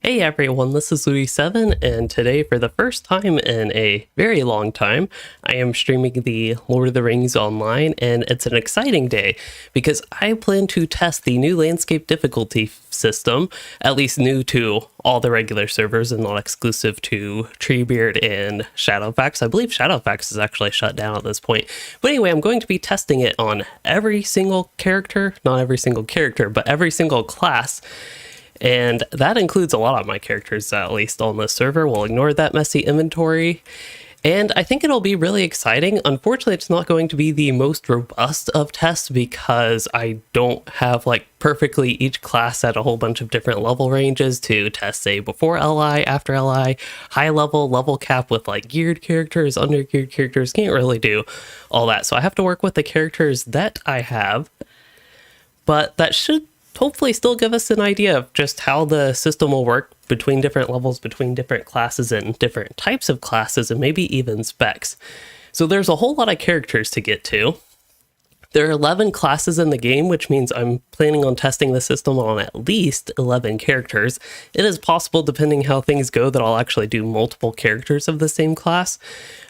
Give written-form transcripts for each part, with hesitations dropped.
Hey everyone, this is Louis7, and today, for the first time in a very long time, I am streaming the Lord of the Rings online, and it's an exciting day because I plan to test the new landscape difficulty system, at least new to all the regular servers and not exclusive to Treebeard and Shadowfax. I believe Shadowfax is actually shut down at this point. But anyway, I'm going to be testing it on every single character, not every single character, but every single class. And that includes a lot of my characters, at least on this server. We'll ignore that messy inventory. And I think it'll be really exciting. Unfortunately, it's not going to be the most robust of tests because I don't have like perfectly each class at a whole bunch of different level ranges to test, say, before LI, after LI, high level cap with like geared characters, under geared characters. Can't really do all that. So I have to work with the characters that I have. But that should hopefully still give us an idea of just how the system will work between different levels, between different classes and different types of classes, and maybe even specs. So there's a whole lot of characters to get to. There are 11 classes in the game, which means I'm planning on testing the system on at least 11 characters. It is possible, depending how things go, that I'll actually do multiple characters of the same class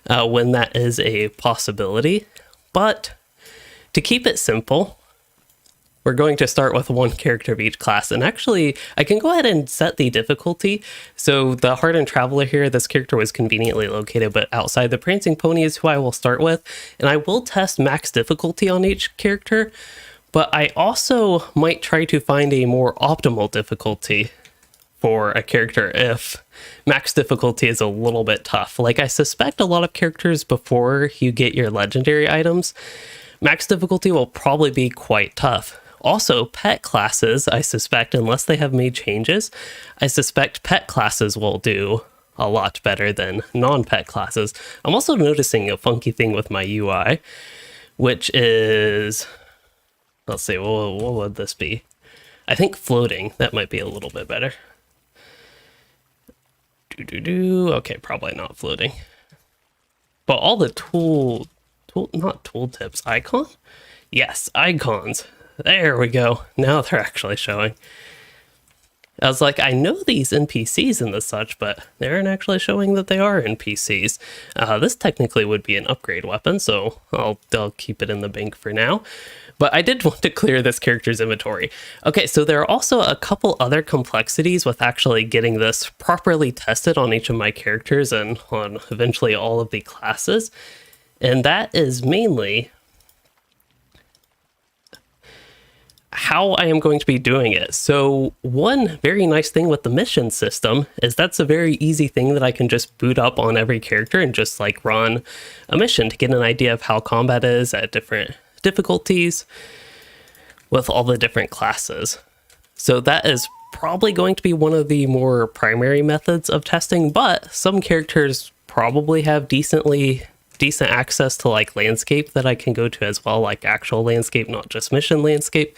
when that is a possibility. But to keep it simple, we're going to start with one character of each class. And actually, I can go ahead and set the difficulty. So the Hardened Traveler here, this character was conveniently located, but outside the Prancing Pony is who I will start with. And I will test max difficulty on each character, but I also might try to find a more optimal difficulty for a character if max difficulty is a little bit tough. Like, I suspect a lot of characters before you get your legendary items, max difficulty will probably be quite tough. Also, pet classes, I suspect, unless they have made changes, I suspect pet classes will do a lot better than non-pet classes. I'm also noticing a funky thing with my UI, which is, let's see, what would this be? I think floating, that might be a little bit better. Okay, probably not floating. But all the not tooltips, icon? Yes, icons. There we go. Now they're actually showing. I was like, I know these NPCs and the such, but they aren't actually showing that they are NPCs. This technically would be an upgrade weapon, so I'll keep it in the bank for now. But I did want to clear this character's inventory. Okay, so there are also a couple other complexities with actually getting this properly tested on each of my characters and on eventually all of the classes. And that is mainly how I am going to be doing it. So one very nice thing with the mission system is that's a very easy thing that I can just boot up on every character and just like run a mission to get an idea of how combat is at different difficulties with all the different classes. So that is probably going to be one of the more primary methods of testing, but some characters probably have decent access to like landscape that I can go to as well, like actual landscape, not just mission landscape.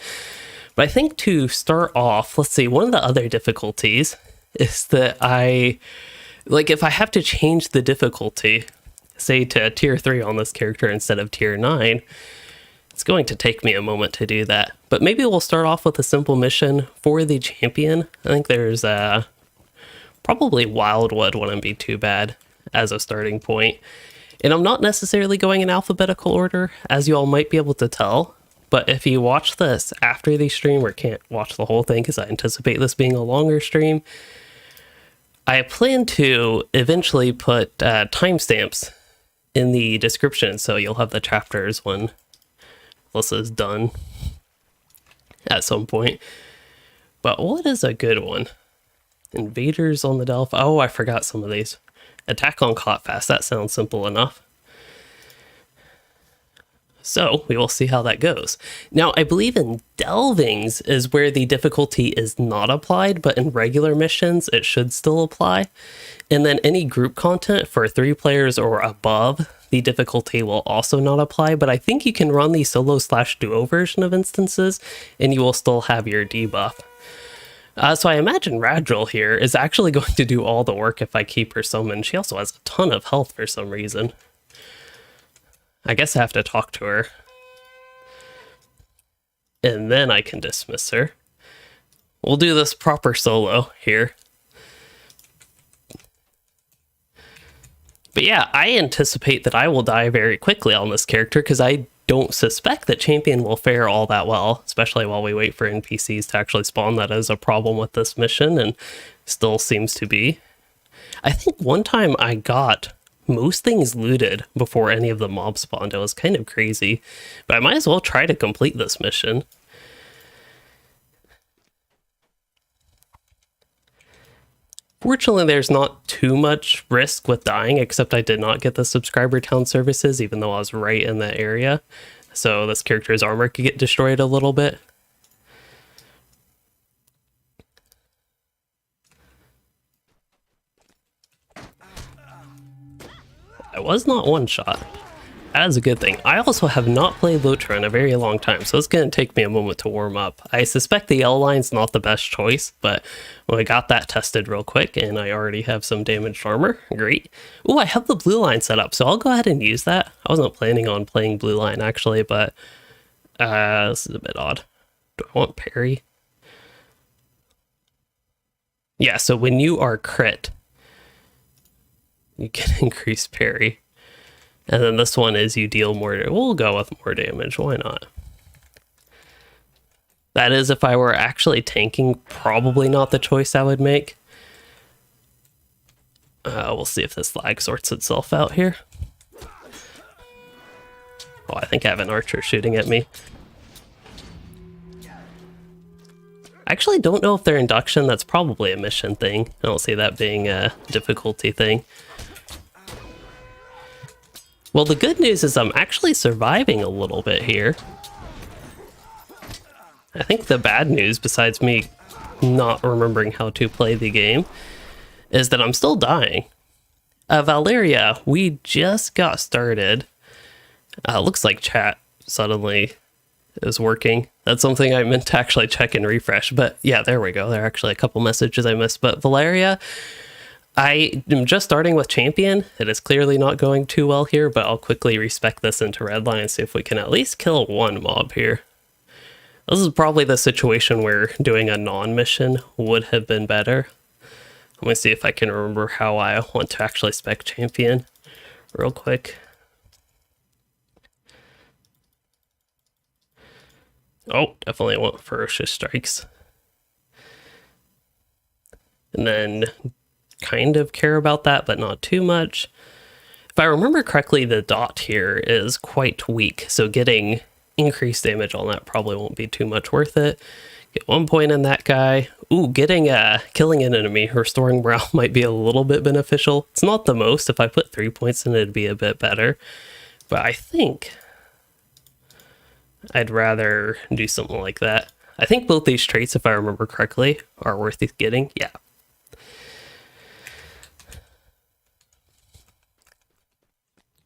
But I think to start off, let's see, one of the other difficulties is that if I have to change the difficulty, say to tier 3 on this character instead of tier 9, it's going to take me a moment to do that. But maybe we'll start off with a simple mission for the champion. I think there's probably Wildwood wouldn't be too bad as a starting point. And I'm not necessarily going in alphabetical order, as you all might be able to tell. But if you watch this after the stream, or can't watch the whole thing because I anticipate this being a longer stream, I plan to eventually put timestamps in the description, so you'll have the chapters when this is done at some point. But what is a good one? Invaders on the Delph. Oh, I forgot some of these. Attack on Clotfast, that sounds simple enough. So we will see how that goes. Now, I believe in Delvings is where the difficulty is not applied, but in regular missions, it should still apply. And then any group content for 3 players or above, the difficulty will also not apply, but I think you can run the solo/duo version of instances, and you will still have your debuff. So I imagine Radril here is actually going to do all the work if I keep her summoned. She also has a ton of health for some reason. I guess I have to talk to her. And then I can dismiss her. We'll do this proper solo here. But yeah, I anticipate that I will die very quickly on this character because I don't suspect that champion will fare all that well, especially while we wait for NPCs to actually spawn. That is a problem with this mission and still seems to be. I think one time I got most things looted before any of the mobs spawned. It was kind of crazy, but I might as well try to complete this mission. Fortunately, there's not too much risk with dying, except I did not get the subscriber town services, even though I was right in that area. So this character's armor could get destroyed a little bit. I was not one shot. That is a good thing. I also have not played LOTRO in a very long time, so it's going to take me a moment to warm up. I suspect the L line's not the best choice, but when I got that tested real quick, and I already have some damaged armor, great. Ooh, I have the blue line set up, so I'll go ahead and use that. I wasn't planning on playing blue line, actually, but this is a bit odd. Do I want parry? Yeah, so when you are crit, you can increase parry. And then this one is you deal more. We'll go with more damage. Why not? That is, if I were actually tanking, probably not the choice I would make. We'll see if this lag sorts itself out here. Oh, I think I have an archer shooting at me. I actually don't know if they're induction. That's probably a mission thing. I don't see that being a difficulty thing. Well, the good news is I'm actually surviving a little bit here. I think the bad news, besides me not remembering how to play the game, is that I'm still dying. Valeria, we just got started. Looks like chat suddenly is working. That's something I meant to actually check and refresh. But yeah, there we go. There are actually a couple messages I missed. But Valeria, I am just starting with champion. It is clearly not going too well here, but I'll quickly respec this into redline and see if we can at least kill one mob here. This is probably the situation where doing a non-mission would have been better. Let me see if I can remember how I want to actually spec champion real quick. Oh, definitely want ferocious strikes. And then kind of care about that, but not too much. If I remember correctly, the dot here is quite weak, so getting increased damage on that probably won't be too much worth it. Get 1 point in that guy. Ooh, getting killing an enemy, restoring morale might be a little bit beneficial. It's not the most. If I put 3 points in, it'd be a bit better. But I think I'd rather do something like that. I think both these traits, if I remember correctly, are worth getting. Yeah.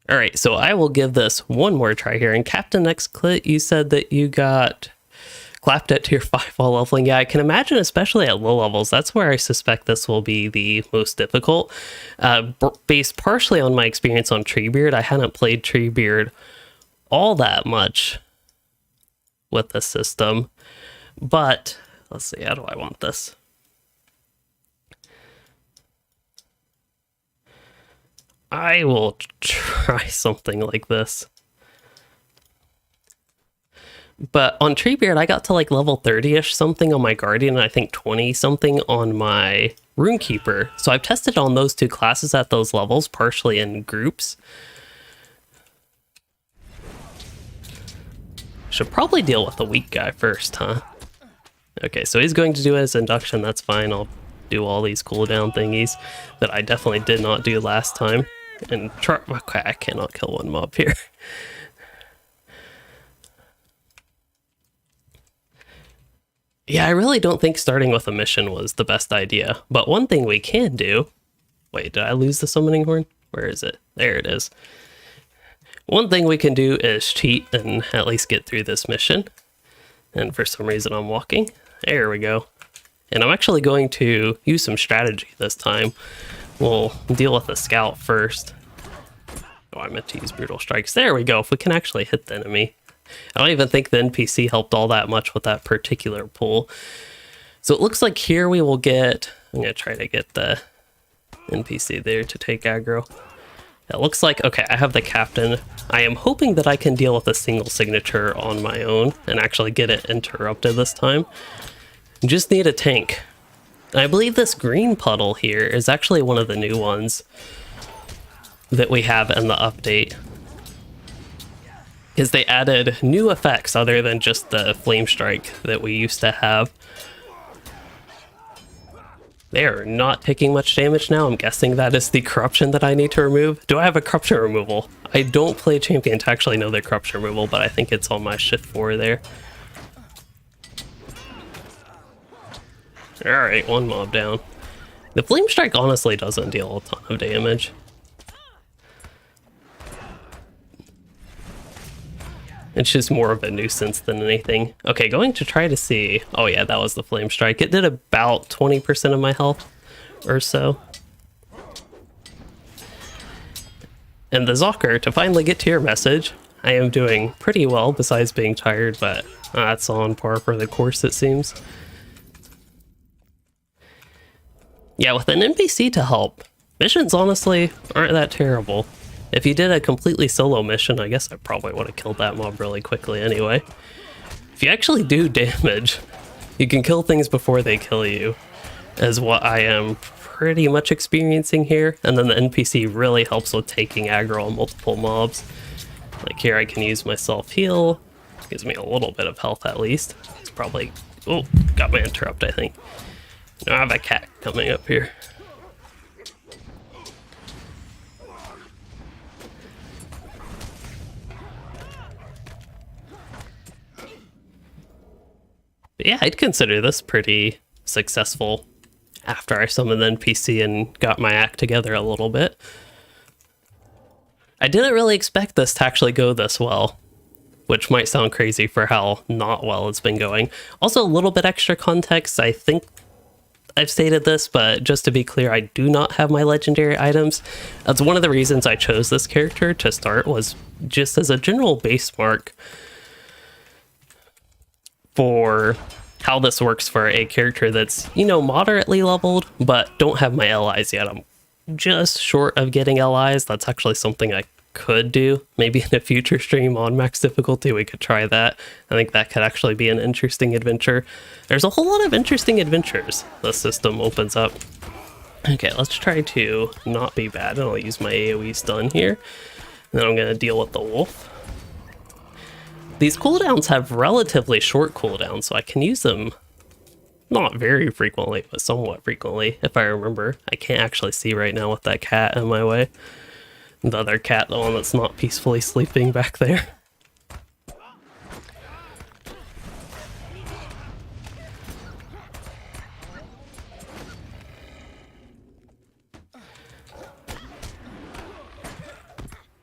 All right, so I will give this one more try here. And Captain XClit, you said that you got clapped at tier 5 while leveling. Yeah, I can imagine, especially at low levels, that's where I suspect this will be the most difficult. Based partially on my experience on Treebeard, I hadn't played Treebeard all that much with the system. But let's see, how do I want this? I will try something like this. But on Treebeard, I got to like level 30-ish something on my Guardian, and I think 20 something on my Rune Keeper. So I've tested on those two classes at those levels, partially in groups. Should probably deal with the weak guy first, huh? Okay, so he's going to do his induction, that's fine. I'll do all these cooldown thingies that I definitely did not do last time. And okay, I cannot kill one mob here. Yeah, I really don't think starting with a mission was the best idea. But one thing we can do... Wait, did I lose the summoning horn? Where is it? There it is. One thing we can do is cheat and at least get through this mission. And for some reason I'm walking. There we go. And I'm actually going to use some strategy this time. We'll deal with the scout first. Oh, I meant to use brutal strikes. There we go. If we can actually hit the enemy. I don't even think the NPC helped all that much with that particular pull. So it looks like here we will get... I'm going to try to get the NPC there to take aggro. It looks like, okay, I have the captain. I am hoping that I can deal with a single signature on my own and actually get it interrupted this time. Just need a tank. And I believe this green puddle here is actually one of the new ones that we have in the update. Because they added new effects other than just the flame strike that we used to have. They are not taking much damage now. I'm guessing that is the corruption that I need to remove. Do I have a corruption removal? I don't play champion to actually know the corruption removal, but I think it's on my shift 4 there. Alright, one mob down. The flame strike honestly doesn't deal a ton of damage. It's just more of a nuisance than anything. Okay, going to try to see. Oh yeah, that was the flame strike. It did about 20% of my health or so. And the Zocker, to finally get to your message, I am doing pretty well besides being tired, but that's on par for the course it seems. Yeah, with an NPC to help, missions honestly aren't that terrible. If you did a completely solo mission, I guess I probably would have killed that mob really quickly anyway. If you actually do damage, you can kill things before they kill you, is what I am pretty much experiencing here. And then the NPC really helps with taking aggro on multiple mobs. Like here I can use my self-heal, gives me a little bit of health at least. It's probably, oh, got my interrupt I think. Now I have a cat coming up here. But yeah, I'd consider this pretty successful after I summoned the NPC and got my act together a little bit. I didn't really expect this to actually go this well, which might sound crazy for how not well it's been going. Also, a little bit extra context, I think I've stated this, but just to be clear, I do not have my legendary items. That's one of the reasons I chose this character to start, was just as a general base mark for how this works for a character that's, you know, moderately leveled, but don't have my allies yet. I'm just short of getting allies. That's actually something I could do. Maybe in a future stream on max difficulty, we could try that. I think that could actually be an interesting adventure. There's a whole lot of interesting adventures the system opens up. Okay, let's try to not be bad, and I'll use my AoE stun here. And then I'm going to deal with the wolf. These cooldowns have relatively short cooldowns, so I can use them not very frequently, but somewhat frequently, if I remember. I can't actually see right now with that cat in my way. The other cat, the one that's not peacefully sleeping back there.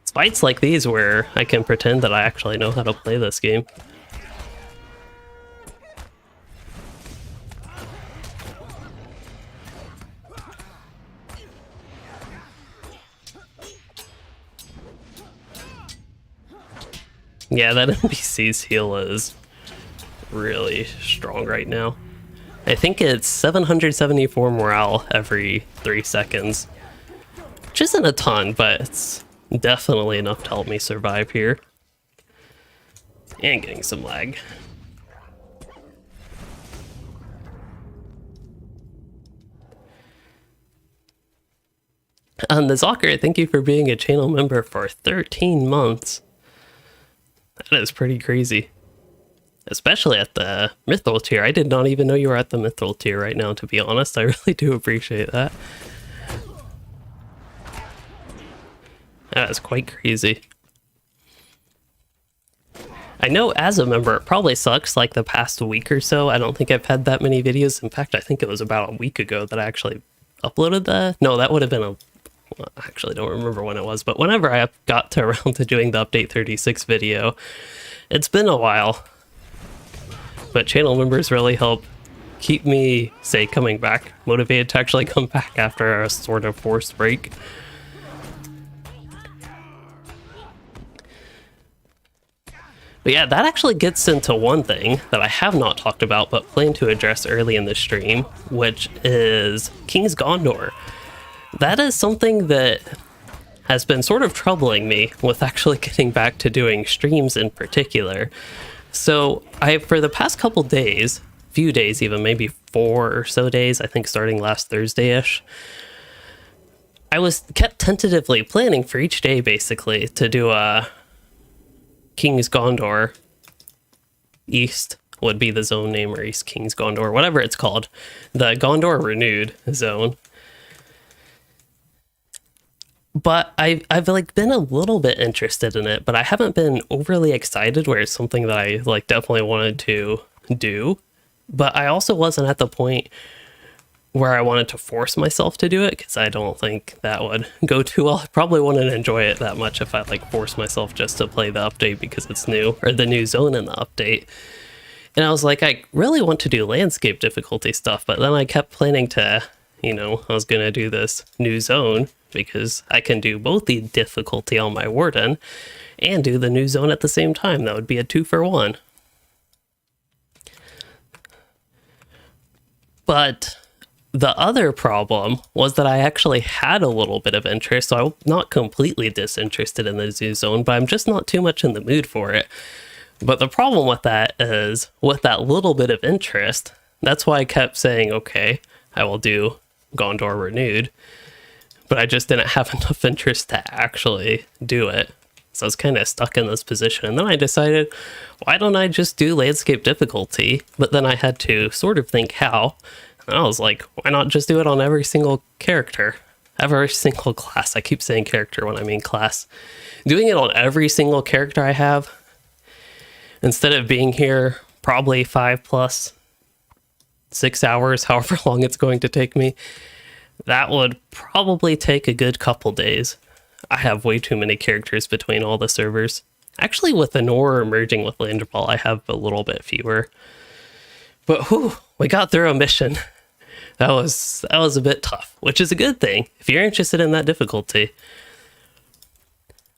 It's fights like these where I can pretend that I actually know how to play this game. Yeah, that NPC's heal is really strong right now. I think it's 774 morale every 3 seconds. Which isn't a ton, but it's definitely enough to help me survive here. And getting some lag. And the Zocker, thank you for being a channel member for 13 months. That is pretty crazy. Especially at the Mithril tier. I did not even know you were at the Mithril tier right now, to be honest. I really do appreciate that. That is quite crazy. I know as a member, it probably sucks like the past week or so. I don't think I've had that many videos. In fact, I think it was about a week ago that I actually uploaded that. No, that would have been a... I actually don't remember when it was, but whenever I got to around to doing the update 36 video, it's been a while. But channel members really help keep me, say, coming back, motivated to actually come back after a sort of forced break. But yeah, that actually gets into one thing that I have not talked about, but plan to address early in the stream, which is King's Gondor. That is something that has been sort of troubling me with actually getting back to doing streams in particular. So for the past couple days, few days even, maybe 4 or so days, I think starting last Thursday-ish, I kept tentatively planning for each day basically to do a King's Gondor East would be the zone name, or East King's Gondor, whatever it's called, the Gondor Renewed zone. But I've like been a little bit interested in it, but I haven't been overly excited where it's something that I like definitely wanted to do. But I also wasn't at the point where I wanted to force myself to do it, because I don't think that would go too well. I probably wouldn't enjoy it that much if I like force myself just to play the update because it's new, or the new zone in the update. And I was like, I really want to do landscape difficulty stuff, but then I kept planning to, I was going to do this new zone because I can do both the difficulty on my Warden and do the new zone at the same time. That would be a 2-for-1. But the other problem was that I actually had a little bit of interest, so I'm not completely disinterested in the new zone, but I'm just not too much in the mood for it. But the problem with that is, with that little bit of interest, that's why I kept saying, okay, I will do Gondor Renewed, but I just didn't have enough interest to actually do it. So I was kind of stuck in this position. And then I decided, why don't I just do landscape difficulty? But then I had to sort of think how. And I was like, why not just do it on every single character? Every single class. I keep saying character when I mean class. Doing it on every single character I have, instead of being here probably 5+, 6 hours, however long it's going to take me, that would probably take a good couple days. I have way too many characters between all the servers. Actually, with the Nor merging with Landball, I have a little bit fewer. But whew, we got through a mission. That was a bit tough, which is a good thing if you're interested in that difficulty.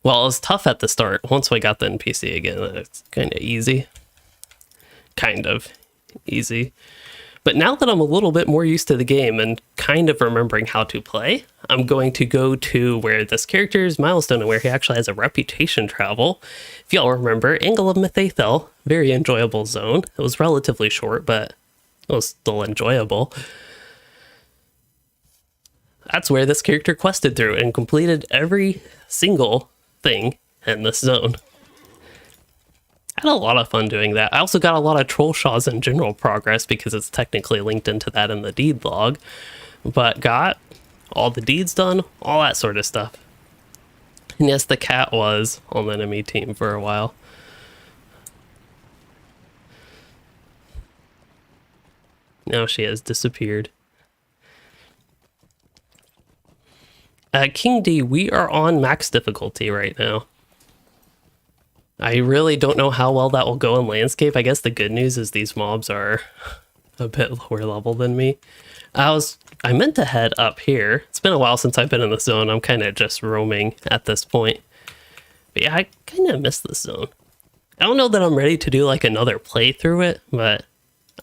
Well, it was tough at the start. Once we got the NPC again, it's kind of easy. Kind of easy. But now that I'm a little bit more used to the game and kind of remembering how to play, I'm going to go to where this character's milestone and where he actually has a reputation travel. If y'all remember, Angle of Methaethel, very enjoyable zone. It was relatively short, but it was still enjoyable. That's where this character quested through and completed every single thing in this zone. I had a lot of fun doing that. I also got a lot of troll shaws and general progress because it's technically linked into that in the deed log, but got all the deeds done, all that sort of stuff. And yes, the cat was on the enemy team for a while. Now she has disappeared. King D, we are on max difficulty right now. I really don't know how well that will go in landscape. I guess the good news is these mobs are a bit lower level than me. I meant to head up here. It's been a while since I've been in the zone. I'm kind of just roaming at this point. But yeah, I kind of miss this zone. I don't know that I'm ready to do like another playthrough it, but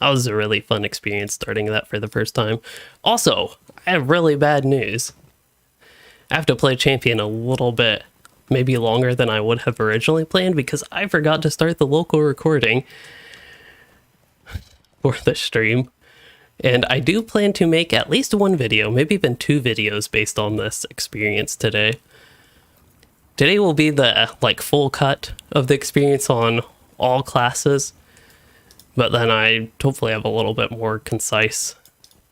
that was a really fun experience starting that for the first time. Also, I have really bad news. I have to play Champion a little bit, maybe longer than I would have originally planned, because I forgot to start the local recording for the stream. And I do plan to make at least one video, maybe even 2 videos based on this experience today. Today will be the like full cut of the experience on all classes, but then I hopefully have a little bit more concise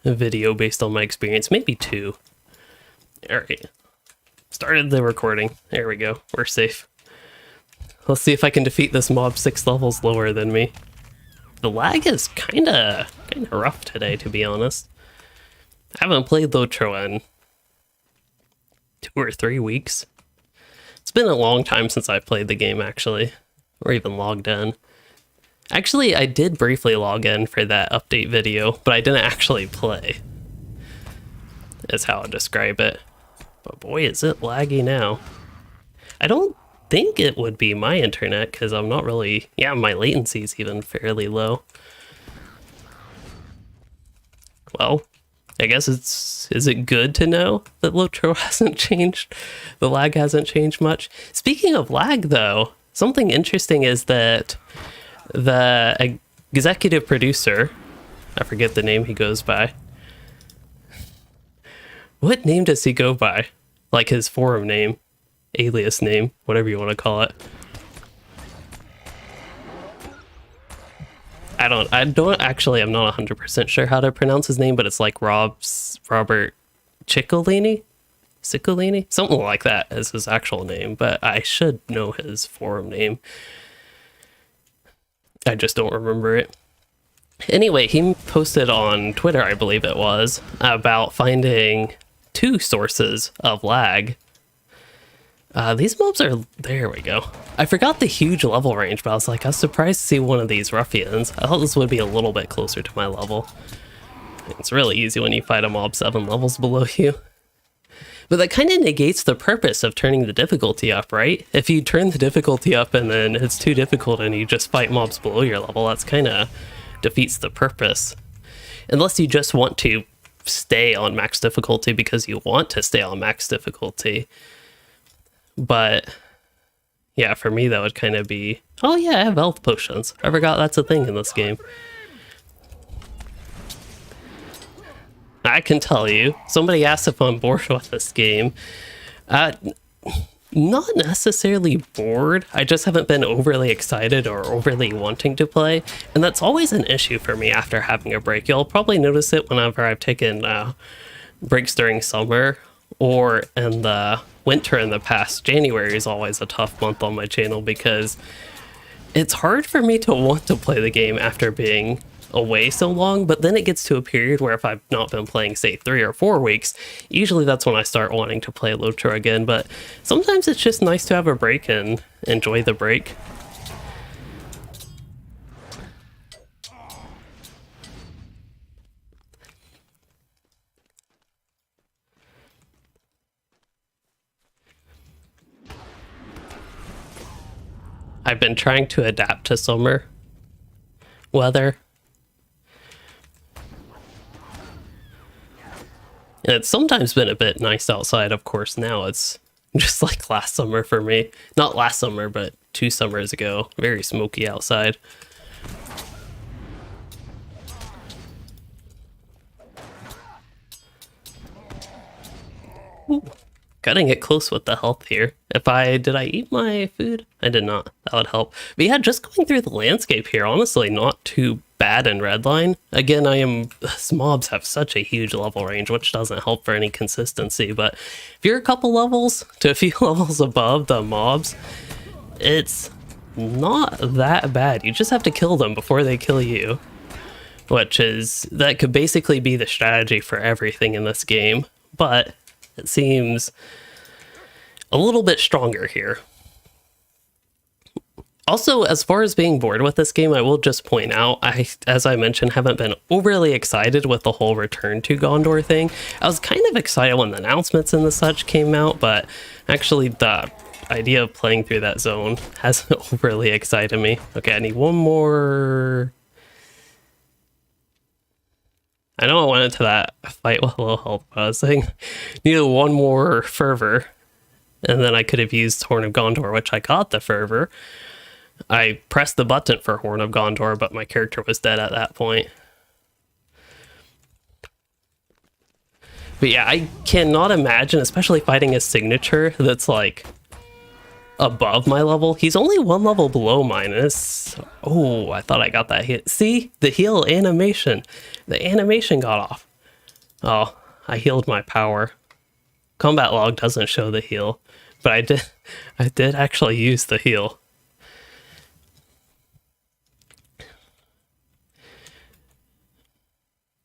video based on my experience, maybe 2. All right. Started the recording. There we go. We're safe. Let's see if I can defeat this mob 6 levels lower than me. The lag is kind of rough today, to be honest. I haven't played LOTRO in 2 or 3 weeks. It's been a long time since I played the game, actually, or even logged in. Actually, I did briefly log in for that update video, but I didn't actually play, is how I describe it. But boy, is it laggy now. I don't think it would be my internet, because I'm not really... Yeah, my latency is even fairly low. Well, I guess is it good to know that LOTRO hasn't changed? The lag hasn't changed much. Speaking of lag, though, something interesting is that the executive producer, I forget the name he goes by. What name does he go by? Like his forum name, alias name, whatever you want to call it. I don't actually, I'm not 100% sure how to pronounce his name, but it's like Robert Ciccolini? Something like that is his actual name, but I should know his forum name. I just don't remember it. Anyway, he posted on Twitter, I believe it was, about finding 2 sources of lag. These mobs are... There we go. I forgot the huge level range, but I was surprised to see one of these ruffians. I thought this would be a little bit closer to my level. It's really easy when you fight a mob 7 levels below you. But that kind of negates the purpose of turning the difficulty up, right? If you turn the difficulty up and then it's too difficult and you just fight mobs below your level, that's kind of defeats the purpose. Unless you just want to stay on max difficulty because you want to stay on max difficulty. But yeah, for me that would kind of be, oh yeah, I have health potions. I forgot that's a thing in this game. I can tell you, somebody asked if I'm bored with this game. Not necessarily bored, I just haven't been overly excited or overly wanting to play, and that's always an issue for me after having a break. You'll probably notice it whenever I've taken breaks during summer or in the winter in the past. January is always a tough month on my channel because it's hard for me to want to play the game after being away so long, but then it gets to a period where if I've not been playing, say, 3 or 4 weeks, usually that's when I start wanting to play LOTRO again. But sometimes it's just nice to have a break and enjoy the break. I've been trying to adapt to summer weather. And it's sometimes been a bit nice outside. Of course, now it's just like last summer for me. Not last summer, but 2 summers ago. Very smoky outside. Ooh, cutting it close with the health here. Did I eat my food? I did not. That would help. But yeah, just going through the landscape here, honestly, not too bad in Redline. Again, these mobs have such a huge level range, which doesn't help for any consistency, but if you're a couple levels to a few levels above the mobs, it's not that bad. You just have to kill them before they kill you, that could basically be the strategy for everything in this game, but it seems a little bit stronger here. Also, as far as being bored with this game, I will just point out, as I mentioned, haven't been overly excited with the whole Return to Gondor thing. I was kind of excited when the announcements and the such came out, but actually the idea of playing through that zone hasn't overly excited me. Okay, I need one more... I know I went into that fight with low health, but I was saying needed one more fervor, and then I could have used Horn of Gondor, which I got the fervor. I pressed the button for Horn of Gondor, but my character was dead at that point. But yeah, I cannot imagine, especially fighting a signature that's like above my level. He's only 1 level below mine. Oh, I thought I got that hit. See, the heal animation. The animation got off. Oh, I healed my power. Combat log doesn't show the heal, but I did actually use the heal.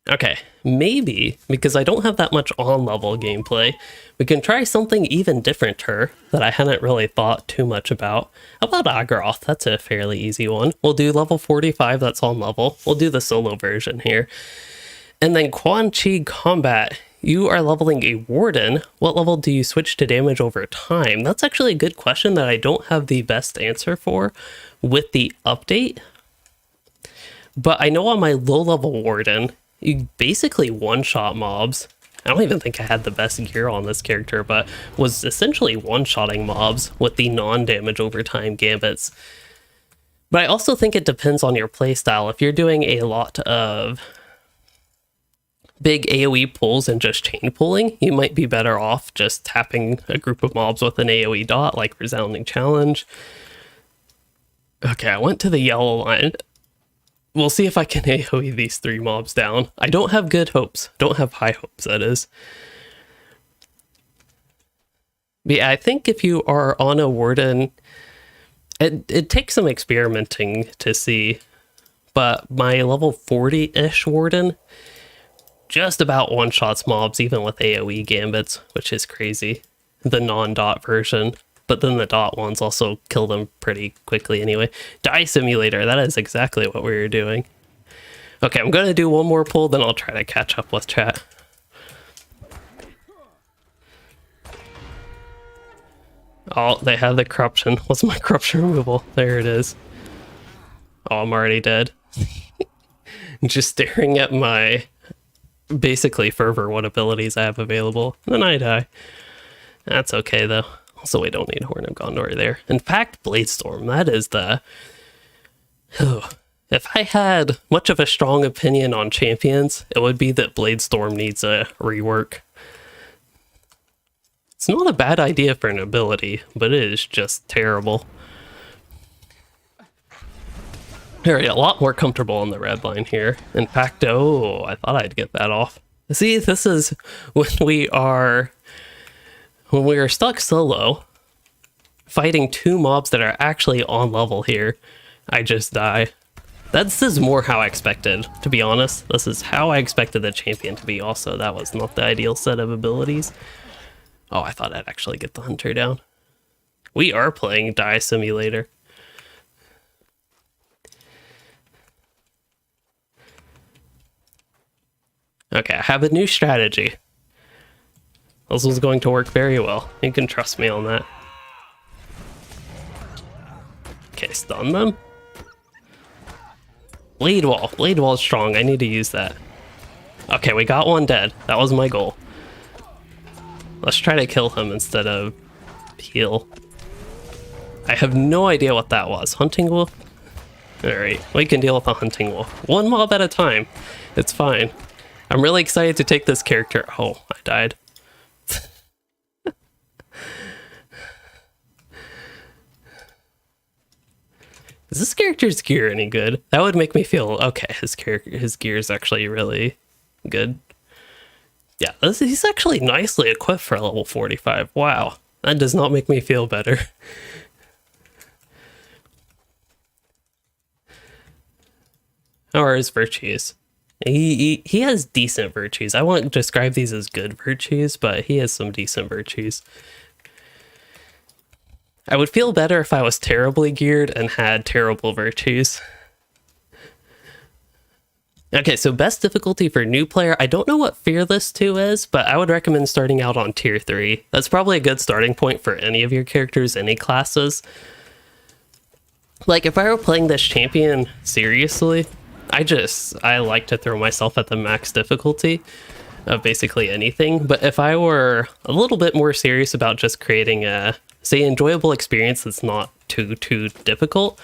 Okay, maybe, because I don't have that much on-level gameplay, we can try something even differenter that I hadn't really thought too much about. How about Agraroth? That's a fairly easy one. We'll do level 45, that's on level. We'll do the solo version here. And then Quan Chi Combat, you are leveling a Warden. What level do you switch to damage over time? That's actually a good question that I don't have the best answer for with the update. But I know on my low-level Warden, you basically one-shot mobs. I don't even think I had the best gear on this character, but was essentially one-shotting mobs with the non-damage over time gambits. But I also think it depends on your playstyle. If you're doing a lot of big AoE pulls and just chain pulling, you might be better off just tapping a group of mobs with an AoE dot, like Resounding Challenge. Okay, I went to the yellow line. We'll see if I can AoE these 3 mobs down. I don't have good hopes. Don't have high hopes, that is. But yeah, I think if you are on a Warden, it takes some experimenting to see. But my level 40-ish Warden just about one-shots mobs, even with AoE gambits, which is crazy. The non-dot version. But then the dot ones also kill them pretty quickly anyway. Die Simulator, that is exactly what we were doing. Okay, I'm going to do one more pull, then I'll try to catch up with chat. Oh, they have the corruption. What's my corruption removal? There it is. Oh, I'm already dead. Just staring at my, basically, fervor, what abilities I have available. Then I die. That's okay, though. Also, we don't need Horn of Gondor there. In fact, Bladestorm, that is the... If I had much of a strong opinion on champions, it would be that Bladestorm needs a rework. It's not a bad idea for an ability, but it is just terrible. Alright, a lot more comfortable on the red line here. In fact, oh, I thought I'd get that off. See, this is when we are stuck solo, fighting 2 mobs that are actually on level here. I just die. This is more how I expected, to be honest. This is how I expected the champion to be also. That was not the ideal set of abilities. Oh, I thought I'd actually get the hunter down. We are playing Die Simulator. Okay, I have a new strategy. This was going to work very well. You can trust me on that. Okay, stun them. Blade Wall. Blade Wall is strong. I need to use that. Okay, we got one dead. That was my goal. Let's try to kill him instead of heal. I have no idea what that was. Hunting Wolf? Alright, we can deal with a Hunting Wolf. 1 mob at a time. It's fine. I'm really excited to take this character. Oh, I died. Is this character's gear any good? That would make me feel, okay, his gear is actually really good. Yeah, he's actually nicely equipped for level 45. Wow, that does not make me feel better. How are his virtues? He has decent virtues. I won't describe these as good virtues, but he has some decent virtues. I would feel better if I was terribly geared and had terrible virtues. Okay, so best difficulty for new player. I don't know what Fearless 2 is, but I would recommend starting out on tier 3. That's probably a good starting point for any of your characters, any classes. Like, if I were playing this champion seriously, I like to throw myself at the max difficulty of basically anything. But if I were a little bit more serious about just creating a, say, enjoyable experience that's not too difficult.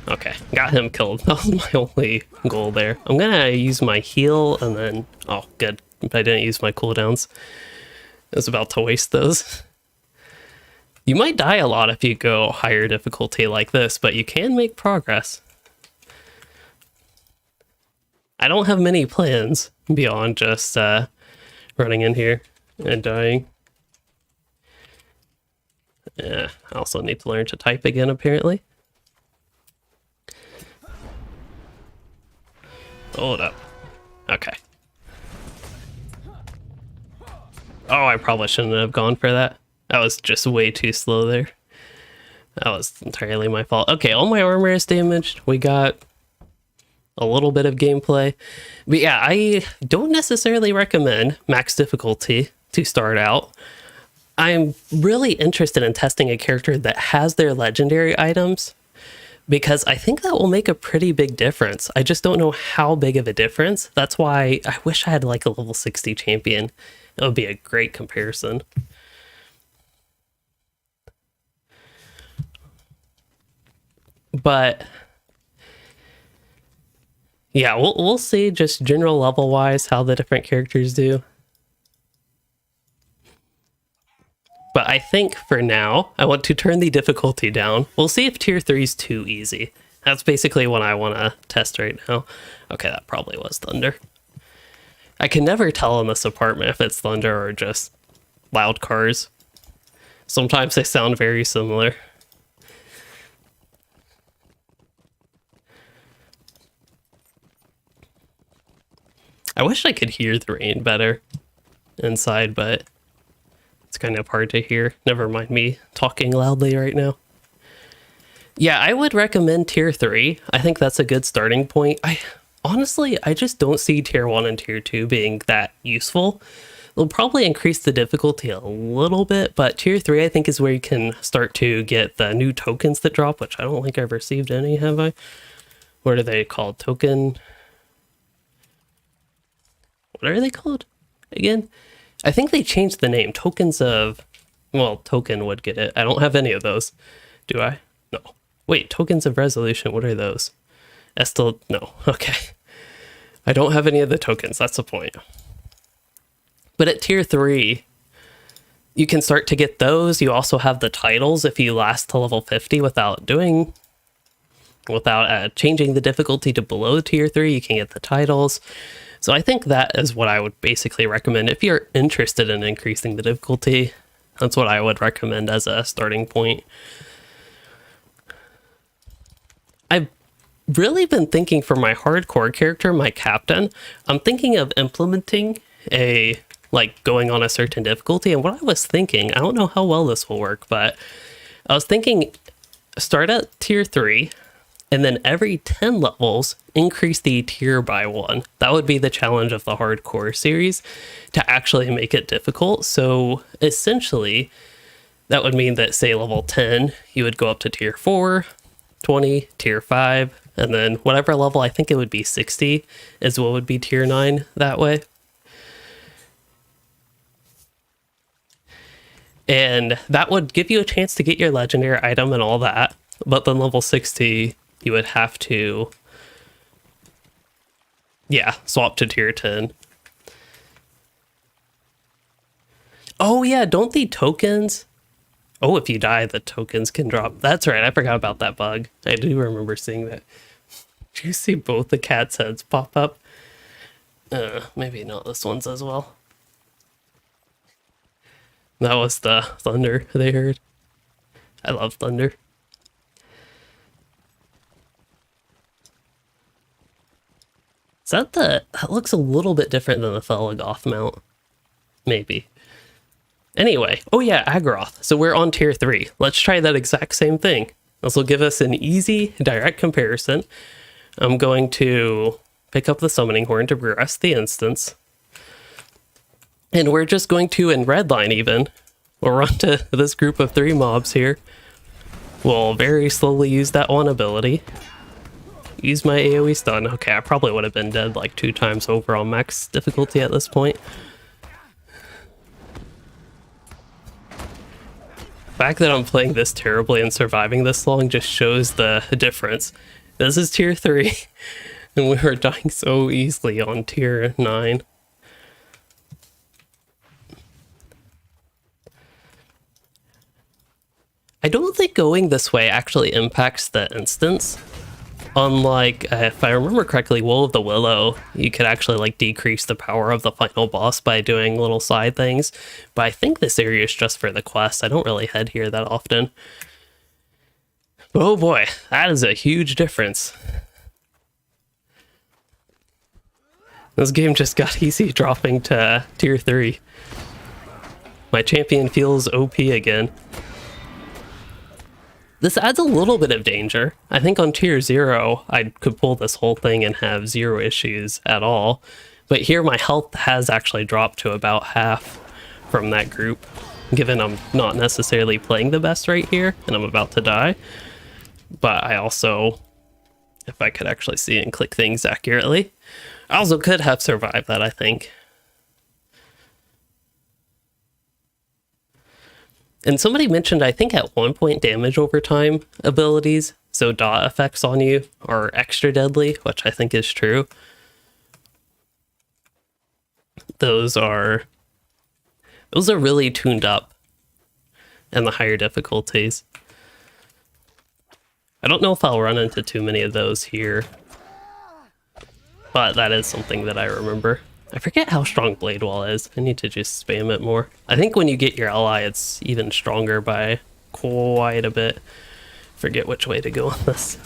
Okay, got him killed. That was my only goal there. I'm gonna use my heal and then, oh, good. I didn't use my cooldowns. I was about to waste those. You might die a lot if you go higher difficulty like this, but you can make progress. I don't have many plans beyond just running in here and dying. Yeah, I also need to learn to type again, apparently. Hold up. Okay. Oh, I probably shouldn't have gone for that. That was just way too slow there. That was entirely my fault. Okay, all my armor is damaged. We got a little bit of gameplay. But yeah, I don't necessarily recommend max difficulty to start out. I'm really interested in testing a character that has their legendary items, because I think that will make a pretty big difference. I just don't know how big of a difference. That's why I wish I had like a level 60 champion. It would be a great comparison. But yeah, we'll see just general level wise how the different characters do. But I think for now, I want to turn the difficulty down. We'll see if tier 3 is too easy. That's basically what I want to test right now. Okay, that probably was thunder. I can never tell in this apartment if it's thunder or just loud cars. Sometimes they sound very similar. I wish I could hear the rain better inside, but it's kind of hard to hear. Never mind me talking loudly right now. Yeah, I would recommend tier 3. I think that's a good starting point. Honestly, I just don't see tier 1 and tier 2 being that useful. They'll probably increase the difficulty a little bit, but tier 3 I think is where you can start to get the new tokens that drop, which I don't think I've received any, have I? What are they called? Token? What are they called again? I think they changed the name. Tokens of... Well, token would get it. I don't have any of those. Do I? No. Wait, tokens of resolution. What are those? Estel... No. Okay. I don't have any of the tokens. That's the point. But at tier 3, you can start to get those. You also have the titles if you last to level 50 without changing the difficulty to below tier 3. You can get the titles. So I think that is what I would basically recommend. If you're interested in increasing the difficulty, that's what I would recommend as a starting point. I've really been thinking for my hardcore character, my captain, I'm thinking of implementing going on a certain difficulty. And what I was thinking, I don't know how well this will work, but I was thinking start at tier 3, and then every 10 levels, increase the tier by 1. That would be the challenge of the hardcore series, to actually make it difficult. So essentially, that would mean that, say, level 10, you would go up to tier 4, 20, tier 5, and then whatever level, I think it would be 60, is what would be tier 9 that way. And that would give you a chance to get your legendary item and all that. But then level 60... you would have to, swap to tier 10. Oh yeah, don't the tokens... Oh, if you die, the tokens can drop. That's right, I forgot about that bug. I do remember seeing that. Did you see both the cats' heads pop up? Maybe not this one's as well. That was the thunder they heard. I love thunder. That looks a little bit different than the Thelagoth mount. Maybe. Anyway, oh yeah, Agroth. So we're on tier 3. Let's try that exact same thing. This will give us an easy, direct comparison. I'm going to pick up the summoning horn to progress the instance. And we're just going to, in redline even, we'll run to this group of 3 mobs here. We'll very slowly use that one ability. Use my AoE stun. Okay, I probably would have been dead like 2 times over on max difficulty at this point. The fact that I'm playing this terribly and surviving this long just shows the difference. This is tier 3, and we were dying so easily on tier 9. I don't think going this way actually impacts the instance. Unlike, if I remember correctly, Will of the Willow, you could actually like decrease the power of the final boss by doing little side things. But I think this area is just for the quest. I don't really head here that often. Oh boy, that is a huge difference. This game just got easy dropping to tier 3. My champion feels OP again. This adds a little bit of danger. I think on tier 0, I could pull this whole thing and have 0 issues at all. But here my health has actually dropped to about half from that group, given I'm not necessarily playing the best right here and I'm about to die. But I also, if I could actually see and click things accurately, I also could have survived that, I think. And somebody mentioned, I think at one point, damage over time abilities, so dot effects on you, are extra deadly, which I think is true. Those are really tuned up in the higher difficulties. I don't know if I'll run into too many of those here, but that is something that I remember. I forget how strong Blade Wall is. I need to just spam it more. I think when you get your ally, it's even stronger by quite a bit. Forget which way to go on this.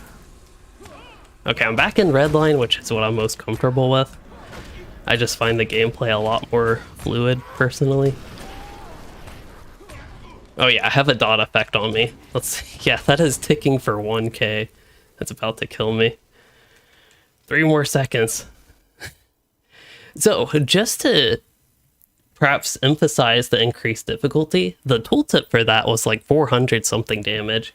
Okay, I'm back in Redline, which is what I'm most comfortable with. I just find the gameplay a lot more fluid, personally. Oh yeah, I have a dot effect on me. Let's see. Yeah, that is ticking for 1k. That's about to kill me. 3 more seconds. So, just to perhaps emphasize the increased difficulty, the tooltip for that was like 400 something damage.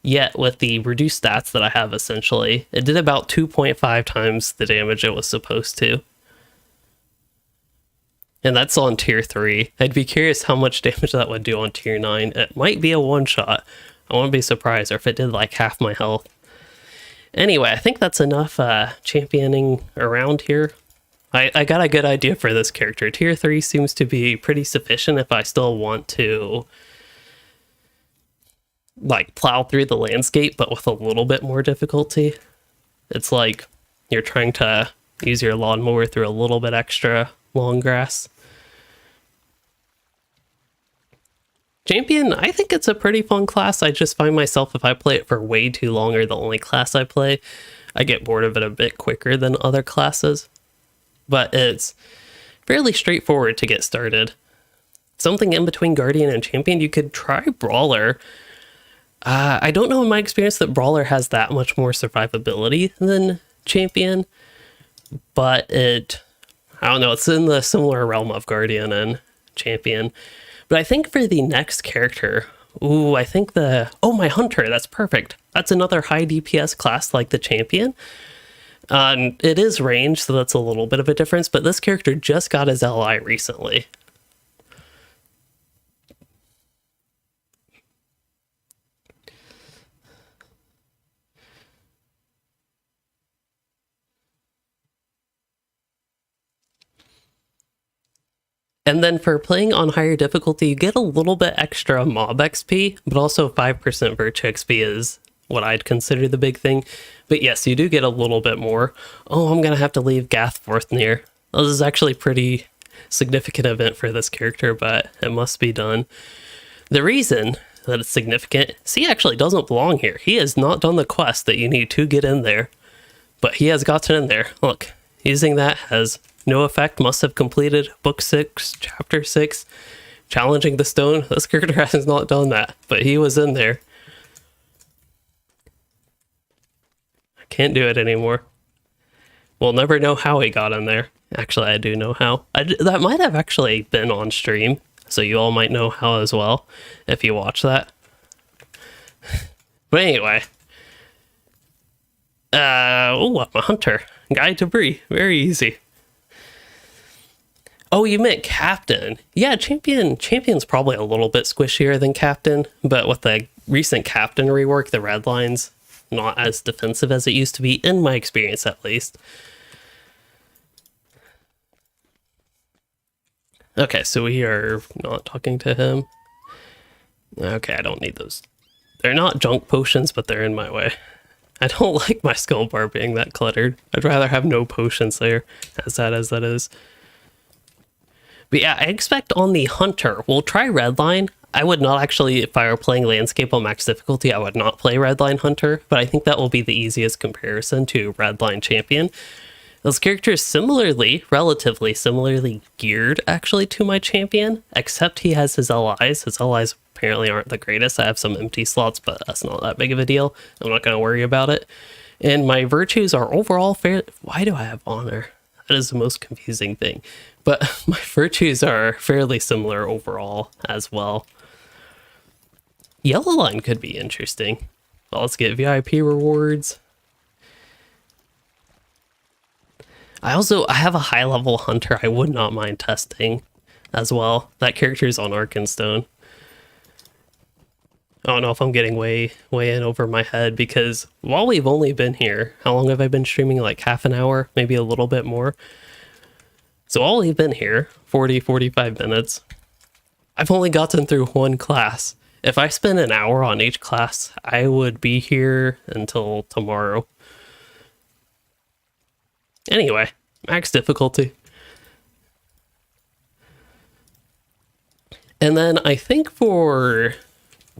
Yet, with the reduced stats that I have, essentially, it did about 2.5 times the damage it was supposed to. And that's on tier 3. I'd be curious how much damage that would do on tier 9. It might be a one-shot. I wouldn't be surprised, or if it did like half my health. Anyway, I think that's enough championing around here. I got a good idea for this character. Tier 3 seems to be pretty sufficient if I still want to like plow through the landscape, but with a little bit more difficulty. It's like you're trying to use your lawnmower through a little bit extra long grass. Champion, I think it's a pretty fun class. I just find myself, if I play it for way too long or the only class I play, I get bored of it a bit quicker than other classes. But it's fairly straightforward to get started. Something in between Guardian and Champion, you could try Brawler. I don't know in my experience that Brawler has that much more survivability than Champion, but I don't know, it's in the similar realm of Guardian and Champion. But I think for the next character, I think my Hunter, that's perfect. That's another high DPS class like the Champion. It is range, so that's a little bit of a difference, but this character just got his LI recently. And then for playing on higher difficulty, you get a little bit extra mob XP, but also 5% virtue XP is what I'd consider the big thing. But yes, you do get a little bit more. Oh, I'm going to have to leave Gathforthnear. This is actually a pretty significant event for this character, but it must be done. The reason that it's significant is he actually doesn't belong here. He has not done the quest that you need to get in there, but he has gotten in there. Look, using that has no effect, must have completed Book 6, Chapter 6, challenging the stone. This character has not done that, but he was in there. I can't do it anymore. We'll never know how he got in there. Actually, I do know how. That might have actually been on stream, so you all might know how as well, if you watch that. But anyway. I'm a hunter. Guide to Bree. Very easy. Oh, you meant Captain. Yeah, Champion's probably a little bit squishier than Captain, but with the recent Captain rework, the red line's not as defensive as it used to be, in my experience at least. Okay, so we are not talking to him. Okay, I don't need those. They're not junk potions, but they're in my way. I don't like my skill bar being that cluttered. I'd rather have no potions there, as sad as that is. But yeah, I expect on the Hunter, we'll try Redline. I would not actually, if I were playing Landscape on max difficulty, I would not play Redline Hunter, but I think that will be the easiest comparison to Redline Champion. Those characters relatively similarly geared actually to my Champion, except he has his allies. His allies apparently aren't the greatest. I have some empty slots, but that's not that big of a deal. I'm not going to worry about it. And my virtues are overall fair. Why do I have honor? That is the most confusing thing. But my virtues are fairly similar overall as well. Yellow line could be interesting. Well, let's get VIP rewards. I have a high level hunter I would not mind testing as well. That character is on Arkenstone. I don't know if I'm getting way in over my head, because while we've only been here, how long have I been streaming? Like half an hour, maybe a little bit more. So while we've been here, 45 minutes, I've only gotten through one class. If I spend an hour on each class, I would be here until tomorrow. Anyway, max difficulty. And then I think for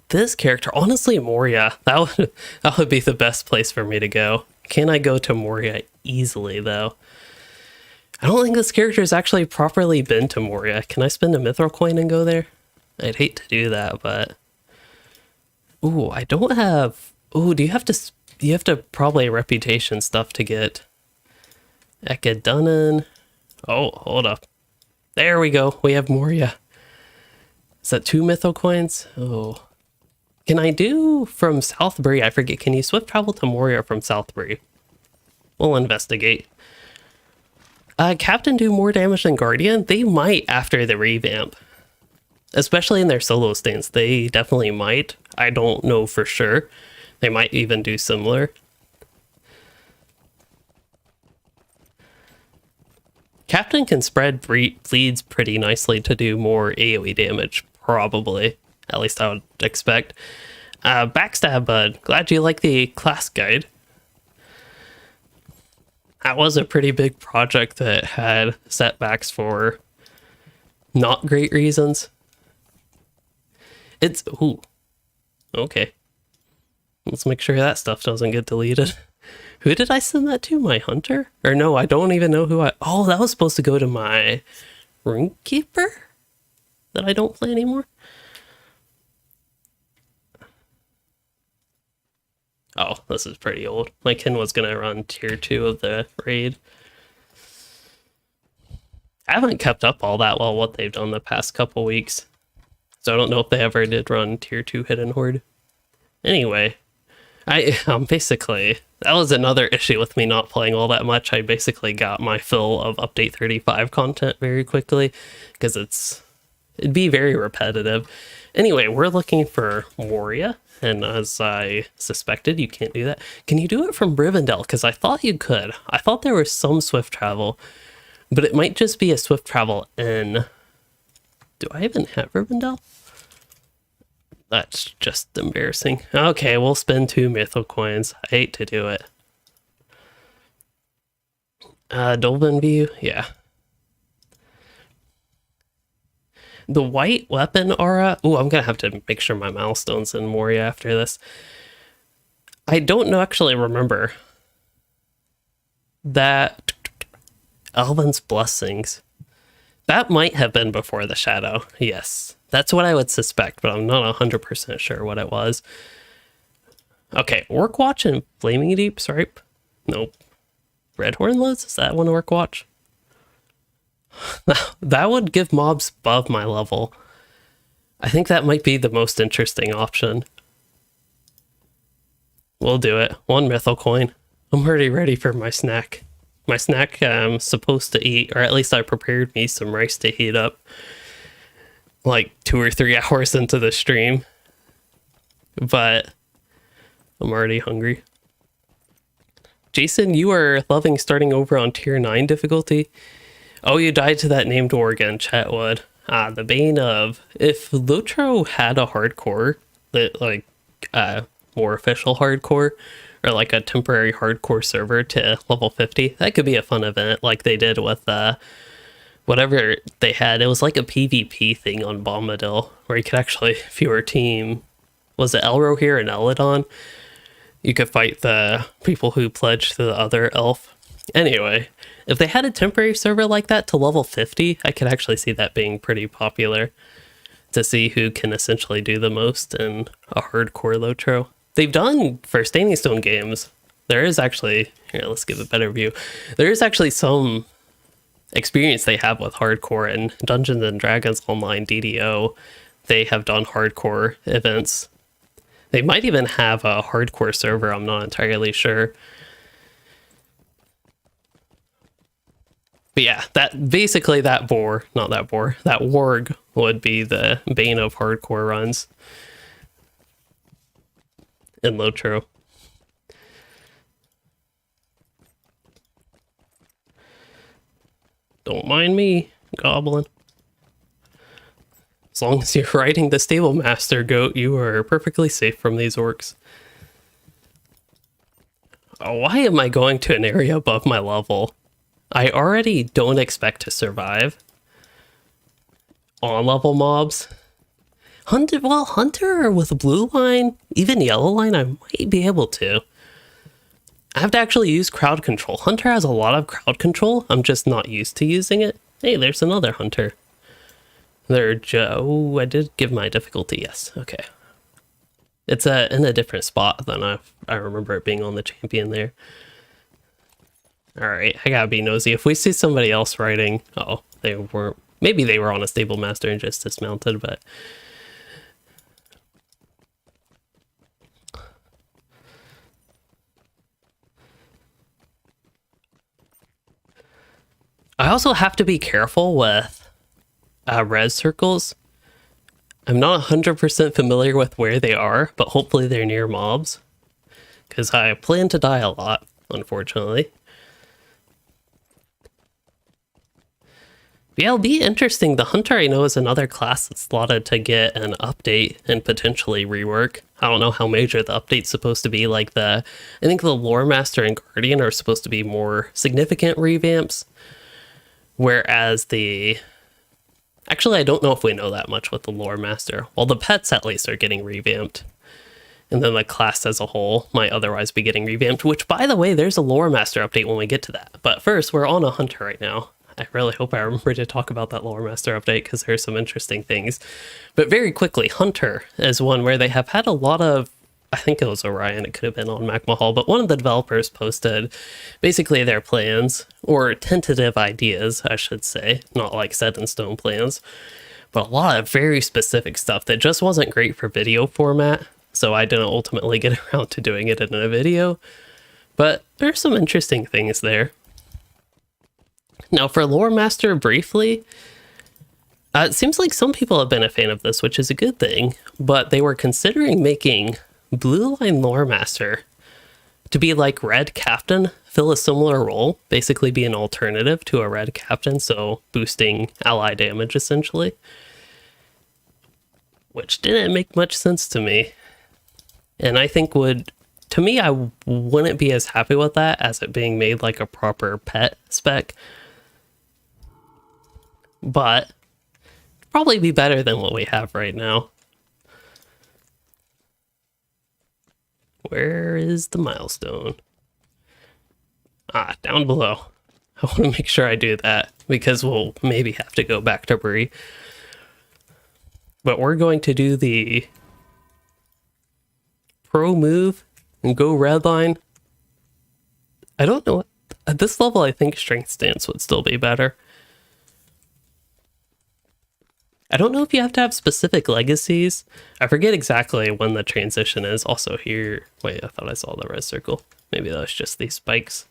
this character, honestly, Moria, that would be the best place for me to go. Can I go to Moria easily, though? I don't think this character has actually properly been to Moria. Can I spend a mithril coin and go there? I'd hate to do that, but... Ooh, I don't have... Ooh, do you have to probably reputation stuff to get... Ekadunnan. Oh, hold up. There we go. We have Moria. Is that 2 mithril coins? Oh... Can I do from Southbury? I forget. Can you swift travel to Moria from Southbury? We'll investigate. Captain do more damage than Guardian? They might after the revamp. Especially in their solo stance. They definitely might. I don't know for sure. They might even do similar. Captain can spread bleeds pretty nicely to do more AoE damage, probably. At least I would expect. Backstab Bud, glad you like the class guide. That was a pretty big project that had setbacks for not great reasons. It's... Ooh. Okay. Let's make sure that stuff doesn't get deleted. Who did I send that to? My hunter? Or no, I don't even know who I... Oh, that was supposed to go to my Rune Keeper? That I don't play anymore? Oh, this is pretty old. My kin was going to run tier 2 of the raid. I haven't kept up all that well what they've done the past couple weeks. So I don't know if they ever did run tier 2 Hidden Horde. Anyway, I basically... That was another issue with me not playing all that much. I basically got my fill of Update 35 content very quickly, because it'd be very repetitive. Anyway, we're looking for Moria. And as I suspected, you can't do that. Can you do it from Rivendell? Because I thought you could. I thought there was some swift travel, but it might just be a swift travel in... Do I even have Rivendell? That's just embarrassing. Okay, we'll spend 2 mithril coins. I hate to do it. Dolben View? Yeah. The white weapon aura... Ooh, I'm going to have to make sure my milestone's in Moria after this. I don't actually remember. That... Elven's Blessings. That might have been before the Shadow. Yes. That's what I would suspect, but I'm not 100% sure what it was. Okay, Orc Watch and Flaming Deep, sorry. Nope. Redhorn Loads? Is that one Orc Watch? That would give mobs above my level. I think that might be the most interesting option. We'll do it. 1 mithril coin. I'm already ready for my snack. My snack I'm supposed to eat, or at least I prepared me some rice to heat up like 2 or 3 hours into the stream. But I'm already hungry. Jason, you are loving starting over on tier 9 difficulty. Oh, you died to that named Oregon, Chetwood. The bane of... If LOTRO had a hardcore, that like more official hardcore, or like a temporary hardcore server to level 50, that could be a fun event, like they did with whatever they had. It was like a PvP thing on Bombadil, where you could actually, if you were a team, was it Elro here and Eladon? You could fight the people who pledged to the other elf. Anyway, if they had a temporary server like that to level 50, I could actually see that being pretty popular, to see who can essentially do the most in a hardcore LOTRO. They've done for Standing Stone games. There is actually, here, let's give a better view. There is actually some experience they have with hardcore in Dungeons and Dragons Online DDO. They have done hardcore events. They might even have a hardcore server, I'm not entirely sure. But yeah, that basically that warg would be the bane of hardcore runs in LOTRO. Don't mind me, goblin. As long as you're riding the stable master goat, you are perfectly safe from these orcs. Why am I going to an area above my level? I already don't expect to survive on level mobs. Hunter with blue line, even yellow line, I might be able to. I have to actually use crowd control. Hunter has a lot of crowd control. I'm just not used to using it. Hey, there's another hunter. Oh, I did give my difficulty, yes. Okay. It's in a different spot than I remember it being on the champion there. Alright, I gotta be nosy. If we see somebody else riding... Oh, they weren't... Maybe they were on a stable master and just dismounted, but... I also have to be careful with res circles. I'm not 100% familiar with where they are, but hopefully they're near mobs. Because I plan to die a lot, unfortunately. But yeah, it'll be interesting. The Hunter, I know, is another class that's slotted to get an update and potentially rework. I don't know how major the update's supposed to be. Like I think the Lore Master and Guardian are supposed to be more significant revamps. Whereas actually, I don't know if we know that much with the Lore Master. Well, the pets at least are getting revamped. And then the class as a whole might otherwise be getting revamped, which, by the way, there's a Lore Master update when we get to that. But first, we're on a Hunter right now. I really hope I remember to talk about that Lore Master update because there's some interesting things. But very quickly, Hunter is one where they have had a lot of... I think it was Orion, it could have been on Magmahal, but one of the developers posted basically their plans, or tentative ideas, I should say, not like set in stone plans, but a lot of very specific stuff that just wasn't great for video format, so I didn't ultimately get around to doing it in a video, but there's some interesting things there. Now for Lore Master, briefly, it seems like some people have been a fan of this, which is a good thing, but they were considering making Blue Line Lore Master to be like Red Captain, fill a similar role, basically be an alternative to a Red Captain, so boosting ally damage essentially. Which didn't make much sense to me. And I think to me, I wouldn't be as happy with that as it being made like a proper pet spec. But probably be better than what we have right now. Where is the milestone? Ah, down below. I want to make sure I do that because we'll maybe have to go back to Bree. But we're going to do the pro move and go redline. I don't know. At this level, I think strength stance would still be better. I don't know if you have to have specific legacies. I forget exactly when the transition is. Also here, wait, I thought I saw the red circle. Maybe that was just these spikes.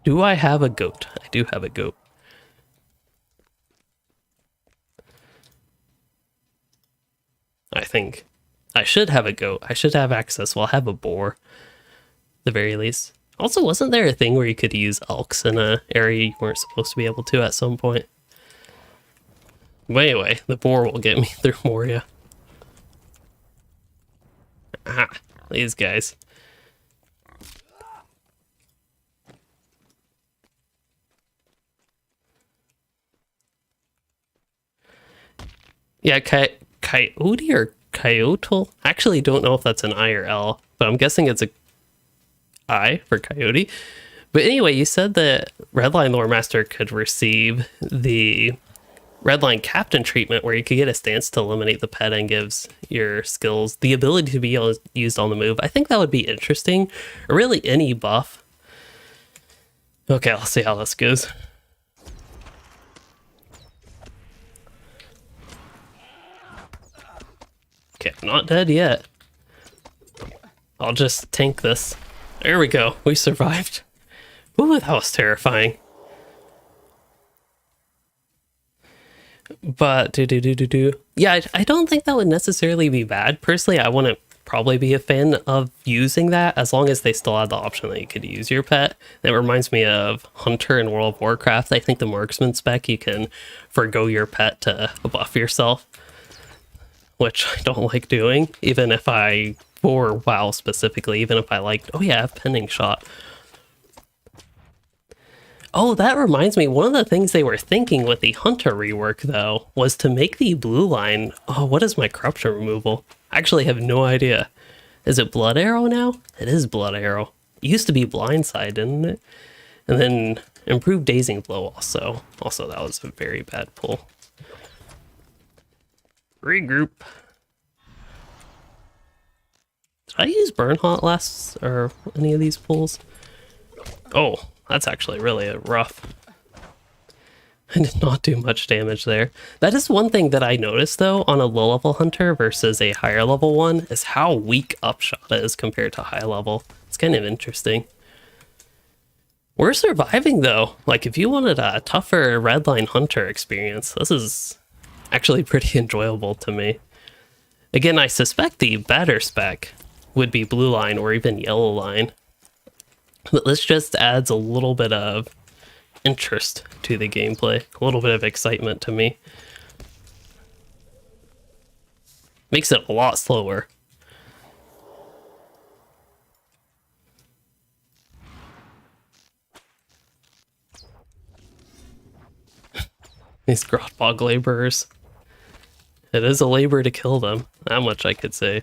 Do I have a goat? I do have a goat. I think I should have a goat. I should have access. Well, I'll have a boar, at the very least. Also, wasn't there a thing where you could use elks in an area you weren't supposed to be able to at some point? But anyway, the boar will get me through Moria. Ah, these guys. Yeah, coyote or coyote? I actually don't know if that's an I or L, but I'm guessing it's a I for coyote. But anyway, you said that Redline Lore Master could receive the Redline Captain treatment where you could get a stance to eliminate the pet and gives your skills the ability to be used on the move. I think that would be interesting. Or really any buff. Okay, I'll see how this goes. Okay, not dead yet. I'll just tank this. There we go. We survived. Ooh, that was terrifying. But yeah, I don't think that would necessarily be bad. Personally, I wouldn't probably be a fan of using that as long as they still had the option that you could use your pet. That reminds me of Hunter in World of Warcraft. I think the marksman spec, you can forgo your pet to buff yourself, which I don't like doing, even if for WoW specifically, even if I liked, oh yeah, pending shot. Oh, that reminds me, one of the things they were thinking with the Hunter rework, though, was to make the blue line... Oh, what is my corruption removal? I actually have no idea. Is it Blood Arrow now? It is Blood Arrow. It used to be Blindside, didn't it? And then improved Dazing Blow also. Also, that was a very bad pull. Regroup. Did I use Burn Hot last, or any of these pulls? Oh, that's actually really rough. I did not do much damage there. That is one thing that I noticed, though, on a low-level hunter versus a higher-level one, is how weak Upshot is compared to high-level. It's kind of interesting. We're surviving, though. Like, if you wanted a tougher redline hunter experience, this is actually pretty enjoyable to me. Again, I suspect the better spec would be blue line or even yellow line. But this just adds a little bit of interest to the gameplay, a little bit of excitement to me. Makes it a lot slower. These Grotbog laborers. It is a labor to kill them, that much I could say.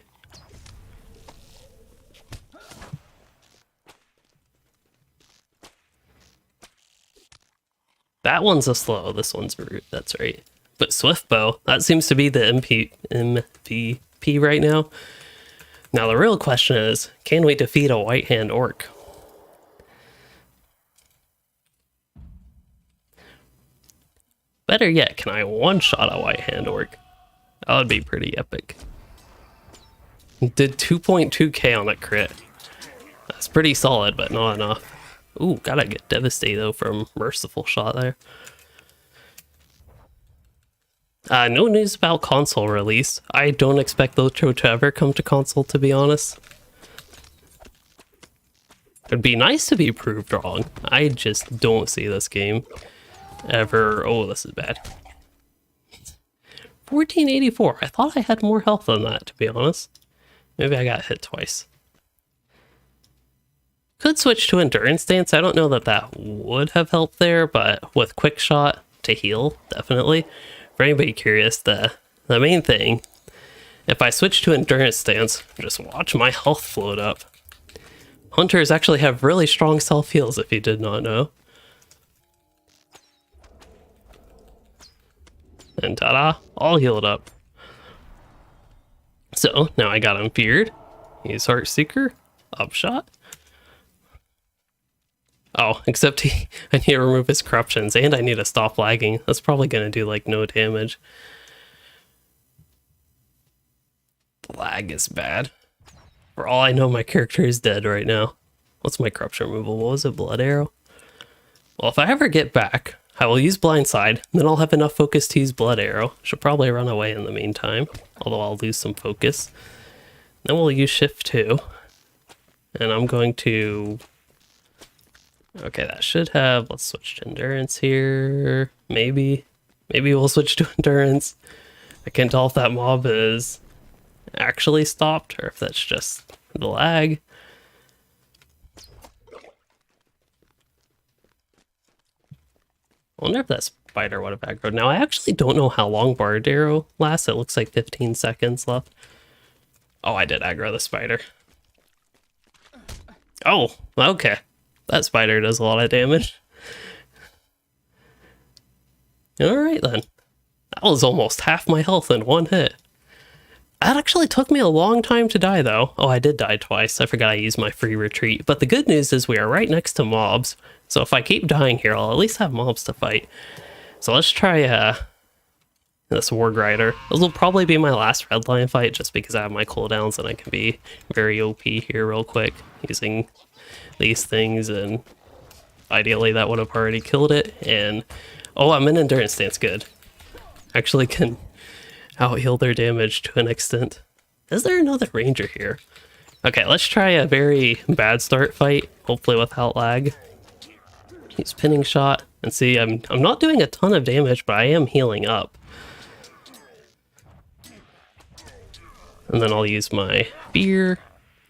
That one's a slow, this one's root, that's right. But Swiftbow, that seems to be the MVP right now. Now the real question is, can we defeat a White Hand Orc? Better yet, can I one-shot a White Hand Orc? That would be pretty epic. Did 2.2k on a crit. That's pretty solid, but not enough. Ooh, gotta get Devastate though from Merciful Shot there. No news about console release. I don't expect LOTRO to ever come to console, to be honest. It'd be nice to be proved wrong. I just don't see this game ever... Oh, this is bad. 1484. I thought I had more health than that, to be honest. Maybe I got hit twice. Could switch to Endurance Dance. I don't know that that would have helped there, but with Quick Shot to heal, definitely. For anybody curious, the main thing, if I switch to Endurance Dance, just watch my health float up. Hunters actually have really strong self-heals, if you did not know. And ta-da, all healed up. So, now I got him feared. Use Heartseeker, Upshot. Oh, except I need to remove his corruptions, and I need to stop lagging. That's probably going to do, like, no damage. The lag is bad. For all I know, my character is dead right now. What's my corruption removal? What was it? Blood Arrow? Well, if I ever get back, I will use Blindside, then I'll have enough focus to use Blood Arrow. Should probably run away in the meantime, although I'll lose some focus. Then we'll use Shift 2. And I'm going to... Okay, that should have... Let's switch to Endurance here. Maybe we'll switch to Endurance. I can't tell if that mob is actually stopped or if that's just the lag. I wonder if that spider would have aggroed. Now, I actually don't know how long Barbed Arrow lasts. It looks like 15 seconds left. Oh, I did aggro the spider. Oh, okay. That spider does a lot of damage. Alright then. That was almost half my health in one hit. That actually took me a long time to die though. Oh, I did die twice. I forgot I used my free retreat. But the good news is we are right next to mobs. So if I keep dying here, I'll at least have mobs to fight. So let's try this Warg Rider. This will probably be my last redline fight just because I have my cooldowns and I can be very OP here real quick using these things, and ideally that would have already killed it. And oh, I'm in endurance stance, good. Actually can out heal their damage to an extent. Is there another ranger here? Okay, let's try a very bad start fight, hopefully without lag. Use pinning shot and see, I'm not doing a ton of damage, but I am healing up. And then I'll use my fear,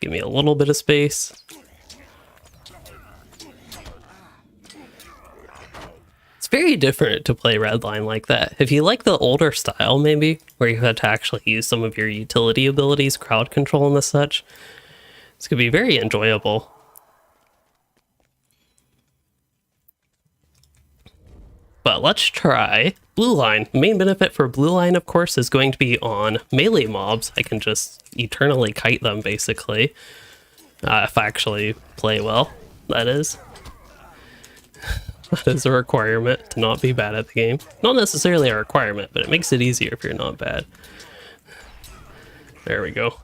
give me a little bit of space. It's very different to play redline like that. If you like the older style maybe, where you had to actually use some of your utility abilities, crowd control and the such, it's gonna be very enjoyable. But let's try blue line. Main benefit for blue line, of course, is going to be on melee mobs. I can just eternally kite them, basically. If I actually play well, that is. That is a requirement to not be bad at the game. Not necessarily a requirement, but it makes it easier if you're not bad. There we go.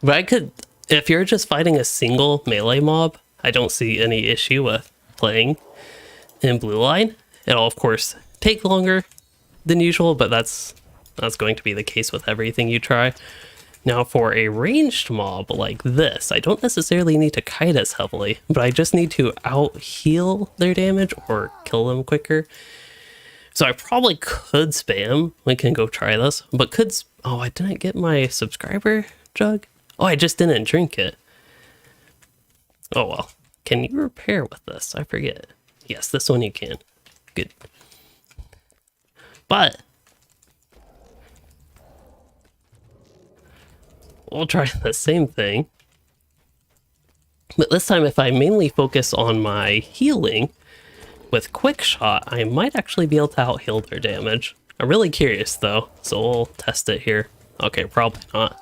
But I could, if you're just fighting a single melee mob, I don't see any issue with playing in blue line. It'll of course take longer than usual, but that's going to be the case with everything you try. Now for a ranged mob like this, I don't necessarily need to kite as heavily, but I just need to out heal their damage or kill them quicker. So I probably could spam. We can go try this, but oh, I didn't get my subscriber jug. Oh, I just didn't drink it. Oh well, can you repair with this? I forget. Yes, this one you can. Good. But we'll try the same thing. But this time, if I mainly focus on my healing with quick shot, I might actually be able to out heal their damage. I'm really curious though, so we'll test it here. Okay, probably not.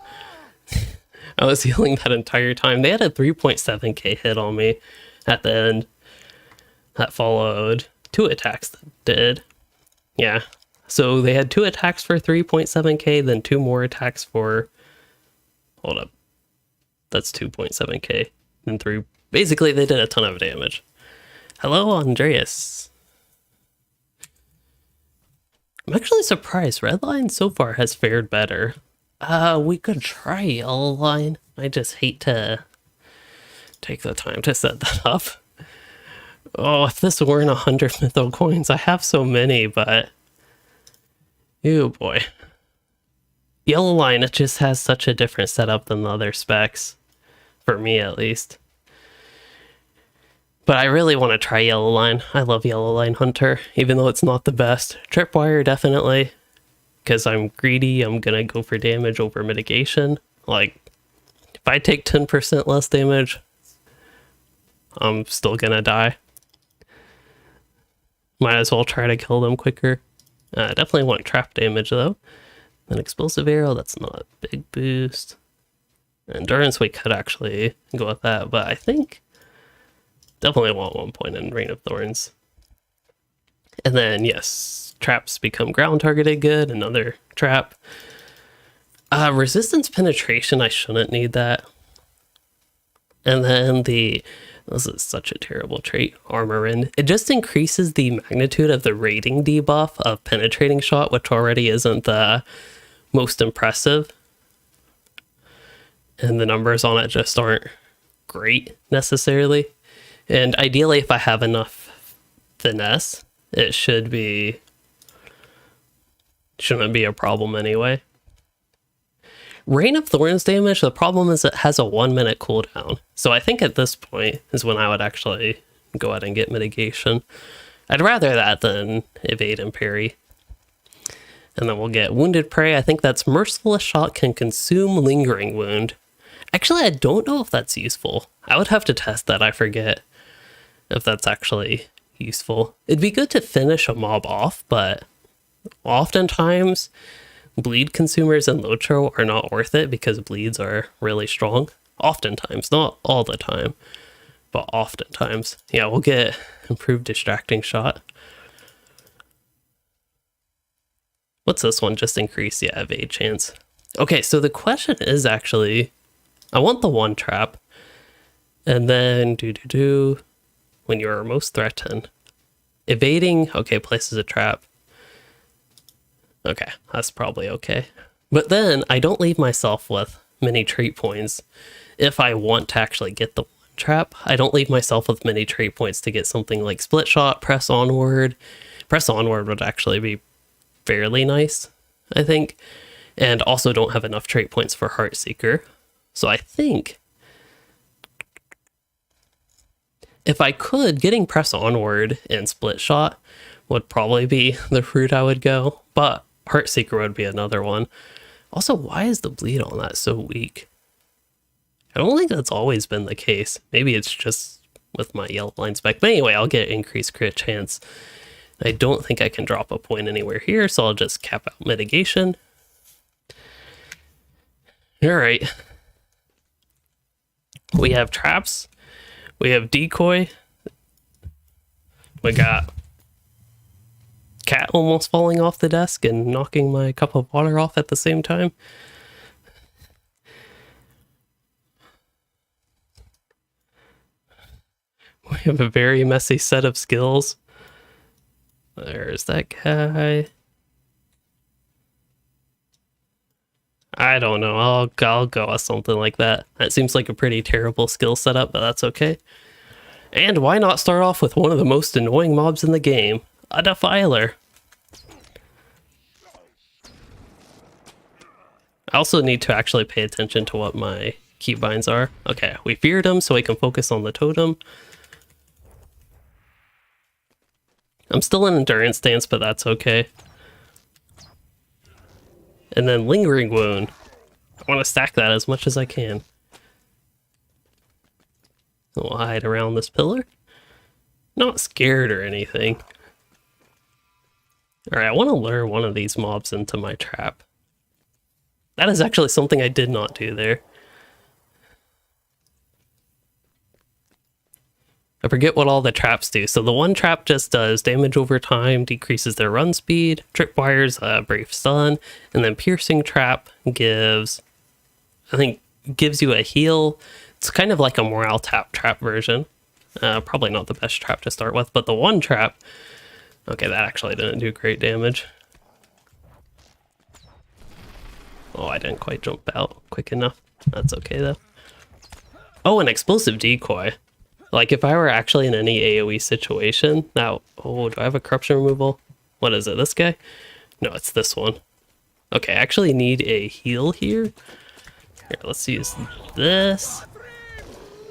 I was healing that entire time. They had a 3.7k hit on me at the end. That followed 2 attacks that did. Yeah. So they had 2 attacks for 3.7k, then 2 more attacks for... Hold up. That's 2.7k. And 3... Basically, they did a ton of damage. Hello, Andreas. I'm actually surprised. Redline so far has fared better. We could try Yellow Line. I just hate to take the time to set that up. Oh, if this weren't 100 mytho coins, I have so many, but... Ew, boy. Yellow Line, it just has such a different setup than the other specs. For me, at least. But I really want to try Yellow Line. I love Yellow Line Hunter, even though it's not the best. Tripwire, definitely. Because I'm greedy, I'm gonna go for damage over mitigation. Like, if I take 10% less damage, I'm still gonna die. Might as well try to kill them quicker. Definitely want trap damage though. An explosive arrow, that's not a big boost. Endurance, we could actually go with that, but I think definitely want 1 point in Rain of Thorns. And then yes, traps become ground targeted good, another trap. Resistance penetration, I shouldn't need that. And then this is such a terrible trait, Armor End. It just increases the magnitude of the rating debuff of penetrating shot, which already isn't the most impressive. And the numbers on it just aren't great necessarily. And ideally, if I have enough finesse, it shouldn't be a problem anyway. Rain of Thorns damage, the problem is it has a 1 minute cooldown. So I think at this point is when I would actually go ahead and get mitigation. I'd rather that than evade and parry. And then we'll get Wounded Prey. I think that's Merciless Shot can consume Lingering Wound. Actually, I don't know if that's useful. I would have to test that, I forget if that's actually useful. It'd be good to finish a mob off, but oftentimes bleed consumers in LOTRO are not worth it because bleeds are really strong. Oftentimes, not all the time, but oftentimes. Yeah, we'll get improved distracting shot. What's this one? Just increase, yeah, evade chance. Okay, so the question is actually, I want the one trap, and then when you are most threatened. Evading, okay, places a trap. Okay, that's probably okay. But then I don't leave myself with many trait points if I want to actually get the one trap. I don't leave myself with many trait points to get something like split shot, press onward. Press onward would actually be fairly nice, I think. And also don't have enough trait points for Heartseeker. So I think if I could, getting press onward and split shot would probably be the route I would go, but Heartseeker would be another one. Also, why is the bleed on that so weak? I don't think that's always been the case. Maybe it's just with my yellow line spec. But anyway, I'll get increased crit chance. I don't think I can drop a point anywhere here, so I'll just cap out mitigation. Alright. We have traps. We have decoy. We got cat almost falling off the desk and knocking my cup of water off at the same time. We have a very messy set of skills. There's that guy. I don't know. I'll go with something like that. That seems like a pretty terrible skill setup, but that's okay. And why not start off with one of the most annoying mobs in the game? A Defiler. I also need to actually pay attention to what my keybinds are. Okay, we feared him so we can focus on the totem. I'm still in endurance stance, but that's okay. And then lingering wound. I want to stack that as much as I can. We'll hide around this pillar. Not scared or anything. Alright, I want to lure one of these mobs into my trap. That is actually something I did not do there. I forget what all the traps do. So the one trap just does damage over time, decreases their run speed, tripwires, brief stun, and then piercing trap gives, I think, gives you a heal. It's kind of like a morale tap trap version. Probably not the best trap to start with, but the one trap, okay, that actually didn't do great damage. Oh, I didn't quite jump out quick enough. That's okay though. Oh, an explosive decoy. Like, if I were actually in any AoE situation, now, oh, do I have a corruption removal? What is it, this guy? No, it's this one. Okay, I actually need a heal here. Here, let's use this,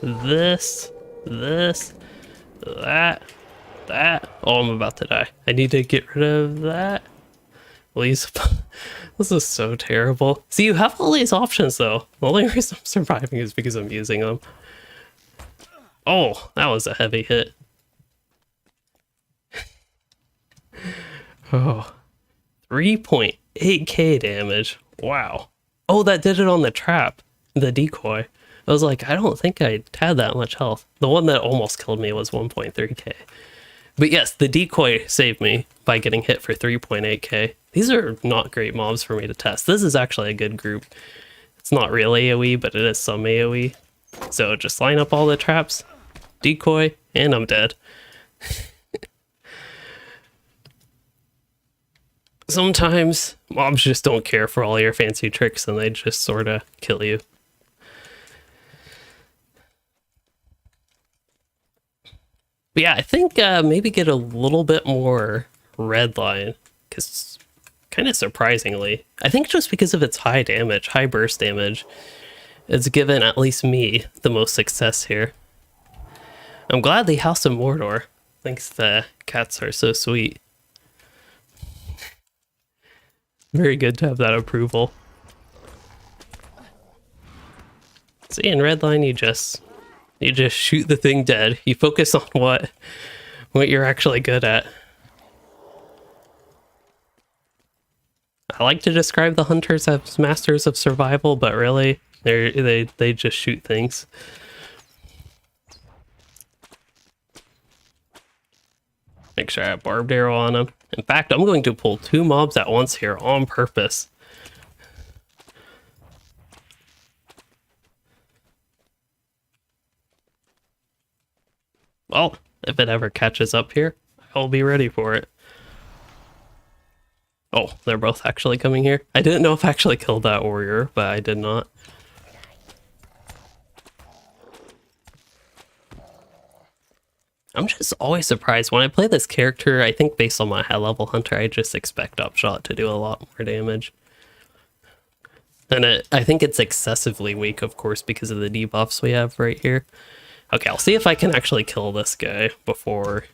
that. Oh, I'm about to die. I need to get rid of that. Please. This is so terrible. See, you have all these options, though. The only reason I'm surviving is because I'm using them. Oh, that was a heavy hit. Oh, 3.8k damage. Wow. Oh, that did it on the trap, the decoy. I was like, I don't think I had that much health. The one that almost killed me was 1.3k. But yes, the decoy saved me by getting hit for 3.8k. These are not great mobs for me to test. This is actually a good group. It's not real AoE, but it is some AoE. So just line up all the traps, decoy, and I'm dead. Sometimes mobs just don't care for all your fancy tricks and they just sort of kill you. But yeah, I think maybe get a little bit more red line, because kind of surprisingly, I think just because of its high damage, high burst damage, it's given at least me the most success here. I'm glad the House of Mordor thinks the cats are so sweet. Very good to have that approval. See, in Redline, you just shoot the thing dead. You focus on what you're actually good at. I like to describe the hunters as masters of survival, but really, they just shoot things. Make sure I have barbed arrow on him. In fact, I'm going to pull 2 mobs at once here on purpose. Well, if it ever catches up here, I'll be ready for it. Oh, they're both actually coming here. I didn't know if I actually killed that warrior, but I did not. I'm just always surprised when I play this character. I think based on my high level hunter, I just expect upshot to do a lot more damage. And I think it's excessively weak, of course, because of the debuffs we have right here. Okay, I'll see if I can actually kill this guy before...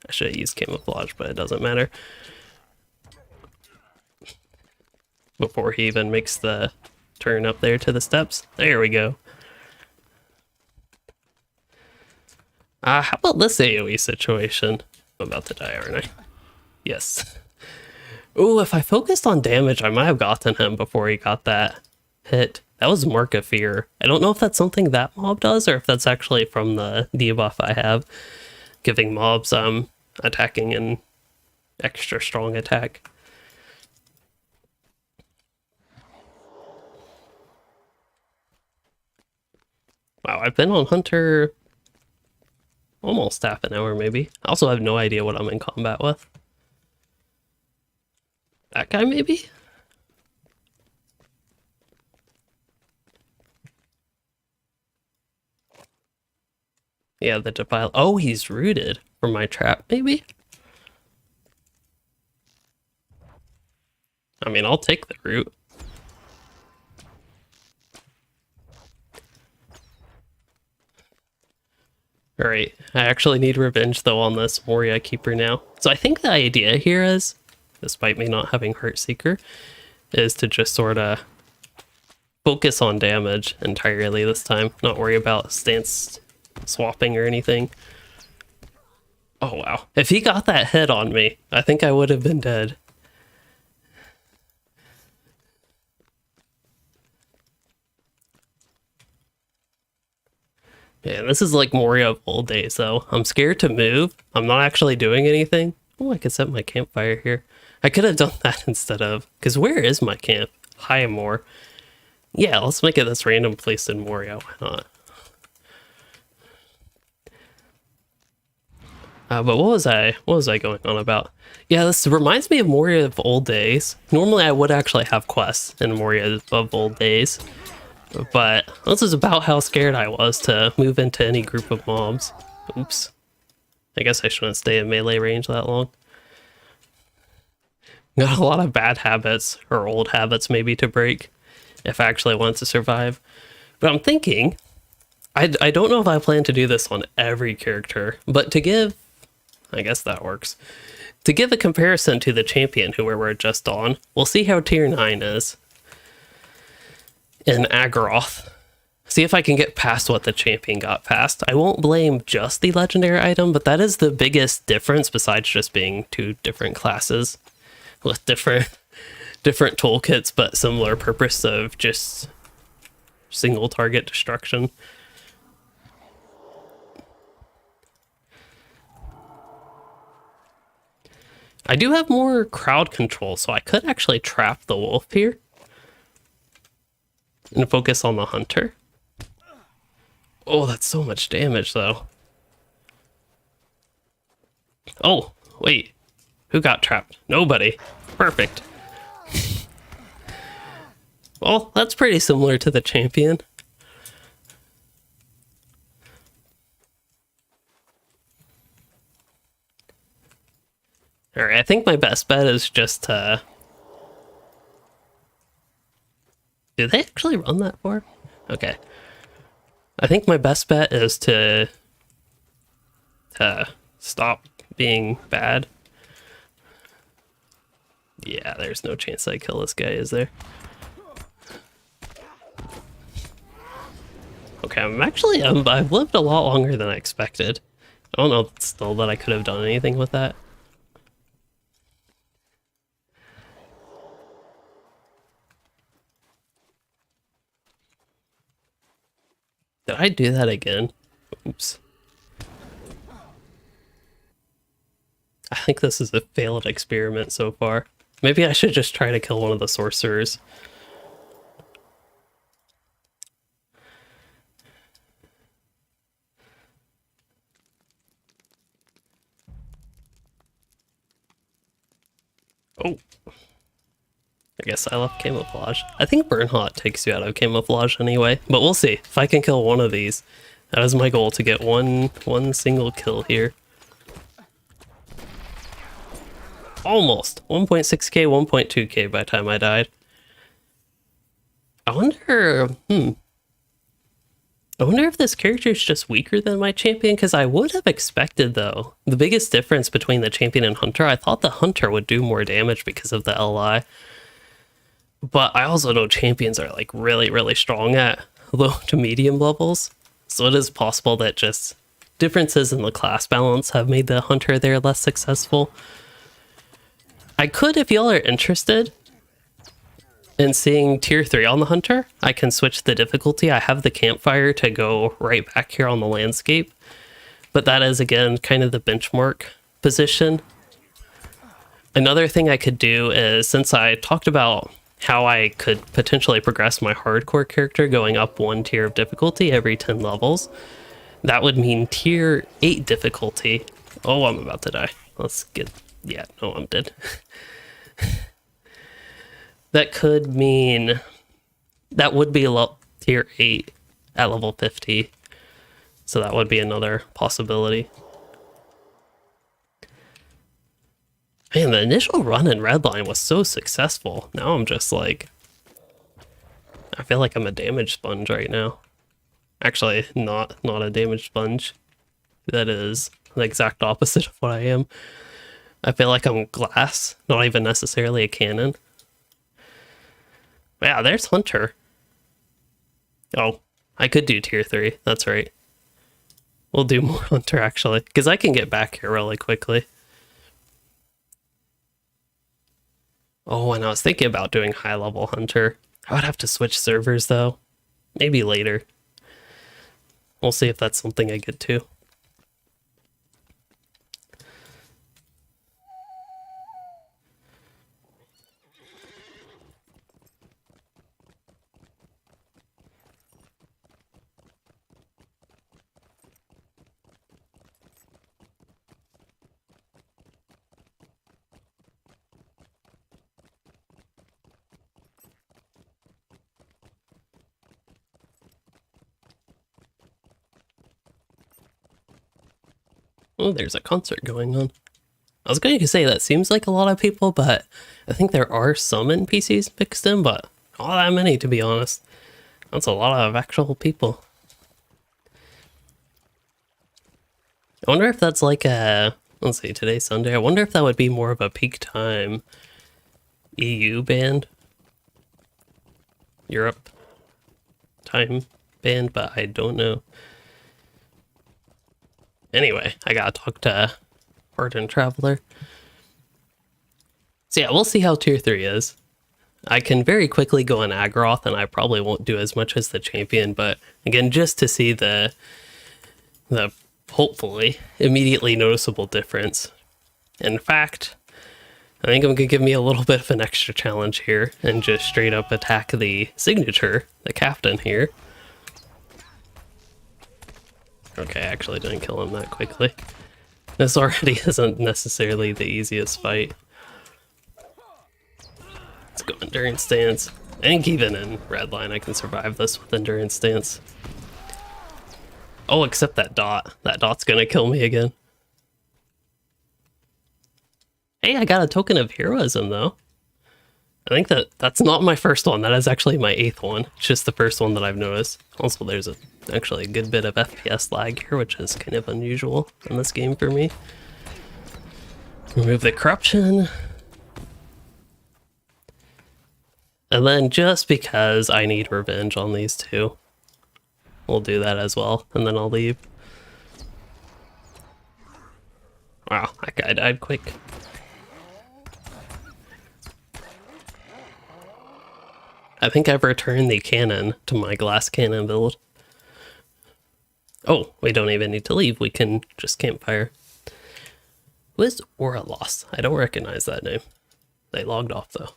I should have used camouflage, but it doesn't matter. Before he even makes the turn up there to the steps. There we go. How about this AoE situation? I'm about to die, aren't I? Yes. Ooh, if I focused on damage, I might have gotten him before he got that hit. That was Mark of Fear. I don't know if that's something that mob does, or if that's actually from the debuff I have, giving mobs attacking an extra strong attack. Wow, I've been on Hunter almost half an hour, maybe. I also have no idea what I'm in combat with. That guy, maybe? Yeah, the defile. Oh, he's rooted for my trap, maybe? I mean, I'll take the root. Alright, I actually need revenge though on this Rune Keeper now. So I think the idea here is, despite me not having Heartseeker, is to just sort of focus on damage entirely this time. Not worry about stance swapping or anything. Oh wow. If he got that hit on me, I think I would have been dead. Man, this is like Moria of old days, though. I'm scared to move. I'm not actually doing anything. Oh, I could set my campfire here. I could have done that instead of... Because where is my camp? Highmore. Yeah, let's make it this random place in Moria. Why not? But what was I going on about? Yeah, this reminds me of Moria of old days. Normally, I would actually have quests in Moria of old days. But this is about how scared I was to move into any group of mobs. Oops. I guess I shouldn't stay in melee range that long. Got a lot of bad habits, or old habits maybe, to break if I actually want to survive. But I'm thinking, I don't know if I plan to do this on every character, but to give, I guess that works. To give a comparison to the champion who we're just on, we'll see how tier 9 is in Agroth. See if I can get past what the champion got past. I won't blame just the legendary item, but that is the biggest difference besides just being 2 different classes with different toolkits, but similar purpose of just single target destruction. I do have more crowd control, so I could actually trap the wolf here and focus on the hunter. Oh, that's so much damage, though. Oh, wait. Who got trapped? Nobody. Perfect. Well, that's pretty similar to the champion. Alright, I think my best bet is just to... Do they actually run that far? Okay. I think my best bet is to stop being bad. Yeah, there's no chance I kill this guy, is there? Okay, I've lived a lot longer than I expected. I don't know still that I could have done anything with that. Did I do that again? Oops. I think this is a failed experiment so far. Maybe I should just try to kill one of the sorcerers. Oh. I guess I left camouflage. I think Burn Hot takes you out of camouflage anyway, but we'll see. If I can kill one of these, that is my goal, to get one single kill here. Almost. 1.6k, 1.2k by the time I died. I wonder, I wonder if this character is just weaker than my champion, because I would have expected, though, the biggest difference between the champion and hunter, I thought the hunter would do more damage because of the LI. But I also know champions are like really, really strong at low to medium levels. So it is possible that just differences in the class balance have made the hunter there less successful. I could, if y'all are interested in seeing tier 3 on the hunter, I can switch the difficulty. I have the campfire to go right back here on the landscape. But that is, again, kind of the benchmark position. Another thing I could do is, since I talked about how I could potentially progress my hardcore character going up 1 tier of difficulty every 10 levels, that would mean tier 8 difficulty. Oh, I'm about to die. Let's get... Yeah, no, I'm dead. That could mean... That would be tier 8 at level 50. So that would be another possibility. Man, the initial run in Redline was so successful. Now I'm just like... I feel like I'm a damage sponge right now. Actually, not a damage sponge. That is the exact opposite of what I am. I feel like I'm glass, not even necessarily a cannon. Yeah, there's Hunter. Oh, I could do tier 3. That's right. We'll do more Hunter, actually, because I can get back here really quickly. Oh, and I was thinking about doing high-level Hunter. I would have to switch servers, though. Maybe later. We'll see if that's something I get to. Oh, there's a concert going on. I was going to say that seems like a lot of people, but I think there are some NPCs mixed in, but not that many, to be honest. That's a lot of actual people. I wonder if that's like a... Let's see, today's Sunday. I wonder if that would be more of a peak time EU band. Europe time band, but I don't know. Anyway, I gotta talk to Warden Traveler. So yeah, we'll see how tier 3 is. I can very quickly go on Agroth, and I probably won't do as much as the champion, but again, just to see the hopefully immediately noticeable difference. In fact, I think I'm gonna give me a little bit of an extra challenge here and just straight up attack the signature, the captain here. Okay, I actually didn't kill him that quickly. This already isn't necessarily the easiest fight. Let's go endurance stance. I think even in Redline I can survive this with endurance stance. Oh, except that dot. That dot's gonna kill me again. Hey, I got a token of heroism though. I think that's not my first one. That is actually my 8th one. It's just the first one that I've noticed. Also, there's actually a good bit of FPS lag here, which is kind of unusual in this game for me. Remove the corruption. And then just because I need revenge on these two, we'll do that as well, and then I'll leave. Wow, that guy died quick. I think I've returned the cannon to my glass cannon build. Oh, we don't even need to leave. We can just campfire. Who is Orlos? I don't recognize that name. They logged off though.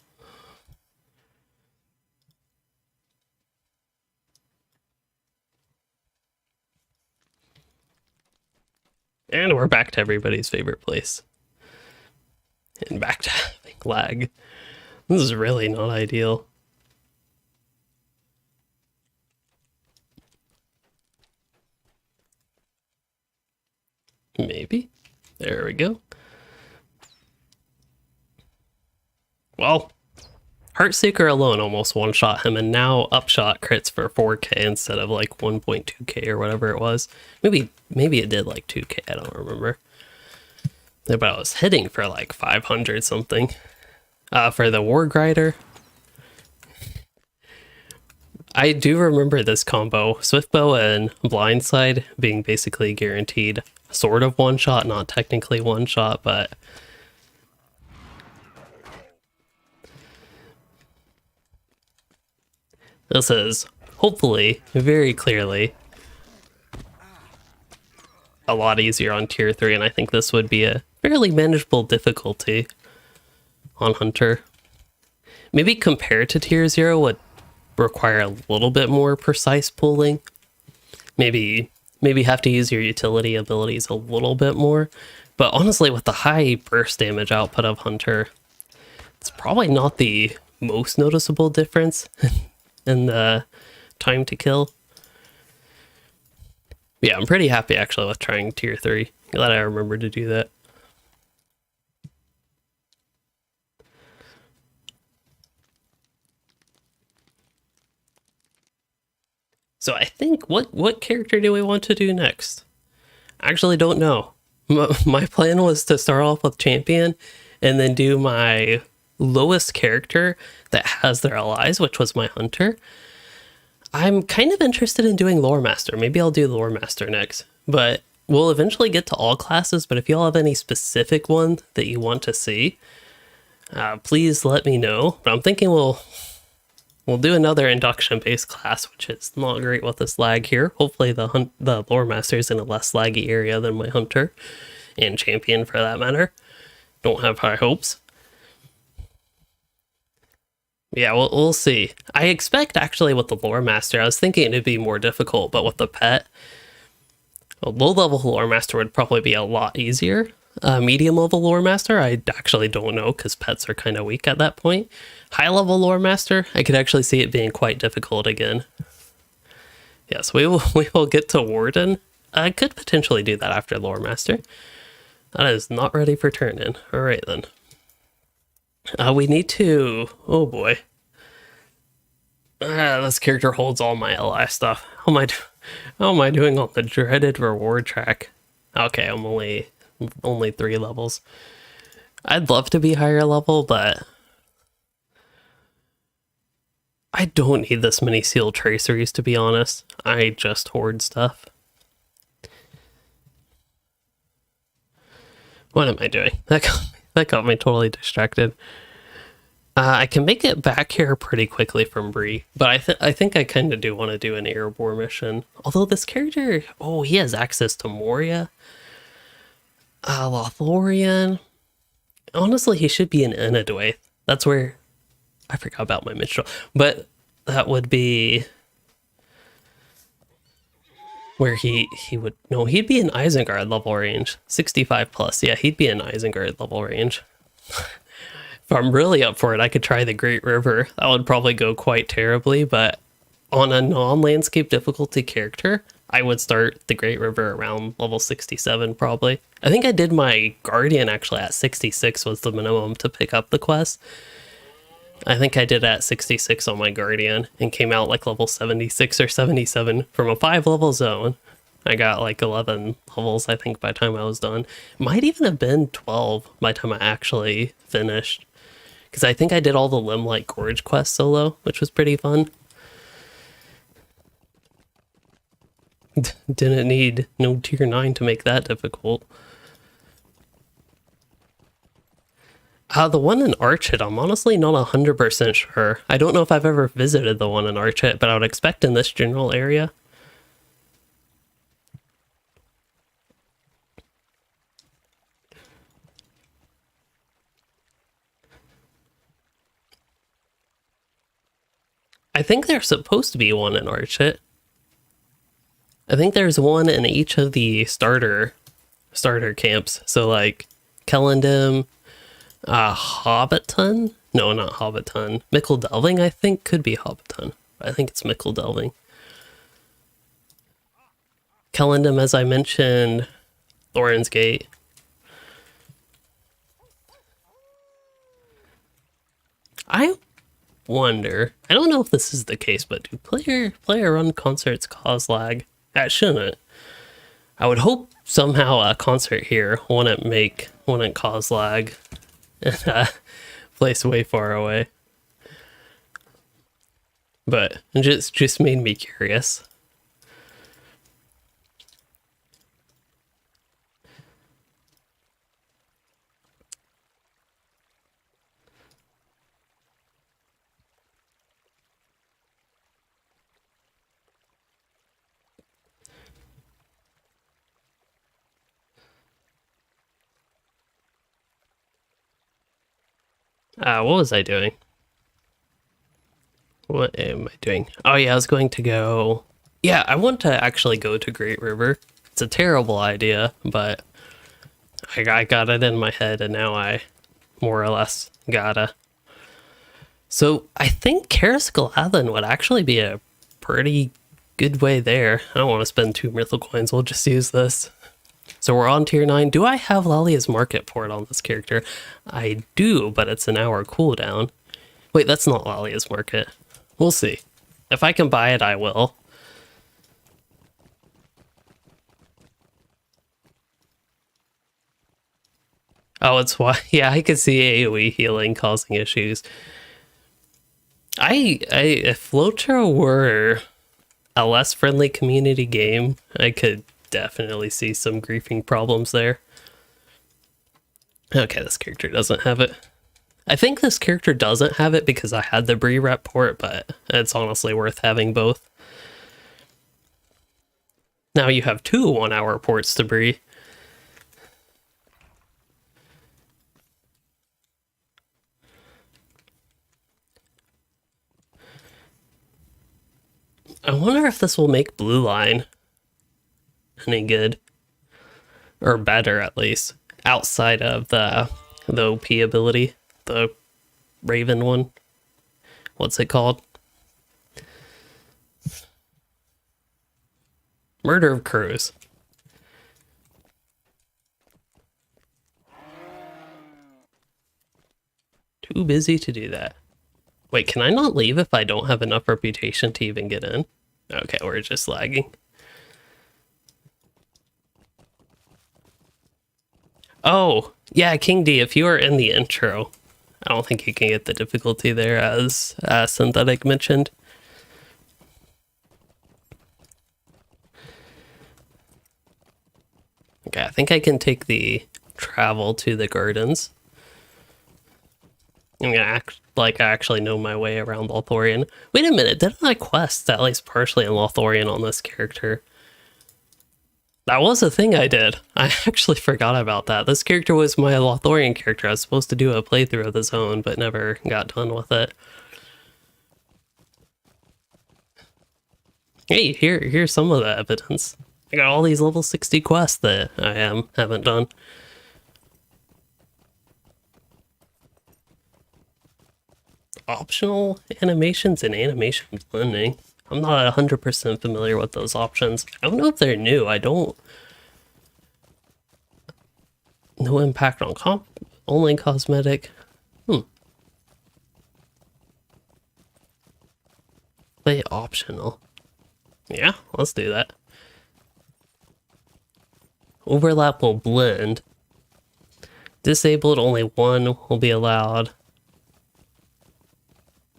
And we're back to everybody's favorite place. And back to having lag. This is really not ideal. Maybe. There we go. Well, Heartseeker alone almost one-shot him, and now Upshot crits for 4k instead of like 1.2k or whatever it was. Maybe it did like 2k, I don't remember. But I was hitting for like 500 something. For the Wargrider, I do remember this combo, Swiftbow and Blindside being basically guaranteed sort of one-shot, not technically one-shot, but this is hopefully very clearly a lot easier on tier 3, and I think this would be a fairly manageable difficulty on Hunter. Maybe compared to tier 0 would require a little bit more precise pulling. Maybe have to use your utility abilities a little bit more. But honestly, with the high burst damage output of Hunter, it's probably not the most noticeable difference in the time to kill. Yeah, I'm pretty happy actually with trying tier 3. Glad I remembered to do that. So I think, what character do we want to do next? I actually don't know. My plan was to start off with Champion and then do my lowest character that has their allies, which was my Hunter. I'm kind of interested in doing Lore Master. Maybe I'll do Lore Master next. But we'll eventually get to all classes, but if y'all have any specific one that you want to see, please let me know. But I'm thinking we'll do another induction-based class, which is not great with this lag here. Hopefully the Lore Master is in a less laggy area than my Hunter, and Champion for that matter. Don't have high hopes. Yeah, we'll see. I expect actually with the Lore Master, I was thinking it'd be more difficult, but with the pet, a low-level Lore Master would probably be a lot easier. Medium-level Lore Master, I actually don't know because pets are kind of weak at that point. High-level Lore Master, I could actually see it being quite difficult again. Yes, we will get to Warden. I could potentially do that after Lore Master. That is not ready for turn-in. All right, then. We need to... Oh, boy. This character holds all my LI stuff. How am I doing on the dreaded reward track? Okay, I'm only 3 levels. I'd love to be higher level, but I don't need this many sealed traceries, to be honest. I just hoard stuff. What am I doing? That got me totally distracted. I can make it back here pretty quickly from Bree, but I think I kind of do want to do an Erebor mission. Although this character, he has access to Moria. Lothlorien. Honestly, he should be in Enidwaith. That's where... I forgot about my Minstrel. But that would be... where he would... No, he'd be in Isengard level range. 65 plus. Yeah, he'd be in Isengard level range. If I'm really up for it, I could try the Great River. That would probably go quite terribly, but on a non-landscape difficulty character, I would start the Great River around level 67 probably. I think I did my Guardian actually at 66 was the minimum to pick up the quest. I think I did at 66 on my Guardian and came out like level 76 or 77 from a 5-level zone. I got like 11 levels, I think, by the time I was done. Might even have been 12 by the time I actually finished. Because I think I did all the Limelight Gorge quests solo, which was pretty fun. Didn't need no tier 9 to make that difficult. The one in Archit, I'm honestly not 100% sure. I don't know if I've ever visited the one in Archit, but I would expect in this general area. I think there's supposed to be one in Archit. I think there's one in each of the starter camps. So like Kellendam, Hobbiton? No, not Hobbiton. Mickle Delving, I think, could be Hobbiton. I think it's Mickle Delving. Kellendam, as I mentioned, Thorin's Gate. I wonder, I don't know if this is the case, but do player run concerts cause lag? That shouldn't. I would hope somehow a concert here wouldn't cause lag in a place way far away. But it just made me curious. What was I doing? What am I doing? Oh yeah, I was going to go... Yeah, I want to actually go to Great River. It's a terrible idea, but I got it in my head and now I more or less gotta. So I think Cariscaladin would actually be a pretty good way there. I don't want to spend 2 Mythal coins, we'll just use this. So we're on tier 9. Do I have Lalia's Market Port on this character? I do, but it's an hour cooldown. Wait, that's not Lalia's Market. We'll see. If I can buy it, I will. Oh, it's why. Yeah, I could see AoE healing causing issues. If LOTRO were a less friendly community game, I could definitely see some griefing problems there. Okay, this character doesn't have it. I think this character doesn't have it because I had the Bree rep port, but it's honestly worth having both. Now you have 2 1-hour ports to Bree. I wonder if this will make Blue Line any good. Or better, at least. Outside of the OP ability. The Raven one. What's it called? Murder of Crows. Too busy to do that. Wait, can I not leave if I don't have enough reputation to even get in? Okay, we're just lagging. Oh, yeah, King D, if you are in the intro, I don't think you can get the difficulty there as Synthetic mentioned. Okay, I think I can take the travel to the gardens. I'm gonna act like I actually know my way around Lothlorien. Wait a minute, didn't I quest at least partially in Lothlorien on this character? That was a thing I did. I actually forgot about that. This character was my Lothlorien character. I was supposed to do a playthrough of the zone, but never got done with it. Hey, here's some of the evidence. I got all these level 60 quests that I haven't done. Optional animations and animation blending. I'm not 100% familiar with those options. I don't know if they're new. I don't... No impact on comp. Only cosmetic. Play optional. Yeah, let's do that. Overlap will blend. Disabled, only 1 will be allowed.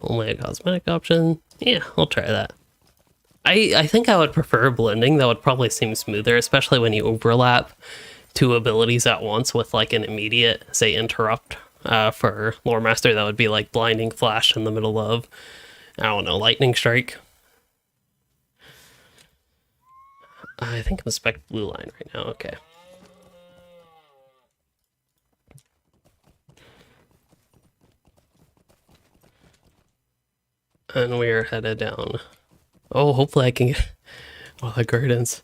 Only a cosmetic option. Yeah, I'll try that. I think I would prefer blending. That would probably seem smoother, especially when you overlap 2 abilities at once with like an immediate, say, interrupt. For Lore Master, that would be like Blinding Flash in the middle of, I don't know, Lightning Strike. I think I'm spec Blue Line right now. Okay. And we are headed down. Oh, hopefully I can get all the gardens.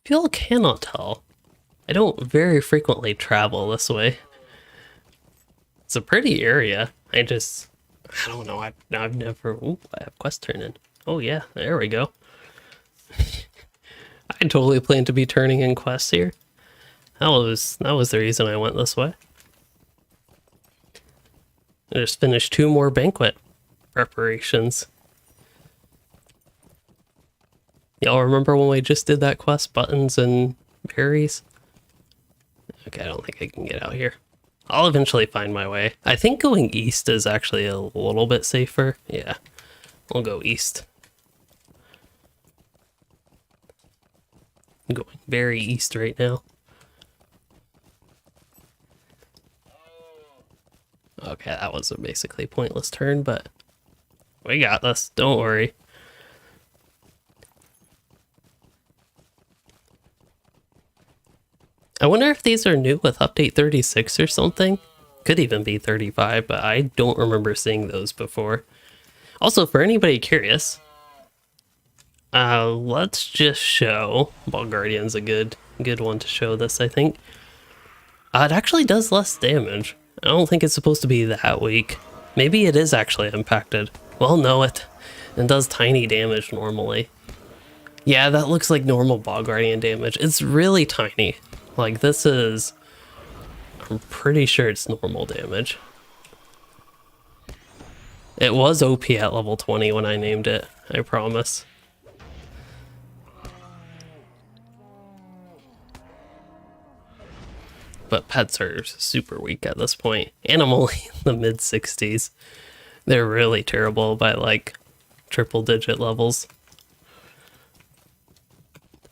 People cannot tell. I don't very frequently travel this way. It's a pretty area. I don't know. I've never. Ooh, I have quest turning. Oh yeah, there we go. I totally plan to be turning in quests here. That was the reason I went this way. I just finished 2 more banquet preparations. Y'all remember when we just did that quest, buttons and berries? Okay, I don't think I can get out here. I'll eventually find my way. I think going east is actually a little bit safer. Yeah, we'll go east. I'm going very east right now. Okay, that was a basically pointless turn, but we got this. Don't worry. I wonder if these are new with update 36 or something. Could even be 35, but I don't remember seeing those before. Also, for anybody curious, let's just show. Ball Guardian's a good one to show this, I think. It actually does less damage. I don't think it's supposed to be that weak. Maybe it is actually impacted. Well, no, it does tiny damage normally. Yeah, that looks like normal Ball Guardian damage. It's really tiny. Like, this is... I'm pretty sure it's normal damage. It was OP at level 20 when I named it, I promise. But pets are super weak at this point. And I'm only in the mid-60s. They're really terrible by, like, triple-digit levels.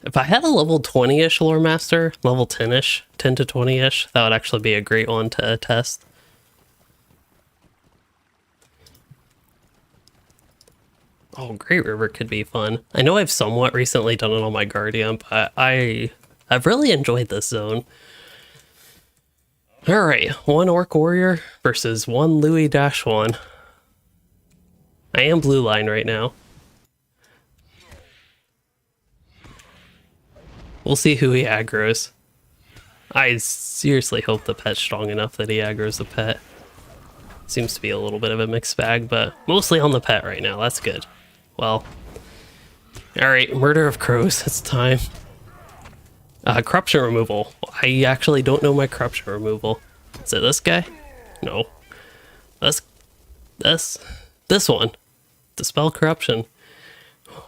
If I had a level 20-ish lore master, level 10-ish, 10 to 20-ish, that would actually be a great one to test. Oh, Great River could be fun. I know I've somewhat recently done it on my Guardian, but I've really enjoyed this zone. Alright, 1 Orc Warrior versus 1 Louis-1. I am blue line right now. We'll see who he aggroes. I seriously hope the pet's strong enough that he aggroes the pet. Seems to be a little bit of a mixed bag, but mostly on the pet right now. That's good. Well, alright, Murder of Crows. It's time. Corruption removal. I actually don't know my corruption removal. Is it this guy? No. This one. Dispel corruption.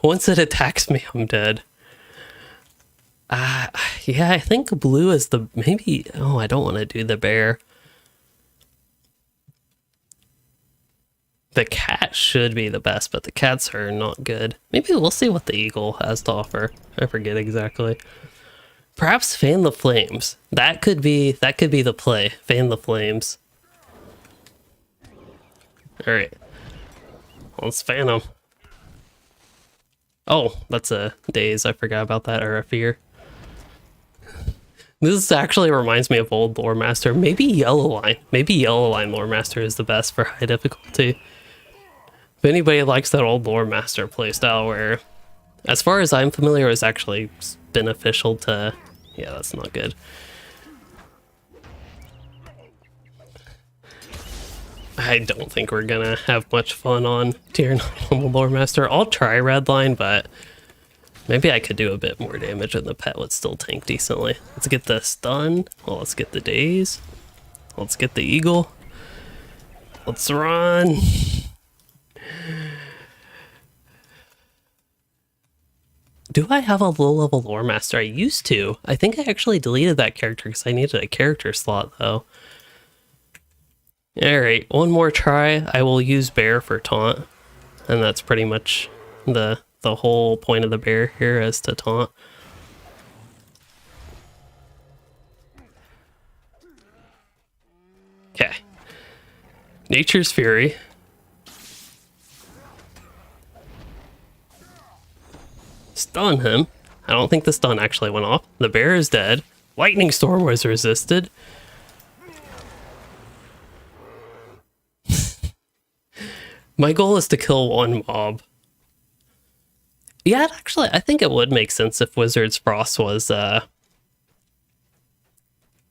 Once it attacks me, I'm dead. Yeah, I think blue is the... Maybe... Oh, I don't want to do the bear. The cat should be the best, but the cats are not good. Maybe we'll see what the eagle has to offer. I forget exactly. Perhaps Fan the Flames. That could be the play. Fan the Flames. Alright. Let's fan them. Oh, that's a daze. I forgot about that, or a fear. This actually reminds me of old Lore Master. Maybe Yellow Line. Maybe Yellow Line Lore Master is the best for high difficulty. If anybody likes that old Lore Master playstyle where, as far as I'm familiar, is actually beneficial to... Yeah, that's not good. I don't think we're gonna have much fun on Tier 9 Lore Master. I'll try Red Line, but maybe I could do a bit more damage and the pet would still tank decently. Let's get the stun. Well, let's get the daze. Let's get the eagle. Let's run. Do I have a low-level Lore Master? I used to. I think I actually deleted that character because I needed a character slot, though. Alright, one more try. I will use bear for taunt. And that's pretty much the whole point of the bear here, is to taunt. Okay. Nature's Fury. Stun him. I don't think the stun actually went off. The bear is dead. Lightning Storm was resisted. My goal is to kill one mob. Yeah, actually, I think it would make sense if Wizard's Frost was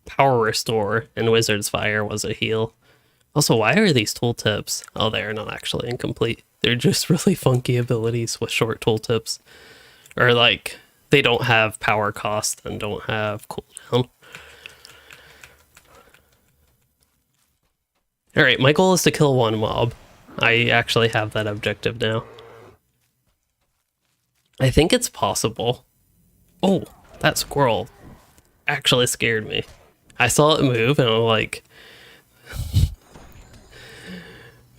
power restore and Wizard's Fire was a heal. Also, why are these tooltips? Oh, they're not actually incomplete. They're just really funky abilities with short tooltips. Or like, they don't have power cost and don't have cooldown. Alright, my goal is to kill one mob. I actually have that objective now. I think it's possible. Oh, that squirrel actually scared me. I saw it move and I'm like...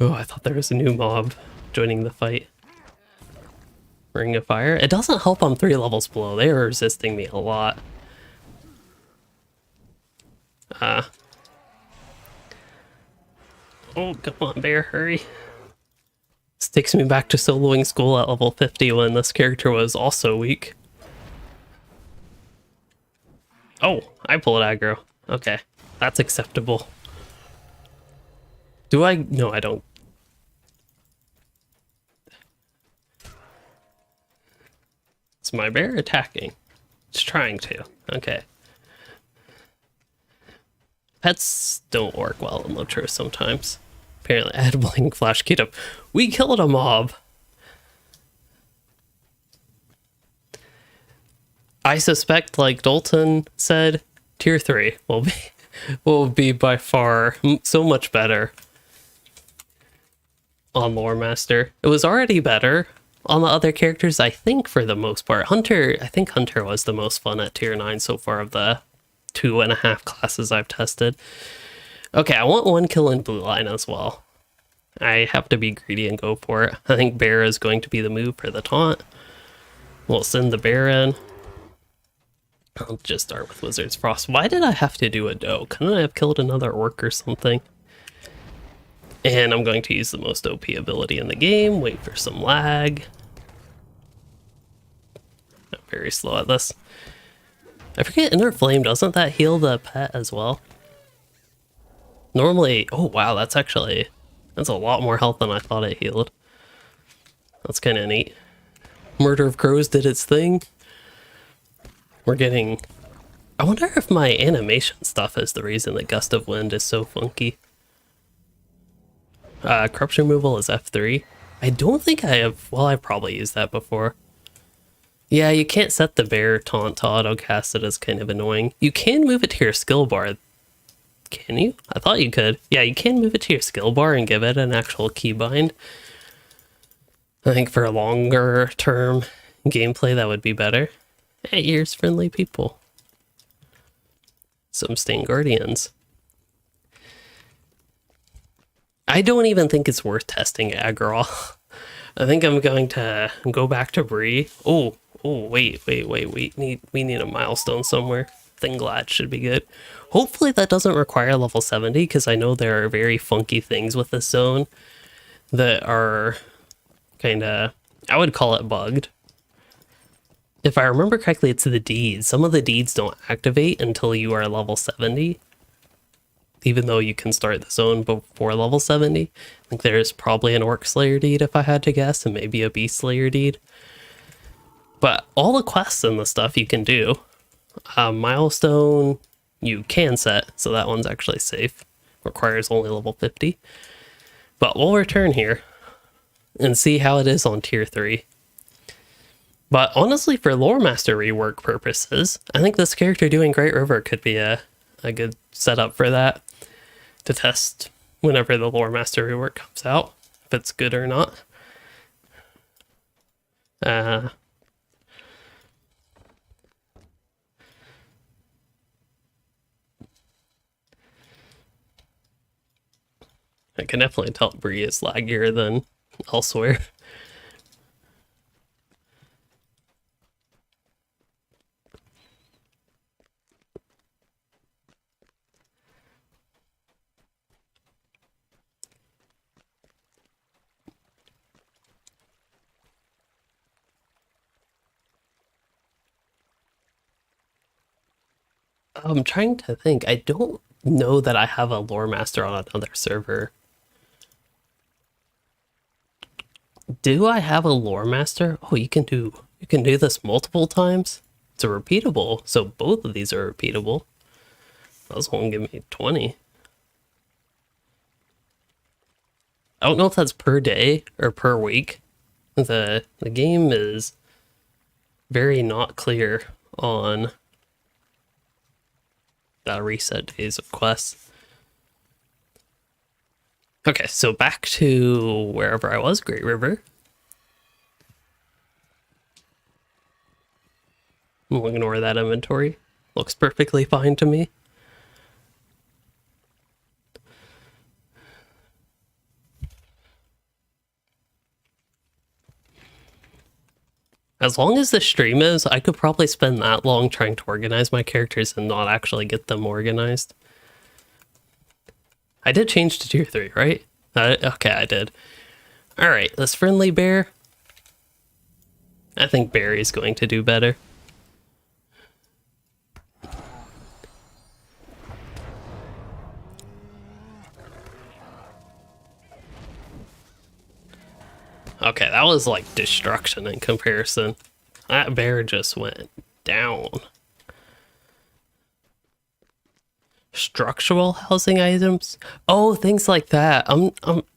oh, I thought there was a new mob joining the fight. Ring of Fire. It doesn't help I'm 3 levels below. They are resisting me a lot. Oh, come on, bear, hurry. This takes me back to soloing school at level 50 when this character was also weak. Oh, I pulled aggro. Okay, that's acceptable. Do I? No, I don't. Is my bear attacking? It's trying to. Okay. Pets don't work well in LOTRO sometimes. Apparently, I had Blink Flash queued up. We killed a mob! I suspect, like Dalton said, tier 3 will be by far so much better on Lore Master. It was already better on the other characters, I think, for the most part. Hunter, I think Hunter was the most fun at tier 9 so far of the 2.5 classes I've tested. Okay, I want 1 kill in blue line as well. I have to be greedy and go for it. I think bear is going to be the move for the taunt. We'll send the bear in. I'll just start with Wizard's Frost. Why did I have to do a doe? Couldn't I have killed another orc or something? And I'm going to use the most OP ability in the game. Wait for some lag. I'm very slow at this. I forget, Inner Flame, doesn't that heal the pet as well? Normally, oh wow, that's a lot more health than I thought it healed. That's kind of neat. Murder of Crows did its thing. We're getting... I wonder if my animation stuff is the reason that Gust of Wind is so funky. Corruption removal is F3. I don't think I have... well, I've probably used that before. Yeah, you can't set the bear taunt to auto-cast it as kind of annoying. You can move it to your skill bar. Can you? I thought you could. Yeah, you can move it to your skill bar and give it an actual keybind. I think for a longer term gameplay that would be better. Hey, here's friendly people. Some Stained Guardians. I don't even think it's worth testing aggro. I think I'm going to go back to Bree. Oh, wait. We need a milestone somewhere. Thinglad should be good. Hopefully that doesn't require level 70, because I know there are very funky things with this zone that are kind of, I would call it bugged. If I remember correctly, it's the deeds. Some of the deeds don't activate until you are level 70. Even though you can start the zone before level 70. I think there's probably an Orc Slayer deed if I had to guess, and maybe a Beast Slayer deed. But all the quests and the stuff you can do. Milestone you can set, so that one's actually safe. Requires only level 50. But we'll return here and see how it is on tier 3. But honestly, for Lore Master rework purposes, I think this character doing Great River could be a good setup for that. To test whenever the Lore Master rework comes out, if it's good or not. I can definitely tell Bree is laggier than elsewhere. I'm trying to think. I don't know that I have a Lore Master on another server. Do I have a lore master? Oh, you can do this multiple times. It's a repeatable, so both of these are repeatable. That was one give me 20. I don't know if that's per day or per week. The game is very not clear on the reset days of quests. Okay, so back to wherever I was, Great River. We'll ignore that inventory. Looks perfectly fine to me. As long as the stream is, I could probably spend that long trying to organize my characters and not actually get them organized. I did change to tier 3, right? Okay, I did. Alright, this friendly bear. I think Barry's going to do better. Okay, that was like destruction in comparison. That bear just went down. Structural housing items? Oh, things like that.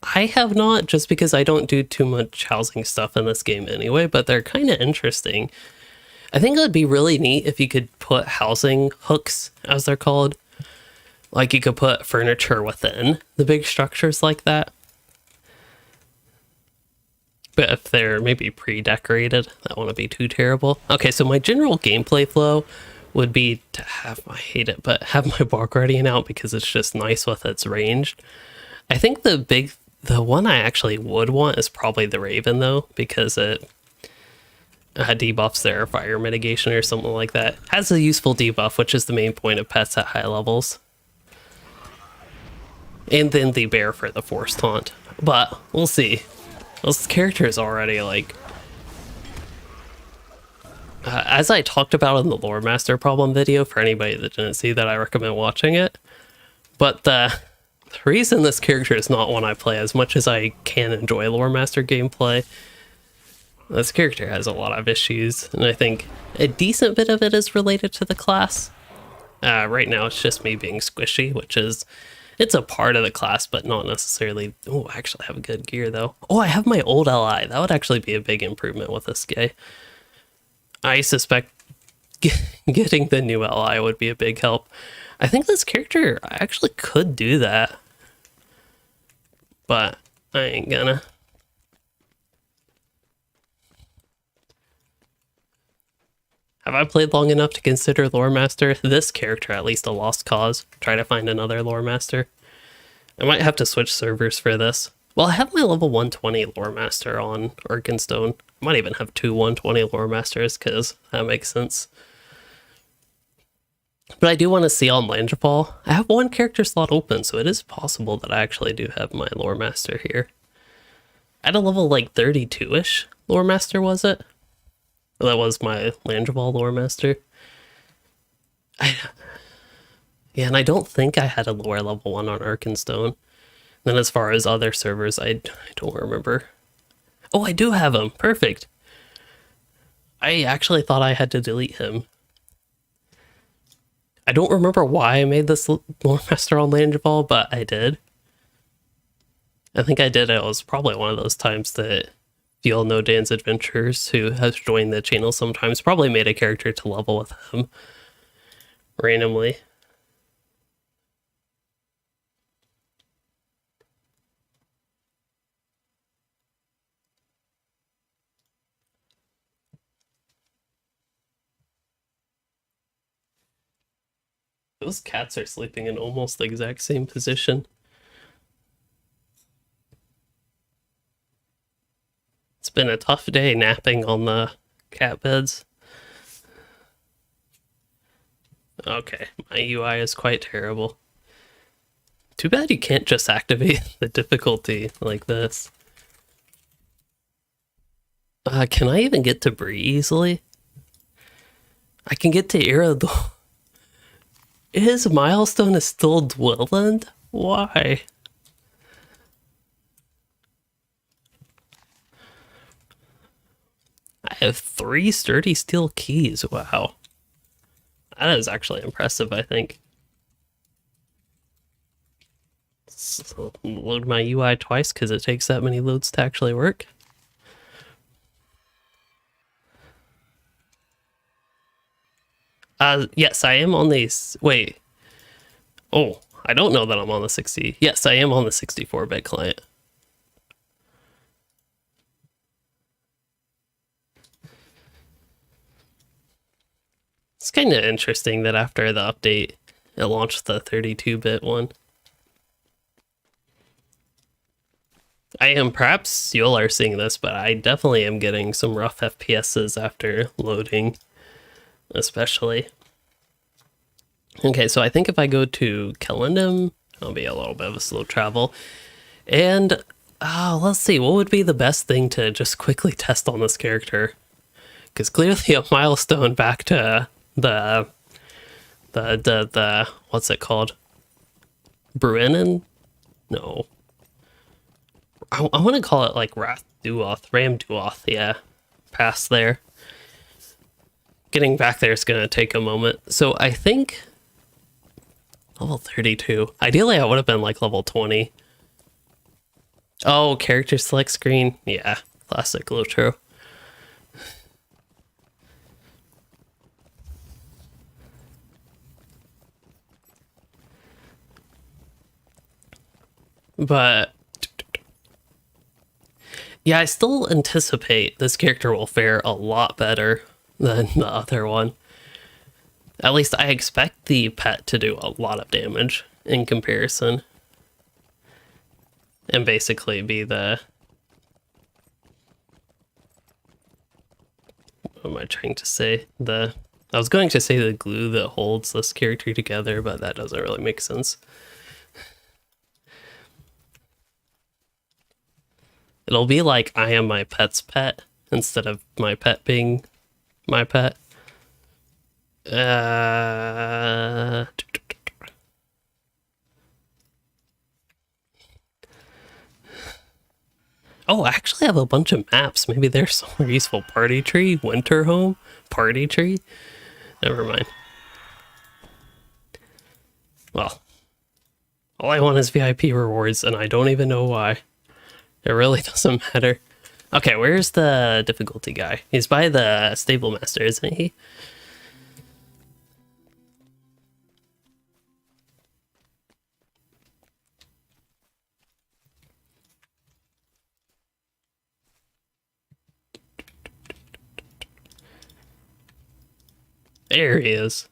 I have not, just because I don't do too much housing stuff in this game anyway, but they're kind of interesting. I think it would be really neat if you could put housing hooks, as they're called. Like you could put furniture within the big structures like that. But if they're maybe pre-decorated, that wouldn't be too terrible. Okay, so my general gameplay flow would be to have, I hate it, but have my Bark Guardian out because it's just nice with its ranged. I think the one I actually would want is probably the Raven though, because it debuffs their fire mitigation or something like that. Has a useful debuff, which is the main point of pets at high levels. And then the bear for the force taunt. But we'll see. This character is already like... as I talked about in the Lore Master problem video, for anybody that didn't see that, I recommend watching it. But the reason this character is not one I play as much as I can enjoy Lore Master gameplay, this character has a lot of issues, and I think a decent bit of it is related to the class. Right now it's just me being squishy, which is... it's a part of the class, but not necessarily... oh, I actually have good gear, though. Oh, I have my old ally. That would actually be a big improvement with this guy. I suspect getting the new ally would be a big help. I think this character actually could do that. But I ain't gonna. Have I played long enough to consider Lore Master? This character at least a lost cause. Try to find another Lore Master. I might have to switch servers for this. Well, I have my level 120 Lore Master on Arkenstone. I might even have two 120 Lore Masters, because that makes sense. But I do want to see on Landfall. I have one character slot open, so it is possible that I actually do have my Lore Master here. At a level like 32-ish Lore Master, was it? Well, that was my Landfall Lore Master. Yeah, and I don't think I had a lower level 1 on Arkenstone. Then as far as other servers, I don't remember. Oh, I do have him. Perfect. I actually thought I had to delete him. I don't remember why I made this Lore Master on Landfall, but I did. I think I did. It was probably one of those times that the all know Dan's Adventures, who has joined the channel sometimes, probably made a character to level with him randomly. Those cats are sleeping in almost the exact same position. It's been a tough day napping on the cat beds. Okay, my UI is quite terrible. Too bad you can't just activate the difficulty like this. Can I even get to Bree easily? I can get to Irador. His milestone is still Dwelland? Why? I have 3 sturdy steel keys. Wow. That is actually impressive, I think. So load my UI twice because it takes that many loads to actually work. Yes, I am on these. Wait. Oh, I don't know that I'm on the 60. Yes, I am on the 64-bit client. It's kind of interesting that after the update, it launched the 32-bit one. I am, perhaps you all are seeing this, but I definitely am getting some rough FPSs after loading, especially. Okay, so I think if I go to Kellendam, it'll be a little bit of a slow travel. And let's see, what would be the best thing to just quickly test on this character? Because clearly a milestone back to the what's it called? Bruinen? No. I want to call it like Ram Duoth, yeah. Past there. Getting back there is going to take a moment. So I think level 32. Ideally, I would have been like level 20. Oh, character select screen. Yeah, classic LOTRO. But yeah, I still anticipate this character will fare a lot better than the other one. At least I expect the pet to do a lot of damage in comparison. And basically be the... What am I trying to say? I was going to say the glue that holds this character together, but that doesn't really make sense. It'll be like I am my pet's pet instead of my pet being my pet. Oh, actually I have a bunch of maps. Maybe they're somewhere useful. Party tree, winter home, party tree. Never mind. Well, all I want is VIP rewards, and I don't even know why. It really doesn't matter. Okay, where's the difficulty guy? He's by the stable master, isn't he? There he is.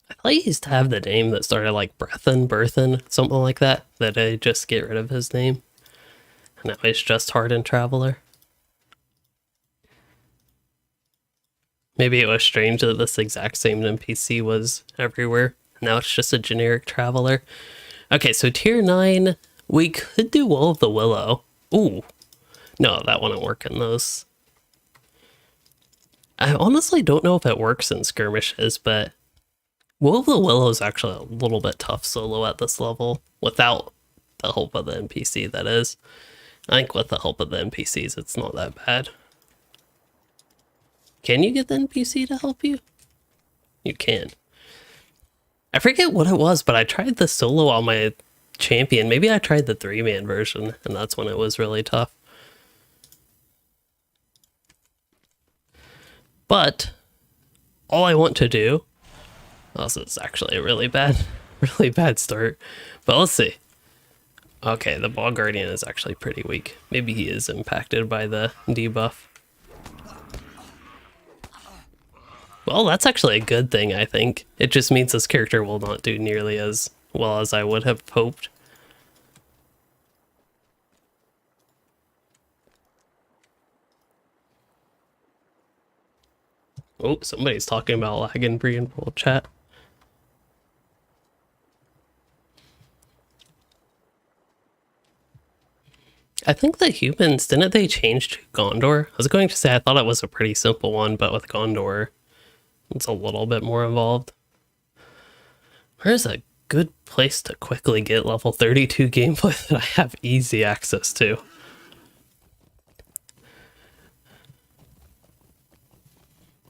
I thought he used to have the name that started like Berthen, something like that. That I just get rid of his name. And now he's just Hardened Traveler. Maybe it was strange that this exact same NPC was everywhere. Now it's just a generic traveler. Okay, so tier 9, we could do Will of the Willow. Ooh. No, that wouldn't work in those. I honestly don't know if it works in skirmishes, but Will of the Willow is actually a little bit tough solo at this level, without the help of the NPC, that is. I think with the help of the NPCs, it's not that bad. Can you get the NPC to help you? You can. I forget what it was, but I tried the solo on my champion. Maybe I tried the 3-man version, and that's when it was really tough. But all I want to do... Oh, this is actually a really bad start. But let's see. Okay, the Ball Guardian is actually pretty weak. Maybe he is impacted by the debuff. Well, that's actually a good thing, I think. It just means this character will not do nearly as well as I would have hoped. Oh, somebody's talking about lag in pre-and-full chat. I think the humans, didn't they change to Gondor? I was going to say I thought it was a pretty simple one, but with Gondor, it's a little bit more involved. Where's a good place to quickly get level 32 gameplay that I have easy access to?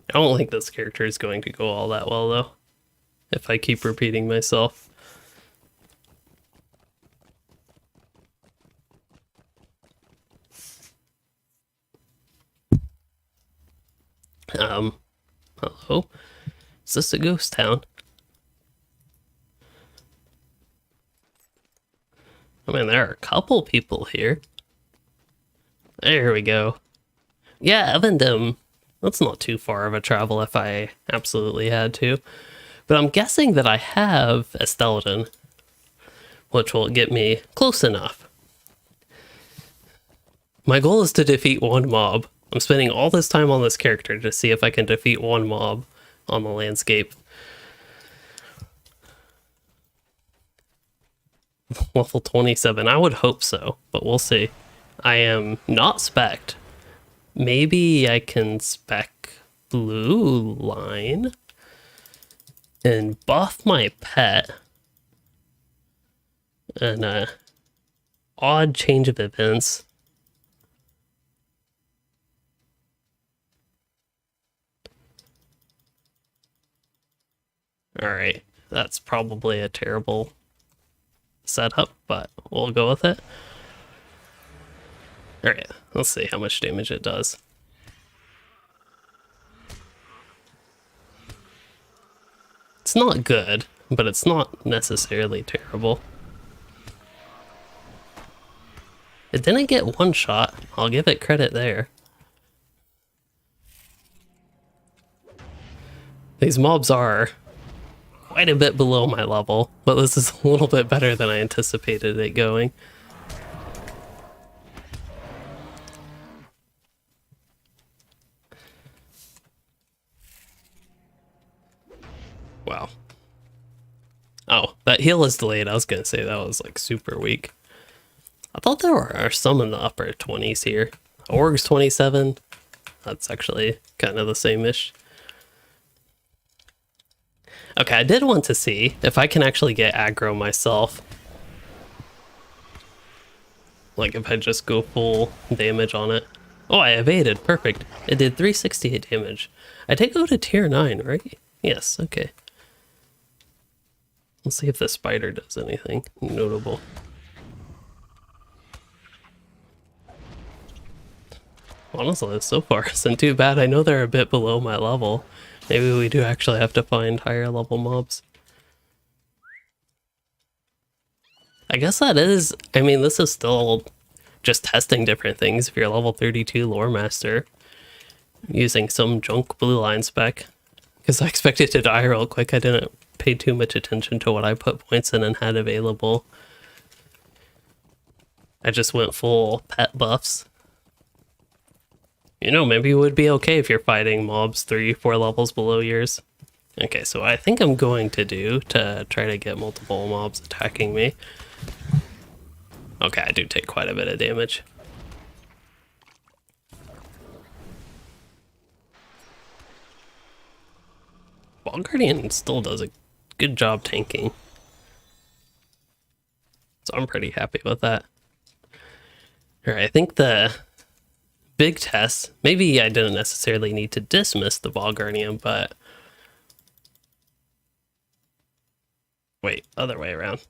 I don't think this character is going to go all that well, though, if I keep repeating myself. Hello? Is this a ghost town? I mean, there are a couple people here. There we go. Yeah, Evendom. That's not too far of a travel if I absolutely had to. But I'm guessing that I have a Estelden, which will get me close enough. My goal is to defeat one mob. I'm spending all this time on this character to see if I can defeat one mob on the landscape. Level 27. I would hope so, but we'll see. I am not spec'd. Maybe I can spec blue line and buff my pet. An odd change of events. Alright, that's probably a terrible setup, but we'll go with it. Alright, let's see how much damage it does. It's not good, but it's not necessarily terrible. It didn't get one shot. I'll give it credit there. These mobs are quite a bit below my level, but this is a little bit better than I anticipated it going. Wow. Oh, that heal is delayed. I was gonna say that was like super weak. I thought there were some in the upper 20s here. Org's 27. That's actually kind of the same-ish. Okay, I did want to see if I can actually get aggro myself. Like if I just go full damage on it. Oh, I evaded. Perfect. It did 368 damage. I did go to tier 9, right? Yes, okay. Let's see if the spider does anything notable. Honestly, so far isn't too bad. I know they're a bit below my level. Maybe we do actually have to find higher level mobs. I guess that is, I mean, this is still just testing different things. If you're level 32 lore master, using some junk blue line spec, because I expected to die real quick. I didn't pay too much attention to what I put points in and had available. I just went full pet buffs. You know, maybe it would be okay if you're fighting mobs 3-4 levels below yours. Okay, so I think I'm going to do to try to get multiple mobs attacking me. Okay, I do take quite a bit of damage. Ball Guardian still does a good job tanking. So I'm pretty happy with that. Alright, I think the big test, maybe I didn't necessarily need to dismiss the Ball Guardian, but wait, other way around.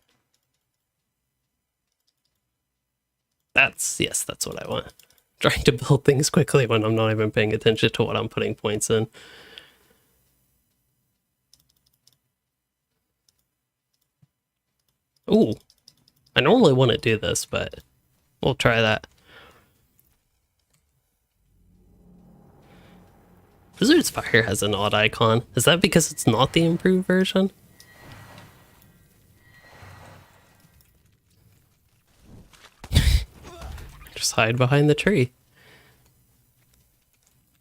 Yes, that's what I want. Trying to build things quickly when I'm not even paying attention to what I'm putting points in. Ooh, I normally wouldn't do this, but we'll try that. Blizzard's Fire has an odd icon. Is that because it's not the improved version? Just hide behind the tree.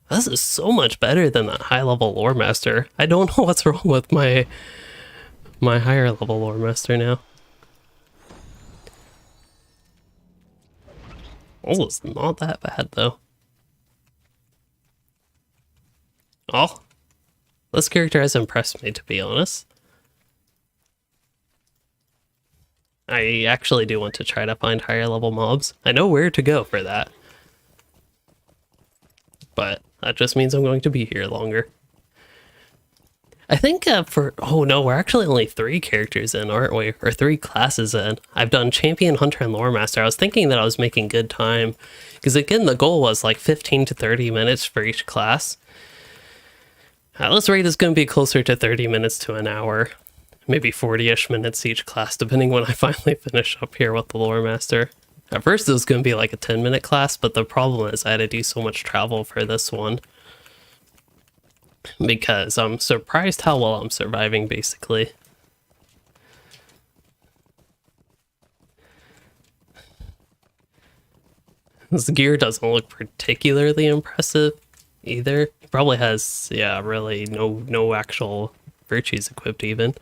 This is so much better than that high level lore master. I don't know what's wrong with my higher level lore master now. Oh, it's not that bad though. Oh, this character has impressed me, to be honest. I actually do want to try to find higher level mobs. I know where to go for that. But that just means I'm going to be here longer. I think oh no, we're actually only 3 characters in, aren't we? Or 3 classes in. I've done Champion, Hunter, and Lore Master. I was thinking that I was making good time. Because again, the goal was like 15 to 30 minutes for each class. This rate is going to be closer to 30 minutes to an hour. Maybe 40-ish minutes each class, depending when I finally finish up here with the Lore Master. At first it was going to be like a 10-minute class, but the problem is I had to do so much travel for this one. Because I'm surprised how well I'm surviving, basically. This gear doesn't look particularly impressive either. It probably has, yeah, really no actual virtues equipped even.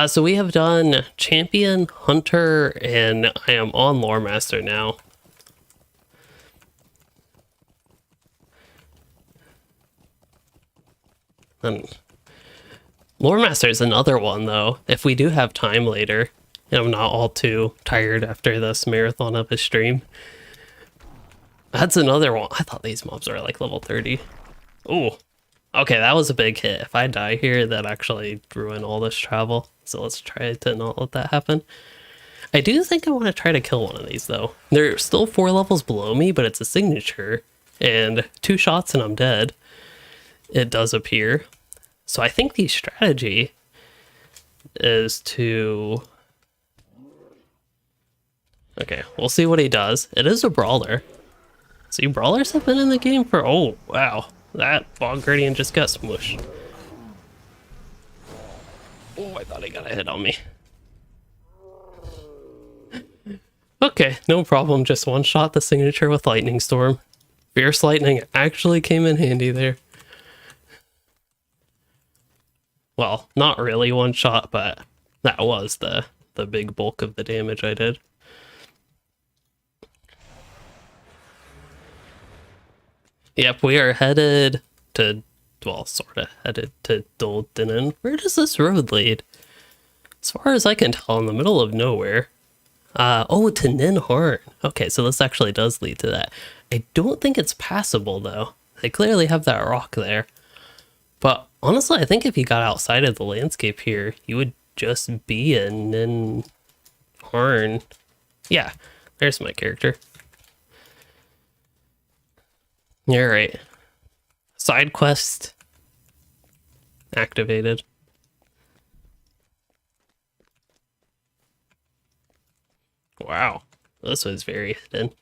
So we have done Champion, Hunter, and I am on Lore Master now. And Lore Master is another one, though. If we do have time later, and I'm not all too tired after this marathon of a stream. That's another one. I thought these mobs are like level 30. Oh, okay, that was a big hit. If I die here, that actually ruined all this travel. So let's try to not let that happen. I do think I want to try to kill one of these, though. They're still 4 levels below me, but it's a signature. And 2 shots and I'm dead. It does appear. So I think the strategy is to... Okay, we'll see what he does. It is a Brawler. See, Brawlers have been in the game for... Oh, wow. That Fog Guardian just got smushed. Oh, I thought he got a hit on me. Okay, no problem. Just one shot the signature with Lightning Storm. Fierce Lightning actually came in handy there. Well, not really one shot, but that was the big bulk of the damage I did. Yep, we are headed to, well, sort of headed to Dwarden. Where does this road lead? As far as I can tell, in the middle of nowhere. Oh, to Ninhorn. Okay, so this actually does lead to that. I don't think it's passable, though. They clearly have that rock there. But honestly, I think if you got outside of the landscape here, you would just be in Ninhorn. Yeah, there's my character. You're right. Side quest activated. Wow, this was very hidden.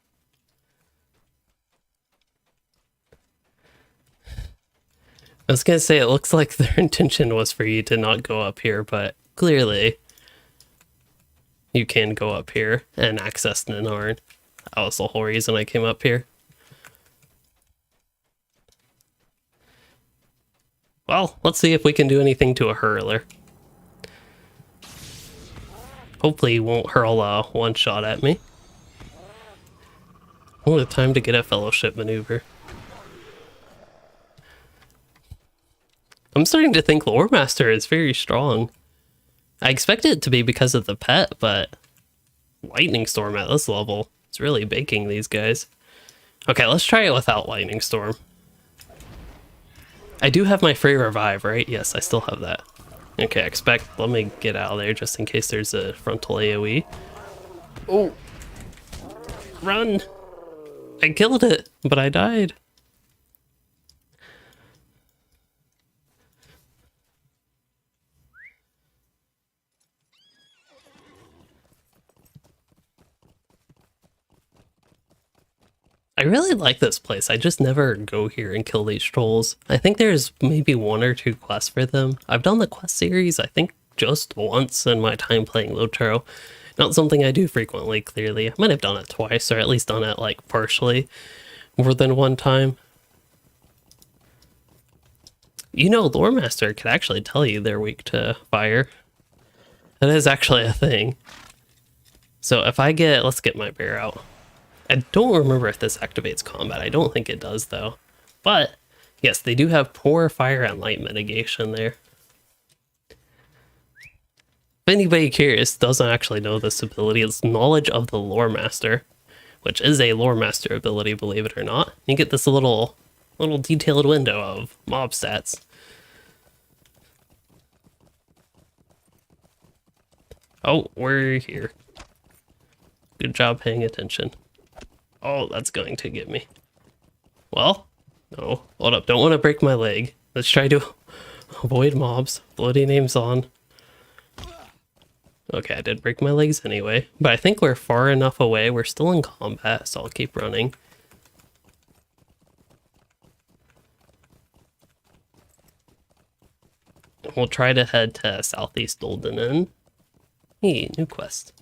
I was gonna say it looks like their intention was for you to not go up here, but clearly you can go up here and access Ninhorn. That was the whole reason I came up here. Well, let's see if we can do anything to a hurler. Hopefully he won't hurl a one shot at me. Oh, the time to get a fellowship maneuver. I'm starting to think Lore Master is very strong. I expected it to be because of the pet, but Lightning Storm at this level, it's really baking these guys. Okay, let's try it without Lightning Storm. I do have my free revive, right? Yes, I still have that. Okay, let me get out of there just in case there's a frontal AoE. Oh! Run! I killed it, but I died. I really like this place. I just never go here and kill these trolls. I think there's maybe 1 or 2 quests for them. I've done the quest series, I think, just once in my time playing LOTRO. Not something I do frequently, clearly. I might have done it twice, or at least done it, like, partially more than one time. You know, Lore Master could actually tell you they're weak to fire. That is actually a thing. So if I get... Let's get my bear out. I don't remember if this activates combat. I don't think it does, though. But, yes, they do have poor fire and light mitigation there. If anybody curious doesn't actually know this ability, it's Knowledge of the Lore Master, which is a Lore Master ability, believe it or not. You get this little detailed window of mob stats. Oh, we're here. Good job paying attention. Oh, that's going to get me. Well, no. Hold up, don't want to break my leg. Let's try to avoid mobs. Bloody names on. Okay, I did break my legs anyway, but I think we're far enough away. We're still in combat, so I'll keep running. We'll try to head to Southeast Dwarden. Hey, new quest.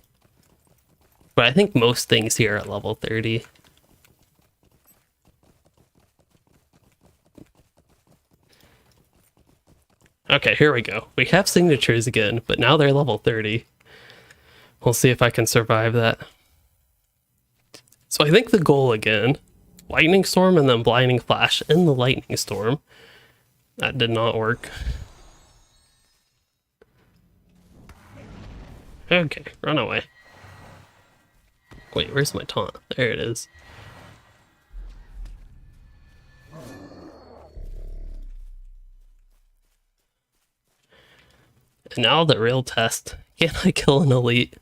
But I think most things here are at level 30. Okay, here we go. We have signatures again, but now they're level 30. We'll see if I can survive that. So I think the goal again, Lightning Storm and then Blinding Flash in the Lightning Storm. That did not work. Okay, run away. Wait, where's my taunt? There it is. And now the real test. Can I kill an elite?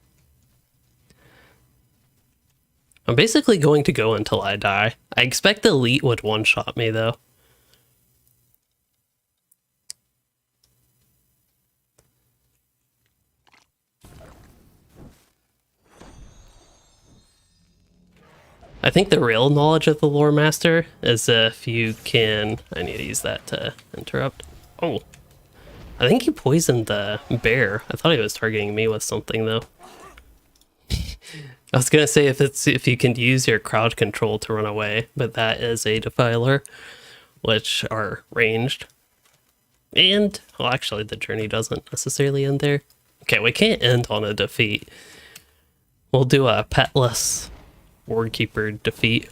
I'm basically going to go until I die. I expect the elite would one-shot me though. I think the real knowledge of the lore master is if you can... I need to use that to interrupt. Oh. I think he poisoned the bear. I thought he was targeting me with something though. I was gonna say if you can use your crowd control to run away, but that is a defiler, which are ranged. And, well actually the journey doesn't necessarily end there. Okay, we can't end on a defeat. We'll do a petless Rune Keeper defeat.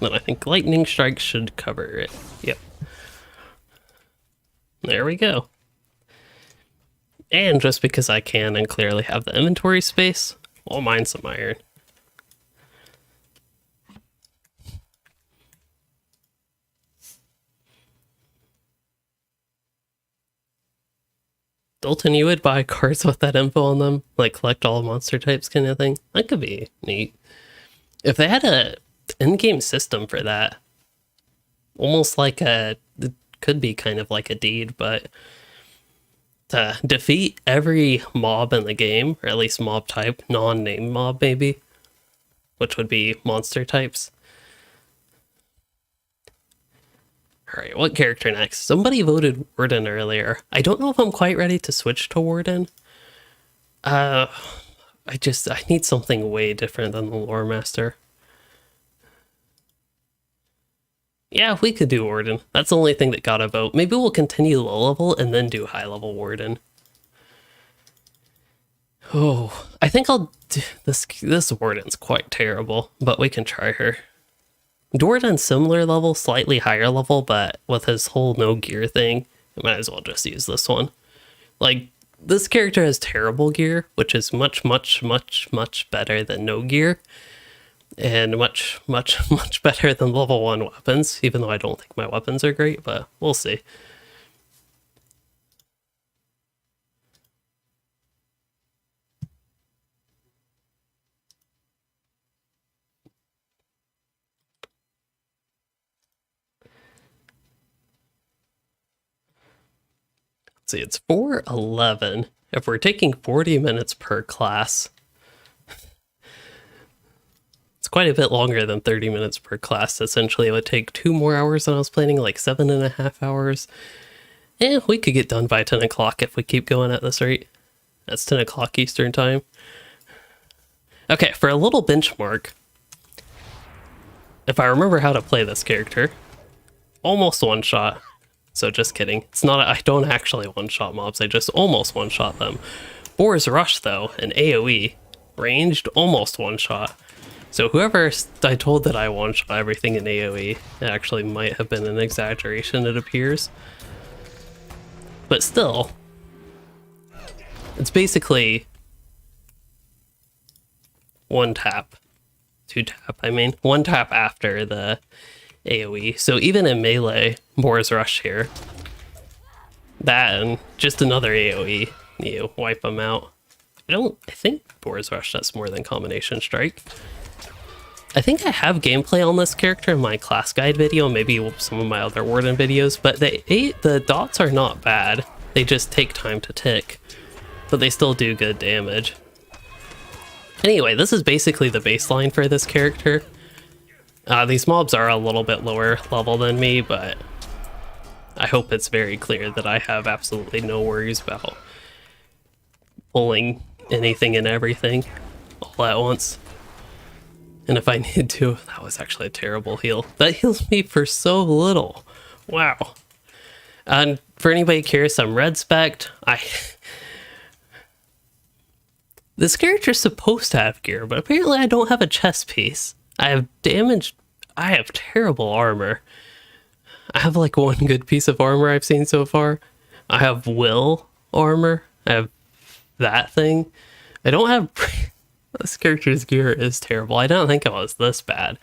Then I think Lightning Strike should cover it. Yep. There we go. And just because I can and clearly have the inventory space, I'll mine some iron. Dalton, you would buy cards with that info on them? Like collect all monster types kind of thing? That could be neat. If they had a in-game system for that, almost like it could be kind of like a deed, but to defeat every mob in the game, or at least mob type, non-named mob maybe, which would be monster types. Alright, what character next? Somebody voted Warden earlier. I don't know if I'm quite ready to switch to Warden. I need something way different than the Lore Master. Yeah, we could do Warden. That's the only thing that got a vote. Maybe we'll continue low level and then do high level Warden. Oh, I think I'll do this Warden's quite terrible, but we can try her. Dwarden similar level, slightly higher level, but with his whole no gear thing, I might as well just use this one. Like, this character has terrible gear, which is much, much, much, much better than no gear. And much, much, much better than level 1 weapons, even though I don't think my weapons are great, but we'll see. Let's see, it's 4:11. If we're taking 40 minutes per class, it's quite a bit longer than 30 minutes per class. Essentially, it would take 2 more hours than I was planning, like 7.5 hours. And we could get done by 10 o'clock if we keep going at this rate. That's 10 o'clock Eastern time. Okay, for a little benchmark, if I remember how to play this character, almost one-shot. So just kidding. It's not, I don't actually one-shot mobs, I just almost one-shot them. Boar's Rush though, an AoE, ranged almost one-shot. So whoever I told that I one-shot everything in AoE, it actually might have been an exaggeration, it appears. But still, it's basically 1 tap, 2 tap, I mean, 1 tap after the AoE. So even in melee, Boar's Rush here, That and just another AoE. You wipe them out. I think Boar's Rush does more than Combination Strike. I think I have gameplay on this character in my class guide video, maybe some of my other Warden videos, but the dots are not bad. They just take time to tick, but they still do good damage. Anyway, this is basically the baseline for this character. These mobs are a little bit lower level than me, but I hope it's very clear that I have absolutely no worries about pulling anything and everything all at once. And if I need to, that was actually a terrible heal. That heals me for so little. Wow. And for anybody curious, I'm red spec'd. This character's supposed to have gear, but apparently I don't have a chest piece. I have damage. I have terrible armor. I have like one good piece of armor I've seen so far. I have will armor. I have that thing. I don't have... This character's gear is terrible. I don't think it was this bad.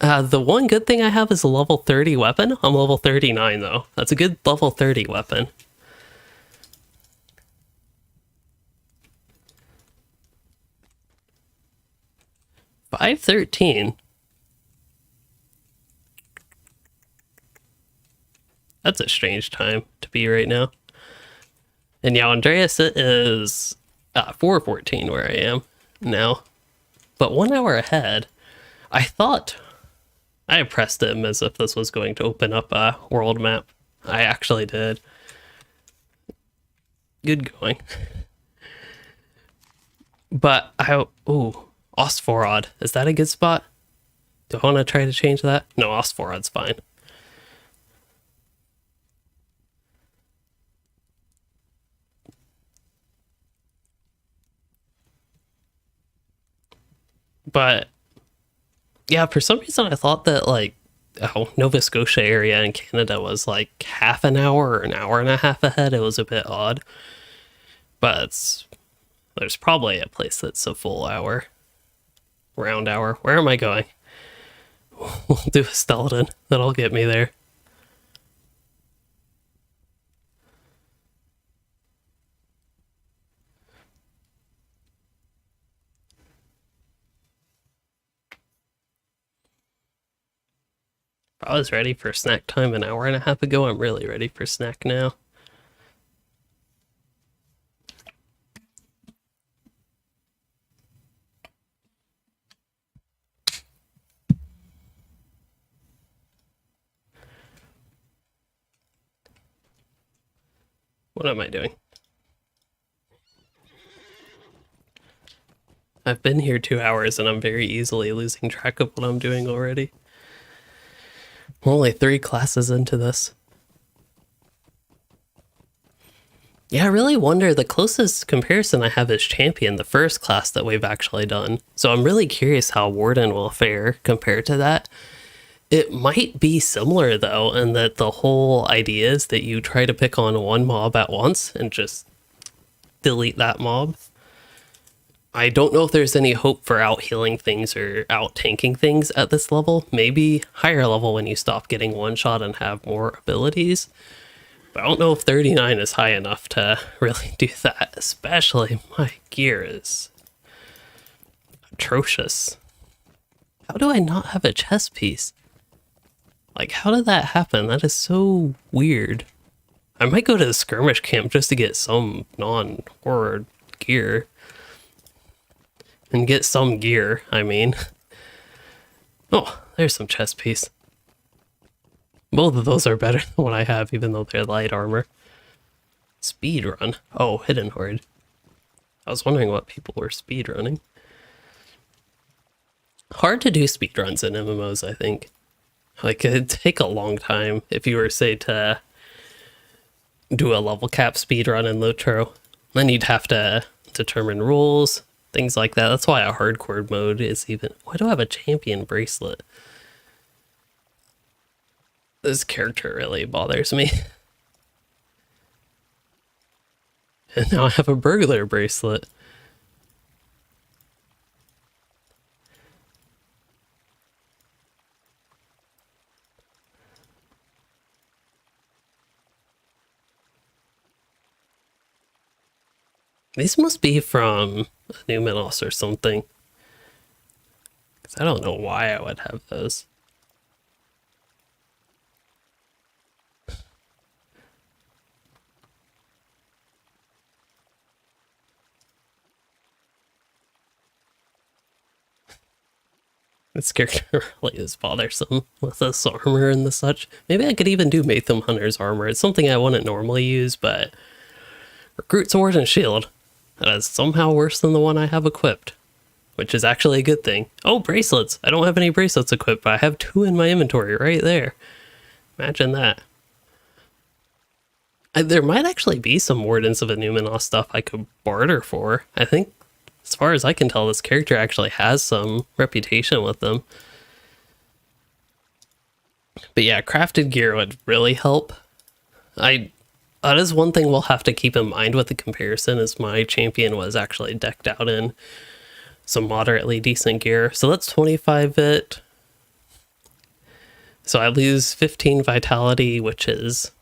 The one good thing I have is a level 30 weapon. I'm level 39 though. That's a good level 30 weapon. $513. That's a strange time to be right now. And yeah, Andreas, it is 4:14 where I am now, but 1 hour ahead. I thought I pressed him as if this was going to open up a world map. I actually did. Good going. But ooh, Ostforod. Is that a good spot? Do I want to try to change that? No, Ostforod's fine. But yeah, for some reason I thought that like Nova Scotia area in Canada was like half an hour or an hour and a half ahead. It was a bit odd. But there's probably a place that's a full hour. Round hour. Where am I going? We'll do a Stelton. That'll get me there. I was ready for snack time an hour and a half ago. I'm really ready for snack now. What am I doing? I've been here 2 hours and I'm very easily losing track of what I'm doing already. I'm only 3 classes into this. Yeah, I really wonder, the closest comparison I have is Champion, the first class that we've actually done. So I'm really curious how Warden will fare compared to that. It might be similar though, in that the whole idea is that you try to pick on one mob at once and just delete that mob. I don't know if there's any hope for out healing things or out tanking things at this level. Maybe higher level when you stop getting one shot and have more abilities. But I don't know if 39 is high enough to really do that, especially my gear is atrocious. How do I not have a chest piece? Like, how did that happen? That is so weird. I might go to the skirmish camp just to get some non-horde gear. And get some gear, I mean. Oh, there's some chest piece. Both of those are better than what I have, even though they're light armor. Speed run. Oh, hidden horde. I was wondering what people were speed running. Hard to do speed runs in MMOs, I think. Like, it'd take a long time if you were, say, to do a level cap speed run in LOTRO. Then you'd have to determine rules, things like that. That's why a hardcore mode is even... Why do I have a champion bracelet? This character really bothers me. And now I have a burglar bracelet. These must be from Numenos or something. 'Cause I don't know why I would have those. This character really is bothersome with this armor and the such. Maybe I could even do Matham Hunter's armor. It's something I wouldn't normally use, but Recruit Sword and Shield. That is somehow worse than the one I have equipped, which is actually a good thing. Oh, bracelets. I don't have any bracelets equipped, but I have 2 in my inventory right there. Imagine that. There might actually be some Wardens of Numenos stuff I could barter for. I think, as far as I can tell, this character actually has some reputation with them. But yeah, crafted gear would really help. That is one thing we'll have to keep in mind with the comparison, is my champion was actually decked out in some moderately decent gear. So that's 25 vit. So I lose 15 vitality, which is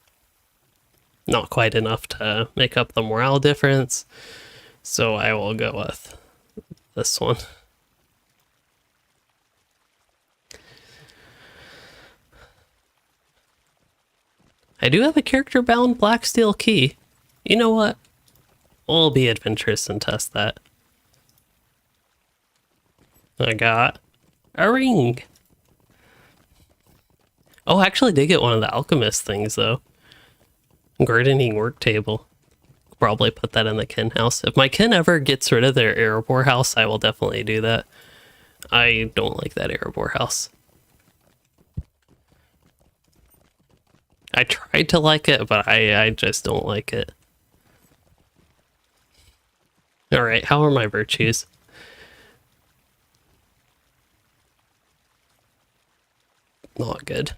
not quite enough to make up the morale difference. So I will go with this one. I do have a character-bound black steel key. You know what? We'll be adventurous and test that. I got a ring. Oh, I actually did get one of the alchemist things, though. Gardening work table. Probably put that in the kin house. If my kin ever gets rid of their Erebor house, I will definitely do that. I don't like that Erebor house. I tried to like it, but I just don't like it. Alright, how are my virtues? Not good.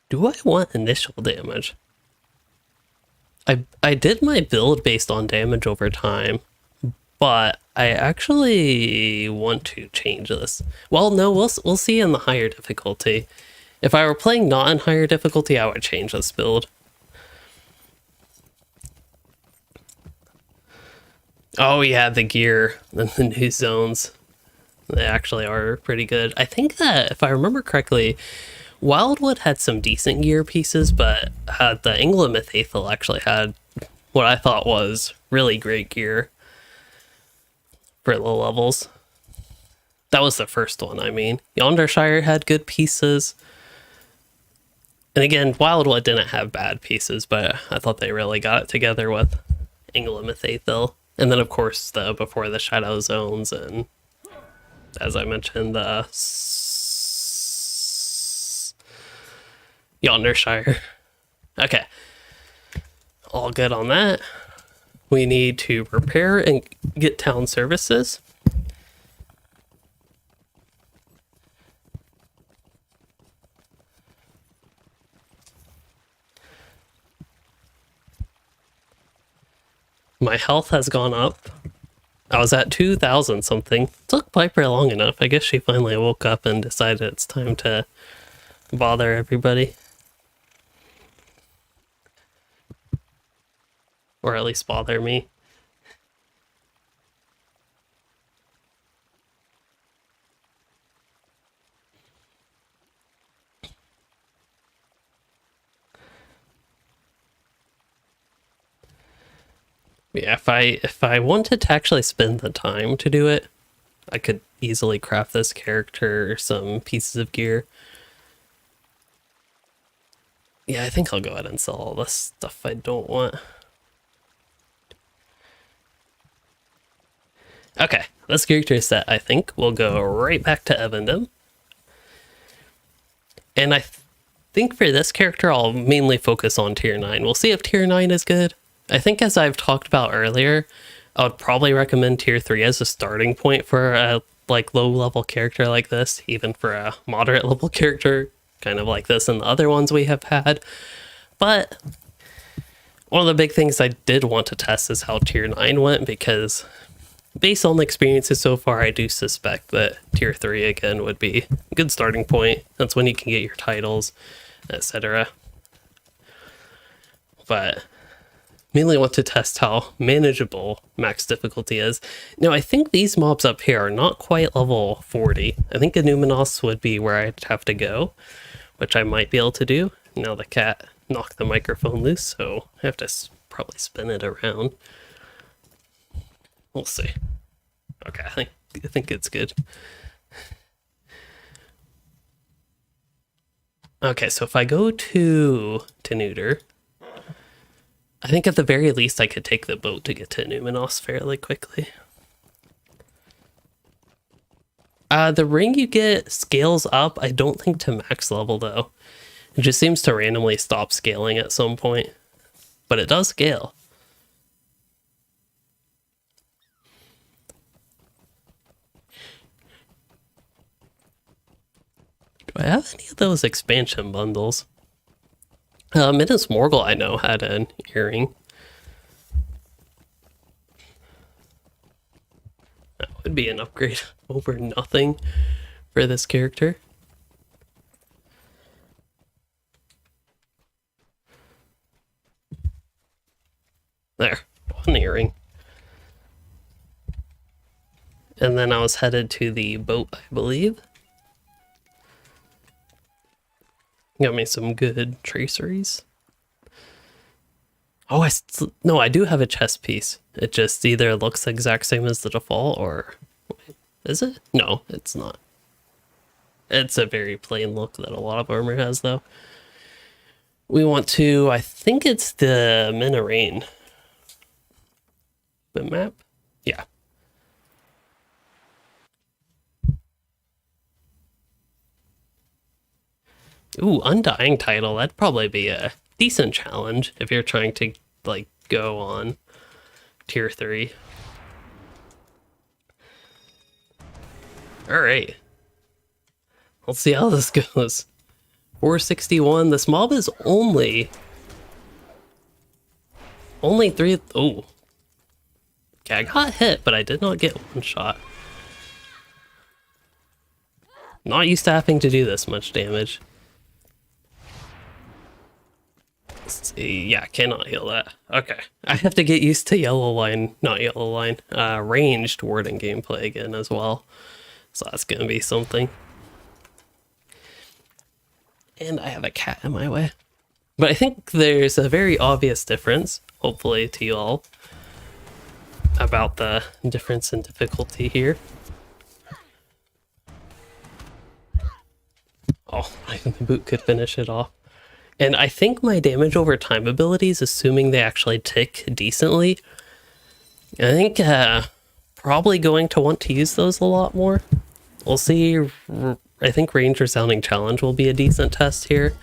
Do I want initial damage? I did my build based on damage over time, but I actually want to change this. Well, no, we'll see in the higher difficulty. If I were playing not in higher difficulty, I would change this build. Oh yeah, the gear and the new zones. They actually are pretty good. I think that, if I remember correctly, Wildwood had some decent gear pieces, but the Englamythathel actually had what I thought was really great gear for low levels. That was the first one, I mean. Yondershire had good pieces. And again, Wildwood didn't have bad pieces, but I thought they really got it together with Englamythathel. And then, of course, the Before the Shadow Zones, and as I mentioned, the Yondershire. Okay. All good on that. We need to repair and get town services. My health has gone up. I was at 2,000 something. Took Piper long enough. I guess she finally woke up and decided it's time to bother everybody. Or at least bother me. Yeah, if I wanted to actually spend the time to do it, I could easily craft this character some pieces of gear. Yeah, I think I'll go ahead and sell all this stuff I don't want. Okay, this character is set, I think. We'll go right back to Evandom. And I think for this character, I'll mainly focus on tier 9. We'll see if tier 9 is good. I think, as I've talked about earlier, I would probably recommend tier 3 as a starting point for a low-level character like this, even for a moderate-level character, kind of like this and the other ones we have had. But one of the big things I did want to test is how tier 9 went, because based on the experiences so far, I do suspect that tier 3 again would be a good starting point. That's when you can get your titles, etc. but mainly want to test how manageable max difficulty is. Now, I think these mobs up here are not quite level 40. I think a Numenos would be where I'd have to go, which I might be able to do. Now the cat knocked the microphone loose, so I have to probably spin it around. We'll see. Okay, I think it's good. Okay, so if I go to neuter, I think at the very least I could take the boat to get to Numenos fairly quickly. The ring you get scales up, I don't think to max level though. It just seems to randomly stop scaling at some point, but it does scale. Do I have any of those expansion bundles? Minas Morgul, I know, had an earring. That would be an upgrade over nothing for this character. There, one earring. And then I was headed to the boat, I believe. Got me some good traceries. Oh, no, I do have a chest piece. It just either looks the exact same as the default or... Wait, is it? No, it's not. It's a very plain look that a lot of armor has, though. We want to... I think it's the Minarain. The map? Yeah. Ooh, Undying title. That'd probably be a decent challenge if you're trying to, like, go on tier 3. Alright. Let's see how this goes. 461. This mob is only 3... Oh. Okay, I got hit, but I did not get one shot. Not used to having to do this much damage. Let's see. Yeah, cannot heal that. Okay. I have to get used to yellow line, not yellow line, ranged Warden gameplay again as well. So that's going to be something. And I have a cat in my way. But I think there's a very obvious difference, hopefully to you all, about the difference in difficulty here. Oh, the boot could finish it off. And I think my damage over time abilities, assuming they actually tick decently, I think probably going to want to use those a lot more. We'll see. I think Range Resounding Challenge will be a decent test here.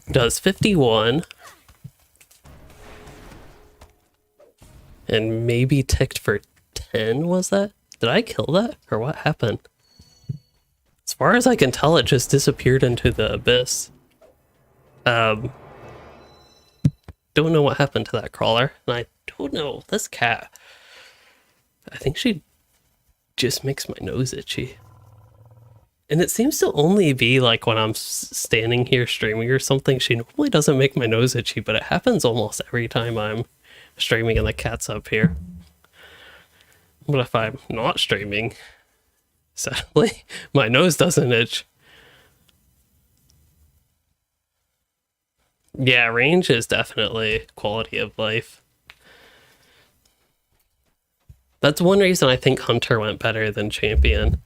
Does 51. And maybe ticked for 10, was that? Did I kill that? Or what happened? As far as I can tell, it just disappeared into the abyss. Don't know what happened to that crawler. And I don't know, this cat, I think she just makes my nose itchy. And it seems to only be like when I'm standing here streaming or something. She normally doesn't make my nose itchy, but it happens almost every time I'm streaming and the cat's up here. But if I'm not streaming, sadly, my nose doesn't itch. Yeah, range is definitely quality of life. That's one reason I think Hunter went better than Champion.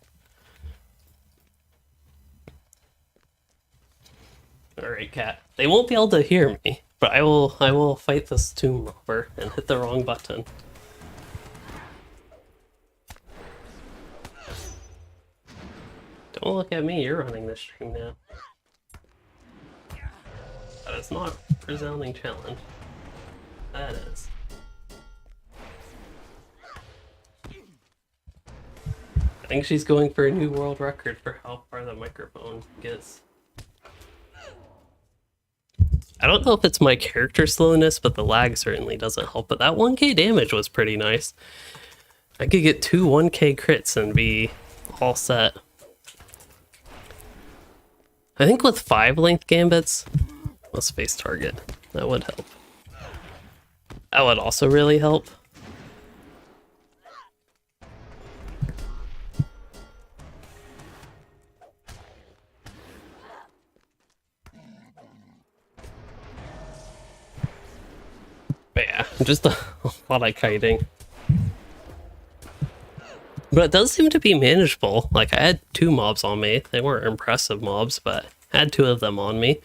Alright, cat. They won't be able to hear me, but I will fight this tomb robber and hit the wrong button. Don't look at me, you're running the stream now. That is not a resounding challenge. That is. I think she's going for a new world record for how far the microphone gets. I don't know if it's my character slowness, but the lag certainly doesn't help. But that 1k damage was pretty nice. I could get 2 1k crits and be all set. I think with 5 length gambits, let's face target. That would help. That would also really help. But yeah, just a lot of kiting. But it does seem to be manageable. Like, I had 2 mobs on me. They weren't impressive mobs, but I had 2 of them on me.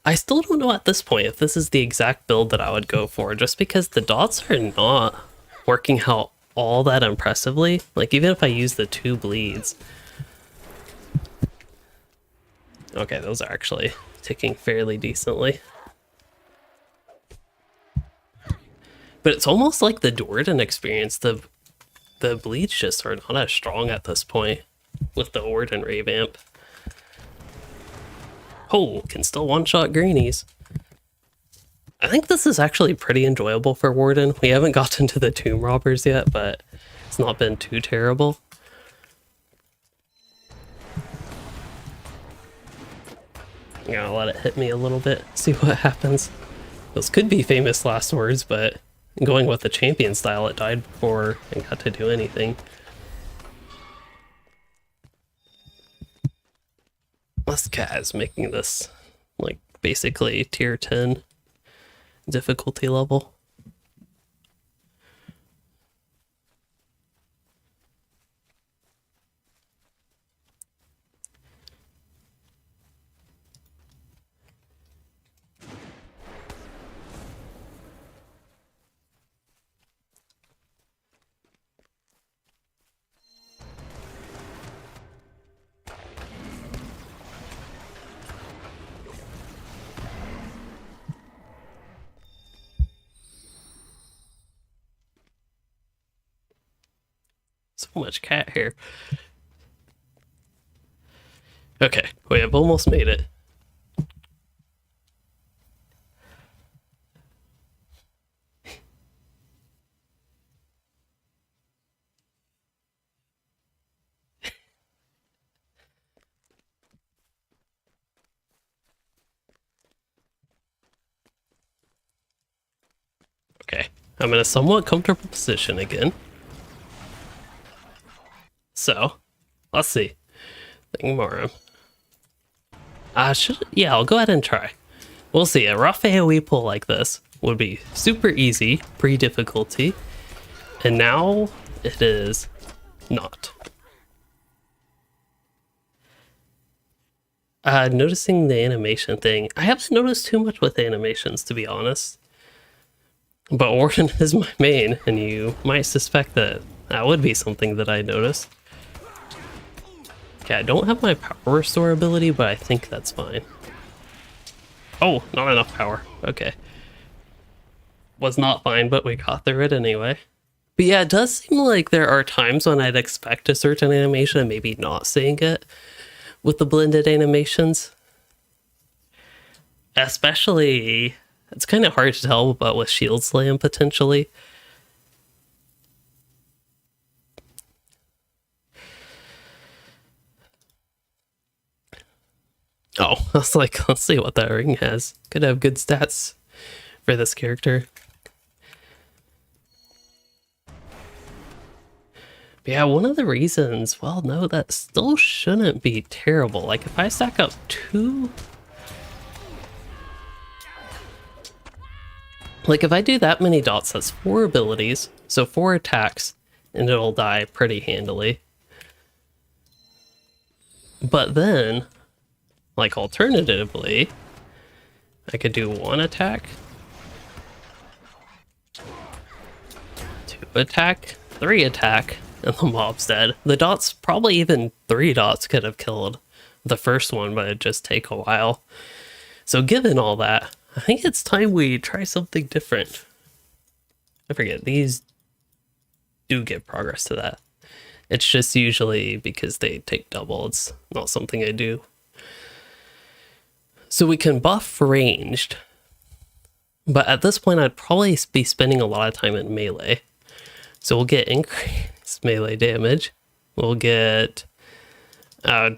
I still don't know at this point if this is the exact build that I would go for, just because the dots are not working out all that impressively. Like, even if I use the 2 bleeds. Okay, those are actually ticking fairly decently. But it's almost like the Dwarden experience. The bleeds just are not as strong at this point with the Warden revamp. Oh, can still one-shot greenies. I think this is actually pretty enjoyable for Warden. We haven't gotten to the tomb robbers yet, but it's not been too terrible. I'm gonna let it hit me a little bit, see what happens. Those could be famous last words, but going with the champion style, it died before I got to do anything. This cat is making this, like, basically tier 10 difficulty level. So much cat hair. Okay, we have almost made it. Okay, I'm in a somewhat comfortable position again. So, let's see. Thingamarum. Yeah, I'll go ahead and try. We'll see. A rough AoE pull like this would be super easy, pre-difficulty, and now it is not. Noticing the animation thing. I haven't noticed too much with animations, to be honest. But Warden is my main, and you might suspect that that would be something that I noticed. Okay, I don't have my power restore ability, but I think that's fine. Oh, not enough power. Okay. Was not fine, but we got through it anyway. But yeah, it does seem like there are times when I'd expect a certain animation and maybe not seeing it with the blended animations. Especially, it's kind of hard to tell, but with Shield Slam potentially. Oh, I was like, let's see what that ring has. Could have good stats for this character. But yeah, one of the reasons, well, no, that still shouldn't be terrible. Like, if I stack up 2... Like, if I do that many dots, that's 4 abilities, so 4 attacks, and it'll die pretty handily. But then, like, alternatively, I could do 1 attack, 2 attack, 3 attack, and the mob's dead. The dots, probably even 3 dots could have killed the first one, but it'd just take a while. So given all that, I think it's time we try something different. I forget, these do give progress to that. It's just usually because they take double, it's not something I do. So we can buff ranged, but at this point I'd probably be spending a lot of time in melee. So we'll get increased melee damage, we'll get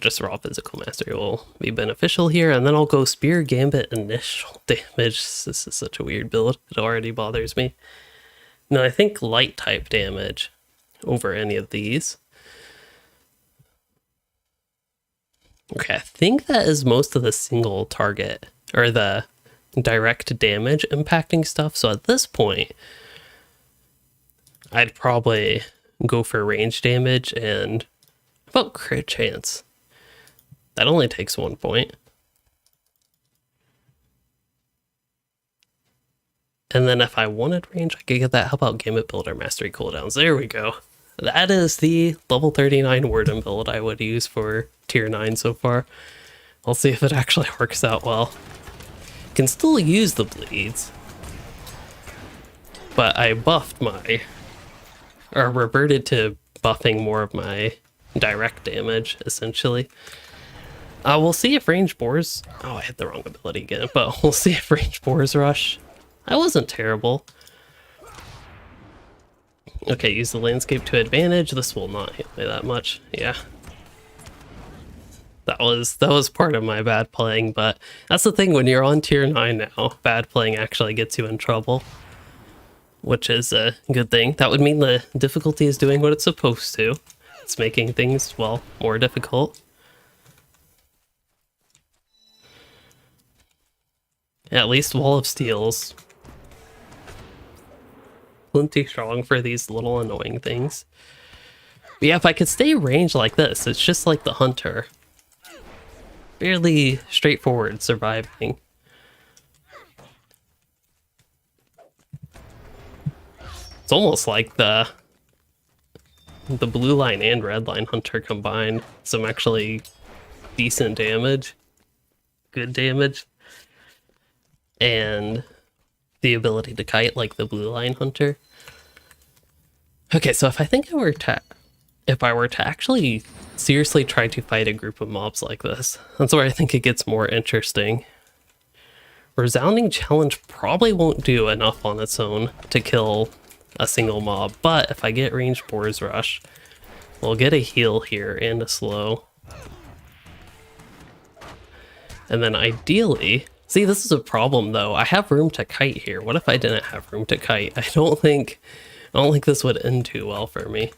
Just raw physical mastery will be beneficial here, and then I'll go Spear, Gambit, initial damage. This is such a weird build. It already bothers me. No, I think light type damage over any of these. Okay, I think that is most of the single target, or the direct damage impacting stuff. So at this point, I'd probably go for range damage and about crit chance. That only takes 1 point. And then if I wanted range, I could get that. How about Gambit Builder Mastery cooldowns? There we go. That is the level 39 Warden build I would use for tier 9 so far. I'll see if it actually works out well. Can still use the bleeds, but I buffed my, or reverted to buffing more of my direct damage, essentially. We'll see if range boars, oh, I hit the wrong ability again, but we'll see if range boars rush. That wasn't terrible. Okay, use the landscape to advantage. This will not hit me that much. Yeah. That was part of my bad playing, but that's the thing when you're on tier 9 now, bad playing actually gets you in trouble, which is a good thing. That would mean the difficulty is doing what it's supposed to. It's making things, well, more difficult. At least Wall of Steel's plenty strong for these little annoying things. But yeah, if I could stay ranged like this, it's just like the Hunter. Fairly straightforward surviving. It's almost like the blue line and red line Hunter combined. Some actually decent damage. Good damage. And the ability to kite like the blue line Hunter. Okay, so if I were to actually seriously try to fight a group of mobs like this, that's where I think it gets more interesting. Resounding Challenge probably won't do enough on its own to kill a single mob, but if I get Ranged Boar's Rush, we'll get a heal here and a slow. And then ideally, see, this is a problem though. I have room to kite here. What if I didn't have room to kite? I don't think this would end too well for me.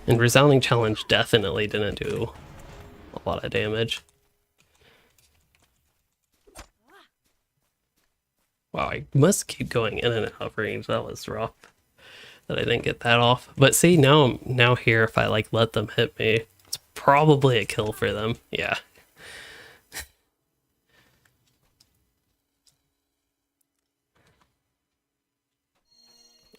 And Resounding Challenge definitely didn't do a lot of damage. Wow, I must keep going in and out of range. That was rough that I didn't get that off. But see, now here, if I like let them hit me, it's probably a kill for them. Yeah.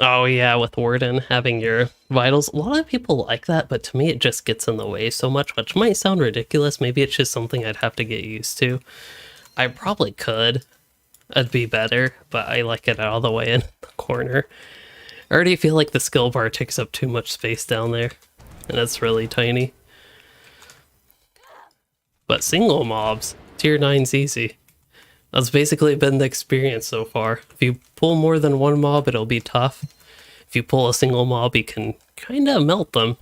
Oh yeah, with Warden having your vitals. A lot of people like that, but to me it just gets in the way so much, which might sound ridiculous. Maybe it's just something I'd have to get used to. I probably could. It'd be better, but I like it all the way in the corner. I already feel like the skill bar takes up too much space down there, and it's really tiny. But single mobs, tier 9's easy. That's basically been the experience so far. If you pull more than one mob, it'll be tough. If you pull a single mob, you can kind of melt them.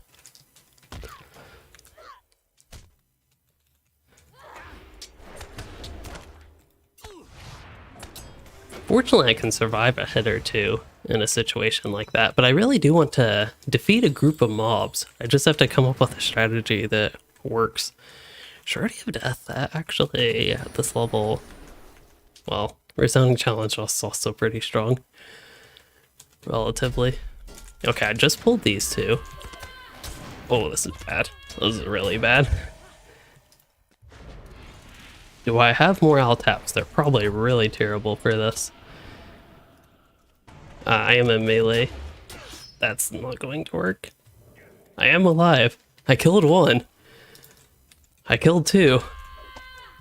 Fortunately, I can survive a hit or two in a situation like that, but I really do want to defeat a group of mobs. I just have to come up with a strategy that works. Surety of Death, that actually, at this level, well, Resounding Challenge was also pretty strong, relatively. Okay, I just pulled these two. Oh, this is bad. This is really bad. Do I have more Al taps? They're probably really terrible for this. I am in melee. That's not going to work. I am alive. I killed one. I killed two.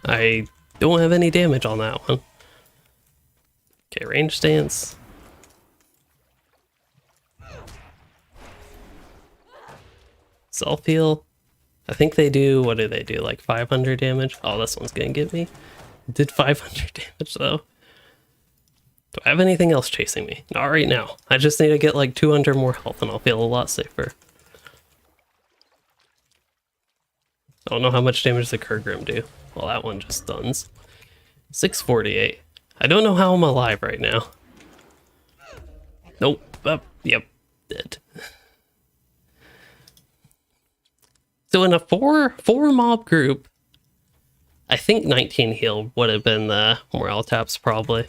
I don't have any damage on that one. Okay, range stance. Self heal. I think they do, what do they do, like 500 damage? Oh, this one's gonna get me. Did 500 damage though. Do I have anything else chasing me? Not right now. I just need to get like 200 more health and I'll feel a lot safer. I don't know how much damage the Kurgrim do. Well, that one just stuns. 648. I don't know how I'm alive right now. Nope. Yep. Dead. So in a four mob group, I think 19 heal would have been the morale taps probably.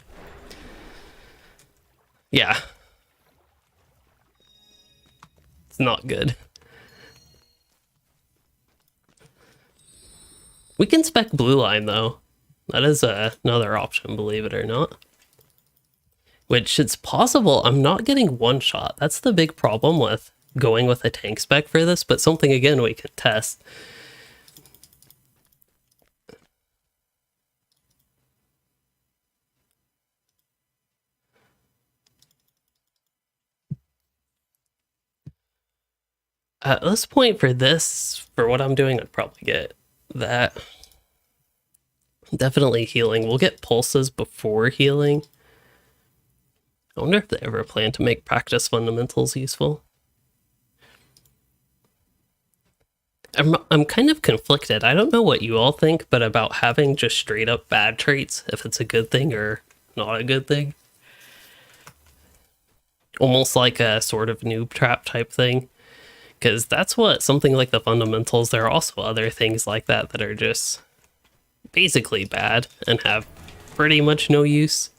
Yeah. It's not good. We can spec blue line though. That is another option, believe it or not. Which it's possible I'm not getting one shot. That's the big problem with going with a tank spec for this, but something again we can test. At this point for this, for what I'm doing, I'd probably get that. Definitely healing. We'll get pulses before healing. I wonder if they ever plan to make practice fundamentals useful. I'm kind of conflicted. I don't know what you all think, but about having just straight up bad traits, if it's a good thing or not a good thing. Almost like a sort of noob trap type thing. Because that's what something like the fundamentals, there are also other things like that that are just basically bad and have pretty much no use.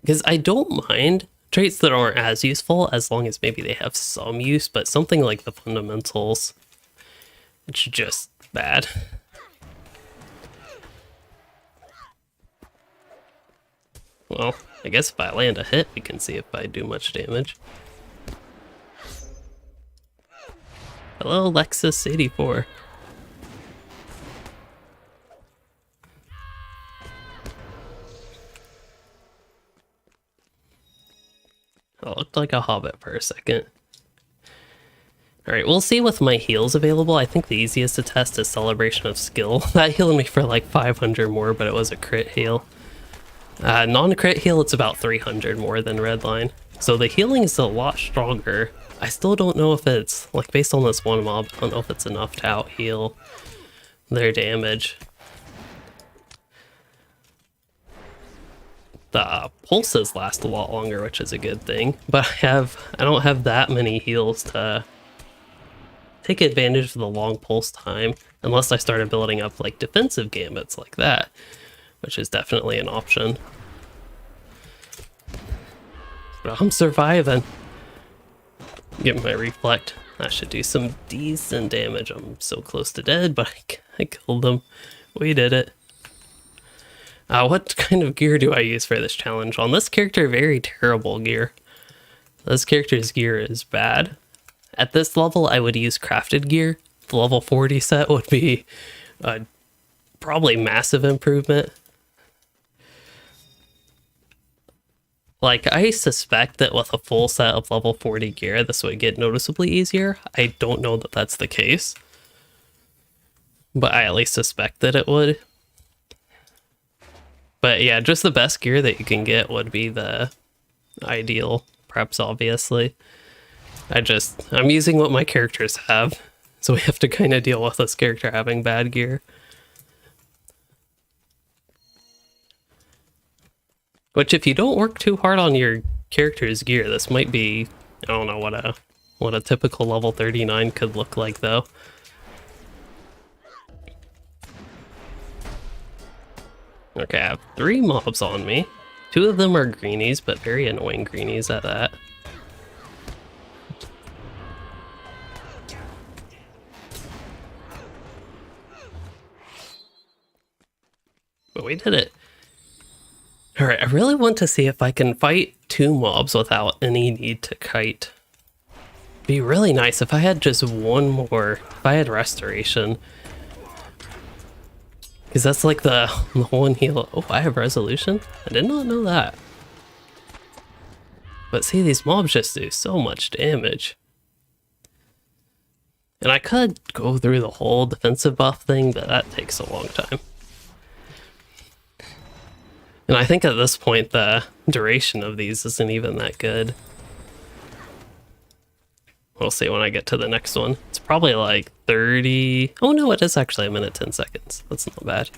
Because I don't mind traits that aren't as useful as long as maybe they have some use, but something like the fundamentals, it's just bad. Well, I guess if I land a hit, we can see if I do much damage. Hello, Lexus84. I looked like a hobbit for a second. Alright, we'll see with my heals available. I think the easiest to test is Celebration of Skill. That healed me for like 500 more, but it was a crit heal. Non-crit heal, it's about 300 more than Redline. So the healing is a lot stronger. I still don't know if it's, like based on this one mob, I don't know if it's enough to out-heal their damage. The pulses last a lot longer, which is a good thing, but I don't have that many heals to take advantage of the long pulse time unless I started building up like defensive gambits like that, which is definitely an option. But I'm surviving. Get my reflect. That should do some decent damage. I'm so close to dead, but I killed them. We did it. What kind of gear do I use for this challenge? On this character, very terrible gear. This character's gear is bad. At this level, I would use crafted gear. The level 40 set would be probably massive improvement. Like, I suspect that with a full set of level 40 gear, this would get noticeably easier. I don't know that that's the case, but I at least suspect that it would. But yeah, just the best gear that you can get would be the ideal preps, obviously. I'm using what my characters have, so we have to kind of deal with this character having bad gear. Which, if you don't work too hard on your character's gear, this might be, I don't know what a typical level 39 could look like, though. Okay, I have 3 mobs on me. 2 of them are greenies, but very annoying greenies at that. But we did it. Alright, I really want to see if I can fight 2 mobs without any need to kite. Be really nice if I had just one more, if I had restoration. Because that's like the one heal. Oh, I have resolution? I did not know that. But see, these mobs just do so much damage. And I could go through the whole defensive buff thing, but that takes a long time. And I think at this point the duration of these isn't even that good. We'll see when I get to the next one. It's probably like 30... Oh no, it is actually 1 minute 10 seconds. That's not bad.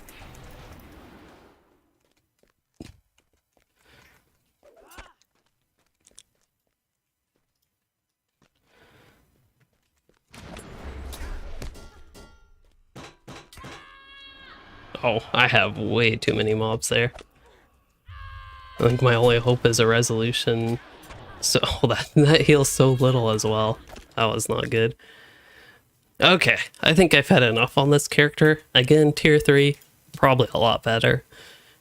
Oh, I have way too many mobs there. I think my only hope is a resolution. So that heals so little as well. That was not good. Okay, I think I've had enough on this character. Again, tier 3, probably a lot better.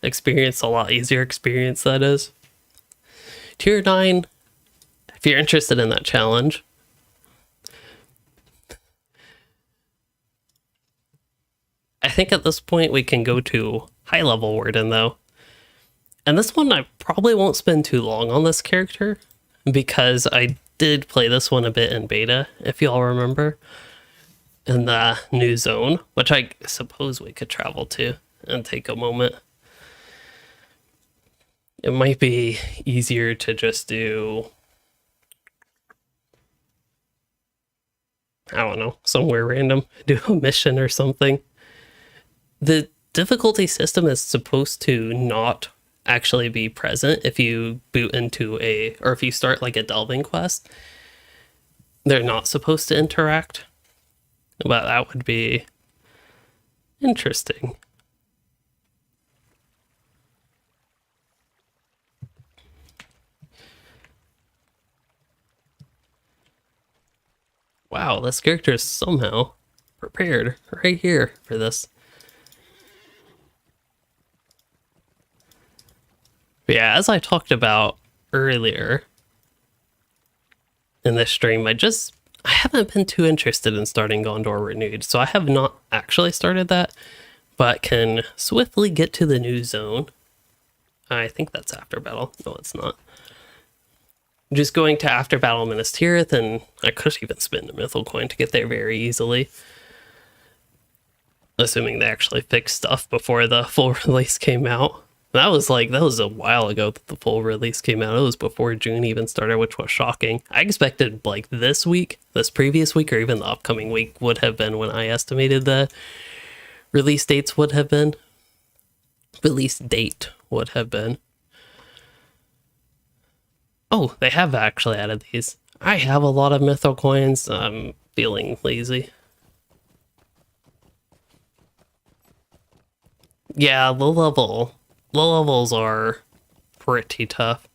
Experience, a lot easier experience, that is. Tier 9, if you're interested in that challenge. I think at this point we can go to high level Warden though. And this one I probably won't spend too long on this character because I did play this one a bit in beta, if y'all remember, in the new zone, which I suppose we could travel to and take a moment. It might be easier to just do, I don't know, somewhere random, do a mission or something. The difficulty system is supposed to not actually be present if you boot into or if you start like a delving quest. They're not supposed to interact, but that would be interesting. Wow, this character is somehow prepared right here for this. But yeah, as I talked about earlier in this stream, I haven't been too interested in starting Gondor Renewed, so I have not actually started that, but can swiftly get to the new zone. I think that's after battle. No, it's not. Just going to after battle Minas Tirith, and I could even spend a mythal coin to get there very easily. Assuming they actually fixed stuff before the full release came out. That was a while ago that the full release came out. It was before June even started, which was shocking. I expected like this previous week, or even the upcoming week would have been when I estimated the release dates would have been. Release date would have been. Oh, they have actually added these. I have a lot of mytho coins. I'm feeling lazy. Yeah, low levels are pretty tough.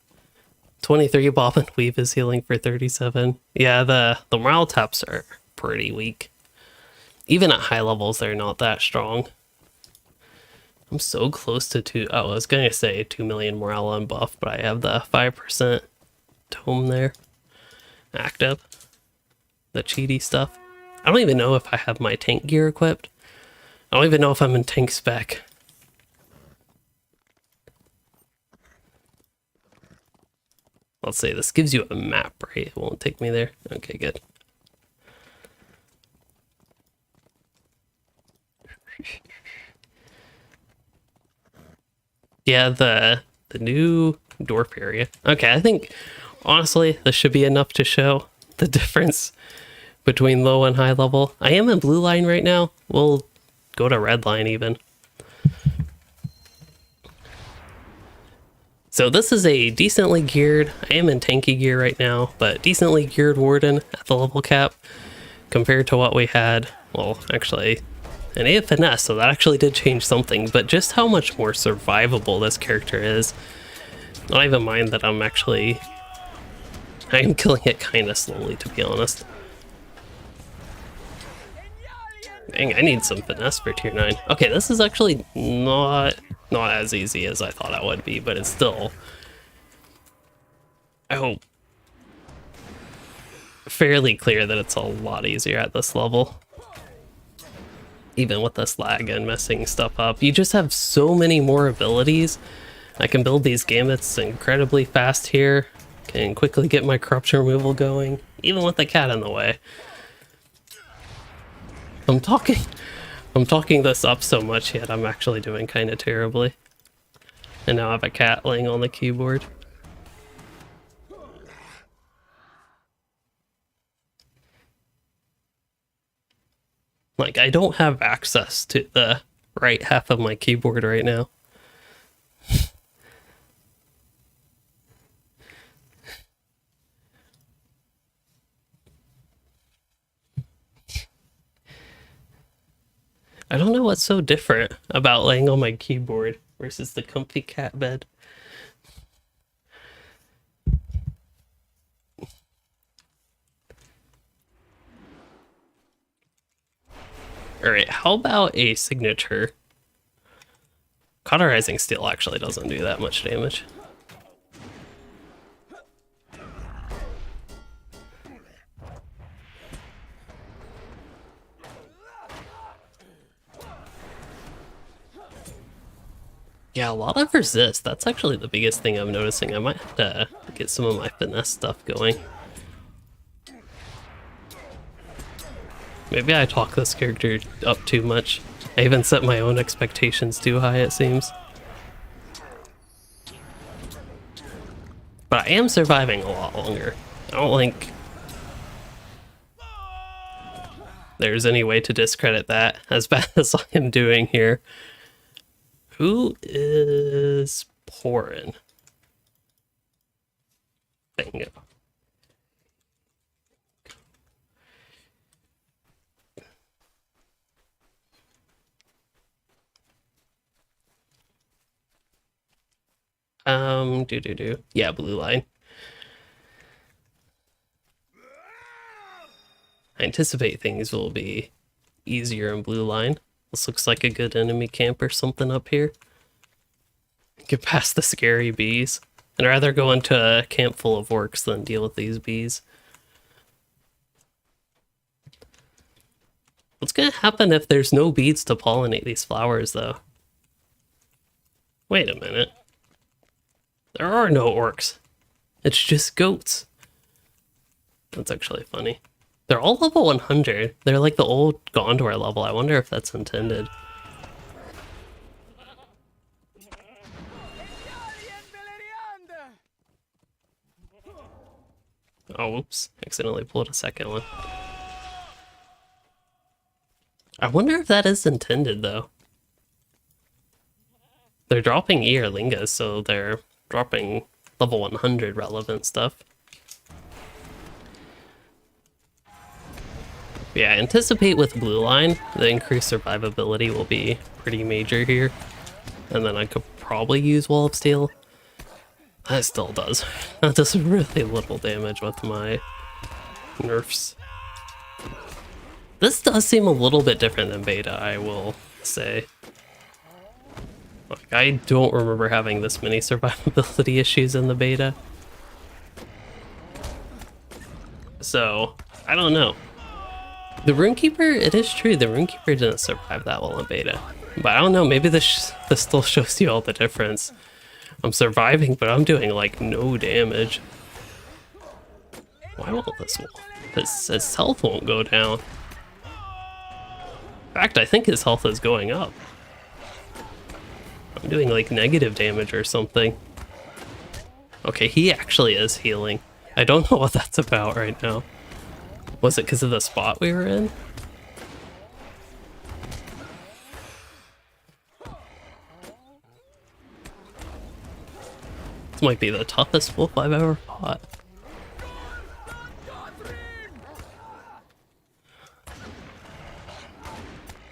23 Bob and Weave is healing for 37. Yeah, the morale taps are pretty weak. Even at high levels, they're not that strong. I'm so close to I was gonna say 2 million morale unbuff, but I have the 5% tome there active. The cheaty stuff. I don't even know if I have my tank gear equipped. I don't even know if I'm in tank spec. Let's say this gives you a map, right? It won't take me there. Okay, good. Yeah, the new dwarf area. Okay, I think honestly this should be enough to show the difference between low and high level. I am in blue line right now. We'll go to red line even. So this is a decently geared, I am in tanky gear right now, but decently geared Warden at the level cap compared to what we had. Well, actually, an A of finesse, so that actually did change something, but just how much more survivable this character is. Not even mind that I am killing it kind of slowly, to be honest. Dang, I need some finesse for tier 9. Okay, this is actually not as easy as I thought it would be, but it's still, I hope, fairly clear that it's a lot easier at this level. Even with this lag and messing stuff up, you just have so many more abilities. I can build these gambits incredibly fast here, can quickly get my corruption removal going, even with the cat in the way. I'm talking this up so much, yet I'm actually doing kind of terribly. And now I have a cat laying on the keyboard. Like, I don't have access to the right half of my keyboard right now. I don't know what's so different about laying on my keyboard versus the comfy cat bed. Alright, how about a signature? Cauterizing steel actually doesn't do that much damage. Yeah, a lot of resist. That's actually the biggest thing I'm noticing. I might have to get some of my finesse stuff going. Maybe I talk this character up too much. I even set my own expectations too high, it seems. But I am surviving a lot longer. I don't think there's any way to discredit that as bad as I am doing here. Who is pouring? Bingo. Yeah, blue line. I anticipate things will be easier in blue line. This looks like a good enemy camp or something up here. Get past the scary bees. I'd rather go into a camp full of orcs than deal with these bees. What's gonna happen if there's no bees to pollinate these flowers, though? Wait a minute. There are no orcs. It's just goats. That's actually funny. They're all level 100. They're like the old Gondor level. I wonder if that's intended. Oh, whoops. Accidentally pulled a second one. I wonder if that is intended, though. They're dropping Earlingas, so they're dropping level 100 relevant stuff. Yeah, anticipate with blue line, the increased survivability will be pretty major here. And then I could probably use Wall of Steel. That still does. That does really little damage with my nerfs. This does seem a little bit different than beta, I will say. Like, I don't remember having this many survivability issues in the beta. So, I don't know. The Rune Keeper, it is true, the Rune Keeper didn't survive that well in beta. But I don't know, maybe this still shows you all the difference. I'm surviving, but I'm doing, like, no damage. Why won't this one? His health won't go down. In fact, I think his health is going up. I'm doing, like, negative damage or something. Okay, he actually is healing. I don't know what that's about right now. Was it because of the spot we were in? This might be the toughest wolf I've ever fought.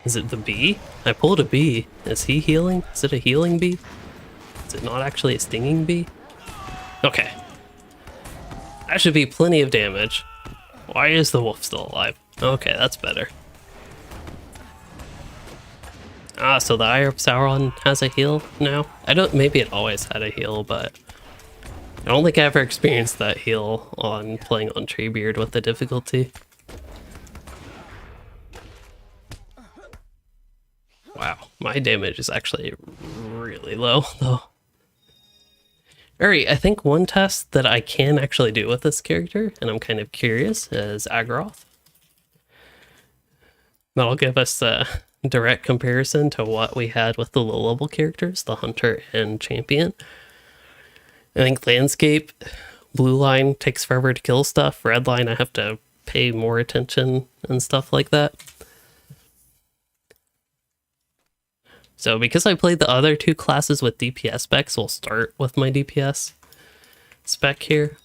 Is it the bee? I pulled a bee. Is he healing? Is it a healing bee? Is it not actually a stinging bee? Okay. That should be plenty of damage. Why is the wolf still alive? Okay, that's better. Ah, so the Eye of Sauron has a heal now? Maybe it always had a heal, but I don't think I ever experienced that heal on playing on Treebeard with the difficulty. Wow, my damage is actually really low, though. Alright, I think one test that I can actually do with this character, and I'm kind of curious, is Agroth. That'll give us a direct comparison to what we had with the low-level characters, the Hunter and Champion. I think Landscape, blue line takes forever to kill stuff, red line I have to pay more attention and stuff like that. So because I played the other two classes with DPS specs, we'll start with my DPS spec here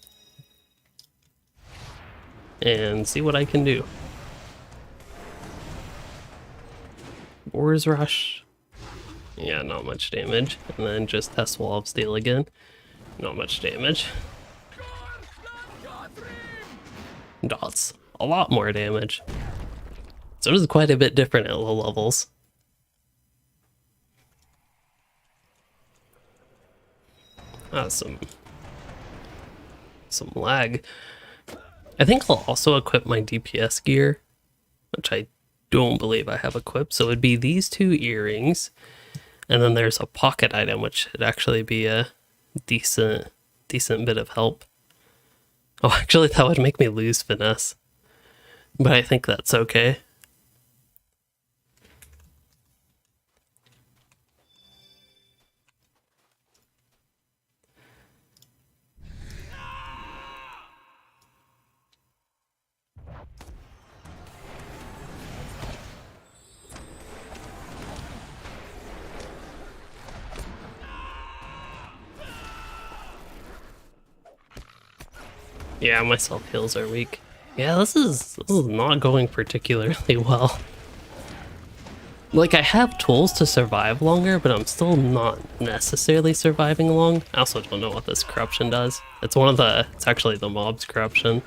and see what I can do. Boar's Rush. Yeah, not much damage. And then just test Wall of Steel again. Not much damage. Dots. A lot more damage. So it is quite a bit different at low levels. Some lag. I think I'll also equip my DPS gear, which I don't believe I have equipped. So it'd be these two earrings, and then there's a pocket item, which would actually be a decent bit of help. Oh, actually, that would make me lose finesse, but I think that's okay. Yeah, my self heals are weak. Yeah, this is not going particularly well. Like, I have tools to survive longer, but I'm still not necessarily surviving long. I also don't know what this corruption does. It's actually the mob's corruption.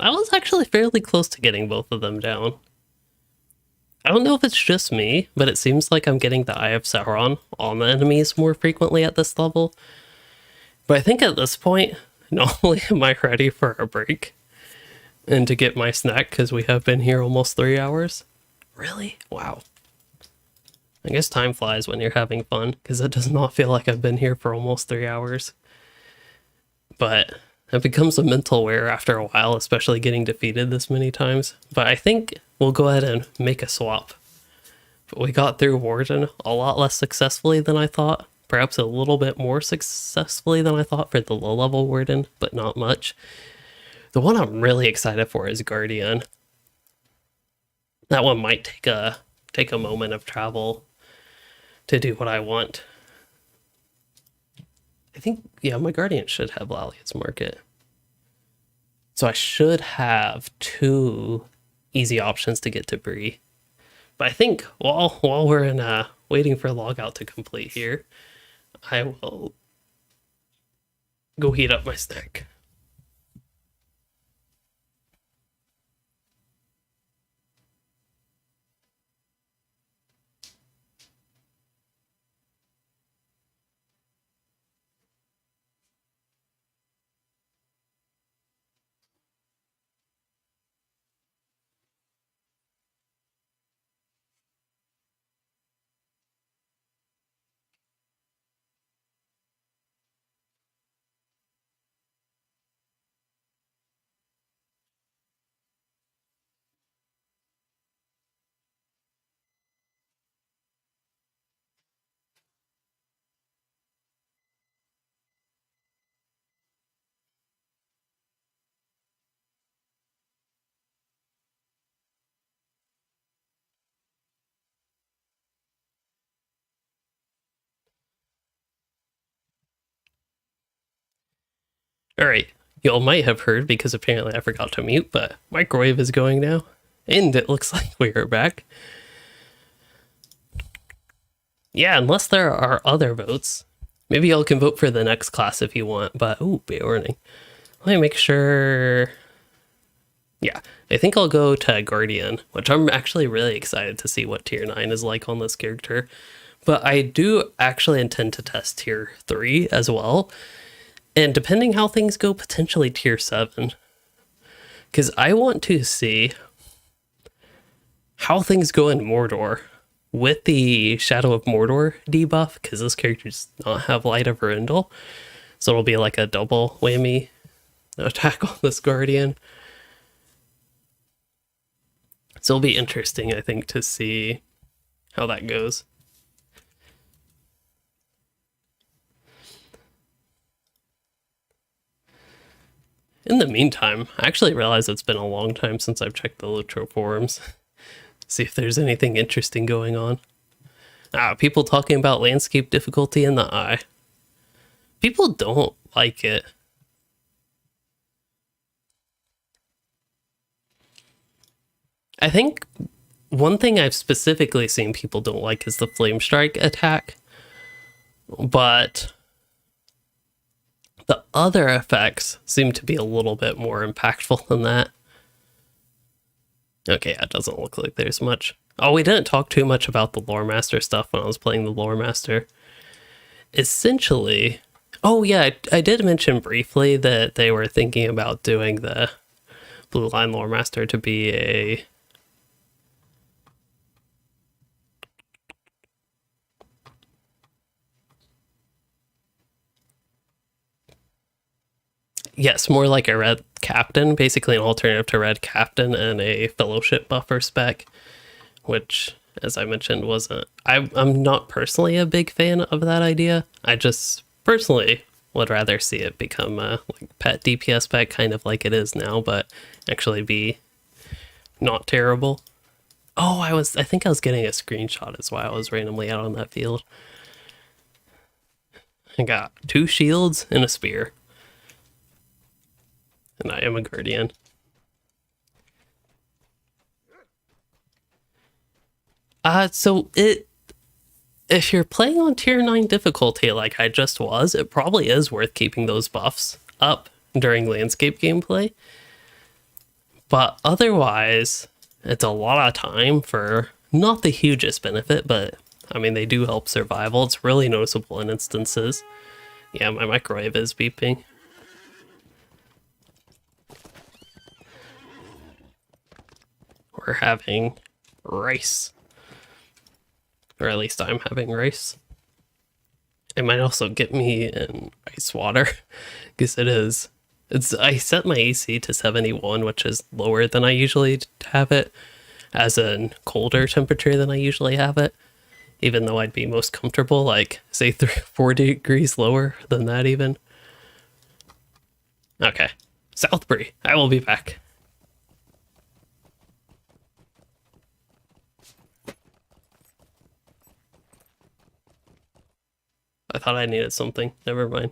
I was actually fairly close to getting both of them down. I don't know if it's just me, but it seems like I'm getting the Eye of Sauron on the enemies more frequently at this level. But I think at this point, not only am I ready for a break and to get my snack, because we have been here almost 3 hours. Really? Wow. I guess time flies when you're having fun, because it does not feel like I've been here for almost 3 hours. But it becomes a mental wear after a while, especially getting defeated this many times. But I think we'll go ahead and make a swap. But we got through Warden a lot less successfully than I thought. Perhaps a little bit more successfully than I thought for the low-level Warden, but not much. The one I'm really excited for is Guardian. That one might take a moment of travel to do what I want. I think, yeah, my Guardian should have Lalia's Market. So I should have 2 easy options to get to Bree. But I think while we're in waiting for logout to complete here, I will go heat up my snack. All right, y'all might have heard because apparently I forgot to mute, but microwave is going now, and it looks like we are back. Yeah, unless there are other votes. Maybe y'all can vote for the next class if you want, but ooh, Beorning. Let me make sure. Yeah, I think I'll go to Guardian, which I'm actually really excited to see what tier 9 is like on this character. But I do actually intend to test tier 3 as well. And depending how things go, potentially tier 7. Because I want to see how things go in Mordor with the Shadow of Mordor debuff, because this character does not have Light of Verindel. So it'll be like a double whammy attack on this Guardian. So it'll be interesting, I think, to see how that goes. In the meantime, I actually realize it's been a long time since I've checked the LOTRO forums. See if there's anything interesting going on. People talking about landscape difficulty in the eye. People don't like it. I think one thing I've specifically seen people don't like is the flame strike attack. But the other effects seem to be a little bit more impactful than that. Okay, it doesn't look like there's much. Oh, we didn't talk too much about the Lore Master stuff when I was playing the Lore Master. Essentially, oh yeah, I did mention briefly that they were thinking about doing the Blue Line Lore Master to be a... Yes, more like a red captain, basically an alternative to red captain and a fellowship buffer spec, which, as I mentioned, wasn't... I'm not personally a big fan of that idea. I just personally would rather see it become a like pet DPS spec, kind of like it is now, but actually be not terrible. Oh, I think I was getting a screenshot is why I was randomly out on that field. I got 2 shields and a spear. And I am a guardian. If you're playing on tier 9 difficulty like I just was, it probably is worth keeping those buffs up during landscape gameplay. But otherwise, it's a lot of time for not the hugest benefit, but I mean, they do help survival. It's really noticeable in instances. Yeah, my microwave is beeping. We're having rice. Or at least I'm having rice. It might also get me in ice water, because I set my AC to 71, which is lower than I usually have it, as a colder temperature than I usually have it, even though I'd be most comfortable, like, say 4 degrees lower than that even. Okay, Southbury, I will be back. I thought I needed something. Never mind.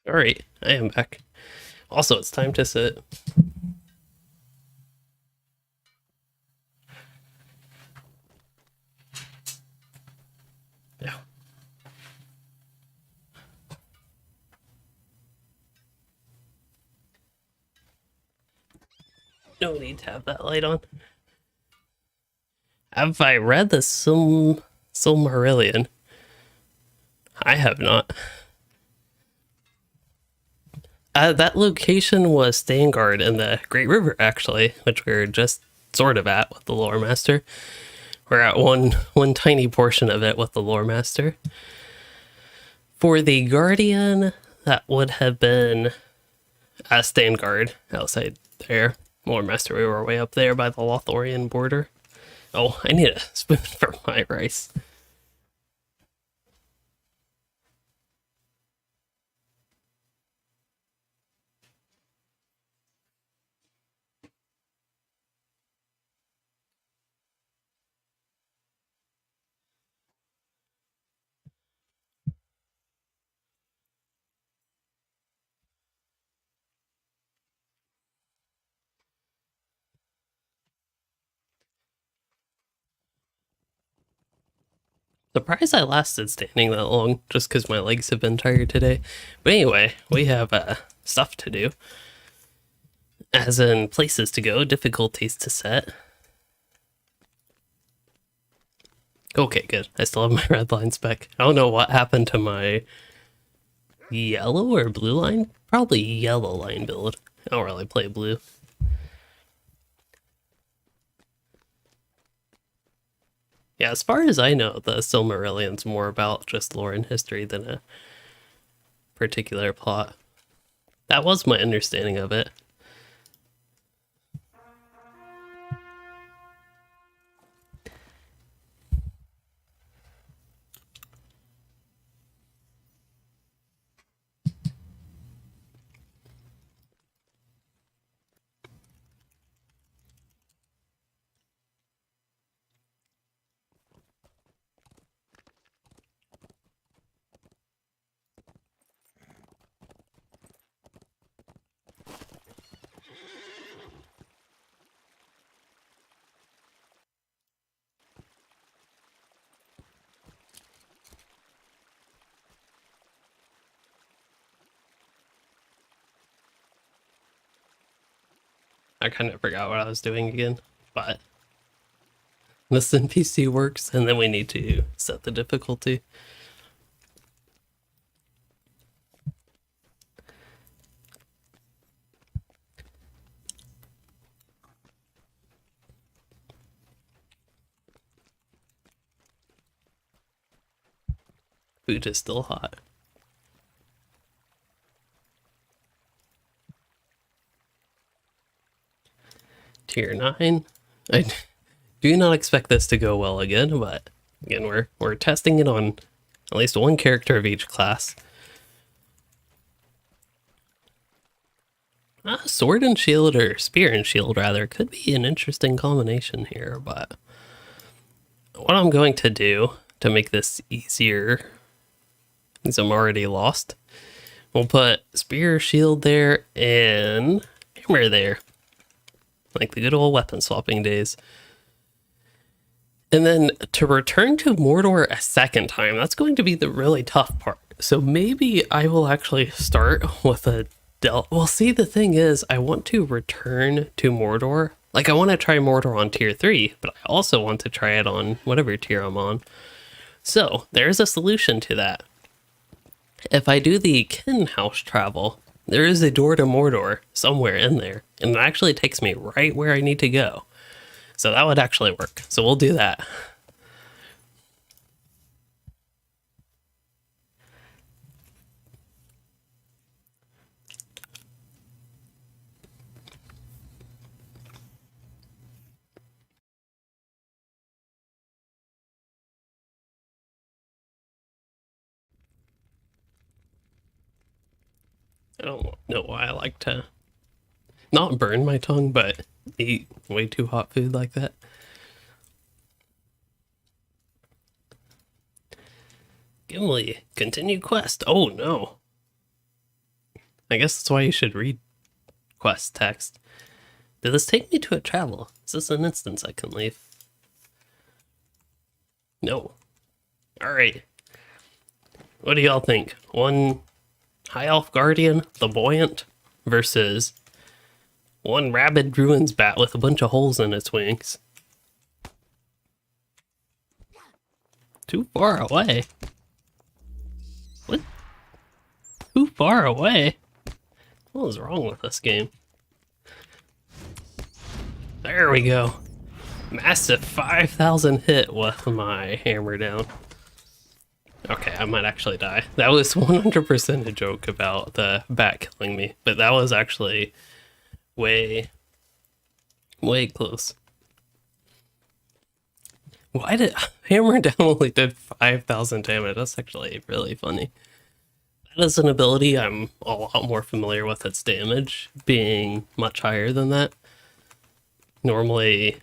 Alright, I am back. Also, it's time to sit. Yeah. No need to have that light on. Have I read the Silmarillion? I have not. That location was Stangard in the Great River, actually, which we are just sort of at with the Lore Master. We're at one tiny portion of it with the Lore Master. For the Guardian, that would have been Stangard outside there. Lore Master, we were way up there by the Lothlorien border. Oh, I need a spoon for my rice. Surprised I lasted standing that long, just because my legs have been tired today. But anyway, we have stuff to do. As in places to go, difficulties to set. Okay, good. I still have my red line spec. I don't know what happened to my yellow or blue line. Probably yellow line build. I don't really play blue. Yeah, as far as I know, the Silmarillion's more about just lore and history than a particular plot. That was my understanding of it. I kind of forgot what I was doing again, but this NPC works, and then we need to set the difficulty. Food is still hot. Tier 9. I do not expect this to go well again, but again, we're testing it on at least one character of each class. Sword and shield, or spear and shield rather, could be an interesting combination here, but what I'm going to do to make this easier, because I'm already lost, we'll put spear, shield there, and hammer there. Like the good old weapon swapping days. And then to return to Mordor a second time, that's going to be the really tough part. So maybe I will actually start with a well, see, the thing is, I want to return to Mordor. Like, I want to try Mordor on tier 3, but I also want to try it on whatever tier I'm on. So there's a solution to that. If I do the Kin House travel, there is a door to Mordor somewhere in there, and it actually takes me right where I need to go. So that would actually work. So we'll do that. I don't know why I like to not burn my tongue, but eat way too hot food like that. Gimli, continue quest. Oh no. I guess that's why you should read quest text. Did this take me to a travel? Is this an instance I can leave? No. Alright. What do y'all think? One High Elf Guardian, the Buoyant, versus one Rabid Ruins Bat with a bunch of holes in its wings. Too far away. What? Too far away? What was wrong with this game? There we go. Massive 5,000 hit with my hammer down. Okay, I might actually die. That was 100% a joke about the bat killing me, but that was actually way close. Why did hammer down only did 5,000 damage? That's actually really funny. That is an ability I'm a lot more familiar with its damage being much higher than that. Normally,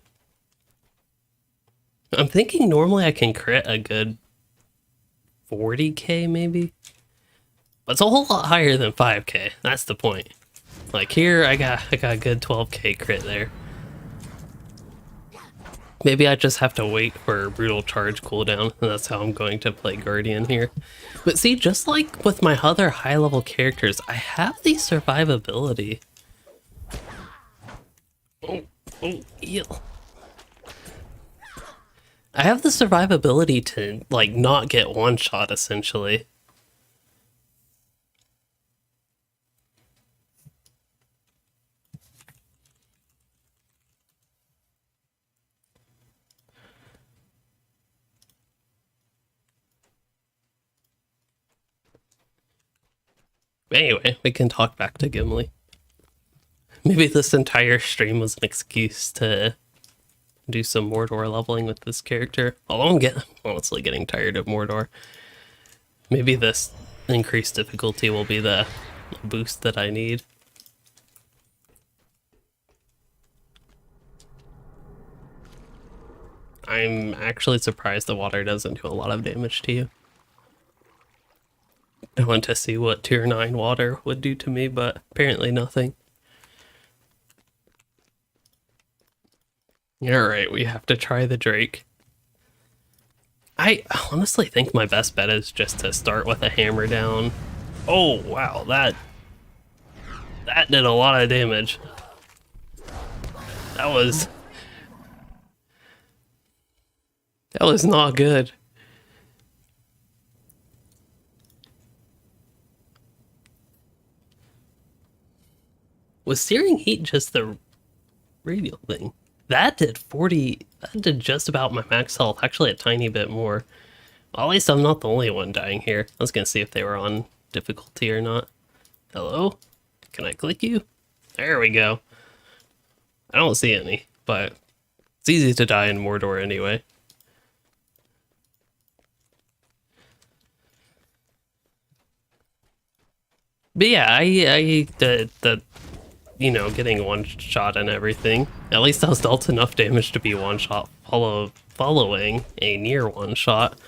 I'm thinking normally I can crit a good 40k maybe, but it's a whole lot higher than 5k. That's the point. Like here, I got a good 12k crit there. Maybe I just have to wait for brutal charge cooldown, and that's how I'm going to play Guardian here. But see, just like with my other high level characters, I have the survivability. Oh, heal. I have the survivability to, like, not get one shot, essentially. Anyway, we can talk back to Gimli. Maybe this entire stream was an excuse to do some Mordor leveling with this character. Although I'm honestly getting tired of Mordor. Maybe this increased difficulty will be the boost that I need. I'm actually surprised the water doesn't do a lot of damage to you. I want to see what tier 9 water would do to me, but apparently nothing. Alright, we have to try the Drake. I honestly think my best bet is just to start with a hammer down. Oh, wow, that did a lot of damage. That was not good. Was Searing Heat just the radial thing? That did just about my max health, actually a tiny bit more. Well, at least I'm not the only one dying here. I was gonna see if they were on difficulty or not. Hello? Can I click you? There we go. I don't see any, but it's easy to die in Mordor anyway. But yeah, the you know, getting one shot and everything. At least I was dealt enough damage to be one shot following a near one shot.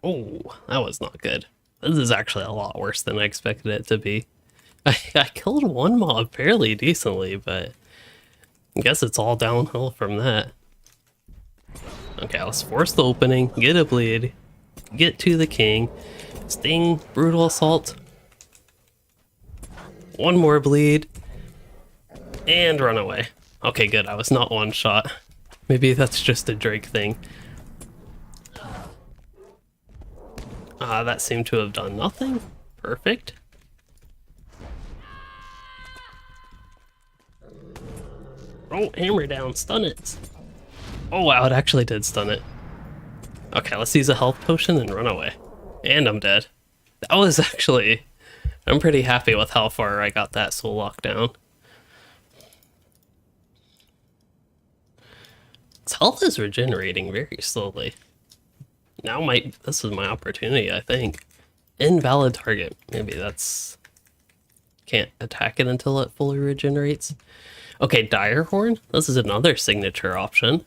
Oh, that was not good. This is actually a lot worse than I expected it to be. I killed one mob fairly decently, but I guess it's all downhill from that. Okay, let's force the opening, get a bleed, get to the king. Sting, brutal assault. One more bleed. And run away. Okay, good. I was not one shot. Maybe that's just a Drake thing. That seemed to have done nothing. Perfect. Oh, hammer down. Stun it. Oh, wow. It actually did stun it. Okay, let's use a health potion and run away. And I'm dead. That was actually... I'm pretty happy with how far I got that soul lock down. Its health is regenerating very slowly. Now this is my opportunity, I think. Invalid target. Maybe that's... Can't attack it until it fully regenerates. Okay, Dire Horn. This is another signature option.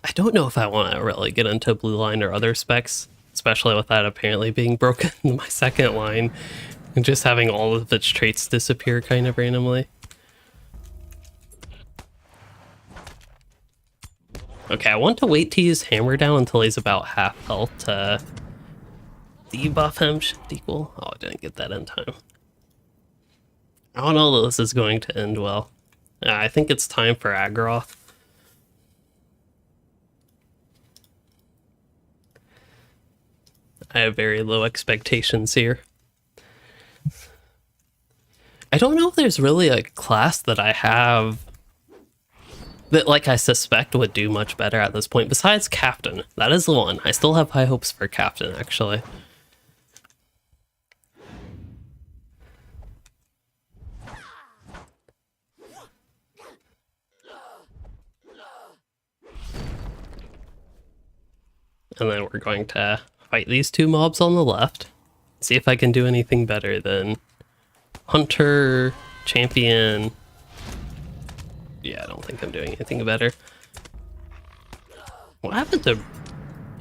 I don't know if I want to really get into blue line or other specs, especially with that apparently being broken in my second line and just having all of its traits disappear kind of randomly. Okay, I want to wait to use Hammer Down until he's about half health to debuff him. Should equal. Oh, I didn't get that in time. I don't know that this is going to end well. I think it's time for Agroth. I have very low expectations here. I don't know if there's really a class that I have that, like, I suspect would do much better at this point, besides Captain. That is the one. I still have high hopes for Captain, actually. And then we're going to fight these two mobs on the left. See if I can do anything better than Hunter, Champion. Yeah, I don't think I'm doing anything better. What happened to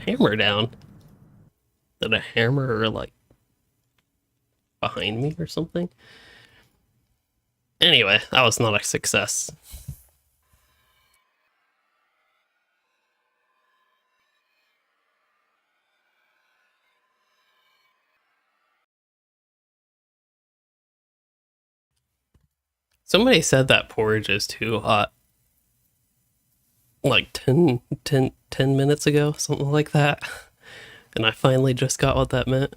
Hammer Down? Did a hammer, like, behind me or something? Anyway, that was not a success. Somebody said that porridge is too hot. Like 10 minutes ago, something like that. And I finally just got what that meant.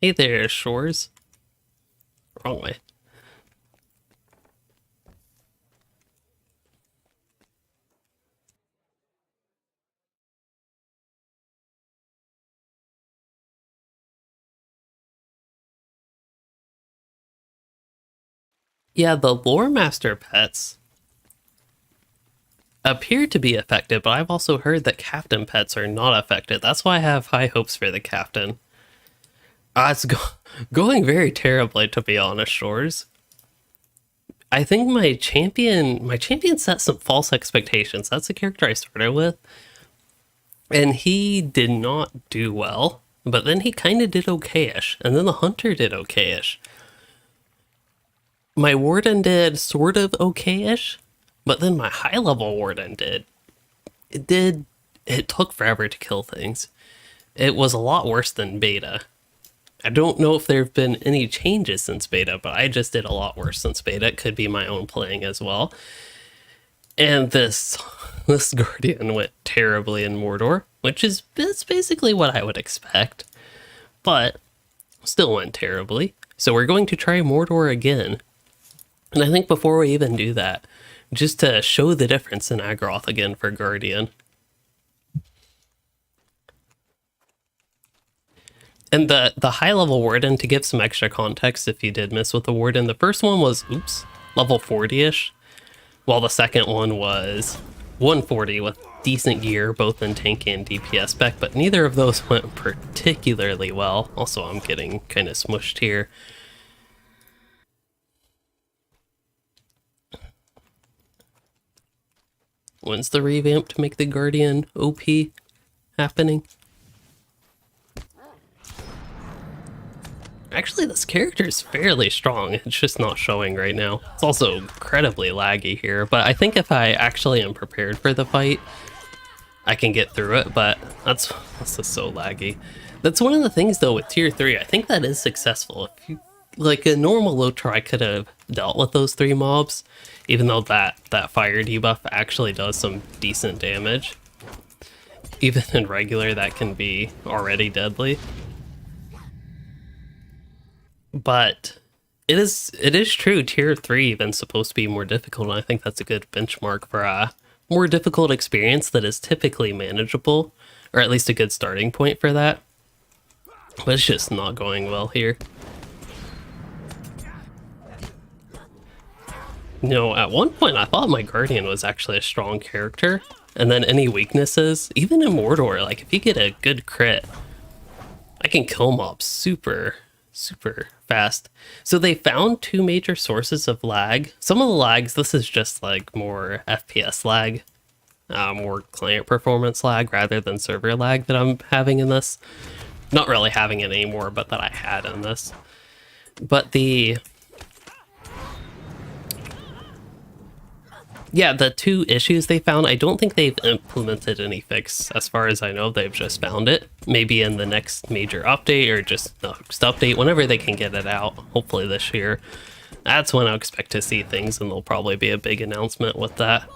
Hey there, Shores. Wrong way. Yeah, the Lore Master pets appear to be affected, but I've also heard that Captain pets are not affected. That's why I have high hopes for the Captain. It's going very terribly, to be honest, Shores. I think my champion set some false expectations. That's the character I started with. And he did not do well, but then he kind of did okay-ish. And then the Hunter did okay-ish. My Warden did sort of okay-ish, but then my high-level Warden it took forever to kill things. It was a lot worse than beta. I don't know if there have been any changes since beta, but I just did a lot worse since beta. It could be my own playing as well. And this Guardian went terribly in Mordor, that's basically what I would expect, but still went terribly. So we're going to try Mordor again. And I think before we even do that, just to show the difference in Agroth again for Guardian. And the high-level Warden, to give some extra context if you did miss with the Warden, the first one was, level 40-ish, while the second one was 140 with decent gear, both in tank and DPS spec, but neither of those went particularly well. Also, I'm getting kind of smushed here. When's the revamp to make the Guardian OP happening? Actually, this character is fairly strong. It's just not showing right now. It's also incredibly laggy here, but I think if I actually am prepared for the fight, I can get through it, but that's just so laggy. That's one of the things, though, with Tier 3. I think that is successful. If you, like a normal LOTRO, I could have dealt with those 3 mobs, even though that fire debuff actually does some decent damage. Even in regular, that can be already deadly. But it is true, Tier 3 even supposed to be more difficult, and I think that's a good benchmark for a more difficult experience that is typically manageable, or at least a good starting point for that. But it's just not going well here. You know, at one point I thought my Guardian was actually a strong character, and then any weaknesses, even in Mordor, like if you get a good crit, I can kill mobs super super fast. So they found two major sources of lag. Some of the lags, this is just like more FPS lag, more client performance lag rather than server lag that I'm having in this. Not really having it anymore, but that I had in this. But the two issues they found, I don't think they've implemented any fix. As far as I know, they've just found it. Maybe in the next major update or just the next update, whenever they can get it out, hopefully this year. That's when I expect to see things, and there'll probably be a big announcement with that.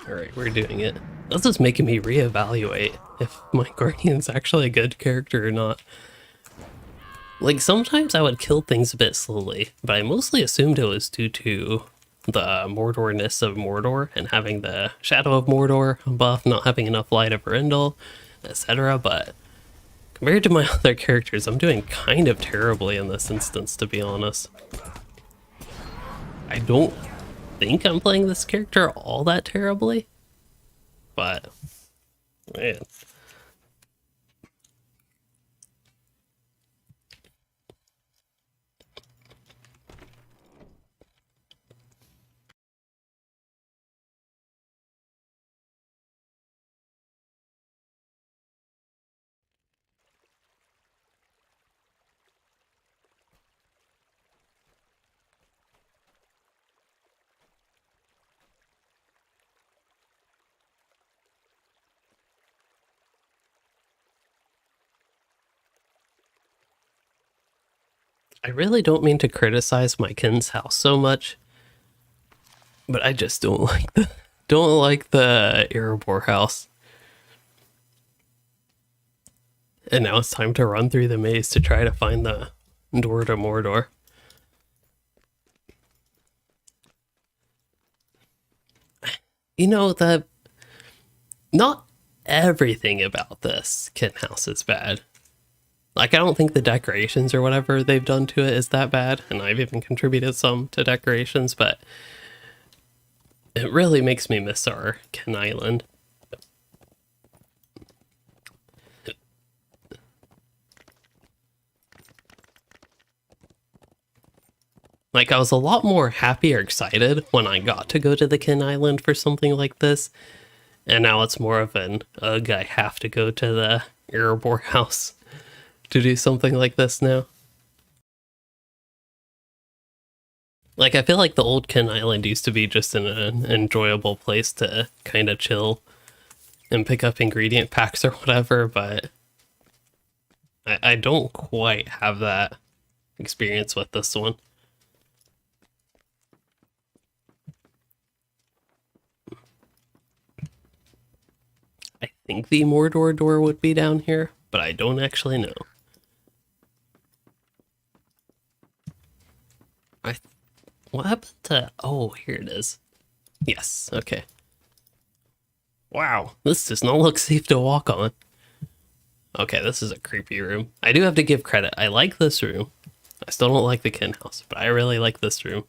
Alright, we're doing it. This is making me reevaluate if my Guardian's actually a good character or not. Like, sometimes I would kill things a bit slowly, but I mostly assumed it was due to the Mordorness of Mordor and having the Shadow of Mordor buff, not having enough Light of Erindel, etc. But compared to my other characters, I'm doing kind of terribly in this instance, to be honest. I don't think I'm playing this character all that terribly, but man. I really don't mean to criticize my kin's house so much, but I just don't like the Erebor house. And now it's time to run through the maze to try to find the door to Mordor. You know, not everything about this kin house is bad. Like, I don't think the decorations or whatever they've done to it is that bad, and I've even contributed some to decorations, but it really makes me miss our Ken Island. Like, I was a lot more happy or excited when I got to go to the Ken Island for something like this, and now it's more of an, ugh, I have to go to the Erebor house to do something like this now. Like, I feel like the old Ken Island used to be just an enjoyable place to kind of chill and pick up ingredient packs or whatever, but I don't quite have that experience with this one. I think the Mordor door would be down here, but I don't actually know. What happened to... Oh, here it is. Yes, okay. Wow, this does not look safe to walk on. Okay, this is a creepy room. I do have to give credit. I like this room. I still don't like the Ken house, but I really like this room.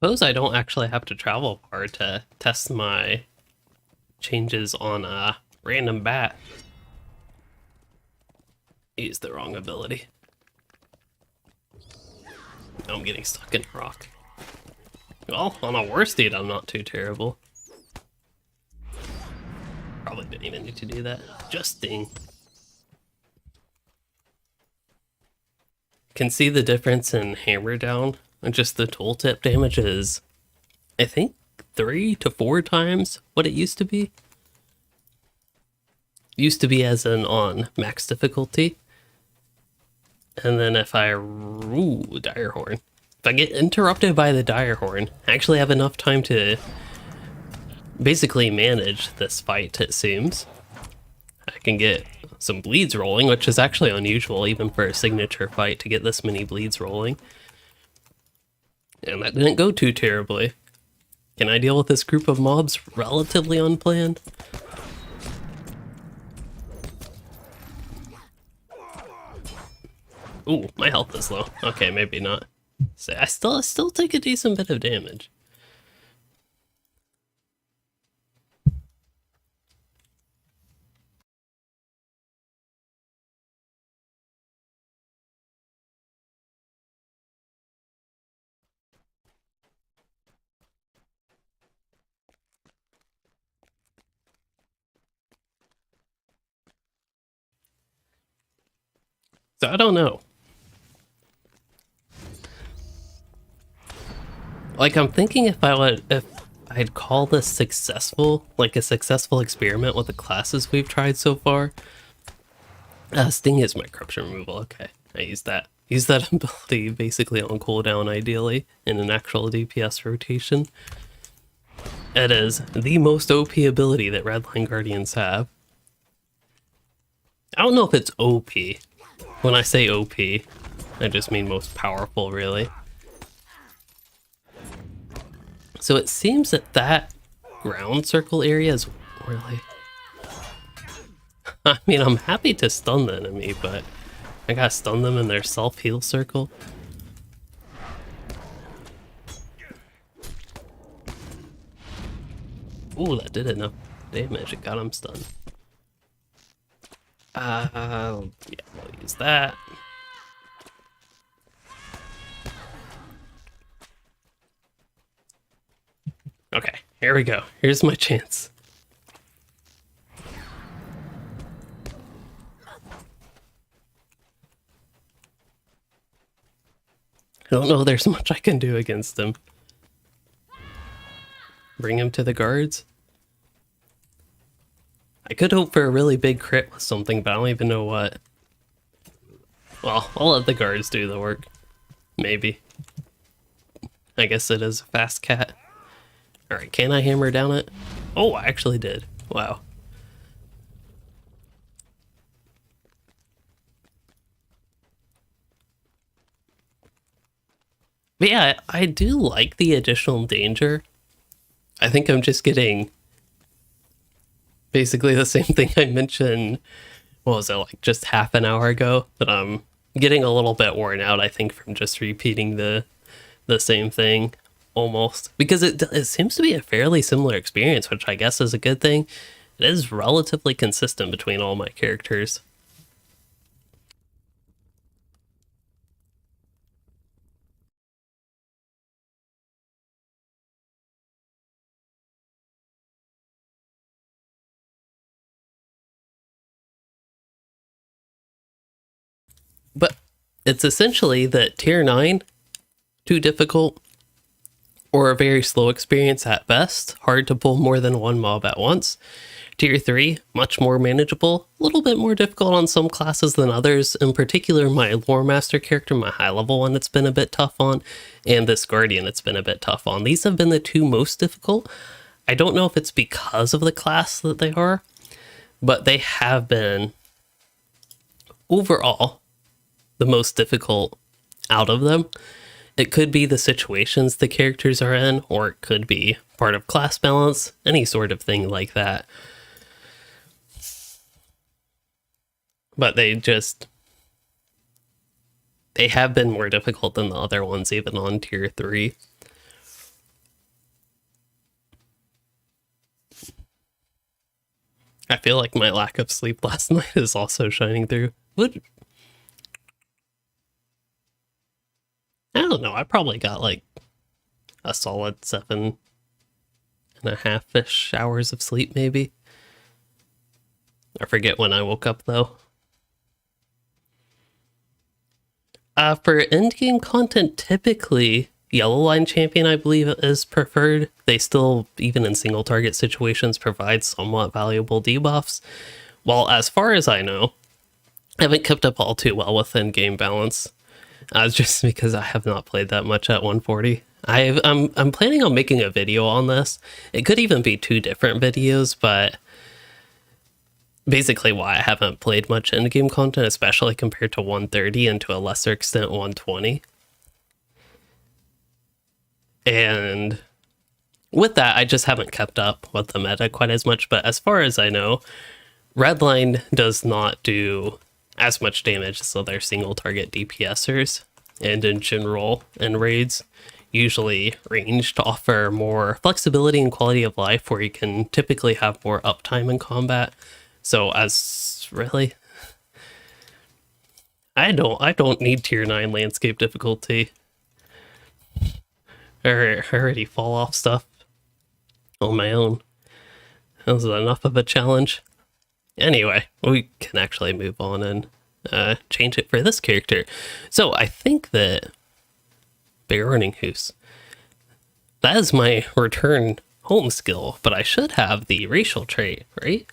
Suppose I don't actually have to travel far to test my changes on a random bat. Use the wrong ability. Now I'm getting stuck in a rock. Well, on a worst date, I'm not too terrible. Probably didn't even need to do that. Just ding. Can see the difference in hammer down. And just the tooltip damage is, I think, 3 to 4 times what it used to be. Used to be as in on max difficulty. And then if I... Ooh, dire horn. If I get interrupted by the dire horn, I actually have enough time to basically manage this fight, it seems. I can get some bleeds rolling, which is actually unusual even for a signature fight to get this many bleeds rolling. And that didn't go too terribly. Can I deal with this group of mobs relatively unplanned? Ooh, my health is low. Okay, maybe not. So I still take a decent bit of damage. So I don't know. Like, I'm thinking if I'd call this successful, like a successful experiment with the classes we've tried so far. Sting is my corruption removal. Okay, I use that. Use that ability basically on cooldown, ideally, in an actual DPS rotation. It is the most OP ability that Redline Guardians have. I don't know if it's OP. When I say OP, I just mean most powerful, really. So it seems that that ground circle area is really... I mean, I'm happy to stun the enemy, but I gotta stun them in their self-heal circle. Ooh, that did enough damage. It got him stunned. Yeah, we'll use that. Okay, here we go. Here's my chance. I don't know there's much I can do against him. Bring him to the guards. I could hope for a really big crit with something, but I don't even know what. Well, I'll let the guards do the work. Maybe. I guess it is a fast cat. Alright, can I hammer down it? Oh, I actually did. Wow. But yeah, I do like the additional danger. I think I'm just getting basically the same thing I mentioned, what was it, like just half an hour ago? That I'm getting a little bit worn out, I think, from just repeating the same thing. Almost, because it seems to be a fairly similar experience, which I guess is a good thing. It is relatively consistent between all my characters. But it's essentially that tier 9, too difficult, or a very slow experience at best, hard to pull more than one mob at once. Tier 3, much more manageable, a little bit more difficult on some classes than others, in particular my Lore Master character, my high level one it's been a bit tough on, and this Guardian it's been a bit tough on. These have been the two most difficult. I don't know if it's because of the class that they are, but they have been, overall, the most difficult out of them. It could be the situations the characters are in, or it could be part of class balance, any sort of thing like that. But they have been more difficult than the other ones, even on tier 3. I feel like my lack of sleep last night is also shining through. I don't know, I probably got like a solid 7.5-ish hours of sleep, maybe. I forget when I woke up, though. For endgame content, typically, Yellow Line Champion, I believe, is preferred. They still, even in single target situations, provide somewhat valuable debuffs. While, as far as I know, I haven't kept up all too well with in-game balance. Just because I have not played that much at 140. I'm planning on making a video on this. It could even be 2 different videos, but basically why I haven't played much in-game content, especially compared to 130 and to a lesser extent 120. And with that, I just haven't kept up with the meta quite as much. But as far as I know, Redline does not do as much damage as other single target DPSers, and in general, in raids, usually ranged offer more flexibility and quality of life, where you can typically have more uptime in combat. So as really, I don't need tier 9 landscape difficulty. I already fall off stuff on my own. That was enough of a challenge. Anyway, we can actually move on and change it for this character. So I think that Beorning, that is my return home skill, but I should have the racial trait, right?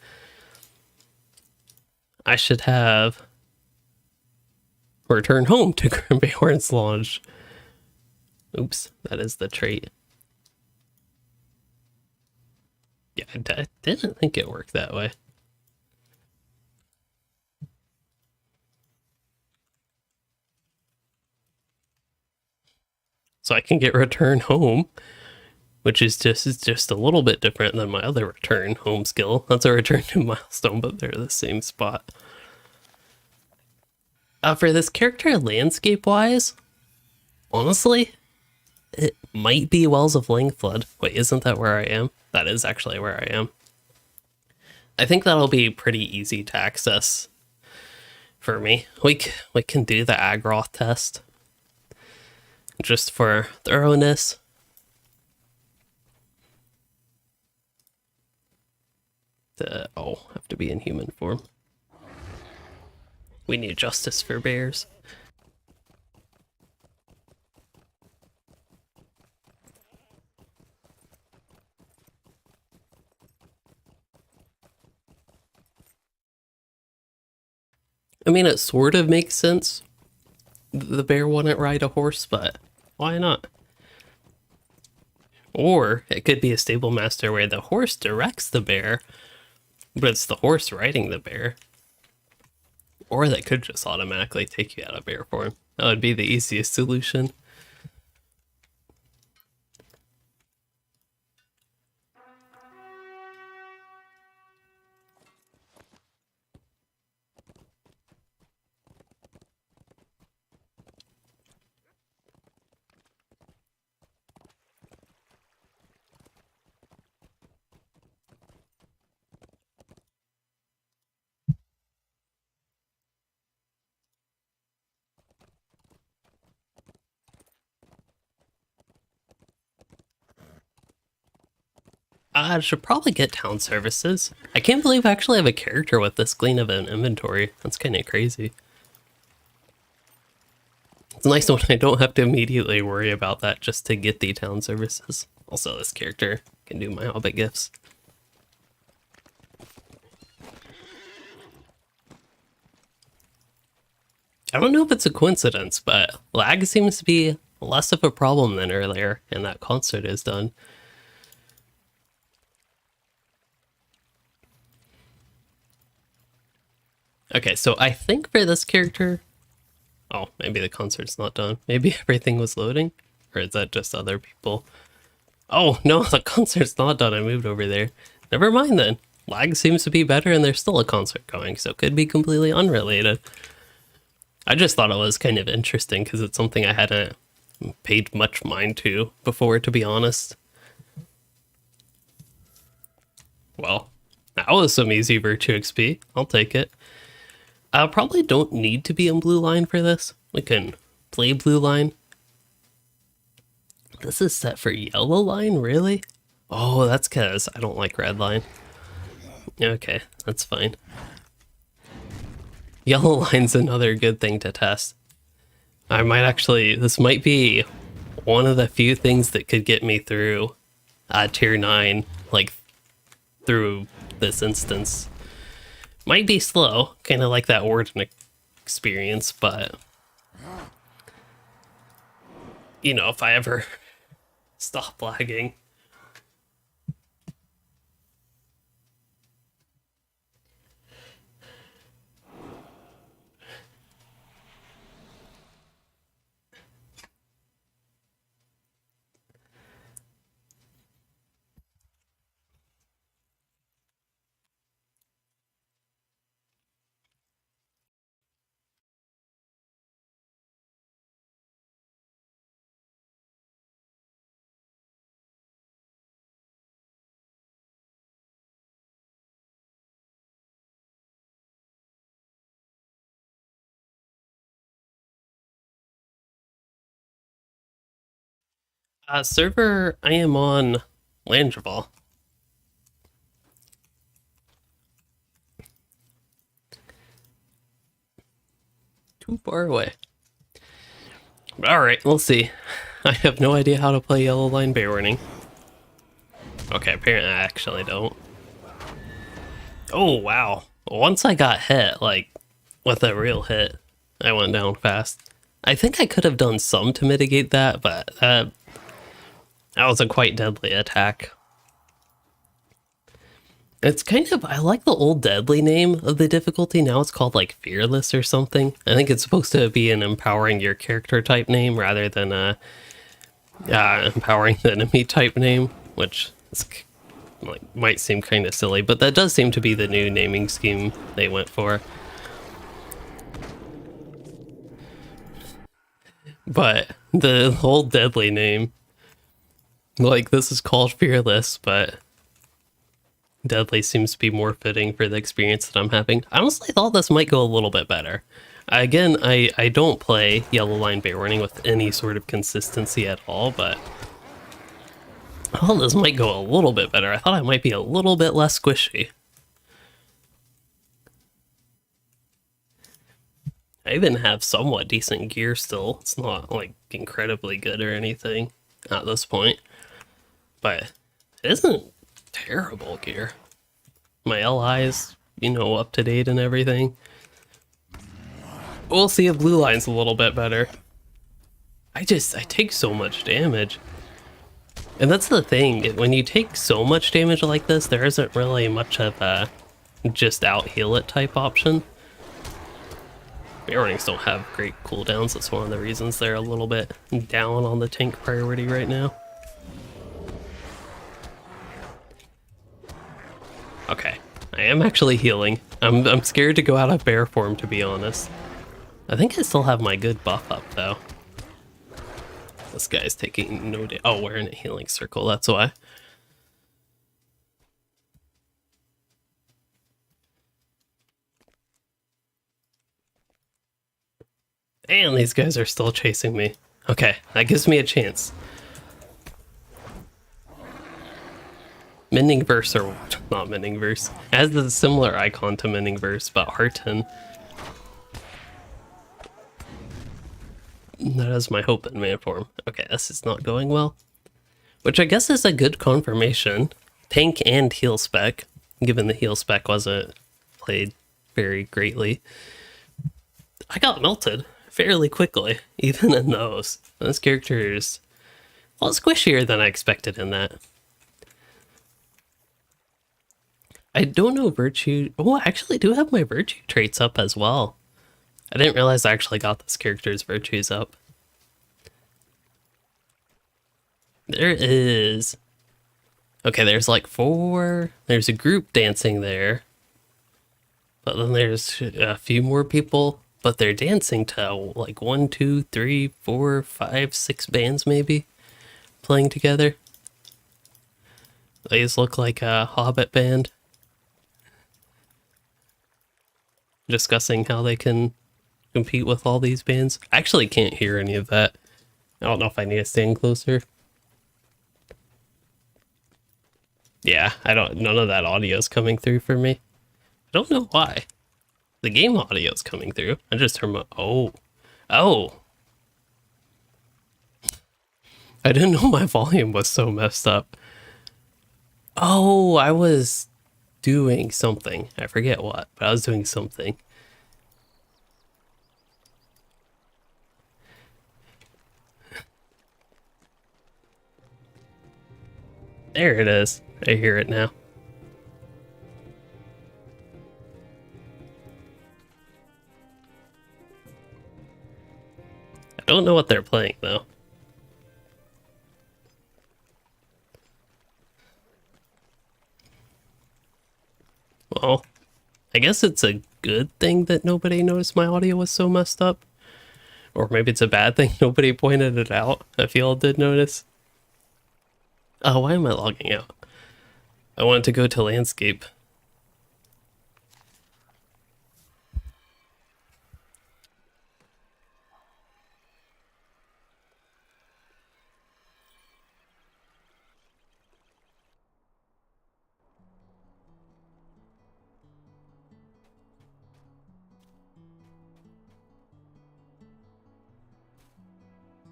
I should have return home to Beorn's Lodge. Oops, that is the trait. Yeah, I didn't think it worked that way. So I can get return home, which is just a little bit different than my other return home skill. That's a return to milestone, but they're the same spot. For this character, landscape-wise, honestly, it might be Wells of Langflood. Wait, isn't that where I am? That is actually where I am. I think that'll be pretty easy to access for me. We can do the Agroth test just for thoroughness. Have to be in human form. We need justice for bears. I mean, it sort of makes sense. The bear wouldn't ride a horse, but why not? Or it could be a stable master where the horse directs the bear, but it's the horse riding the bear. Or that could just automatically take you out of bear form. That would be the easiest solution. I should probably get town services. I can't believe I actually have a character with this clean of an inventory. That's kind of crazy. It's nice when I don't have to immediately worry about that just to get the town services. Also, this character can do my Hobbit gifts. I don't know if it's a coincidence, but lag seems to be less of a problem than earlier, and that concert is done. Okay, so I think for this character... Oh, maybe the concert's not done. Maybe everything was loading? Or is that just other people? Oh, no, the concert's not done. I moved over there. Never mind then. Lag seems to be better and there's still a concert going, so it could be completely unrelated. I just thought it was kind of interesting because it's something I hadn't paid much mind to before, to be honest. Well, that was some easy Virtue XP. I'll take it. I probably don't need to be in blue line for this. We can play blue line. This is set for yellow line, really? Oh, that's because I don't like red line. Okay, that's fine. Yellow line's another good thing to test. I might actually, this might be one of the few things that could get me through tier 9, like through this instance. Might be slow, kind of like that Warden experience, but you know, if I ever stop lagging. Server, I am on Landreval. Too far away. Alright, we'll see. I have no idea how to play Yellow Line Beorning. Okay, apparently I actually don't. Oh, wow. Once I got hit, like, with a real hit, I went down fast. I think I could have done some to mitigate that, but that was a quite deadly attack. It's kind of, I like the old deadly name of the difficulty. Now it's called like Fearless or something. I think it's supposed to be an empowering your character type name rather than empowering the enemy type name, which is, like, might seem kind of silly, but that does seem to be the new naming scheme they went for. But the whole deadly name, like, this is called Fearless, but deadly seems to be more fitting for the experience that I'm having. I honestly thought this might go a little bit better. Again, I don't play Yellow Line Beorning with any sort of consistency at all, but I thought this might go a little bit better. I thought I might be a little bit less squishy. I even have somewhat decent gear still. It's not like incredibly good or anything at this point, but it isn't terrible gear. My LI's, you know, up to date and everything. We'll see if blue line's a little bit better. I take so much damage. And that's the thing, when you take so much damage like this, there isn't really much of a just out heal it type option. Beornings don't have great cooldowns. That's one of the reasons they're a little bit down on the tank priority right now. Okay, I am actually healing. I'm scared to go out of bear form, to be honest. I think I still have my good buff up, though. This guy's taking no damage. Oh, we're in a healing circle, that's why. And these guys are still chasing me. Okay, that gives me a chance. Mendingverse, or not Mendingverse, it has a similar icon to Mendingverse, but Hearten. That is my hope in man form. Okay, this is not going well. Which I guess is a good confirmation. Tank and heal spec, given the heal spec wasn't played very greatly. I got melted fairly quickly, even in those. This character is a lot squishier than I expected in that. I don't know virtue. Oh, I actually do have my virtue traits up as well. I didn't realize I actually got this character's virtues up. There is... Okay, there's like 4... There's a group dancing there. But then there's a few more people. But they're dancing to like 1, 2, 3, 4, 5, 6 bands maybe. Playing together. These look like a Hobbit band. Discussing how they can compete with all these bands. I actually can't hear any of that. I don't know if I need to stand closer. Yeah, none of that audio is coming through for me. I don't know why. The game audio is coming through. I just heard my, oh. I didn't know my volume was so messed up. Oh, I was doing something. I forget what, but I was doing something. There it is. I hear it now. I don't know what they're playing, though. Well, I guess it's a good thing that nobody noticed my audio was so messed up. Or maybe it's a bad thing nobody pointed it out, if y'all did notice. Oh, why am I logging out? I wanted to go to landscape.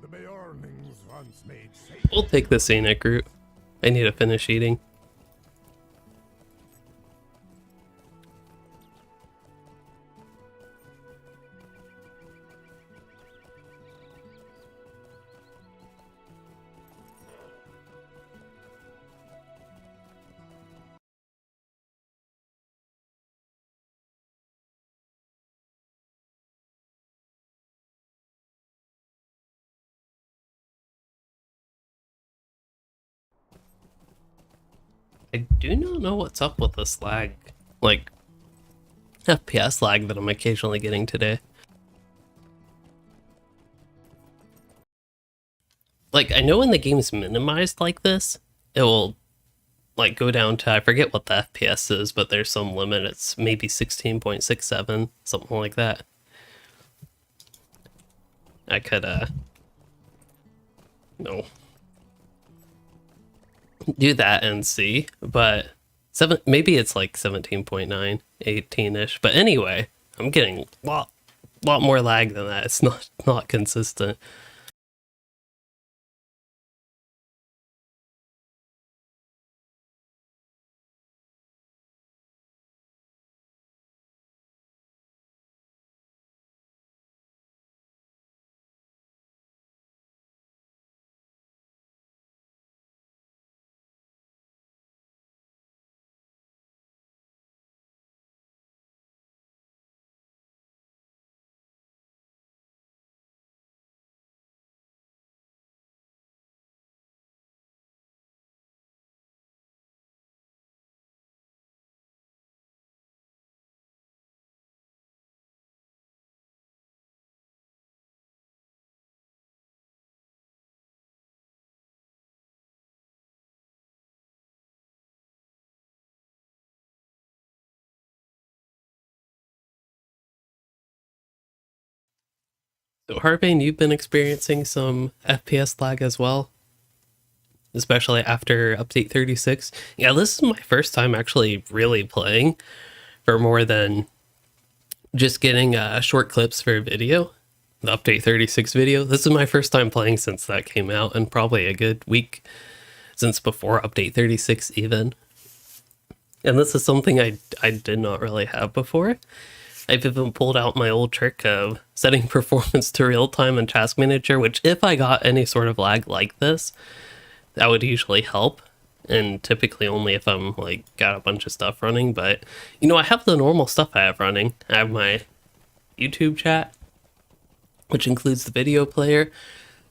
The Beornings once made safe. We'll take the scenic route. I need to finish eating. I do not know what's up with this lag, like FPS lag that I'm occasionally getting today. Like, I know when the game's minimized like this, it will like go down to, I forget what the FPS is, but there's some limit. It's maybe 16.67, something like that. I could no, do that and see, but maybe it's like 17.9, 18-ish. But anyway, I'm getting a lot more lag than that. It's not consistent. So Harbane, you've been experiencing some FPS lag as well, especially after update 36. Yeah, this is my first time actually really playing for more than just getting short clips for video. The update 36 video. This is my first time playing since that came out, and probably a good week since before update 36 even. And this is something I did not really have before. I've even pulled out my old trick of setting performance to real time in Task Manager, which if I got any sort of lag like this, that would usually help. And typically only if I'm like got a bunch of stuff running. But you know, I have the normal stuff I have running. I have my YouTube chat, which includes the video player.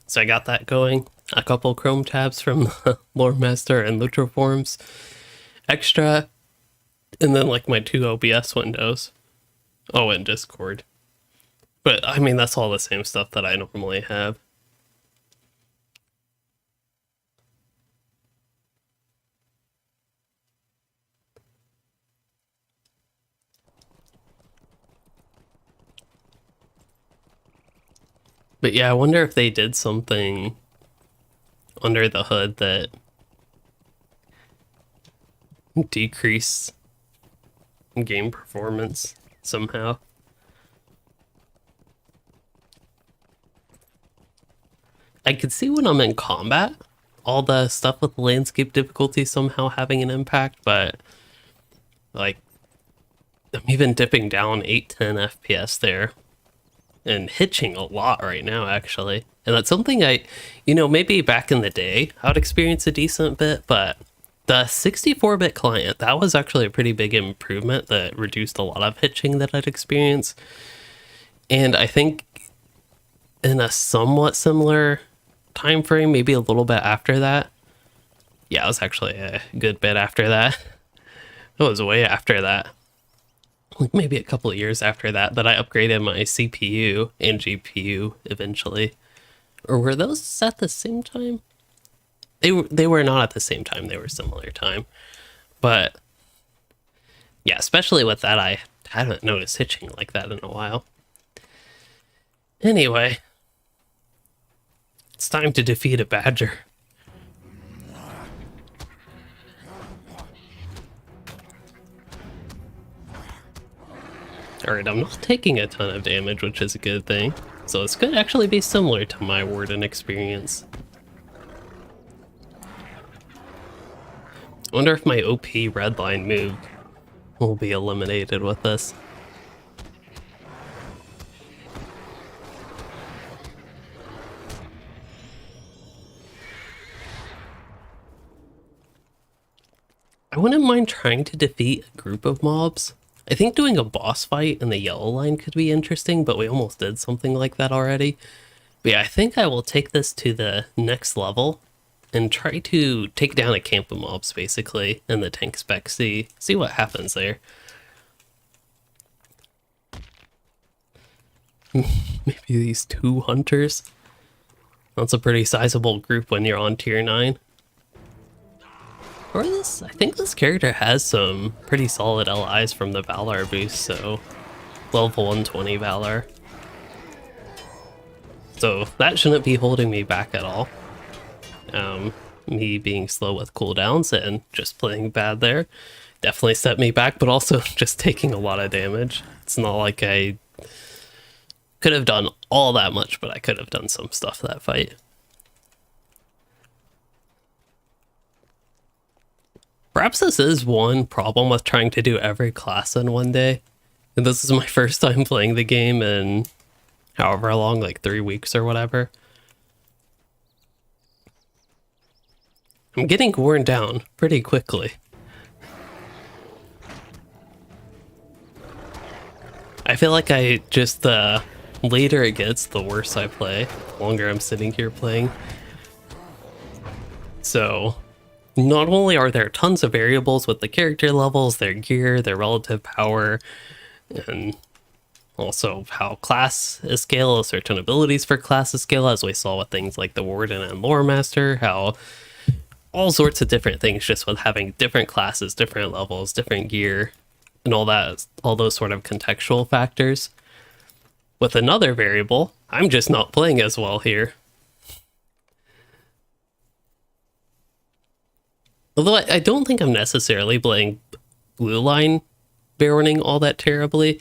So I got that going. A couple Chrome tabs from the Lore Master and LOTRO forums extra. And then like my 2 OBS windows. Oh, and Discord. But I mean, that's all the same stuff that I normally have. But yeah, I wonder if they did something under the hood that decreased game performance somehow. I could see when I'm in combat, all the stuff with landscape difficulty somehow having an impact, but like I'm even dipping down 8-10 FPS there and hitching a lot right now actually. And that's something I, you know, maybe back in the day I would experience a decent bit, but The 64-bit client, that was actually a pretty big improvement that reduced a lot of hitching that I'd experienced. And I think in a somewhat similar time frame, maybe a little bit after that. Yeah, it was actually a good bit after that. It was way after that. Like maybe a couple of years after that I upgraded my CPU and GPU eventually. Or were those at the same time? They were not at the same time, they were similar time. But yeah, especially with that, I haven't noticed hitching like that in a while. Anyway, it's time to defeat a badger. Alright, I'm not taking a ton of damage, which is a good thing. So this could actually be similar to my Warden experience. I wonder if my OP redline move will be eliminated with this. I wouldn't mind trying to defeat a group of mobs. I think doing a boss fight in the yellow line could be interesting, but we almost did something like that already. But yeah, I think I will take this to the next level and try to take down a camp of mobs, basically, in the tank spec, see what happens there. Maybe these 2 hunters. That's a pretty sizable group when you're on tier 9. Or this, I think this character has some pretty solid LIs from the Valor boost, so level 120 Valor. So that shouldn't be holding me back at all. Me being slow with cooldowns and just playing bad there definitely set me back, but also just taking a lot of damage. It's not like I could have done all that much, but I could have done some stuff that fight. Perhaps this is one problem with trying to do every class in one day. And this is my first time playing the game in however long, like 3 weeks or whatever. I'm getting worn down pretty quickly. I feel like I just, the later it gets, the worse I play. The longer I'm sitting here playing. So, not only are there tons of variables with the character levels, their gear, their relative power, and also how class is scale, certain abilities for classes scale, as we saw with things like the Warden and Lore Master, how all sorts of different things just with having different classes, different levels, different gear, and all that, all those sort of contextual factors. With another variable, I'm just not playing as well here. Although I don't think I'm necessarily playing blue line Beorning all that terribly.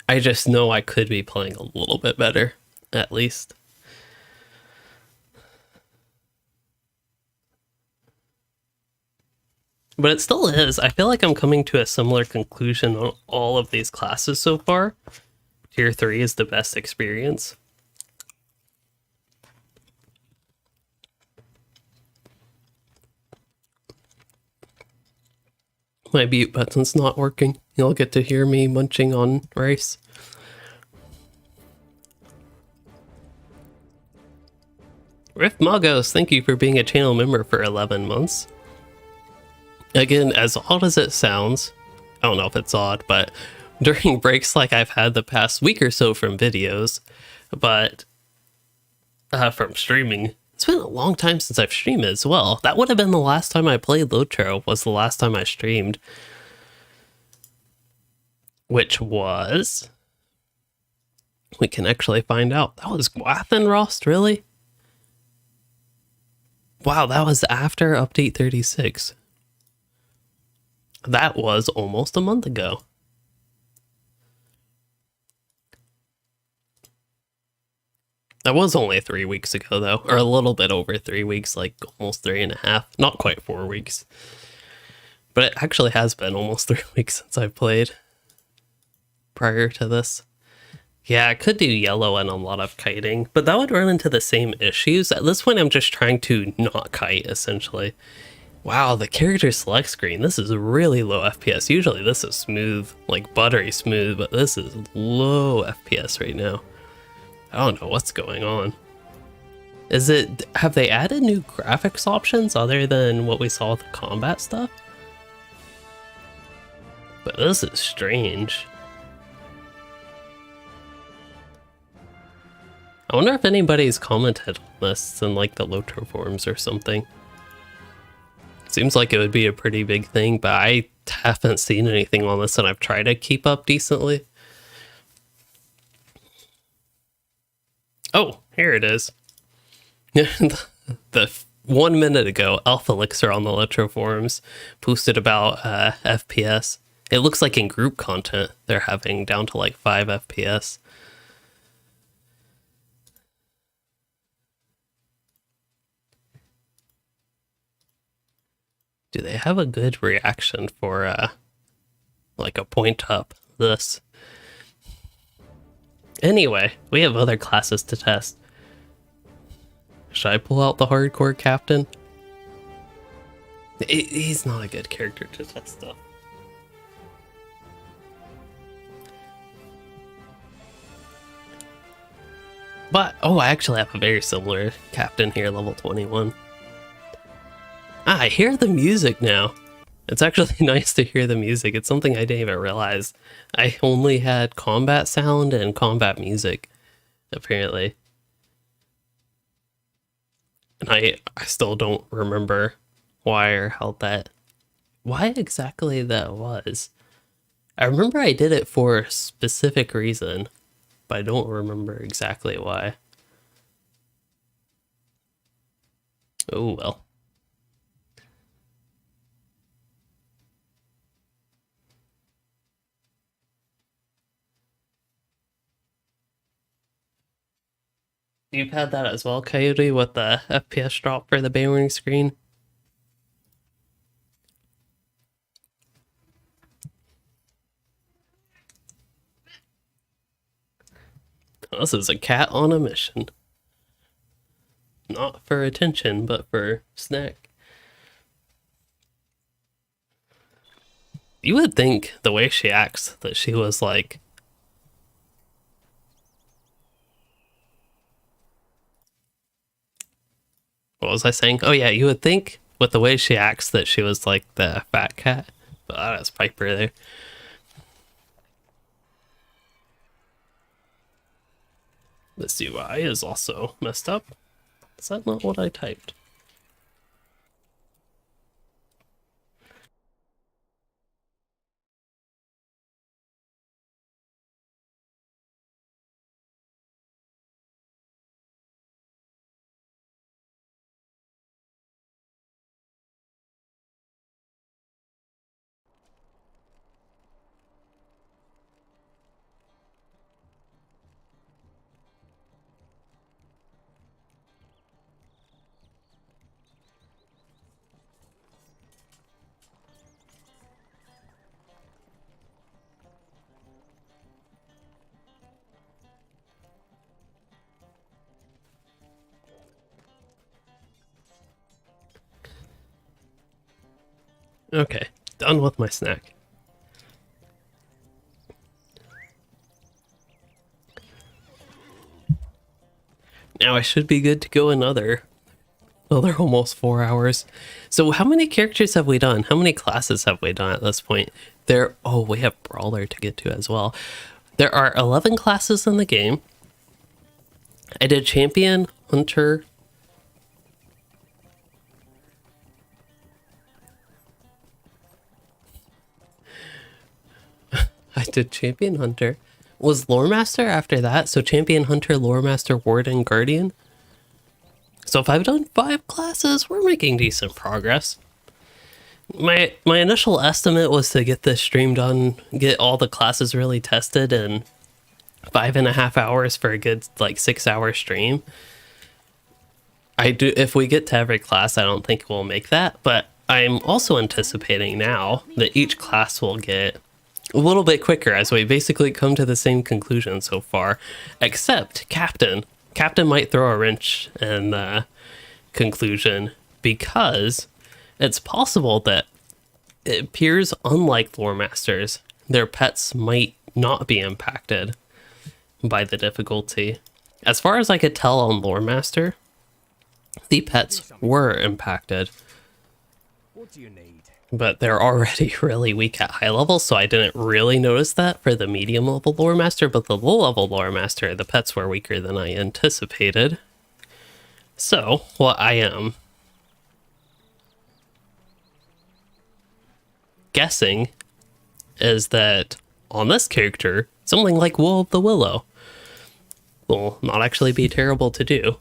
I just know I could be playing a little bit better, at least. But it still is. I feel like I'm coming to a similar conclusion on all of these classes so far. Tier 3 is the best experience. My mute button's not working. You'll get to hear me munching on rice. Riff Magos, thank you for being a channel member for 11 months. Again, as odd as it sounds, I don't know if it's odd, but during breaks like I've had the past week or so from videos, but from streaming, it's been a long time since I've streamed as well. That would have been the last time I played LOTRO, was the last time I streamed. Which was... we can actually find out. That was Gwathenrost, really? Wow, that was after update 36. That was almost a month ago. That was only 3 weeks ago, though. Or a little bit over 3 weeks, like almost 3.5. Not quite 4 weeks. But it actually has been almost 3 weeks since I played. Prior to this. Yeah, I could do yellow and a lot of kiting, but that would run into the same issues. At this point, I'm just trying to not kite, essentially. Wow, the character select screen, this is really low FPS. Usually this is smooth, like buttery smooth, but this is low FPS right now. I don't know what's going on. Have they added new graphics options other than what we saw with the combat stuff? But this is strange. I wonder if anybody's commented on this in like the LOTRO forums or something. Seems like it would be a pretty big thing, but I haven't seen anything on this and I've tried to keep up decently. Oh, here it is. The 1 minute ago, Alpha Elixir on the LOTRO forums posted about FPS. It looks like in group content, they're having down to like 5 FPS. Do they have a good reaction for like a point up this? Anyway, we have other classes to test. Should I pull out the hardcore captain? He's not a good character to test though. But, oh, I actually have a very similar captain here, level 21. Ah, I hear the music now. It's actually nice to hear the music. It's something I didn't even realize. I only had combat sound and combat music, apparently. And I still don't remember why or how why exactly that was. I remember I did it for a specific reason, but I don't remember exactly why. Oh well. You've had that as well, Coyote, with the FPS drop for the Beorning screen? This is a cat on a mission. Not for attention, but for snack. You would think the way she acts that she was like... What was I saying? Oh yeah, you would think with the way she acts that she was like the fat cat. But that's Piper there. This UI is also messed up. Is that not what I typed? Okay, done with my snack. Now I should be good to go another almost 4 hours. So how many characters have we done? How many classes have we done at this point? Oh, we have Brawler to get to as well. There are 11 classes in the game. I did Champion, Hunter. I did Champion, Hunter. Was Lore Master after that? So Champion, Hunter, Lore Master, Warden, Guardian. So if I've done 5 classes, we're making decent progress. My initial estimate was to get this stream done, get all the classes really tested in 5.5 hours for a good like 6-hour stream. If we get to every class, I don't think we'll make that, but I'm also anticipating now that each class will get a little bit quicker as we basically come to the same conclusion so far, except Captain. Captain might throw a wrench in the conclusion because it's possible that it appears unlike lore masters, their pets might not be impacted by the difficulty. As far as I could tell on lore master, the pets were impacted. What do you need? But they're already really weak at high level, so I didn't really notice that for the medium level lore master, but the low level lore master, the pets were weaker than I anticipated. So, what I am guessing is that on this character, something like Wool of the Willow will not actually be terrible to do.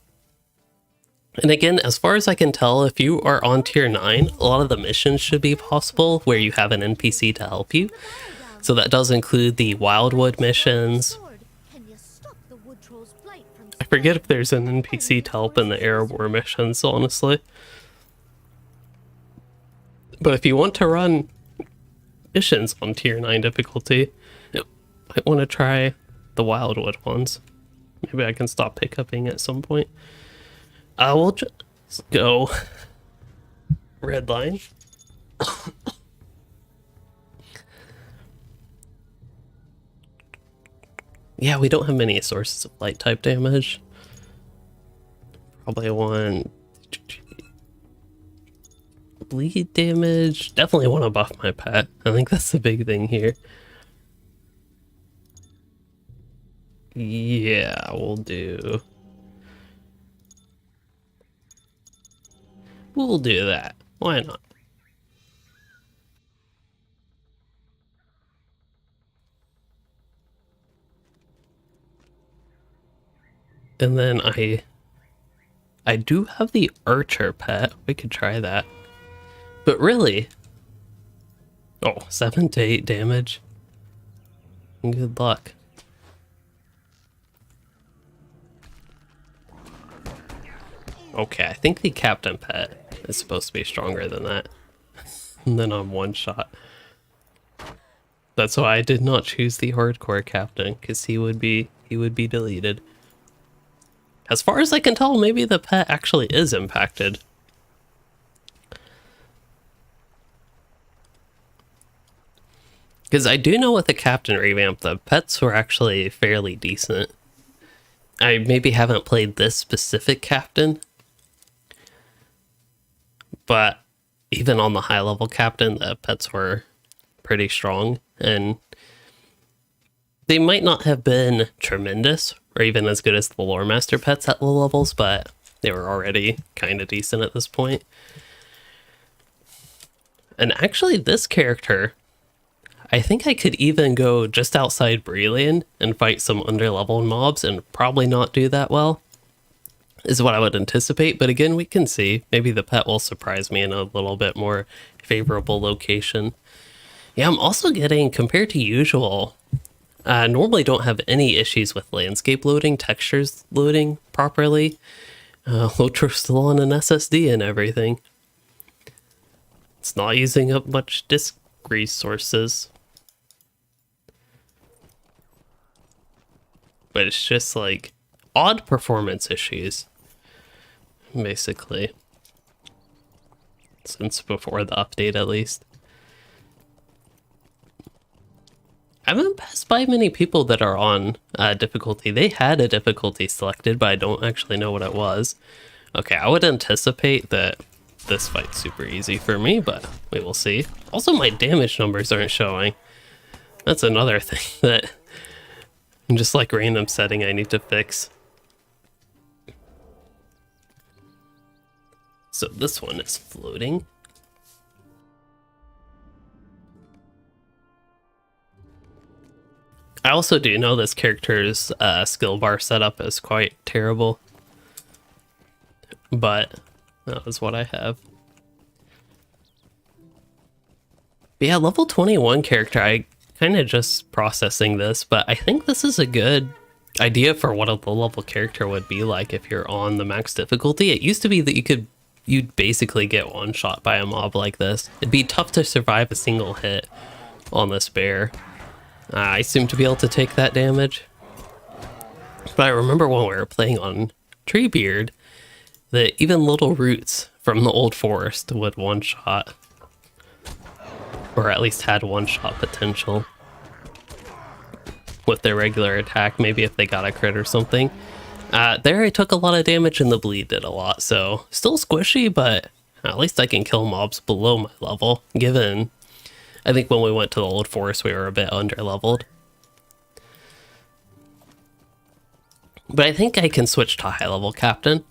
And again, as far as I can tell, if you are on tier 9, a lot of the missions should be possible where you have an NPC to help you. So that does include the Wildwood missions. I forget if there's an NPC to help in the Erebor missions, honestly. But if you want to run missions on tier 9 difficulty, you might want to try the Wildwood ones. Maybe I can stop pickuping at some point. We'll just go red line. Yeah, we don't have many sources of light type damage. Probably want bleed damage. Definitely want to buff my pet. I think that's the big thing here. Yeah, we'll do. We'll do that. Why not? And then I do have the archer pet. We could try that. But really, 7 to 8 damage. Good luck. Okay, I think the captain pet is supposed to be stronger than that. And then on one shot. That's why I did not choose the hardcore captain, because he would be deleted. As far as I can tell, maybe the pet actually is impacted. Because I do know with the captain revamp, the pets were actually fairly decent. I maybe haven't played this specific captain, but even on the high level captain, the pets were pretty strong, and they might not have been tremendous or even as good as the lore master pets at low levels, but they were already kind of decent at this point. And actually this character, I think I could even go just outside Breland and fight some underleveled mobs and probably not do that well, is what I would anticipate. But again, we can see. Maybe the pet will surprise me in a little bit more favorable location. Yeah, I'm also getting, compared to usual, normally don't have any issues with landscape loading, textures loading properly. LOTRO still on an SSD and everything. It's not using up much disk resources. But it's just like odd performance issues, basically. Since before the update, at least. I haven't passed by many people that are on difficulty. They had a difficulty selected, but I don't actually know what it was. Okay, I would anticipate that this fight's super easy for me, but we will see. Also, my damage numbers aren't showing. That's another thing that just like random setting I need to fix. So this one is floating. I also do know this character's skill bar setup is quite terrible, but that was what I have. But yeah, level 21 character, I kind of just processing this, but I think this is a good idea for what a low-level character would be like if you're on the max difficulty. It used to be that you'd basically get one-shot by a mob like this. It'd be tough to survive a single hit on this bear. I seem to be able to take that damage. But I remember when we were playing on Treebeard that even little roots from the Old Forest would one-shot. Or at least had one-shot potential. With their regular attack, maybe if they got a crit or something. There I took a lot of damage and the bleed did a lot, so still squishy, but at least I can kill mobs below my level, given I think when we went to the Old Forest we were a bit under-leveled. But I think I can switch to high-level captain.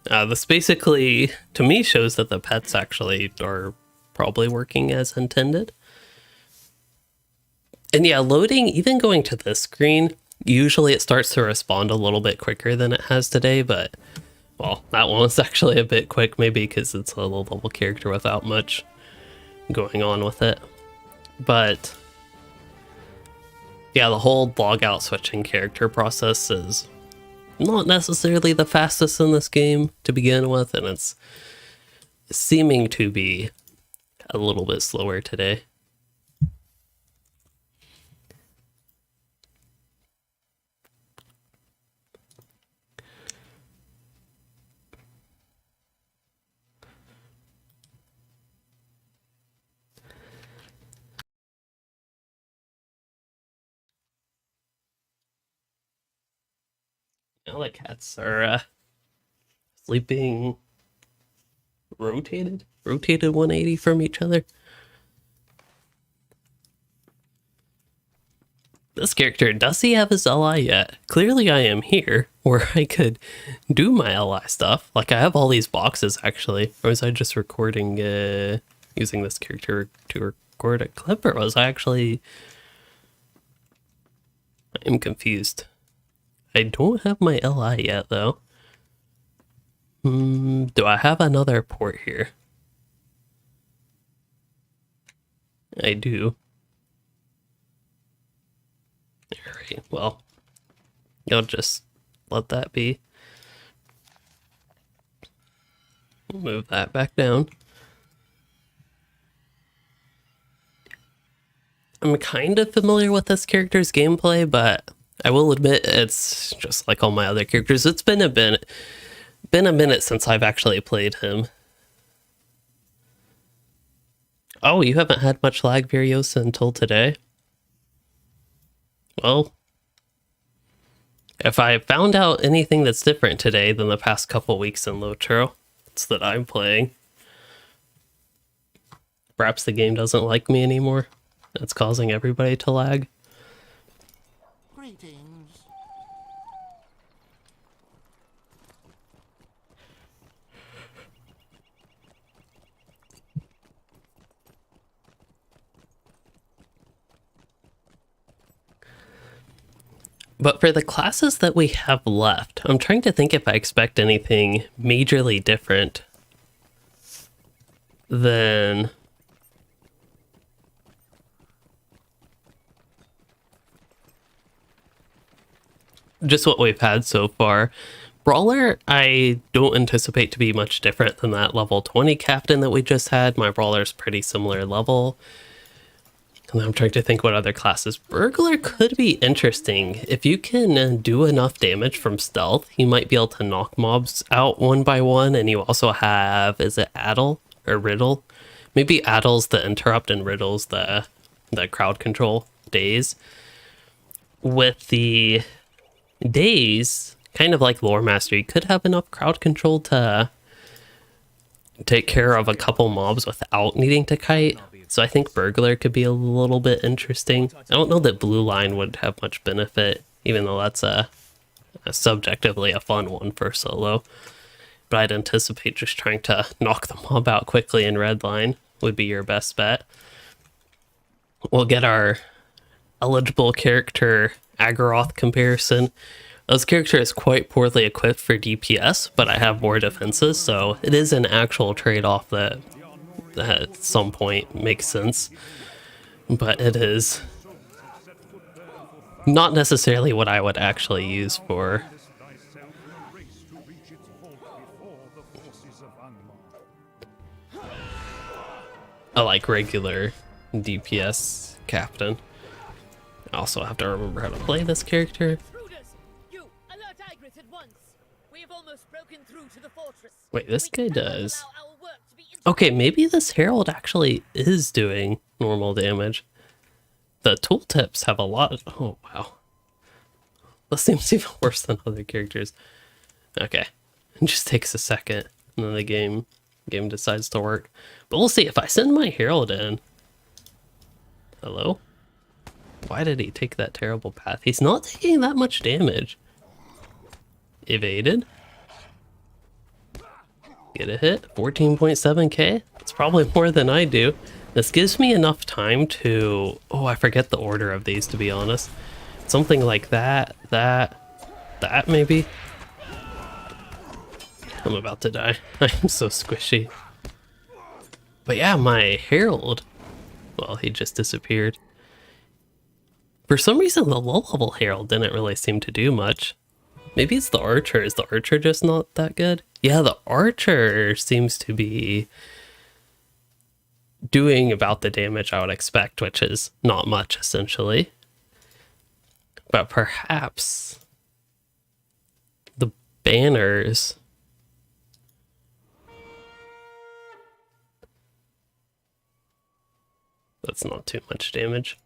This basically, to me, shows that the pets actually are probably working as intended. And yeah, loading, even going to this screen, usually it starts to respond a little bit quicker than it has today, but, well, that one was actually a bit quick, maybe because it's a low-level character without much going on with it. But yeah, the whole log-out switching character process is not necessarily the fastest in this game to begin with, and it's seeming to be a little bit slower today. Now the cats are sleeping rotated 180 from each other. This character, does he have his LI yet? Clearly I am here, where I could do my LI stuff. Like, I have all these boxes, actually. Or was I just recording, using this character to record a clip? Or was I actually... I'm confused. I don't have my LI yet, though. Do I have another port here? I do. Alright, well, I'll just let that be. Move that back down. I'm kind of familiar with this character's gameplay, but I will admit it's just like all my other characters. It's been a minute since I've actually played him. Oh, you haven't had much lag, Viriosa, until today? Well, if I found out anything that's different today than the past couple weeks in LOTRO, it's that I'm playing. Perhaps the game doesn't like me anymore. It's causing everybody to lag. Greetings. But for the classes that we have left, I'm trying to think if I expect anything majorly different than just what we've had so far. Brawler, I don't anticipate to be much different than that level 20 captain that we just had. My Brawler's pretty similar level. And I'm trying to think what other classes. Burglar could be interesting. If you can do enough damage from stealth, you might be able to knock mobs out one by one. And you also have, is it Addle or Riddle? Maybe Addle's the interrupt and Riddle's the crowd control days. With the days, kind of like Lore Master, you could have enough crowd control to take care of a couple mobs without needing to kite. So I think Burglar could be a little bit interesting. I don't know that Blue Line would have much benefit, even though that's a subjectively a fun one for solo. But I'd anticipate just trying to knock the mob out quickly in Red Line would be your best bet. We'll get our eligible character Aggaroth comparison. This character is quite poorly equipped for DPS, but I have more defenses, so it is an actual trade-off that at some point makes sense. But it is not necessarily what I would actually use for a like regular DPS captain. I also have to remember how to play this character. You alert Igris at once. We have almost broken through to the fortress. Wait, this guy We cannot does. allow our work to be Okay, maybe this herald actually is doing normal damage. The tooltips have a lot of... Oh, wow. This seems even worse than other characters. Okay. It just takes a second, and then the game decides to work. But we'll see. If I send my herald in... Hello? Why did he take that terrible path? He's not taking that much damage. Evaded. Get a hit. 14.7k. That's probably more than I do. This gives me enough time to... Oh, I forget the order of these, to be honest. Something like that, that maybe. I'm about to die. I'm so squishy. But yeah, my herald... Well, he just disappeared. For some reason, the low-level herald didn't really seem to do much. Maybe it's the archer. Is the archer just not that good? Yeah, the archer seems to be doing about the damage I would expect, which is not much, essentially. But perhaps the banners... That's not too much damage.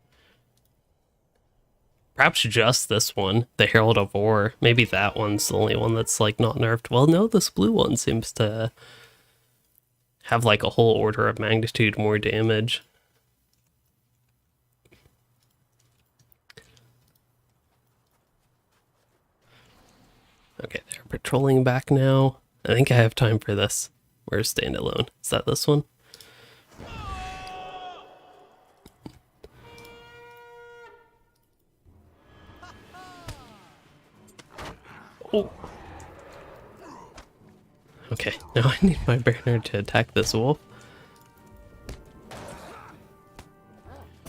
Perhaps just this one, the Herald of War. Maybe that one's the only one that's like not nerfed. Well, no, this blue one seems to have like a whole order of magnitude more damage. Okay, they're patrolling back now. I think I have time for this. Where's Standalone? Is that this one? Oh. Okay, now I need my banner to attack this wolf.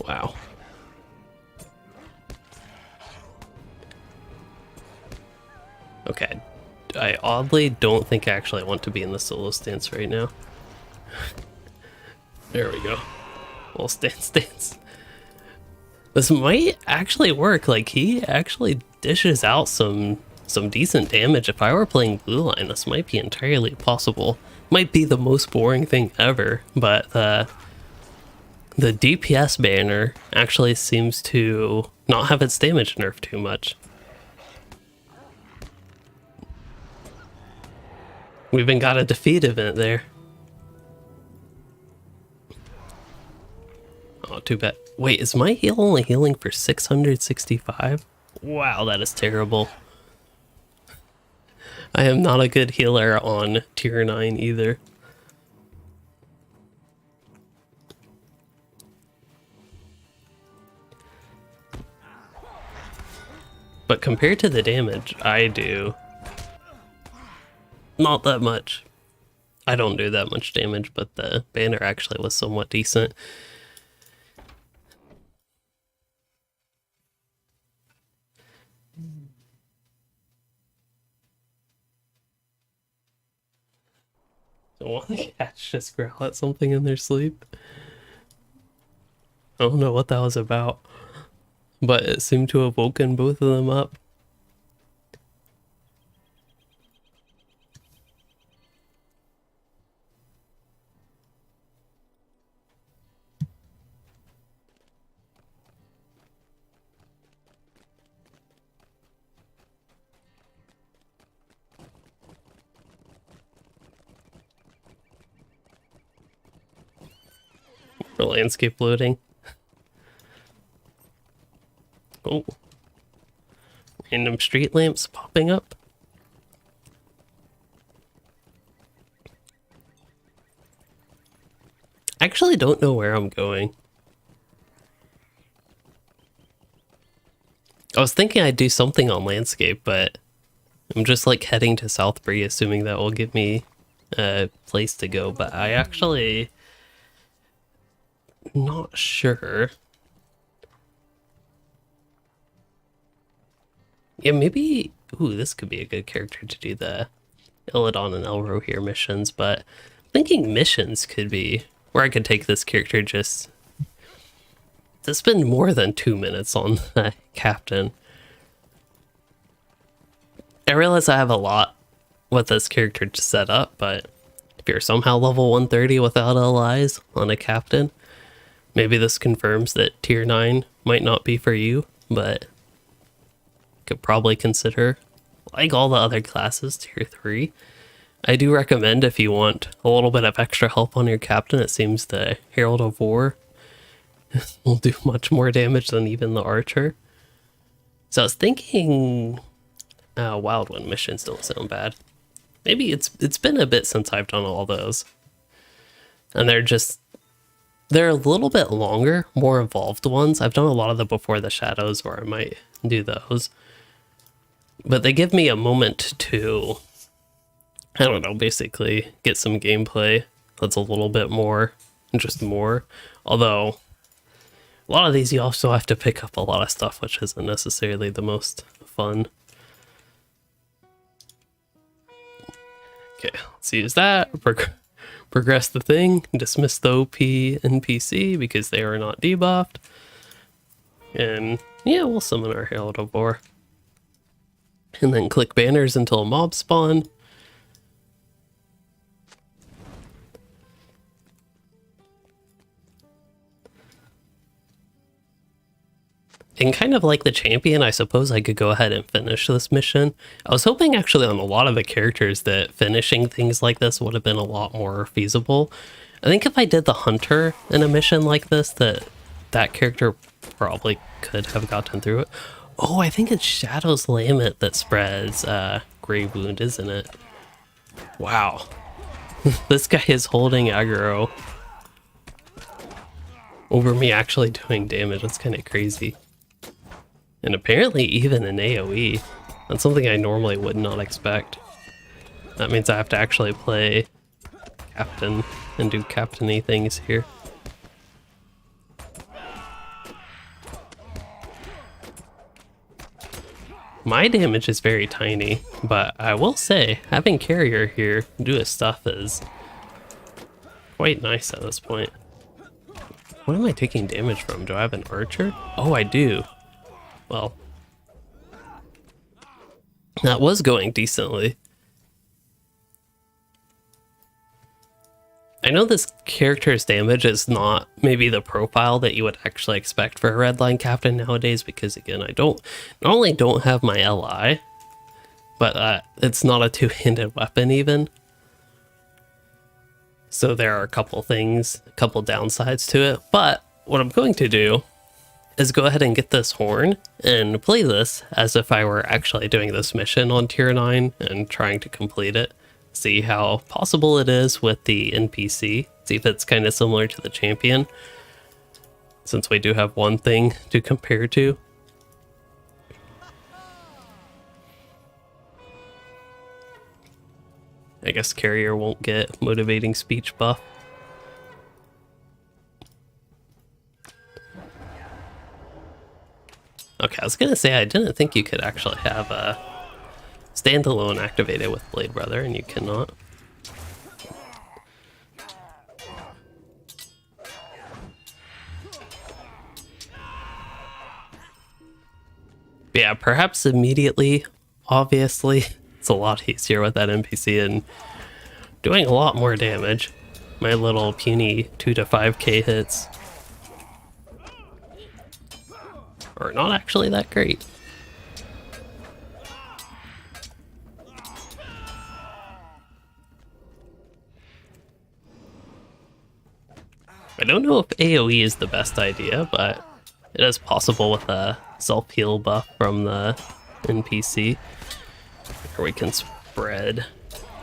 Wow. Okay, I oddly don't think I actually want to be in the solo stance right now. There we go. Well, stance. This might actually work. Like, he actually dishes out some decent damage. If I were playing blue line, this might be entirely possible. Might be the most boring thing ever, but the DPS banner actually seems to not have its damage nerfed too much. We even got a defeat event there. Oh, too bad. Wait, is my heal only healing for 665? Wow, that is terrible. I am not a good healer on tier 9 either. But compared to the damage I do, not that much. I don't do that much damage, but the banner actually was somewhat decent. So one of the cats just growl at something in their sleep. I don't know what that was about, but it seemed to have woken both of them up. For landscape loading. Oh. Random street lamps popping up. I actually don't know where I'm going. I was thinking I'd do something on landscape, but I'm just like heading to Southbury, assuming that will give me a place to go, but I actually not sure. Yeah, maybe... Ooh, this could be a good character to do the Illidan and Elrohir missions, but thinking missions could be where I could take this character just to spend more than 2 minutes on the captain. I realize I have a lot what this character to set up, but if you're somehow level 130 without allies on a captain, maybe this confirms that tier 9 might not be for you, but could probably consider, like all the other classes, tier 3. I do recommend if you want a little bit of extra help on your captain. It seems the Herald of War will do much more damage than even the Archer. So I was thinking Wild One missions don't sound bad. Maybe it's been a bit since I've done all those. And they're a little bit longer, more involved ones. I've done a lot of the Before the Shadows, or I might do those. But they give me a moment to, I don't know, basically get some gameplay that's a little bit more, just more. Although, a lot of these you also have to pick up a lot of stuff, which isn't necessarily the most fun. Okay, let's use that. Progress the thing. Dismiss the OP NPC because they are not debuffed. And yeah, we'll summon our Herald of War. And then click banners until mobs spawn. And kind of like the champion, I suppose I could go ahead and finish this mission. I was hoping actually on a lot of the characters that finishing things like this would have been a lot more feasible. I think if I did the hunter in a mission like this, that character probably could have gotten through it. Oh, I think it's Shadow's Lament that spreads Grave Wound, isn't it? Wow. This guy is holding aggro over me actually doing damage. That's kind of crazy. And apparently even in AoE. That's something I normally would not expect. That means I have to actually play captain and do captain-y things here. My damage is very tiny, but I will say having Carrier here do his stuff is quite nice at this point. What am I taking damage from? Do I have an Archer? Oh, I do. Well, that was going decently. I know this character's damage is not maybe the profile that you would actually expect for a redline captain nowadays, because again, I not only don't have my LI, but it's not a two-handed weapon even. So there are a couple downsides to it, but what I'm going to do is go ahead and get this horn and play this as if I were actually doing this mission on tier 9 and trying to complete it. See how possible it is with the NPC. See if it's kind of similar to the champion, since we do have one thing to compare to. I guess Carrier won't get motivating speech buff. Okay, I was gonna say I didn't think you could actually have a standalone activated with Blade Brother, and you cannot. But yeah, perhaps immediately, obviously, it's a lot easier with that NPC and doing a lot more damage. My little puny 2 to 5k hits are not actually that great. I don't know if AoE is the best idea, but it is possible with a self-heal buff from the NPC. Or we can spread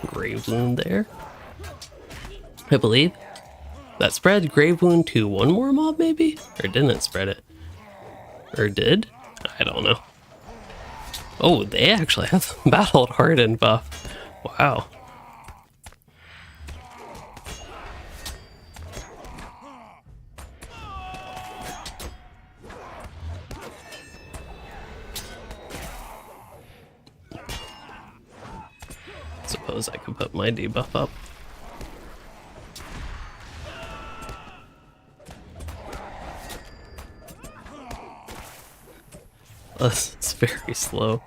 Grave Wound there. I believe that spread Grave Wound to one more mob maybe? Or didn't it spread it? Or did? I don't know. Oh, they actually have Battled Hardened buff. Wow. Suppose I could put my debuff up. It's very slow.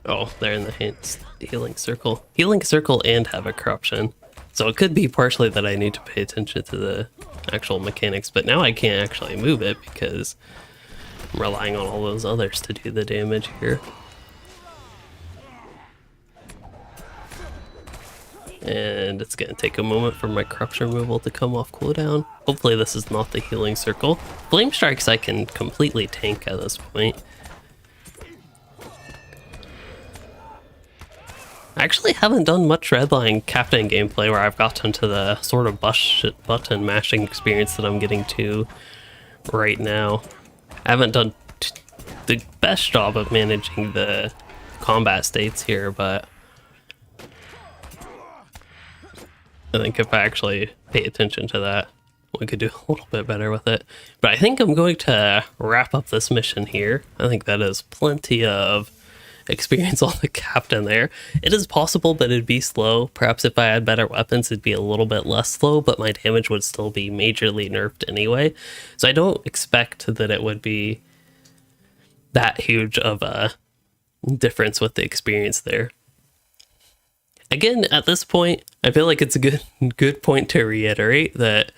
Oh, they're in the healing circle. Healing circle and have a corruption. So it could be partially that I need to pay attention to the actual mechanics, but now I can't actually move it because I'm relying on all those others to do the damage here. And it's going to take a moment for my corruption removal to come off cooldown. Hopefully this is not the healing circle. Flame strikes I can completely tank at this point. I actually haven't done much Redline Captain gameplay where I've gotten to the sort of button mashing experience that I'm getting to right now. I haven't done the best job of managing the combat states here, but I think if I actually pay attention to that, we could do a little bit better with it. But I think I'm going to wrap up this mission here. I think that is plenty of experience on the captain there. It is possible that it'd be slow. Perhaps if I had better weapons, it'd be a little bit less slow, but my damage would still be majorly nerfed anyway. So I don't expect that it would be that huge of a difference with the experience there. Again, at this point, I feel like it's a good point to reiterate that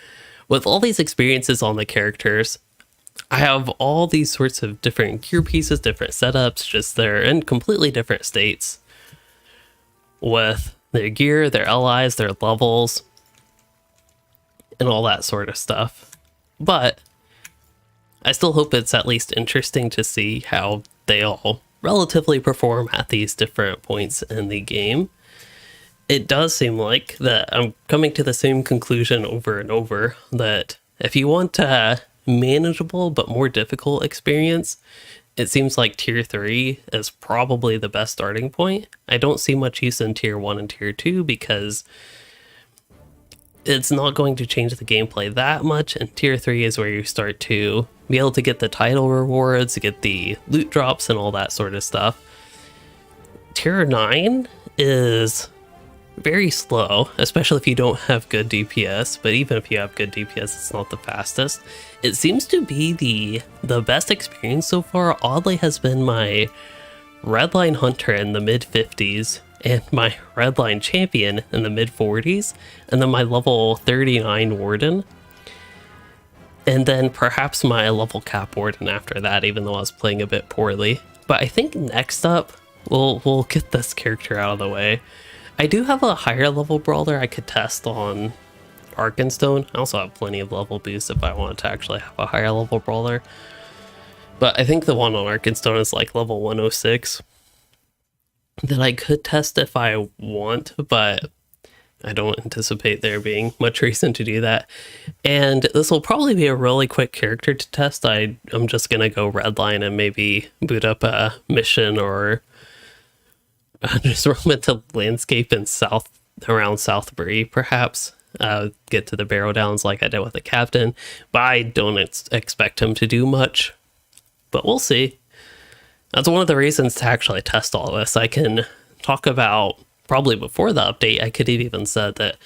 with all these experiences on the characters, I have all these sorts of different gear pieces, different setups, just they're in completely different states with their gear, their allies, their levels, and all that sort of stuff. But I still hope it's at least interesting to see how they all relatively perform at these different points in the game. It does seem like that I'm coming to the same conclusion over and over, that if you want a manageable but more difficult experience, it seems like tier 3 is probably the best starting point. I don't see much use in tier 1 and tier 2 because it's not going to change the gameplay that much, and tier 3 is where you start to be able to get the title rewards, get the loot drops and all that sort of stuff. Tier 9 is very slow, especially if you don't have good DPS, but even if you have good DPS, it's not the fastest. It seems to be the best experience so far, oddly, has been my Redline Hunter in the mid-50s and my Redline Champion in the mid-40s, and then my level 39 Warden, and then perhaps my level cap Warden after that, even though I was playing a bit poorly. But I think next up, we'll get this character out of the way. I do have a higher level Brawler I could test on Arkenstone. I also have plenty of level boosts if I wanted to actually have a higher level Brawler. But I think the one on Arkenstone is like level 106 that I could test if I want, but I don't anticipate there being much reason to do that. And this will probably be a really quick character to test. I'm just going to go Redline and maybe boot up a mission or just roam into landscape in around Southbury, perhaps. Get to the Barrow Downs like I did with the captain, but I don't expect him to do much. But we'll see. That's one of the reasons to actually test all this. I can talk about, probably before the update, I could have even said that,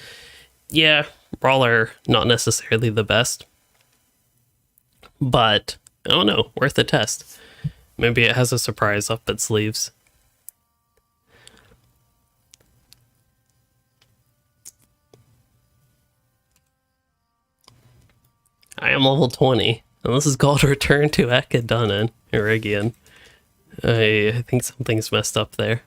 yeah, Brawler, not necessarily the best, but I don't know, worth a test. Maybe it has a surprise up its sleeves. I am level 20, and this is called Return to Ekkedunnen, Irigian. I think something's messed up there.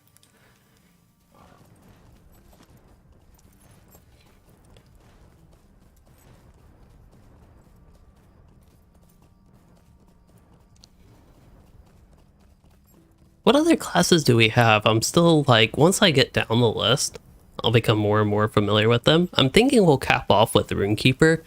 What other classes do we have? I'm still like, once I get down the list, I'll become more and more familiar with them. I'm thinking we'll cap off with the Rune Keeper.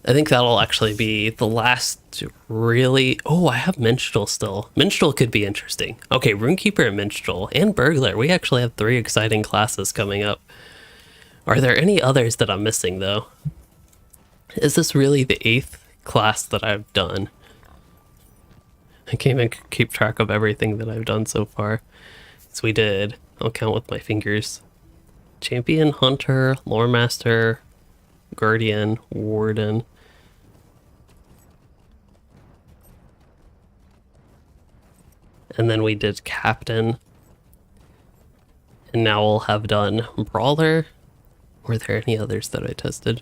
I think that'll actually be the last really... Oh, I have Minstrel still. Minstrel could be interesting. Okay, Rune Keeper and Minstrel and Burglar. We actually have 3 exciting classes coming up. Are there any others that I'm missing, though? Is this really the 8th class that I've done? I can't even keep track of everything that I've done so far. So we did... I'll count with my fingers. Champion, Hunter, Lore Master, Guardian, Warden... And then we did Captain. And now we'll have done Brawler. Were there any others that I tested?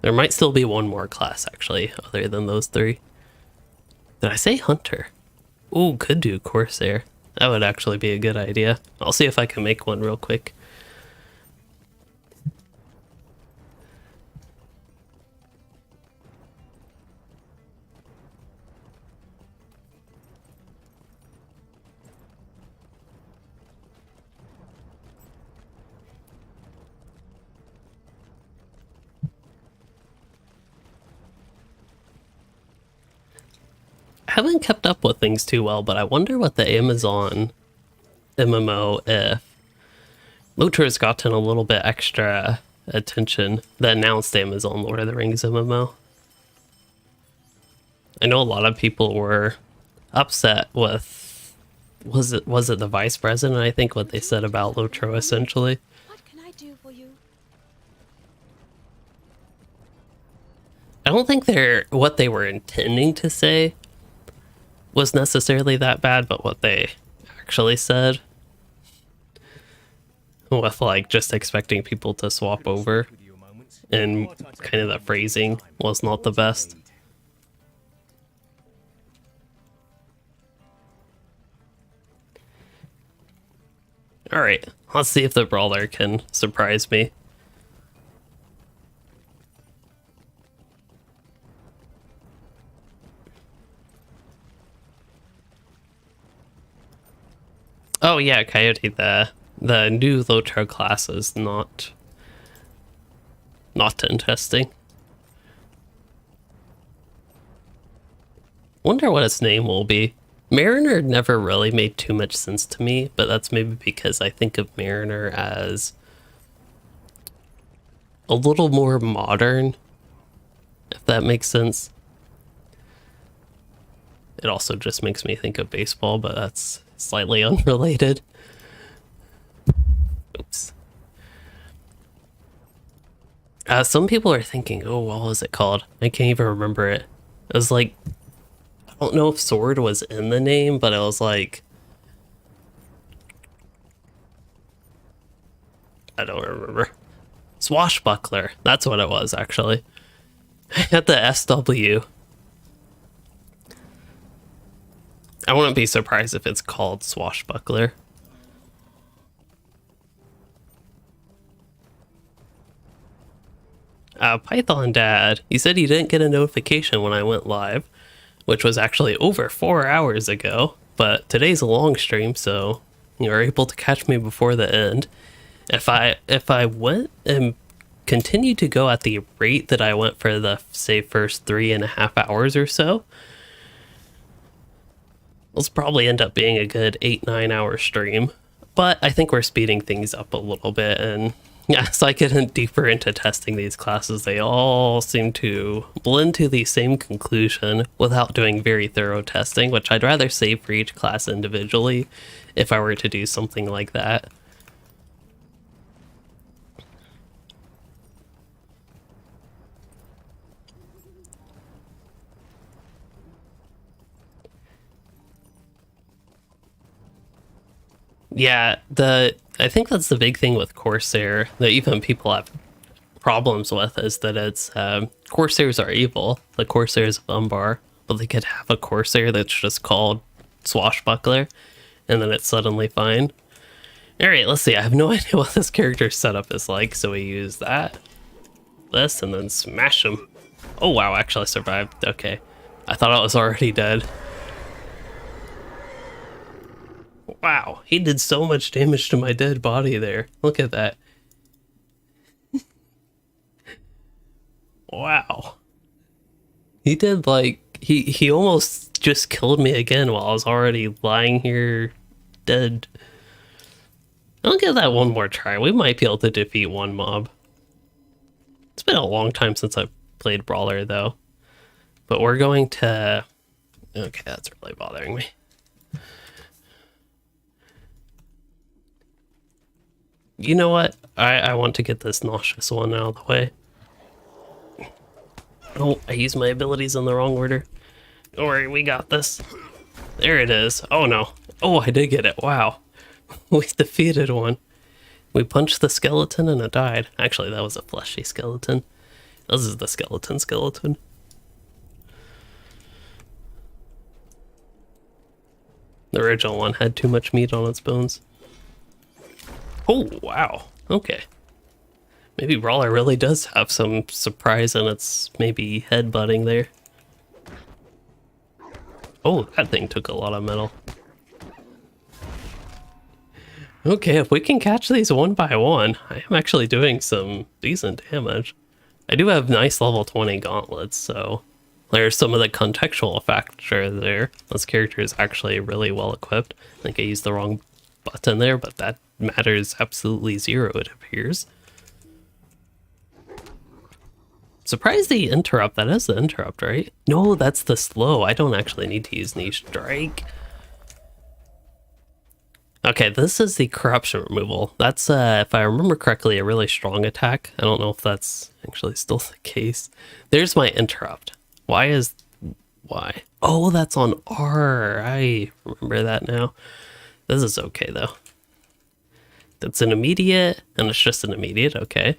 There might still be one more class, actually, other than those three. Did I say Hunter? Ooh, could do Corsair. That would actually be a good idea. I'll see if I can make one real quick. I haven't kept up with things too well, but I wonder what the Amazon MMO, if LOTRO's gotten a little bit extra attention, the announced Amazon Lord of the Rings MMO. I know a lot of people were upset with, was it the vice president, I think, what they said about LOTRO essentially. What can I do for you? I don't think what they were intending to say was necessarily that bad, but what they actually said, with like just expecting people to swap over, and kind of the phrasing was not the best. Alright, let's see if the Brawler can surprise me. Oh yeah, Coyote, the new LOTRO class is not in testing. Wonder what its name will be. Mariner never really made too much sense to me, but that's maybe because I think of Mariner as a little more modern, if that makes sense. It also just makes me think of baseball, but that's slightly unrelated. Oops. Some people are thinking, oh, what was it called? I can't even remember it. It was like, I don't know if sword was in the name, but it was like, I don't remember. Swashbuckler. That's what it was, actually. I had the SW. I wouldn't be surprised if it's called Swashbuckler. Python Dad, he said he didn't get a notification when I went live, which was actually over 4 hours ago, but today's a long stream, so you are able to catch me before the end. If I went and continued to go at the rate that I went for the, say, first 3.5 hours or so, it'll probably end up being a good 8-9 hour stream. But I think we're speeding things up a little bit, and yeah, as I get deeper into testing these classes, they all seem to blend to the same conclusion without doing very thorough testing, which I'd rather save for each class individually if I were to do something like that. Yeah, I think that's the big thing with Corsair that even people have problems with, is that it's Corsairs are evil, the Corsairs of Umbar, but they could have a Corsair that's just called Swashbuckler, and then it's suddenly fine. Alright, let's see. I have no idea what this character's setup is like, so we use this, and then smash him. Oh wow, actually survived. Okay. I thought I was already dead. Wow, he did so much damage to my dead body there. Look at that. Wow. He did like, he almost just killed me again while I was already lying here dead. I'll give that one more try. We might be able to defeat one mob. It's been a long time since I've played Brawler though. But we're going to... Okay, that's really bothering me. You know what? I want to get this nauseous one out of the way. Oh, I used my abilities in the wrong order. Don't worry, we got this. There it is. Oh no. Oh, I did get it. Wow. We defeated one. We punched the skeleton and it died. Actually, that was a fleshy skeleton. This is the skeleton. The original one had too much meat on its bones. Oh, wow. Okay. Maybe Brawler really does have some surprise in its maybe headbutting there. Oh, that thing took a lot of metal. Okay, if we can catch these one by one, I am actually doing some decent damage. I do have nice level 20 gauntlets, so there's some of the contextual factor there. This character is actually really well equipped. I think I used the wrong button there, but that matters absolutely zero, it appears. Surprised the interrupt, that is the interrupt, right? No, that's the slow. I don't actually need to use knee strike. Okay, this is the corruption removal. That's, if I remember correctly, a really strong attack. I don't know if that's actually still the case. There's my interrupt. Why? Oh, that's on R. I remember that now. This is okay, though. That's an immediate, and it's just an immediate, okay.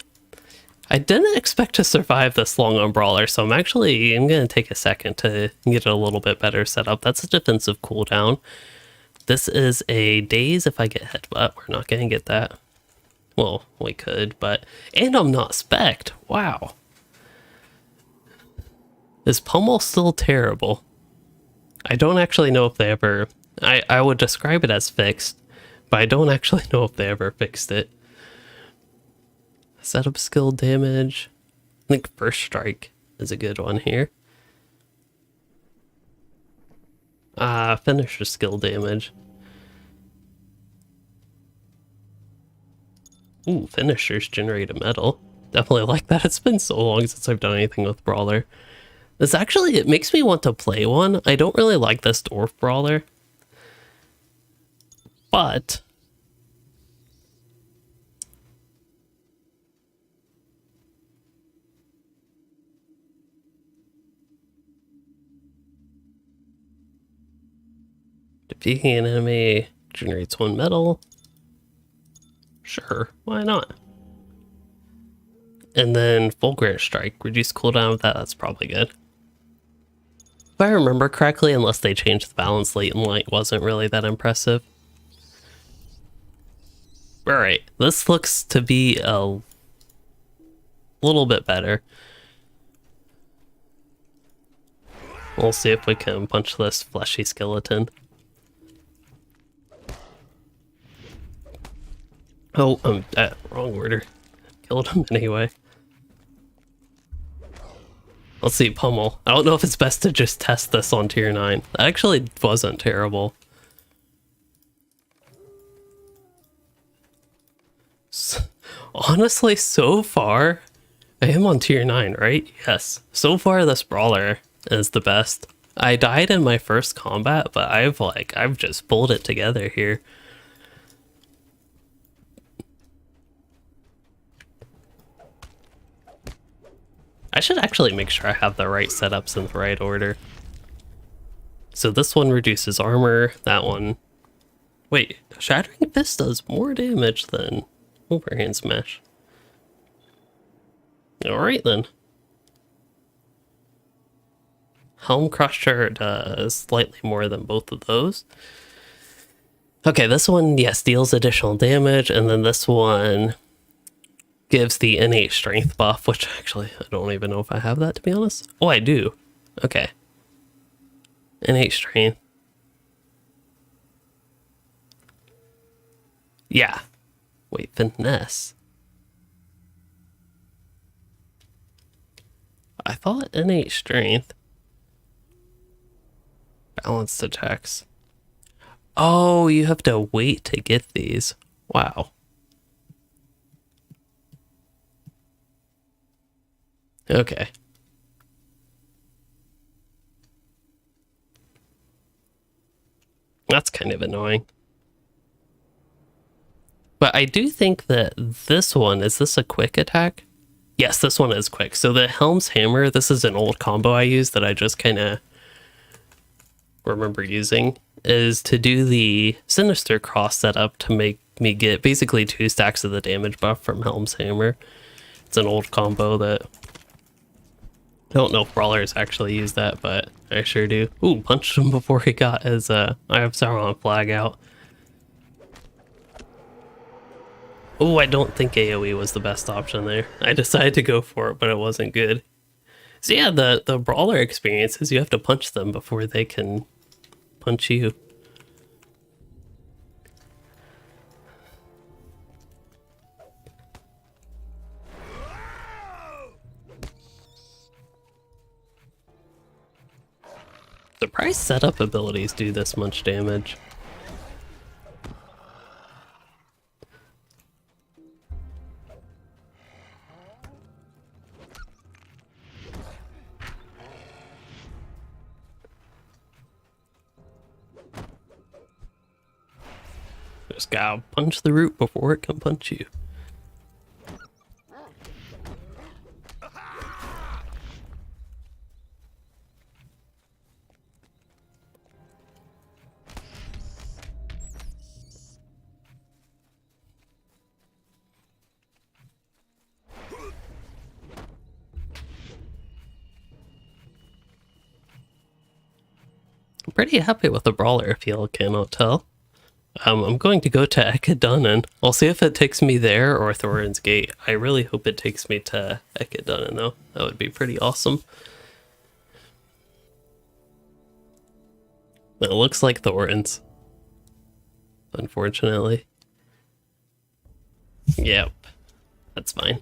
I didn't expect to survive this long on Brawler, so I'm going to take a second to get it a little bit better set up. That's a defensive cooldown. This is a daze if I get headbutt. We're not going to get that. Well, we could, but... And I'm not spec'd. Wow. Is Pummel still terrible? I don't actually know if they ever... I would describe it as fixed, but I don't actually know if they ever fixed it. Setup skill damage. I think First Strike is a good one here. Finisher skill damage. Ooh, finishers generate a medal. Definitely like that. It's been so long since I've done anything with Brawler. This actually, it makes me want to play one. I don't really like this Dwarf Brawler. But... defeating an enemy generates one medal. Sure, why not? And then Fulgurant Strike, reduce cooldown of that, that's probably good. If I remember correctly, unless they changed the balance, Latent Light wasn't really that impressive. Alright, this looks to be a little bit better. We'll see if we can punch this fleshy skeleton. Oh, wrong order. Killed him anyway. Let's see, Pummel. I don't know if it's best to just test this on tier 9. That actually wasn't terrible. Honestly, so far, I am on tier 9, right? Yes. So far, this Brawler is the best. I died in my first combat, but I've just pulled it together here. I should actually make sure I have the right setups in the right order. So this one reduces armor, that one... Wait, Shattering Fist does more damage than Overhand Smash. Alright then. Helm Crusher does slightly more than both of those. Okay, this one, yes, deals additional damage, and then this one gives the innate strength buff, which actually, I don't even know if I have that, to be honest. Oh, I do. Okay. Innate strength. Yeah. Wait, finesse. I thought innate strength. Balanced attacks. Oh, you have to wait to get these. Wow. Okay. That's kind of annoying. But I do think that this one, is this a quick attack? Yes, this one is quick. So the Helm's Hammer, this is an old combo I use that I just kind of remember using is to do the Sinister Cross setup to make me get basically 2 stacks of the damage buff from Helm's Hammer. It's an old combo that I don't know if Brawlers actually use that, but I sure do. Ooh, punched him before he got his I have Sauron flag out. Oh, I don't think AoE was the best option there. I decided to go for it, but it wasn't good. So yeah, the Brawler experience is you have to punch them before they can punch you. Surprised setup abilities do this much damage. Just gotta punch the root before it can punch you. I'm pretty happy with the Brawler if y'all cannot tell. I'm going to go to Ekadunnan. I'll see if it takes me there or Thorin's Gate. I really hope it takes me to Ekadunnan though. That would be pretty awesome. It looks like Thorin's, unfortunately. Yep, that's fine.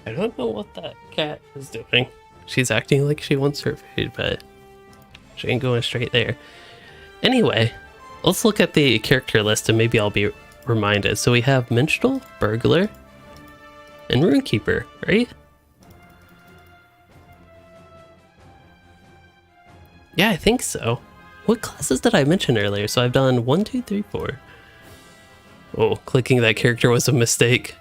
I don't know what that cat is doing. She's acting like she wants her food, but she ain't going straight there. Anyway, let's look at the character list and maybe I'll be reminded. So we have Minstrel, Burglar, and Rune Keeper, right? Yeah, I think so. What classes did I mention earlier? So I've done 1, 2, 3, 4. Oh, clicking that character was a mistake.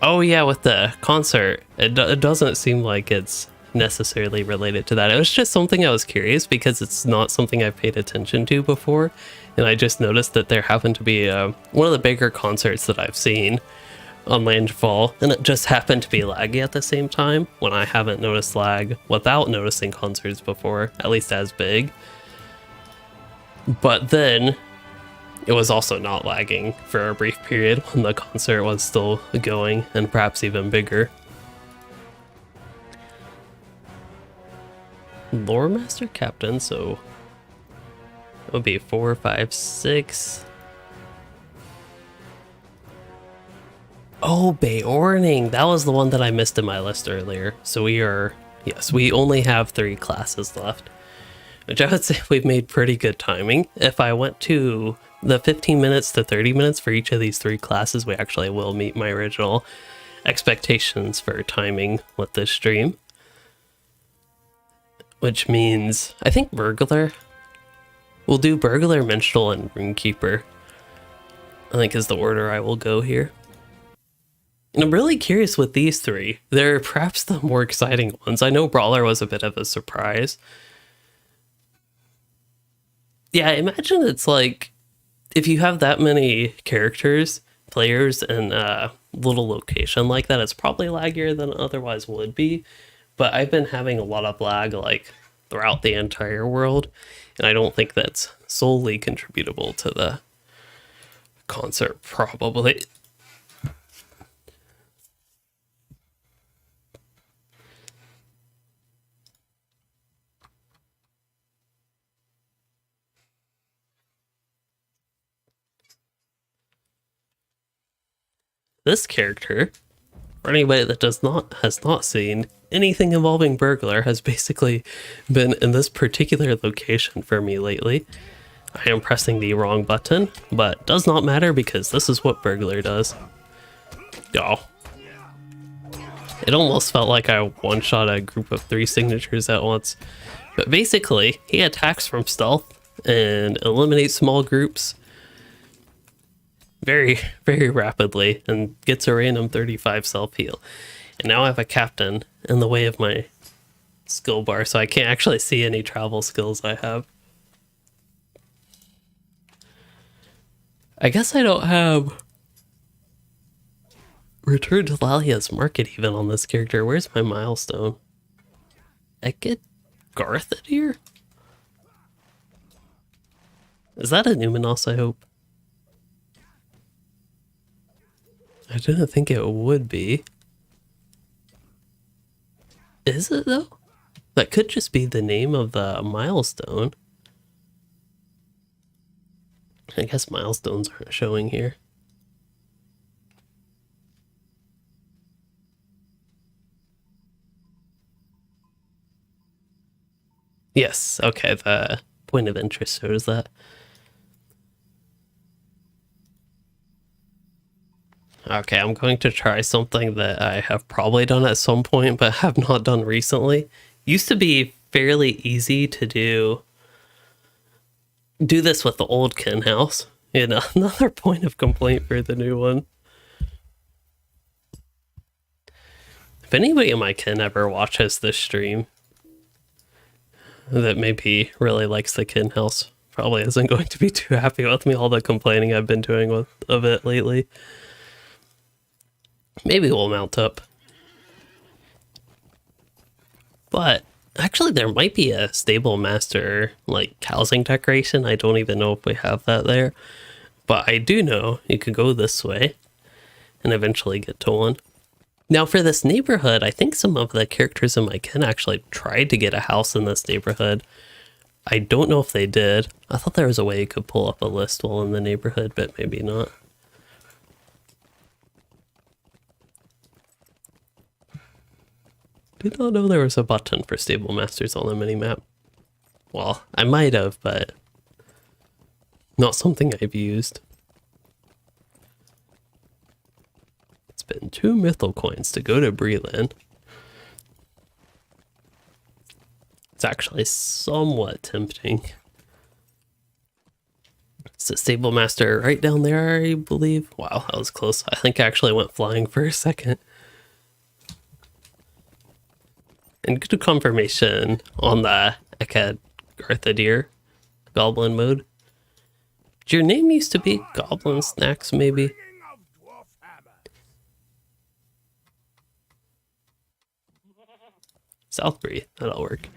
Oh yeah, with the concert, it doesn't seem like it's necessarily related to that. It was just something I was curious because it's not something I've paid attention to before, and I just noticed that there happened to be one of the bigger concerts that I've seen on Landfall, and it just happened to be laggy at the same time when I haven't noticed lag without noticing concerts before, at least as big. But then it was also not lagging for a brief period when the concert was still going and perhaps even bigger. Lore Master Captain, so it would be 4, 5, 6. Oh, Beorning, that was the one that I missed in my list earlier. So we only have 3 classes left, which I would say we've made pretty good timing. If I went to the 15 minutes to 30 minutes for each of these 3 classes, we actually will meet my original expectations for timing with this stream. Which means, I think Burglar. We'll do Burglar, Minstrel, and Rune Keeper, I think is the order I will go here. And I'm really curious with these 3. They're perhaps the more exciting ones. I know Brawler was a bit of a surprise. Yeah, I imagine it's like, if you have that many characters, players, and a little location like that, it's probably laggier than it otherwise would be. But I've been having a lot of lag like throughout the entire world, and I don't think that's solely contributable to the concert, probably. This character For anybody that has not seen, anything involving Burglar has basically been in this particular location for me lately. I am pressing the wrong button, but does not matter because this is what Burglar does. Oh. It almost felt like I one-shot a group of 3 signatures at once. But basically, he attacks from stealth and eliminates small groups very, very rapidly and gets a random 35 self-heal. And now I have a captain in the way of my skill bar, so I can't actually see any travel skills I have. I guess I don't have Return to Lalia's Market even on this character. Where's my milestone? I get Garthid here? Is that a Numenos, I hope? I didn't think it would be. Is it though? That could just be the name of the milestone. I guess milestones aren't showing here. Yes, okay, the point of interest shows that. Okay, I'm going to try something that I have probably done at some point, but have not done recently. Used to be fairly easy to do this with the old kin house. You know, another point of complaint for the new one. If anybody in my kin ever watches this stream that maybe really likes the kin house, probably isn't going to be too happy with me, all the complaining I've been doing of it lately. Maybe we'll mount up. But actually there might be a stable master like housing decoration. I don't even know if we have that there. But I do know you could go this way and eventually get to one. Now for this neighborhood, I think some of the characters in my kin actually tried to get a house in this neighborhood. I don't know if they did. I thought there was a way you could pull up a list while in the neighborhood, but maybe not. Did not know there was a button for stable masters on the minimap. Well, I might have, but not something I've used. Spend 2 mythal coins to go to Breland. It's actually somewhat tempting. It's a stable master right down there, I believe. Wow, that was close. I think I actually went flying for a second. And good confirmation on the Ekad Garthadir goblin mode. Did your name used to be Goblin Snacks, maybe? Southbury, that'll work.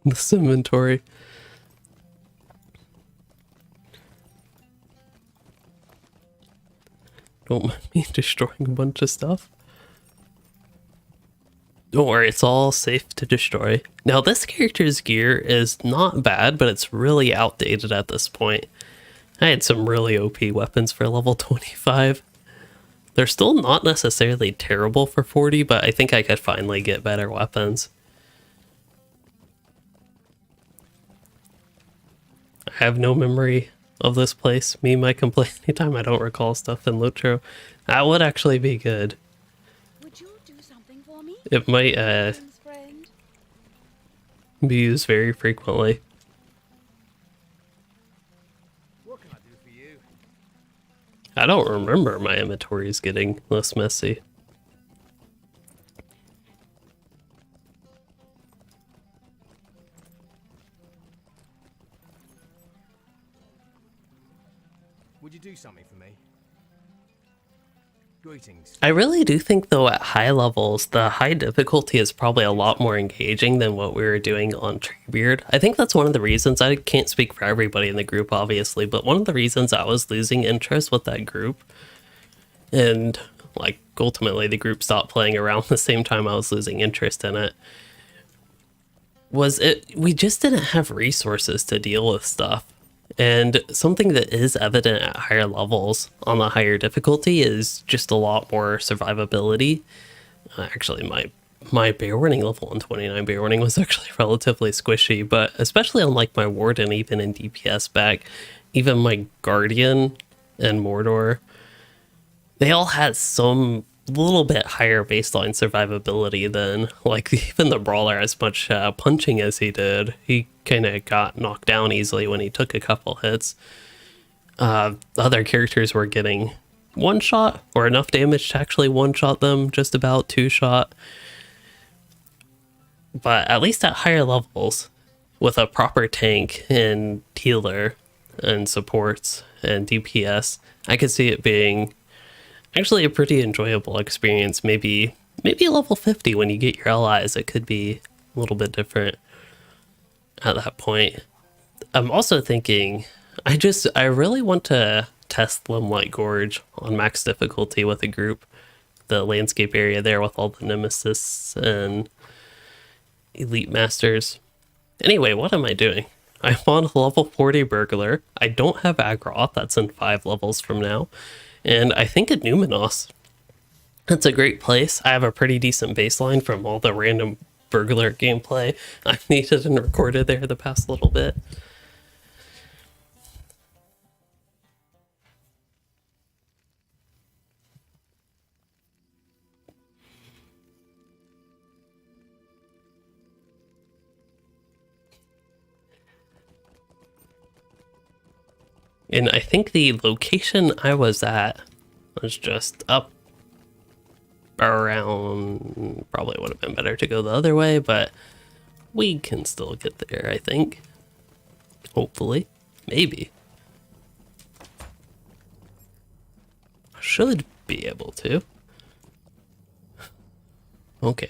This inventory. Don't mind me destroying a bunch of stuff. Don't worry, it's all safe to destroy. Now this character's gear is not bad, but it's really outdated at this point. I had some really OP weapons for level 25. They're still not necessarily terrible for 40, but I think I could finally get better weapons. I have no memory of this place. Me, my complaint anytime I don't recall stuff in LOTRO. That would actually be good. Would you do something for me? It might Friend? be used very frequently. What can I do for you? I don't remember my inventories getting less messy. Would you do something for me? Greetings. I really do think, though, at high levels, the high difficulty is probably a lot more engaging than what we were doing on Treebeard. I think that's one of the reasons. I can't speak for everybody in the group, obviously, but one of the reasons I was losing interest with that group, and like ultimately the group stopped playing around the same time I was losing interest in it, we just didn't have resources to deal with stuff. And something that is evident at higher levels on the higher difficulty is just a lot more survivability. Actually, my Beorning level on 29 Beorning was actually relatively squishy, but especially on like my Warden, even in DPS back, even my Guardian and Mordor, they all had some little bit higher baseline survivability than like even the Brawler. As much punching as he did, he kind of got knocked down easily when he took a couple hits. Other characters were getting one shot or enough damage to actually one shot them, just about two shot. But at least at higher levels, with a proper tank and healer and supports and DPS, I could see it being actually a pretty enjoyable experience. Maybe level 50 when you get your allies, it could be a little bit different at that point. I'm also thinking, I really want to test Limelight Gorge on max difficulty with a group. The landscape area there with all the nemesis and elite masters. Anyway, what am I doing? I'm on level 40 Burglar. I don't have Agroth, that's in 5 levels from now. And I think at Numenos, that's a great place. I have a pretty decent baseline from all the random Burglar gameplay I've needed and recorded there the past little bit. And I think the location I was at was just up around, probably would have been better to go the other way, but we can still get there, I think. Hopefully. Maybe. I should be able to. Okay.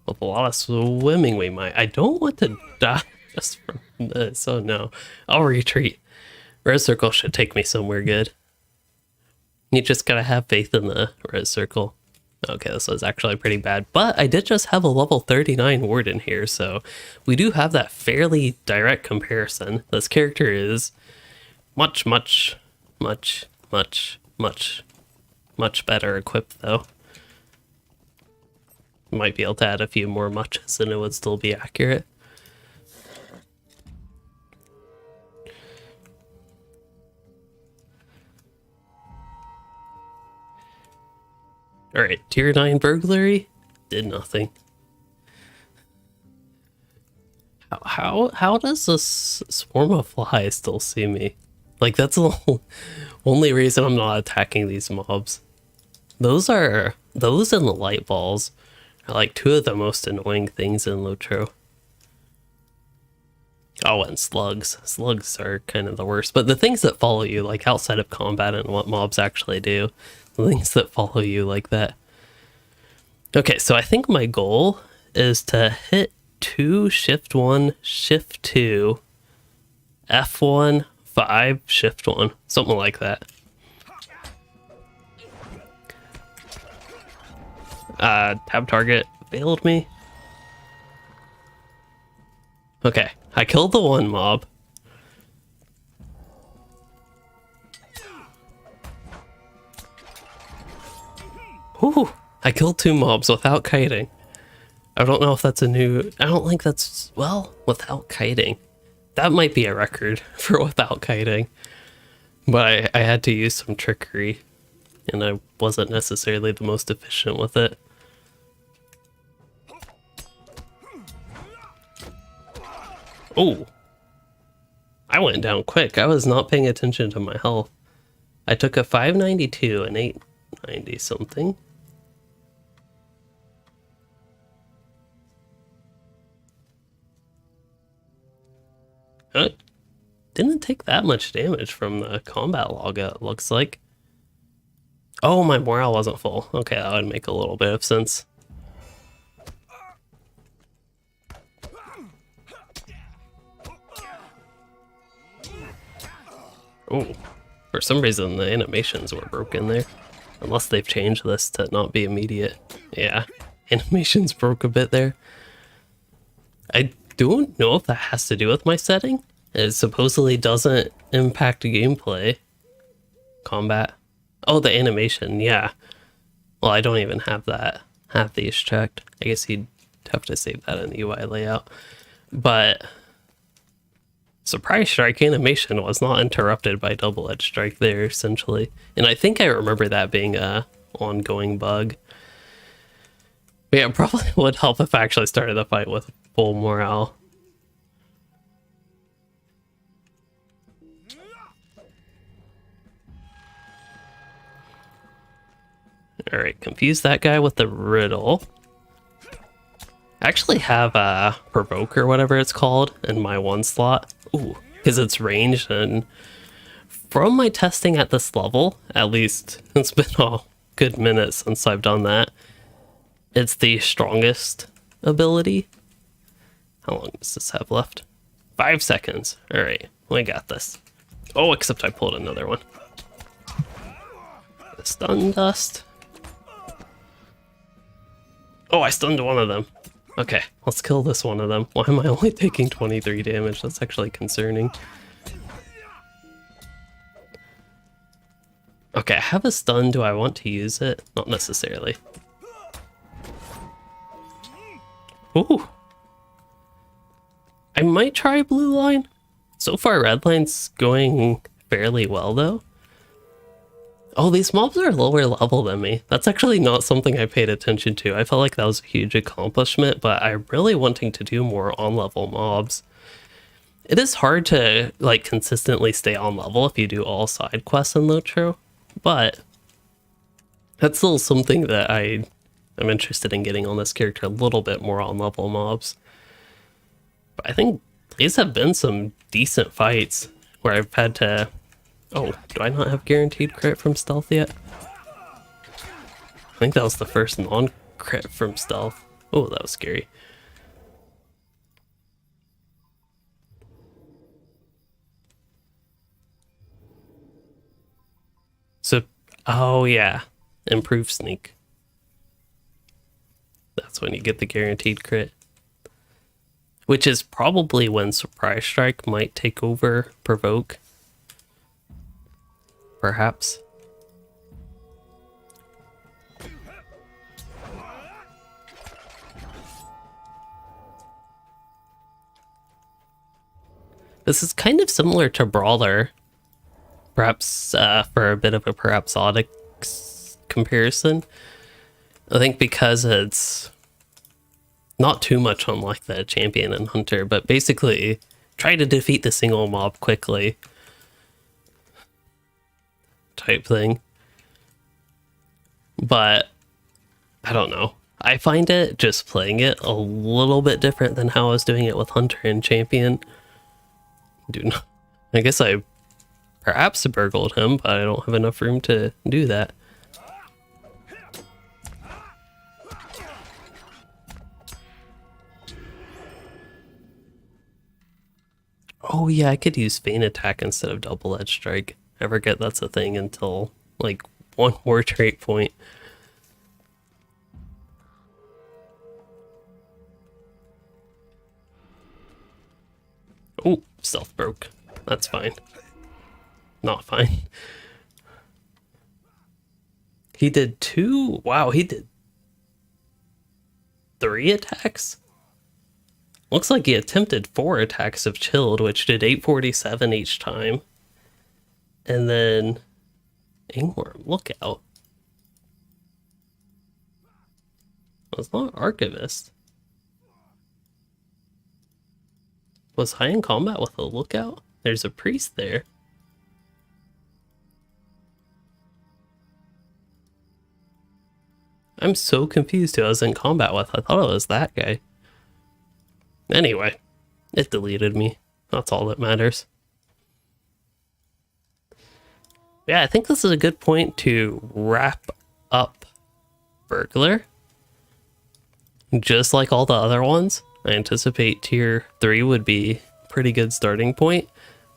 With a lot of swimming we might. I don't want to die just from this. Oh no. I'll retreat. Red circle should take me somewhere good. You just gotta have faith in the red circle. Okay, this was actually pretty bad, but I did just have a level 39 Warden here, so we do have that fairly direct comparison. This character is much better equipped, though. Might be able to add a few more muches and it would still be accurate. Alright, tier 9 burglary did nothing. How does this swarm of flies still see me? Like, that's the only reason I'm not attacking these mobs. Those and the light balls are like two of the most annoying things in LOTRO. Oh, and slugs. Slugs are kind of the worst. But the things that follow you, like outside of combat and what mobs actually do, the things that follow you like that. Okay, so I think my goal is to hit 2, shift 1, shift 2, F1, 5, shift 1. Something like that. Tab target failed me. Okay, I killed the one mob. Ooh, I killed 2 mobs without kiting. I don't know if that's a new... I don't think that's... Well, without kiting. That might be a record for without kiting. But I had to use some trickery. And I wasn't necessarily the most efficient with it. Oh! I went down quick. I was not paying attention to my health. I took a 592 and 890 something. Didn't take that much damage from the combat log, it looks like. Oh, my morale wasn't full. Okay, that would make a little bit of sense. Oh, for some reason the animations were broken there. Unless they've changed this to not be immediate. Yeah, animations broke a bit there. I don't know if that has to do with my setting. It supposedly doesn't impact gameplay. Combat. Oh, the animation, yeah. Well, I don't even have that. Have these checked. I guess you'd have to save that in the UI layout. But Surprise Strike animation was not interrupted by Double Edge Strike there, essentially. And I think I remember that being a ongoing bug. But yeah, it probably would help if I actually started the fight with full morale. Alright, confuse that guy with the riddle. I actually have a provoke or whatever it's called in my one slot. Ooh, because it's ranged, and from my testing at this level, at least it's been a good minute since I've done that, it's the strongest ability. How long does this have left? 5 seconds. Alright, we got this. Oh, except I pulled another one. Stun dust. Oh, I stunned one of them. Okay, let's kill this one of them. Why am I only taking 23 damage? That's actually concerning. Okay, I have a stun. Do I want to use it? Not necessarily. Ooh. I might try blue line. So far, red line's going fairly well, though. Oh, these mobs are lower level than me. That's actually not something I paid attention to. I felt like that was a huge accomplishment, but I'm really wanting to do more on-level mobs. It is hard to, like, consistently stay on level if you do all side quests in LOTRO, but that's still something that I'm interested in getting on this character, a little bit more on-level mobs. But I think these have been some decent fights where I've had to... Oh, do I not have guaranteed crit from stealth yet? I think that was the first non-crit from stealth. Oh, that was scary. So, oh yeah, improve sneak. That's when you get the guaranteed crit. Which is probably when Surprise Strike might take over Provoke. Perhaps. This is kind of similar to Brawler, perhaps for a bit of a parapsodic comparison. I think because it's not too much unlike the Champion and Hunter, but basically try to defeat the single mob quickly type thing. But I don't know. I find it, just playing it, a little bit different than how I was doing it with Hunter and Champion. I guess I perhaps burgled him, but I don't have enough room to do that. Oh yeah, I could use Feint Attack instead of Double Edge Strike. I forget that's a thing until like one more trait point. Oh, stealth broke. That's fine. Not fine. He did 2? Wow, he did 3 attacks? Looks like he attempted 4 attacks of Chilled, which did 847 each time. And then Ingworm, Lookout. Was not Archivist. Was high in combat with a Lookout? There's a priest there. I'm so confused who I was in combat with. I thought it was that guy. Anyway, it deleted me. That's all that matters. Yeah, I think this is a good point to wrap up Burglar. Just like all the other ones, I anticipate tier 3 would be a pretty good starting point,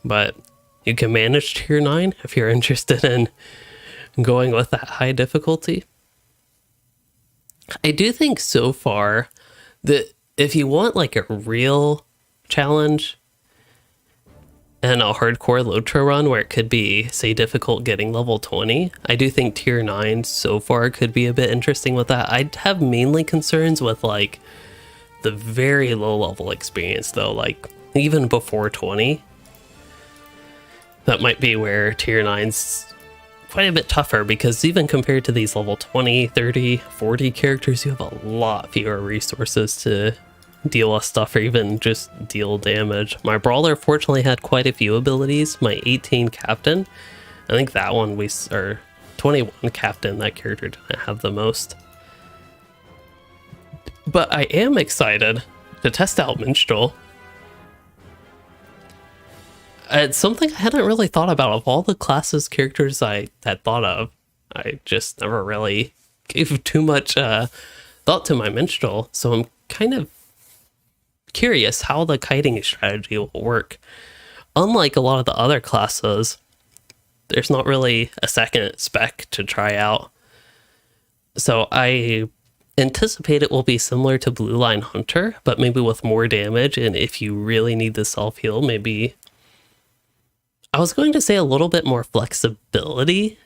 but you can manage tier 9 if you're interested in going with that high difficulty. I do think so far that if you want like a real challenge and a hardcore LOTRO run where it could be, say, difficult getting level 20, I do think tier 9 so far could be a bit interesting with that. I'd have mainly concerns with like the very low level experience though, like even before 20. That might be where tier 9's quite a bit tougher, because even compared to these level 20, 30, 40 characters, you have a lot fewer resources to deal with stuff or even just deal damage. My Brawler fortunately had quite a few abilities. My 18 Captain, I think that one or 21 Captain, that character didn't have the most. But I am excited to test out Minstrel. It's something I hadn't really thought about. Of all the classes characters I had thought of, I just never really gave too much thought to my Minstrel. So I'm kind of curious how the kiting strategy will work. Unlike a lot of the other classes, there's not really a second spec to try out. So I anticipate it will be similar to Blue Line Hunter, but maybe with more damage. And if you really need the self-heal, maybe, I was going to say a little bit more flexibility,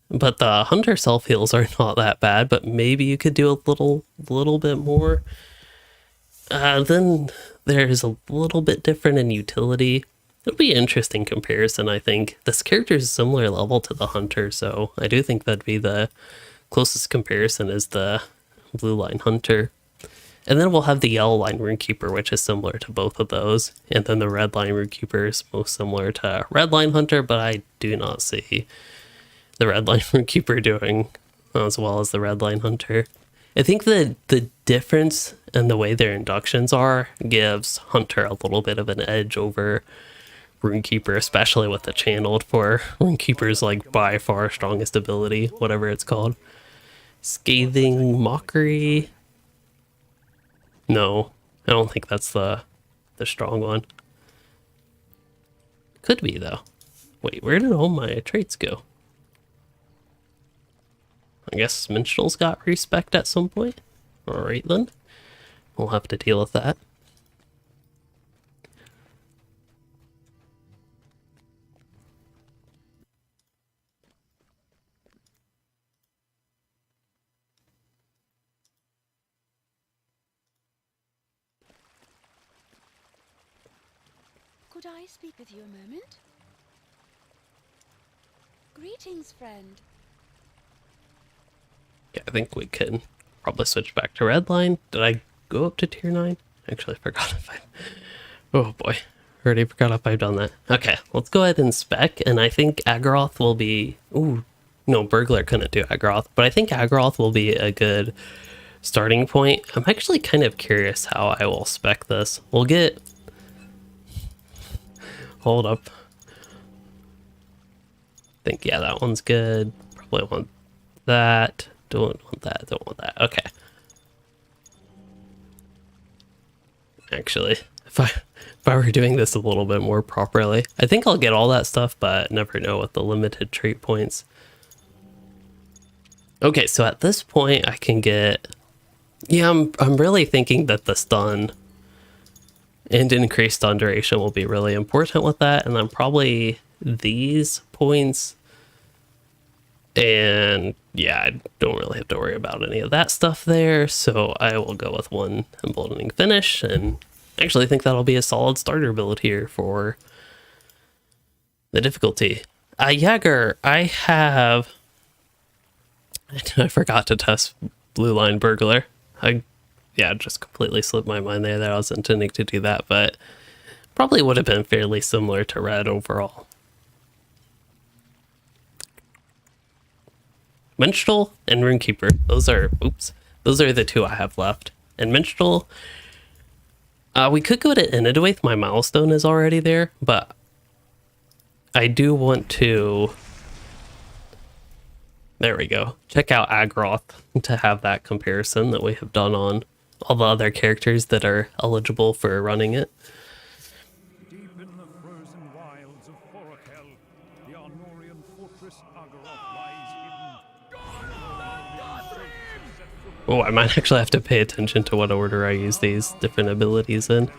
but the Hunter self-heals are not that bad, but maybe you could do a little bit more. Then there's a little bit different in utility. It'll be an interesting comparison, I think. This character is a similar level to the Hunter, so I do think that'd be the closest comparison is the Blue Line Hunter. And then we'll have the Yellow Line Rune Keeper, which is similar to both of those. And then the Red Line Rune Keeper is most similar to Red Line Hunter, but I do not see the Red Line Rune Keeper doing as well as the Red Line Hunter. I think the difference in the way their inductions are gives Hunter a little bit of an edge over Rune Keeper, especially with the channeled for Rune Keeper's like by far strongest ability, whatever it's called. Scathing Mockery. No, I don't think that's the strong one. Could be though. Wait, where did all my traits go? I guess Minstrel's got respect at some point. Alright then. We'll have to deal with that. Could I speak with you a moment? Greetings, friend. Yeah, I think we can probably switch back to Red Line. Did I go up to tier 9? Actually, I forgot if I... Oh boy, already forgot if I've done that. Okay, let's go ahead and spec, and I think Agroth will be... Ooh, no, Burglar couldn't do Agroth, but I think Agroth will be a good starting point. I'm actually kind of curious how I will spec this. We'll get... Hold up. I think, yeah, that one's good. Probably want that. Don't want that. Don't want that. Okay. Actually, if I were doing this a little bit more properly, I think I'll get all that stuff, but never know with the limited trait points. Okay, so at this point I can get... Yeah, I'm really thinking that the stun and increased stun duration will be really important with that, and then probably these points. And yeah, I don't really have to worry about any of that stuff there, so I will go with one emboldening finish, and actually think that'll be a solid starter build here for the difficulty. Jaeger, I forgot to test Blue Line Burglar. Yeah, just completely slipped my mind there that I was intending to do that, but probably would have been fairly similar to Red overall. Minstrel and Rune Keeper, those are the two I have left. And Minstrel, we could go to Inidwaith, my milestone is already there, but I do want to There we go. Check out Agroth to have that comparison that we have done on all the other characters that are eligible for running it. Deep in the frozen wilds of Forakel, the Arnorian fortress Agaroth lies hidden. Oh, I might actually have to pay attention to what order I use these different abilities in.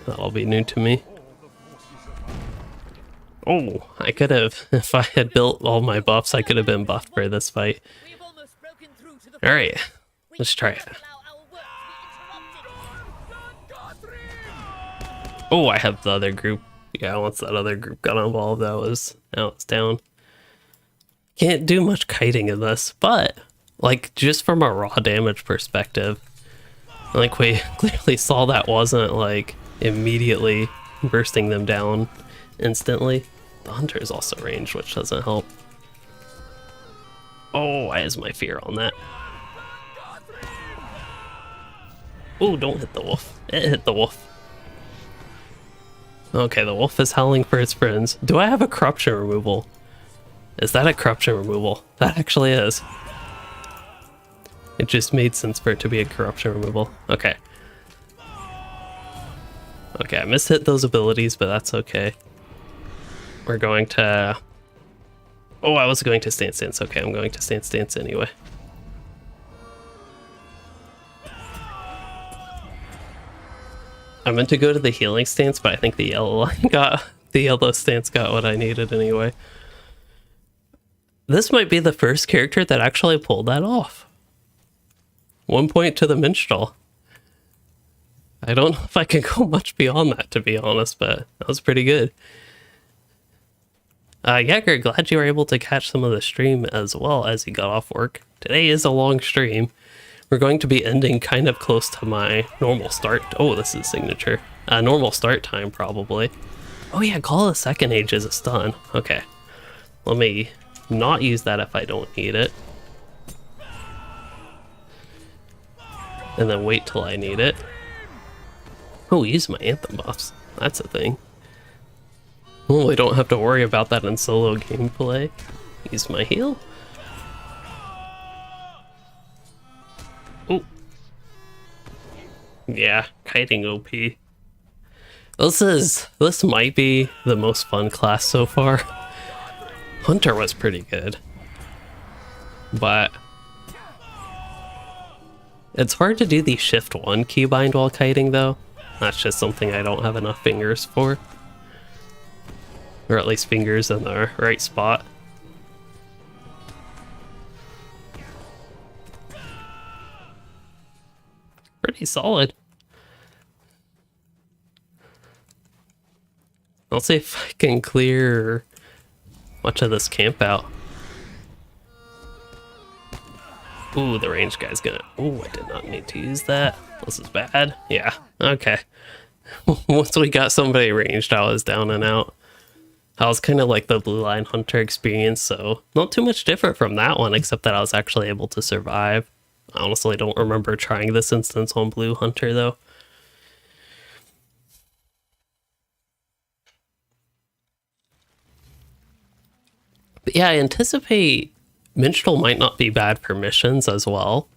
That'll be new to me. Oh, I could have, if I had built all my buffs, I could have been buffed for this fight. Alright, let's try it. Oh, I have the other group. Yeah, once that other group got involved, now it's down. Can't do much kiting in this, but like just from a raw damage perspective, like we clearly saw that wasn't like immediately bursting them down instantly. The hunter is also ranged, which doesn't help. Oh, why is my fear on that? Oh, don't hit the wolf. It hit the wolf. Okay, the wolf is howling for its friends. Do I have a corruption removal? Is that a corruption removal? That actually is. It just made sense for it to be a corruption removal. Okay. Okay, I mishit those abilities, but that's okay. We're going to... Oh, I was going to stance. Okay, I'm going to stance anyway. I meant to go to the healing stance, but I think the yellow stance got what I needed anyway. This might be the first character that actually pulled that off. 1 point to the Minstrel. I don't know if I can go much beyond that, to be honest, but that was pretty good. Yeah, Greg, glad you were able to catch some of the stream as well as you got off work. Today is a long stream. We're going to be ending kind of close to my normal start. Oh, this is signature. Normal start time, probably. Oh yeah, Call of Second Age is a stun. Okay. Let me not use that if I don't need it. And then wait till I need it. Oh, use my Anthem buffs. That's a thing. Well, we don't have to worry about that in solo gameplay. Use my heal. Oh. Yeah, kiting OP. This might be the most fun class so far. Hunter was pretty good. But it's hard to do the shift 1 keybind while kiting though. That's just something I don't have enough fingers for. Or at least fingers in the right spot. Pretty solid. I'll see if I can clear much of this camp out. Ooh, the range guy's gonna... Ooh, I did not need to use that. This is bad. Yeah, okay. Once we got somebody ranged, I was down and out. I was kind of like the Blue Line Hunter experience, so not too much different from that one, except that I was actually able to survive. I honestly don't remember trying this instance on Blue Hunter, though. But yeah, I anticipate Minstrel might not be bad for missions as well.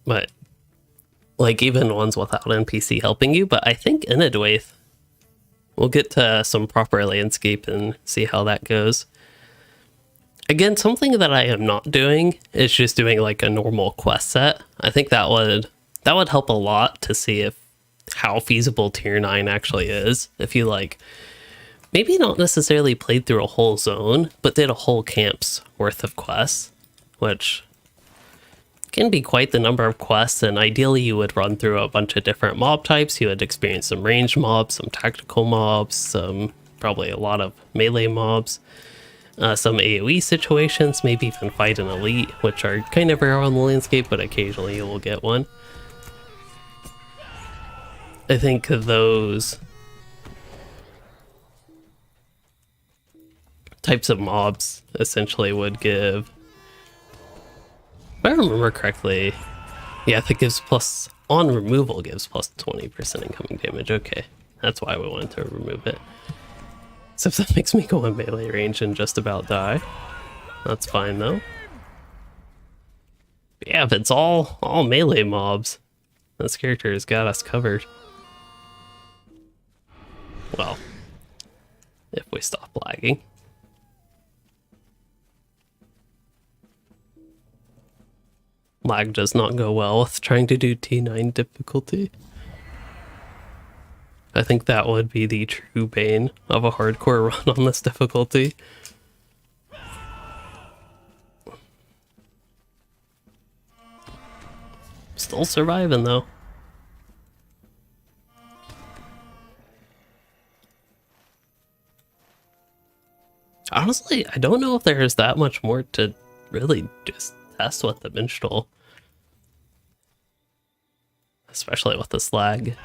But, like, even ones without NPC helping you, but I think Inadwaith. We'll get to some proper landscape and see how that goes. Again, something that I am not doing is just doing like a normal quest set. I think that would help a lot to see how feasible tier 9 actually is. If you like, maybe not necessarily played through a whole zone, but did a whole camp's worth of quests, which can be quite the number of quests, and ideally you would run through a bunch of different mob types. You would experience some ranged mobs, some tactical mobs, probably a lot of melee mobs, some AoE situations, maybe even fight an elite, which are kind of rare on the landscape, but occasionally you will get one. I think those types of mobs essentially would give, if I remember correctly, yeah, if it gives plus, on removal gives plus 20% incoming damage. Okay, that's why we wanted to remove it. Except that makes me go in melee range and just about die. That's fine though. But yeah, if it's all melee mobs, this character has got us covered. Well, if we stop lagging. Lag does not go well with trying to do T9 difficulty. I think that would be the true bane of a hardcore run on this difficulty. Still surviving though. Honestly, I don't know if there's that much more to really just test with the Minstrel. Especially with this lag.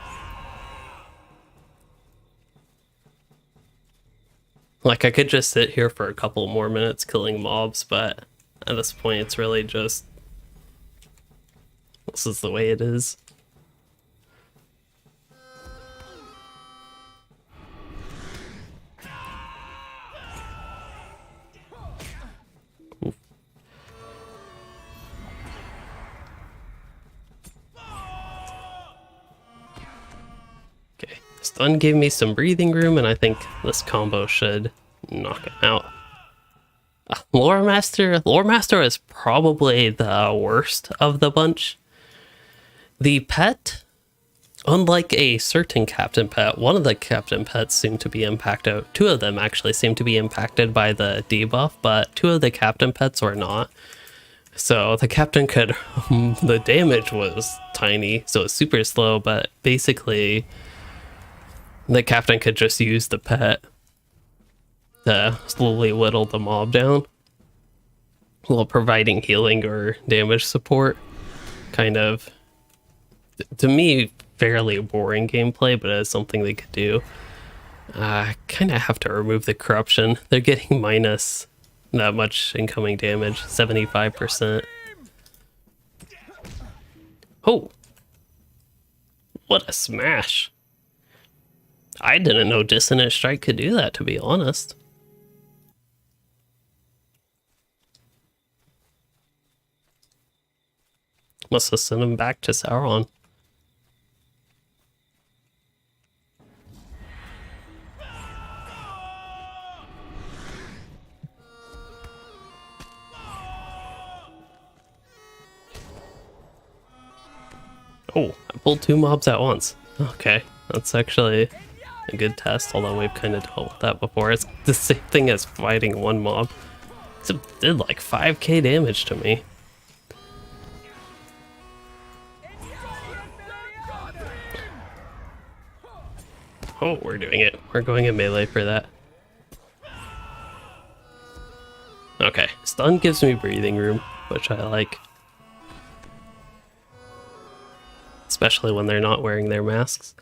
Like, I could just sit here for a couple more minutes killing mobs, but at this point it's really just... this is the way it is. Oof. Okay, stun gave me some breathing room, and I think this combo should knock him out. Lore Master is probably the worst of the bunch. The pet, unlike a certain captain pet, one of the captain pets seem to be impacted. Two of them actually seem to be impacted by the debuff, but two of the captain pets were not. So the captain could, the damage was tiny, so it's super slow, but basically the captain could just use the pet to slowly whittle the mob down while providing healing or damage support. Kind of, to me, fairly boring gameplay, but it's something they could do. Kind of have to remove the corruption. They're getting minus that much incoming damage, 75%. Oh! What a smash! I didn't know Dissonant Strike could do that, to be honest. Must have sent him back to Sauron. Oh, I pulled two mobs at once. Okay, that's actually a good test, although we've kind of dealt with that before. It's the same thing as fighting one mob. It did like 5k damage to me. Oh, we're doing it. We're going in melee for that. Okay, stun gives me breathing room, which I like. Especially when they're not wearing their masks.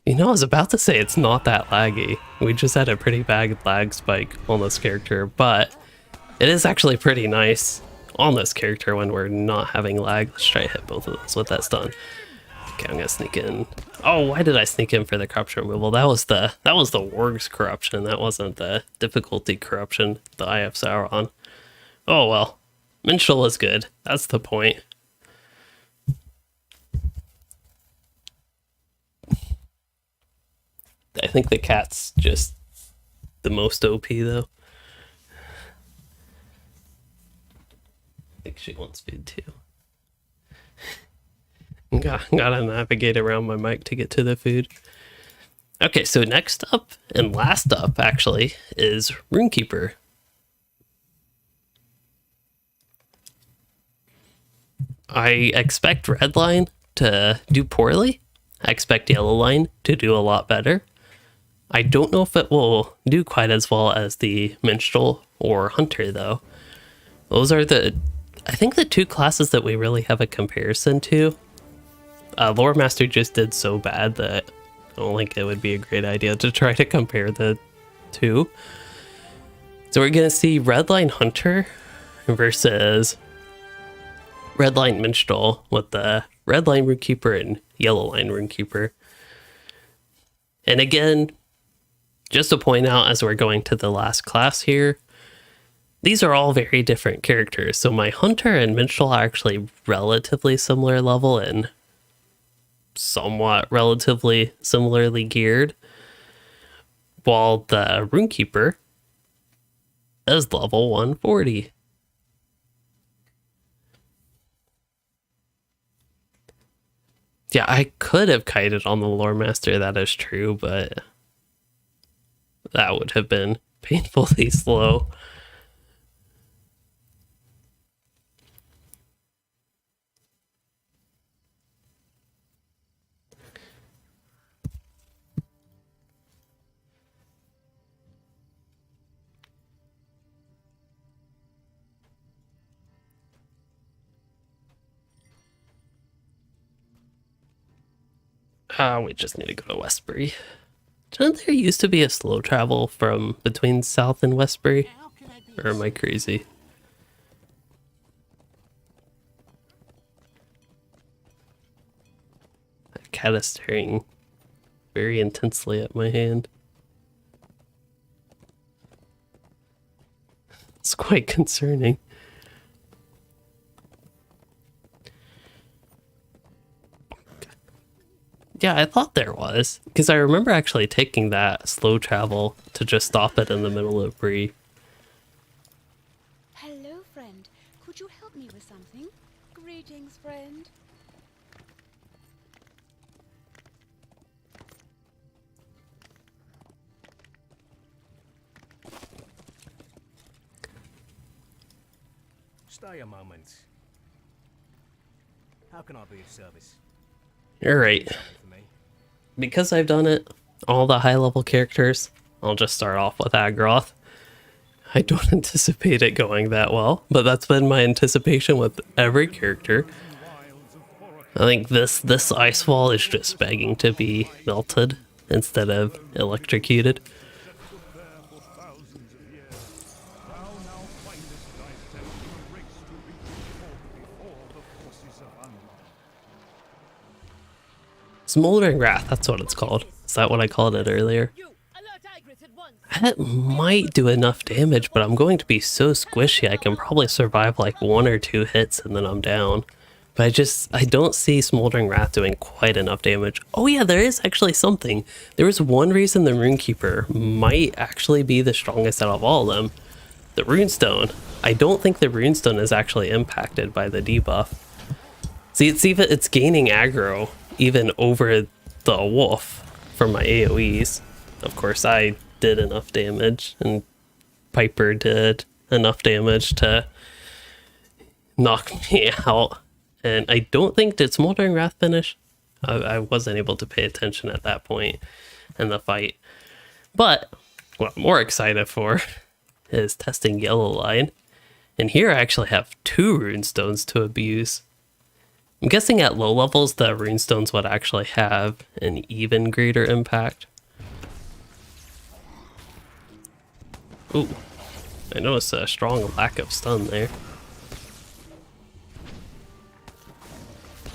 You know, I was about to say it's not that laggy. We just had a pretty bad lag spike on this character, but it is actually pretty nice on this character when we're not having lag. Let's try to hit both of those with that stun. Okay, I'm gonna sneak in. Oh, why did I sneak in for the corruption removal? That was the warg's corruption. That wasn't the difficulty corruption, the Eye of Sauron. Oh well. Minstrel is good. That's the point. I think the cat's just the most OP though. I think she wants food too. Gotta navigate around my mic to get to the food. Okay, so next up and last up actually is Rune Keeper. I expect Red Line to do poorly. I expect Yellow Line to do a lot better. I don't know if it will do quite as well as the Minstrel or Hunter though. Those are I think the two classes that we really have a comparison to. Lore Master just did so bad that I don't think it would be a great idea to try to compare the two. So we're gonna see Redline Hunter versus red line Minstrel with the red line Rune Keeper and yellow line Rune Keeper. And again, just to point out as we're going to the last class here, these are all very different characters. So my Hunter and Minstrel are actually relatively similar level and somewhat relatively similarly geared, while the Rune Keeper is level 140. Yeah, I could have kited on the Lore Master, that is true, but that would have been painfully slow. We just need to go to Westbury. Didn't there used to be a slow travel from between South and Westbury? How can I be Or am I crazy? That cat is staring very intensely at my hand. It's quite concerning. Yeah, I thought there was, because I remember actually taking that slow travel to just stop it in the middle of Bree. Hello, friend. Could you help me with something? Greetings, friend. Stay a moment. How can I be of service? Alright, For me? because I've done it, all the high level characters, I'll just start off with Agroth. I don't anticipate it going that well, but that's been my anticipation with every character. I think this ice wall is just begging to be melted instead of electrocuted. There for thousands of years, thou now findest thyself in a race to reach the port before the forces of Anmar. Smoldering Wrath, that's what it's called. Is that what I called it earlier? That might do enough damage, but I'm going to be so squishy I can probably survive like 1 or 2 hits and then I'm down. But I don't see Smoldering Wrath doing quite enough damage. Oh yeah, there is actually something. There is one reason the Rune Keeper might actually be the strongest out of all of them. The Runestone. I don't think the Runestone is actually impacted by the debuff. See, it's gaining aggro even over the wolf from my AoEs. Of course, I did enough damage, and Piper did enough damage to knock me out. And I don't think, did Smoldering Wrath finish? I wasn't able to pay attention at that point in the fight. But what I'm more excited for is testing Yellow Line. And here I actually have 2 runestones to abuse. I'm guessing at low levels the runestones would actually have an even greater impact. Ooh, I noticed a strong lack of stun there.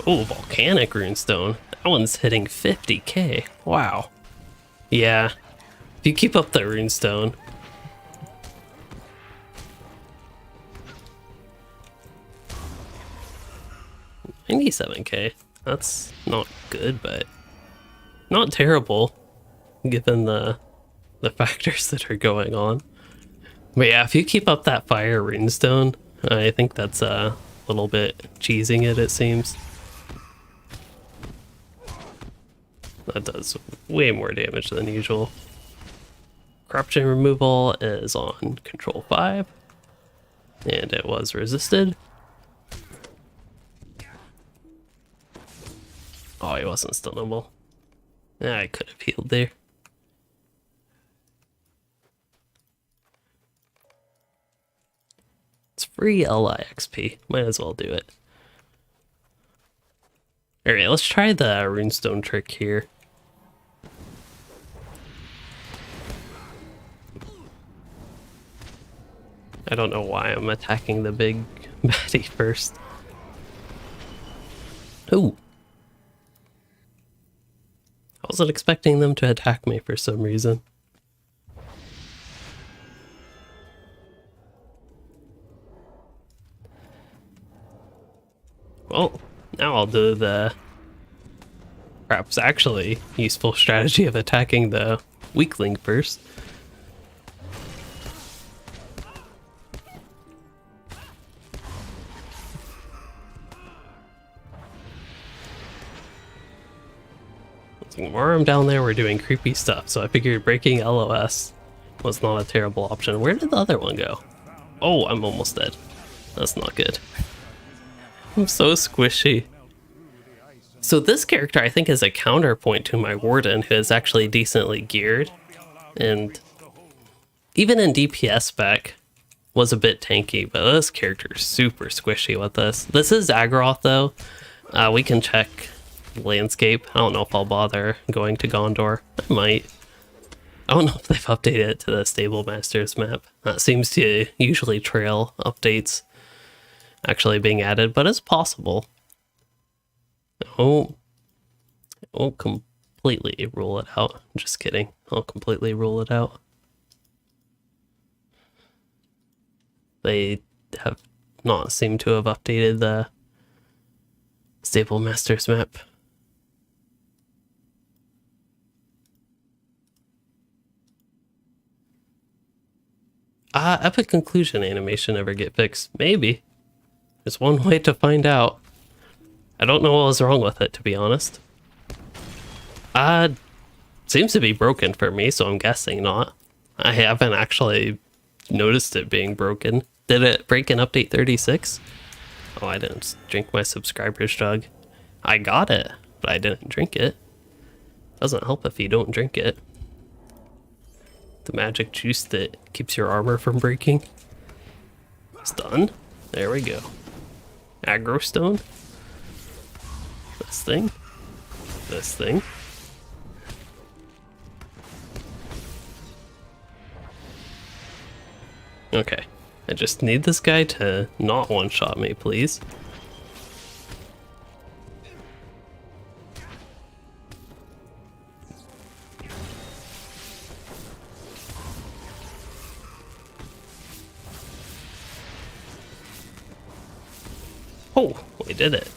Oh, Volcanic Runestone. That one's hitting 50k. Wow. Yeah. If you keep up the Runestone. 97k. That's not good, but not terrible given the factors that are going on. But yeah, if you keep up that fire runestone, I think that's a little bit cheesing it seems. That does way more damage than usual. Corruption removal is on control 5, and it was resisted. Oh, he wasn't stunnable. Yeah, I could have healed there. It's free LI XP. Might as well do it. Alright, let's try the runestone trick here. I don't know why I'm attacking the big baddie first. Ooh. I wasn't expecting them to attack me for some reason. Well, now I'll do the perhaps actually useful strategy of attacking the weakling first. While I'm down there, we're doing creepy stuff, so I figured breaking LOS was not a terrible option. Where did the other one go? Oh, I'm almost dead. That's not good. I'm so squishy. So this character, I think, is a counterpoint to my Warden, who is actually decently geared, and even in DPS spec, was a bit tanky, but this character is super squishy with this. This is Agroth, though. We can check landscape. I don't know if I'll bother going to Gondor. I might. I don't know if they've updated it to the Stable Masters map. That seems to usually trail updates actually being added, but it's possible. Oh, I won't completely rule it out. Just kidding. I'll completely rule it out. They have not seemed to have updated the Stable Masters map. Epic conclusion animation ever get fixed? Maybe. There's one way to find out. I don't know what was wrong with it, to be honest. Seems to be broken for me, so I'm guessing not. I haven't actually noticed it being broken. Did it break in update 36? Oh, I didn't drink my subscriber's jug. I got it, but I didn't drink it. Doesn't help if you don't drink it. The magic juice that keeps your armor from breaking. It's done. There we go. Aggro stone. This thing. This thing. Okay. I just need this guy to not one-shot me, please. Oh, we did it.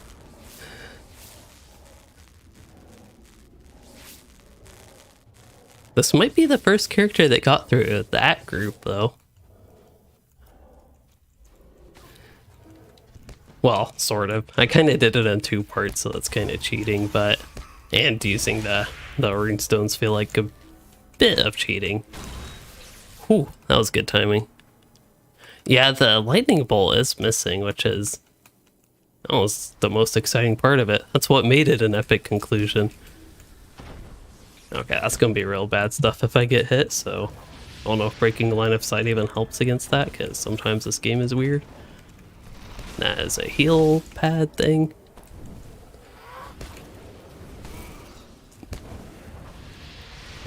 This might be the first character that got through that group, though. Well, sort of. I kind of did it in 2 parts, so that's kind of cheating, but... And using the runestones feel like a bit of cheating. Whew, that was good timing. Yeah, the lightning bolt is missing, which is... Oh, it's the most exciting part of it. That's what made it an epic conclusion. Okay, that's gonna be real bad stuff if I get hit, so... I don't know if breaking the line of sight even helps against that, because sometimes this game is weird. That is a heal pad thing.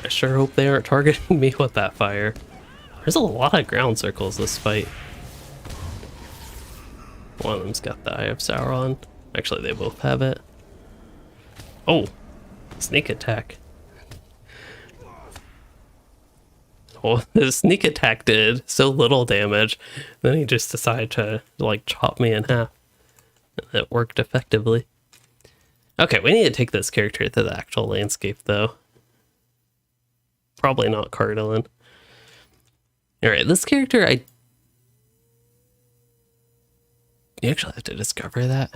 I sure hope they aren't targeting me with that fire. There's a lot of ground circles this fight. One of them's got the Eye of Sauron. Actually, they both have it. Oh, sneak attack. Oh, the sneak attack did so little damage. Then he just decided to, like, chop me in half. It worked effectively. Okay, we need to take this character to the actual landscape, though. Probably not Cardillan. Alright, this character, You actually have to discover that.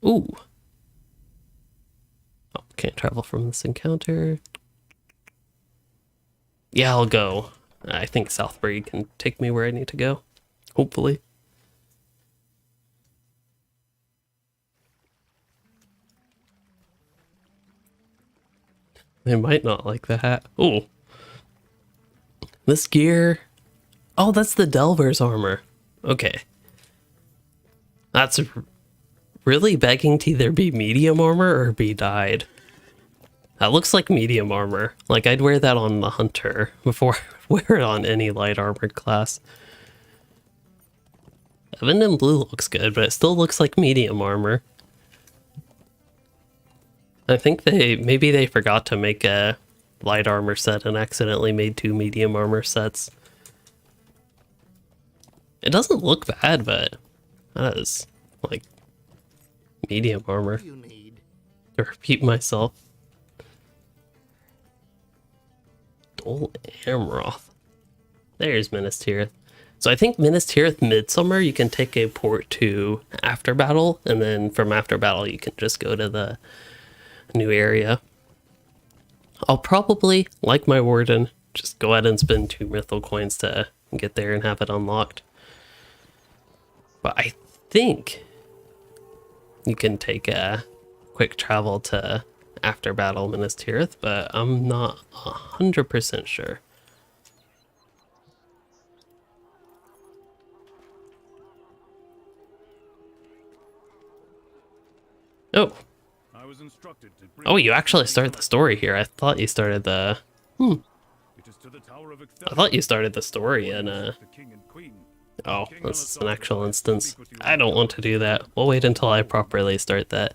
Ooh. Oh, can't travel from this encounter. Yeah, I'll go. I think Southbury can take me where I need to go. Hopefully. They might not like the hat. Ooh. This gear. Oh, that's the Delver's armor. Okay. That's really begging to either be medium armor or be dyed. That looks like medium armor. Like, I'd wear that on the Hunter before I wear it on any light armored class. Evan in blue looks good, but it still looks like medium armor. I think maybe they forgot to make a light armor set and accidentally made 2 medium armor sets. It doesn't look bad, but that is like medium armor. You need. To repeat myself. Dol Amroth. There's Minas Tirith. So I think Minas Tirith Midsummer, you can take a port to After Battle, and then from After Battle you can just go to the new area. I'll probably, like my Warden, just go ahead and spend 2 Mythal coins to get there and have it unlocked. But I think you can take a quick travel to After Battle Minas Tirith, but I'm not 100% sure. Oh. I was instructed to bring Oh, you actually started the story here. I thought you started the... It is to the Tower of I thought you started the story in, the king and queen. Oh, this is an actual instance. I don't want to do that. We'll wait until I properly start that.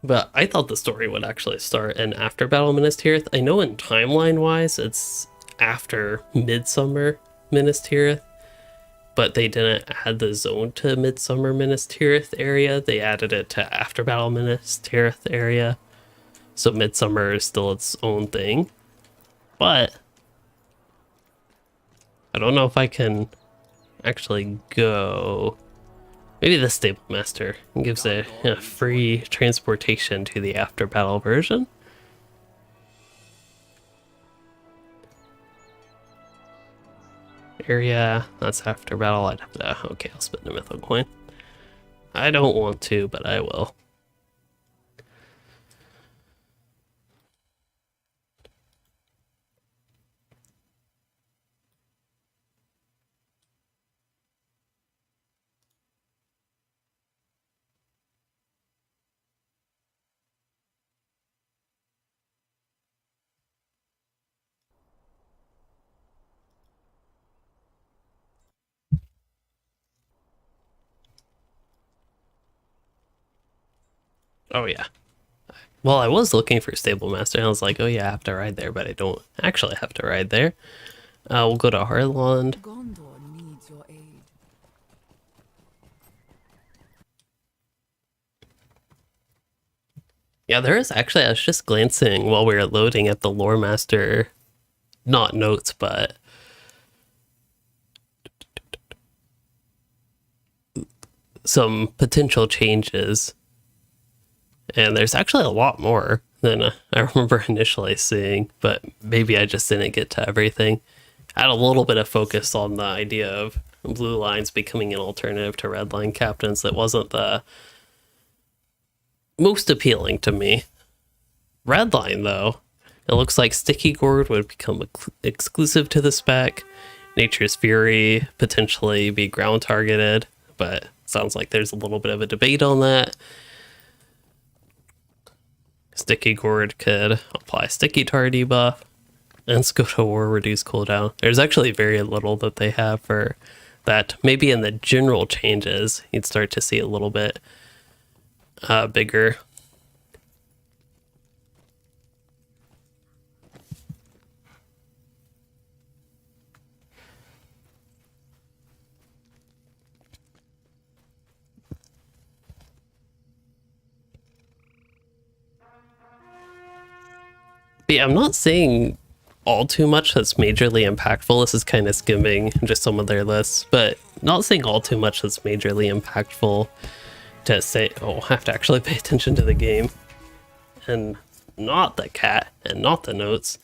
But I thought the story would actually start in After Battle Minas Tirith. I know in timeline-wise, it's after Midsummer Minas Tirith. But they didn't add the zone to Midsummer Minas Tirith area. They added it to After Battle Minas Tirith area. So Midsummer is still its own thing. But I don't know if I can actually go. Maybe the Stable Master gives a free transportation to the After Battle version. Area, that's After Battle. I'd have to, okay, I'll spend a Mythal coin. I don't want to, but I will. Oh yeah. Well, I was looking for Stable Master, and I was like, oh yeah, I have to ride there, but I don't actually have to ride there. We'll go to Harland. Gondor needs your aid. Yeah, there is actually, I was just glancing while we were loading at the Lore Master, not notes, but some potential changes. And there's actually a lot more than I remember initially seeing, but maybe I just didn't get to everything. I had a little bit of focus on the idea of blue lines becoming an alternative to red line captains that wasn't the most appealing to me. Red line, though, it looks like Sticky Gourd would become exclusive to the spec. Nature's Fury potentially be ground targeted, but sounds like there's a little bit of a debate on that. Sticky Gourd could apply Sticky Tar debuff, and Scout of War reduce cooldown. There's actually very little that they have for that. Maybe in the general changes, you'd start to see a little bit bigger. But yeah, I'm not saying all too much that's majorly impactful. This is kind of skimming just some of their lists, but not saying all too much that's majorly impactful to say, oh, I have to actually pay attention to the game and not the cat and not the notes.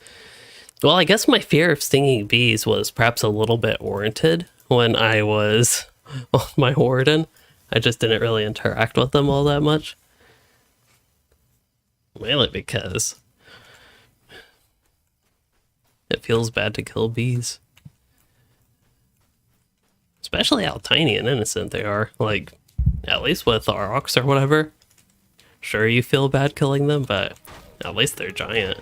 Well, I guess my fear of stinging bees was perhaps a little bit warranted when I was on my Warden. I just didn't really interact with them all that much. Mainly because it feels bad to kill bees. Especially how tiny and innocent they are. Like, at least with Aurochs or whatever. Sure, you feel bad killing them, but at least they're giant.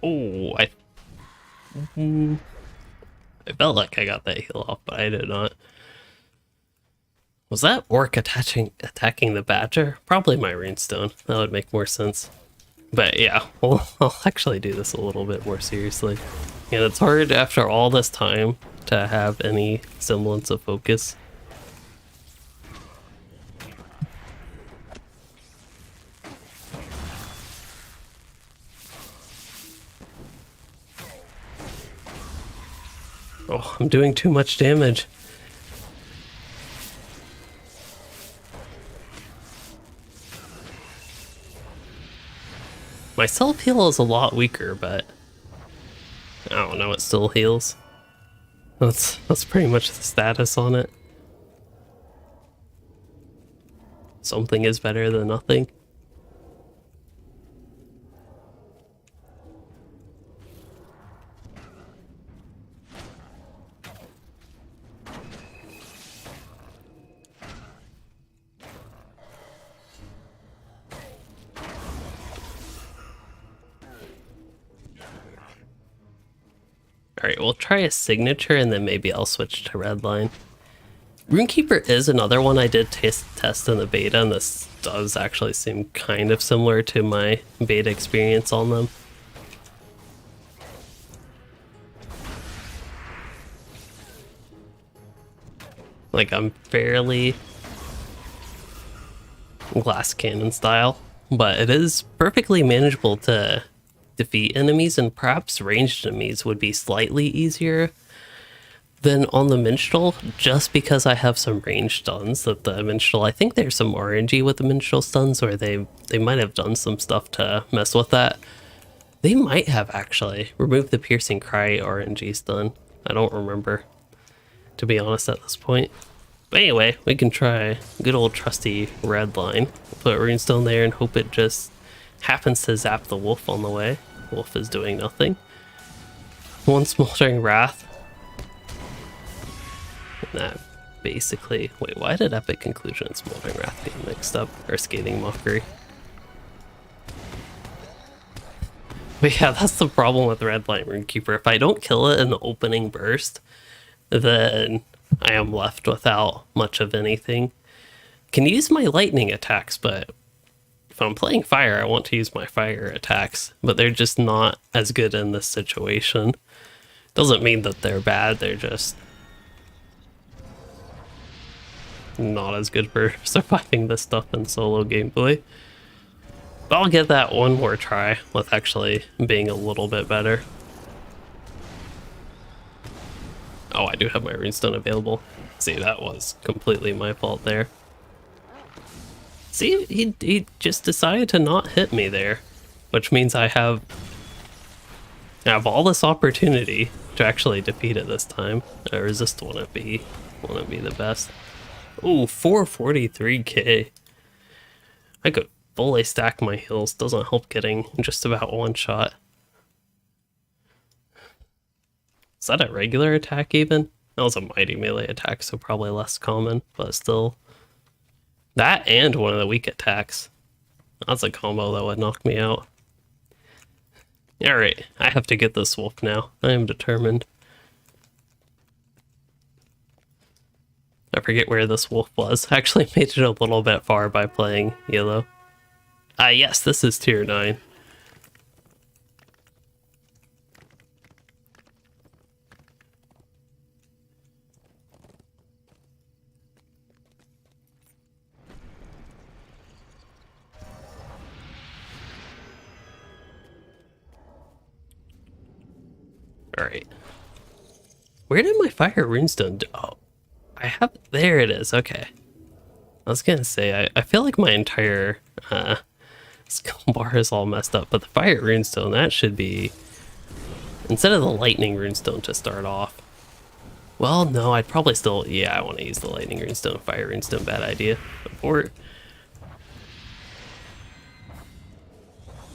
Oh, I It felt like I got that heal off, but I did not. Was that orc attacking the badger? Probably my runestone. That would make more sense. But yeah, I'll actually do this a little bit more seriously. And it's hard after all this time to have any semblance of focus. Oh, I'm doing too much damage. My self-heal is a lot weaker, but I don't know, it still heals. That's pretty much the status on it. Something is better than nothing. Alright, we'll try a signature and then maybe I'll switch to redline. Rune Keeper is another one I did test in the beta, and this does actually seem kind of similar to my beta experience on them. Like, I'm fairly glass cannon style, but it is perfectly manageable to defeat enemies, and perhaps ranged enemies would be slightly easier than on the Minstrel, just because I have some ranged stuns that the Minstrel, I think there's some RNG with the Minstrel stuns, or they might have done some stuff to mess with that. They might have actually removed the piercing cry RNG stun. I don't remember, to be honest, at this point. But anyway, we can try good old trusty redline. Put runestone there and hope it just happens to zap the wolf on the way. Wolf is doing nothing. One smoldering wrath. And that basically... Wait, why did Epic Conclusion and Smoldering Wrath get mixed up? Or Scathing Mockery? But yeah, that's the problem with Redline Rune Keeper. If I don't kill it in the opening burst, then I am left without much of anything. Can use my lightning attacks, but if I'm playing fire, I want to use my fire attacks, but they're just not as good in this situation. Doesn't mean that they're bad, they're just not as good for surviving this stuff in solo gameplay. But I'll give that one more try with actually being a little bit better. Oh, I do have my runestone available. See, that was completely my fault there. See, he just decided to not hit me there, which means I have all this opportunity to actually defeat it this time. Resist wouldn't be the best. Ooh, 443k. I could fully stack my heals. Doesn't help getting just about one shot. Is that a regular attack even? That was a mighty melee attack, so probably less common, but still. That and one of the weak attacks. That's a combo that would knock me out. Alright, I have to get this wolf now. I am determined. I forget where this wolf was. I actually made it a little bit far by playing yellow. Yes, this is tier 9. Alright. Where did my fire runestone do? Oh, I have... There it is, okay. I was gonna say, I feel like my entire skill bar is all messed up, but the fire runestone, that should be... Instead of the lightning runestone to start off. Well, no, I'd probably still... Yeah, I want to use the lightning runestone. Fire runestone, bad idea. Abort.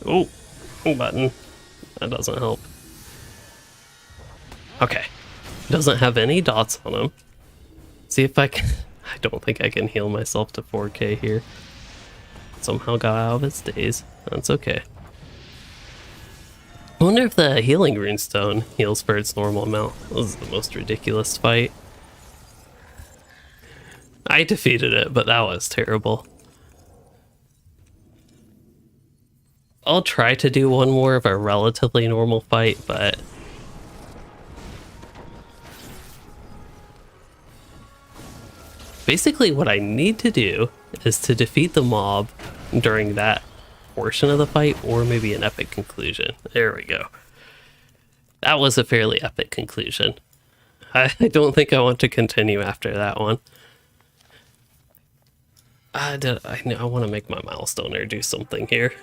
Oh, button. That doesn't help. Okay. Doesn't have any dots on him. See if I can... I don't think I can heal myself to 4k here. Somehow got out of its days. That's okay. I wonder if the healing runestone heals for its normal amount. This is the most ridiculous fight. I defeated it, but that was terrible. I'll try to do one more of a relatively normal fight, but basically what I need to do is to defeat the mob during that portion of the fight, or maybe an epic conclusion. There we go. That was a fairly epic conclusion. I don't think I want to continue after that one. I want to make my milestone or do something here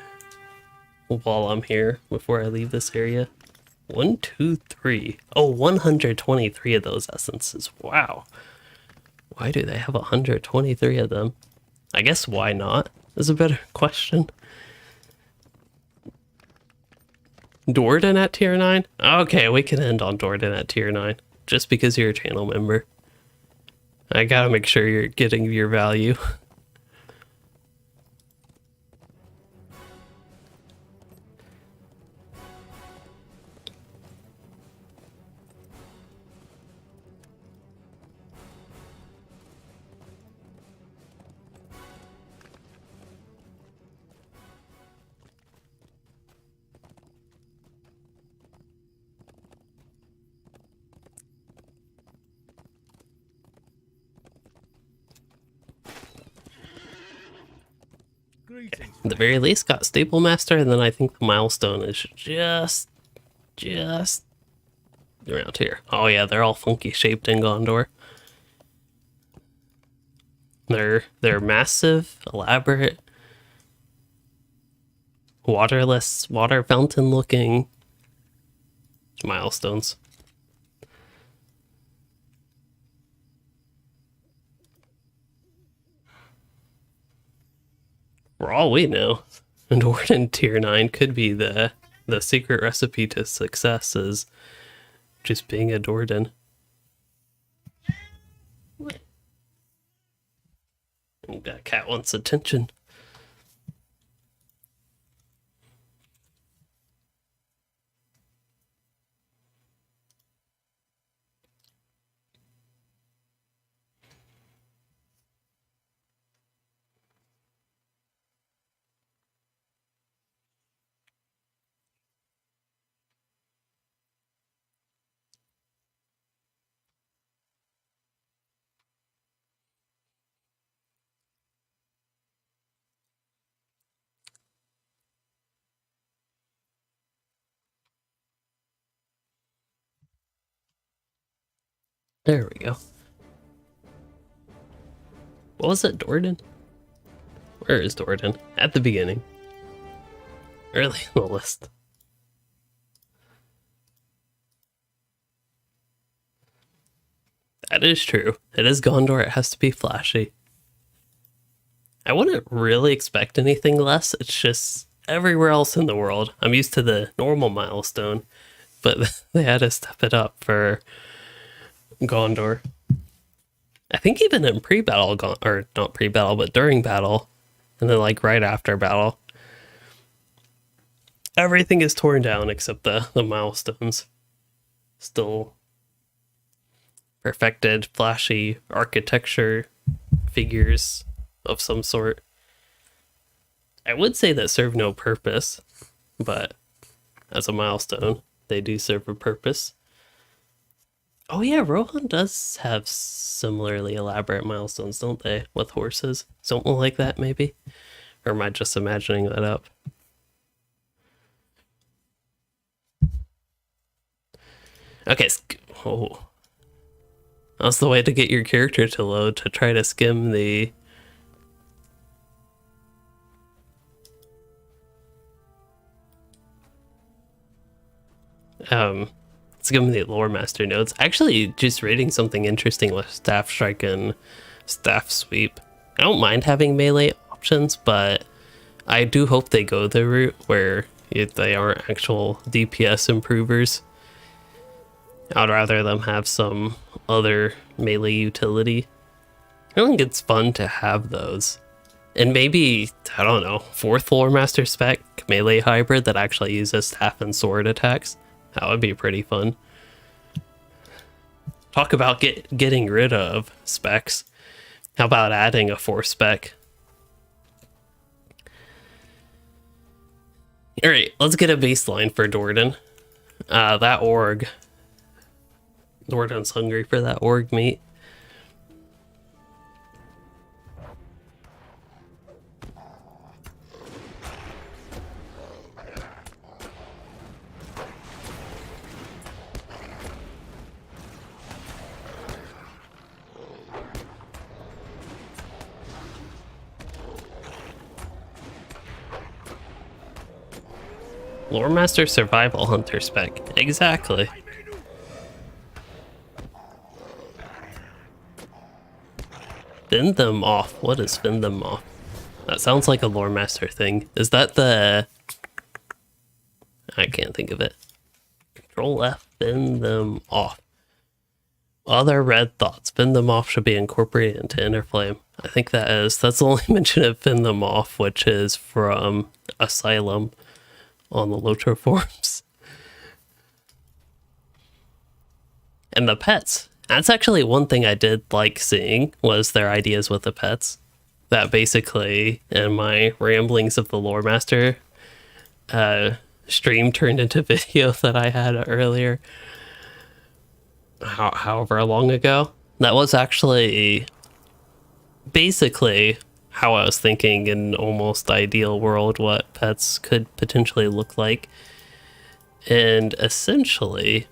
while I'm here before I leave this area. 1, 2, 3. Oh, 123 of those essences. Wow. Why do they have 123 of them? I guess why not is a better question. Dwarden at tier 9? Okay, we can end on Dwarden at tier 9. Just because you're a channel member. I gotta make sure you're getting your value. Greetings. At the very least, got Stable Master, and then I think the milestone is just around here. Oh yeah, they're all funky shaped in Gondor. They're massive, elaborate, waterless, water fountain looking milestones. For all we know, Dwarden tier 9 could be the secret recipe to success is just being a Dwarden. That cat wants attention. There we go. What was it, Dwarden? Where is Dwarden? At the beginning. Early in the list. That is true. It is Gondor. It has to be flashy. I wouldn't really expect anything less. It's just everywhere else in the world. I'm used to the normal milestone, but they had to step it up for Gondor. I think even in pre-battle, or not pre-battle, but during battle, and then like right after battle, everything is torn down except the milestones. Still perfected, flashy architecture figures of some sort. I would say that serve no purpose, but as a milestone, they do serve a purpose. Oh yeah, Rohan does have similarly elaborate milestones, don't they? With horses. Something like that, maybe? Or am I just imagining that up? Okay, oh. That's the way to get your character to load, to try to skim the... skim the lore master notes. Actually, just reading something interesting with staff strike and staff sweep. I don't mind having melee options, but I do hope they go the route where they aren't actual DPS improvers. I'd rather them have some other melee utility. I think it's fun to have those, And maybe, I don't know, 4th Lore Master spec melee hybrid that actually uses staff and sword attacks. That would be pretty fun. Talk about getting rid of specs. How about adding a 4th spec? Alright, let's get a baseline for Dwarden. That org. Dwarden's hungry for that org meat. Lore Master Survival Hunter spec. Exactly. Fend them off. What is fend them off? That sounds like a Lore Master thing. Is that the... I can't think of it. Control F, fend them off. Other red thoughts. Fend them off should be incorporated into Inner Flame. I think that's the only mention of fend them off, which is from Asylum on the LOTRO forums. And the pets. That's actually one thing I did like seeing, was their ideas with the pets. That basically, in my ramblings of the Lore Master stream turned into video that I had earlier, however long ago. That was actually basically how I was thinking in almost ideal world what pets could potentially look like. And essentially,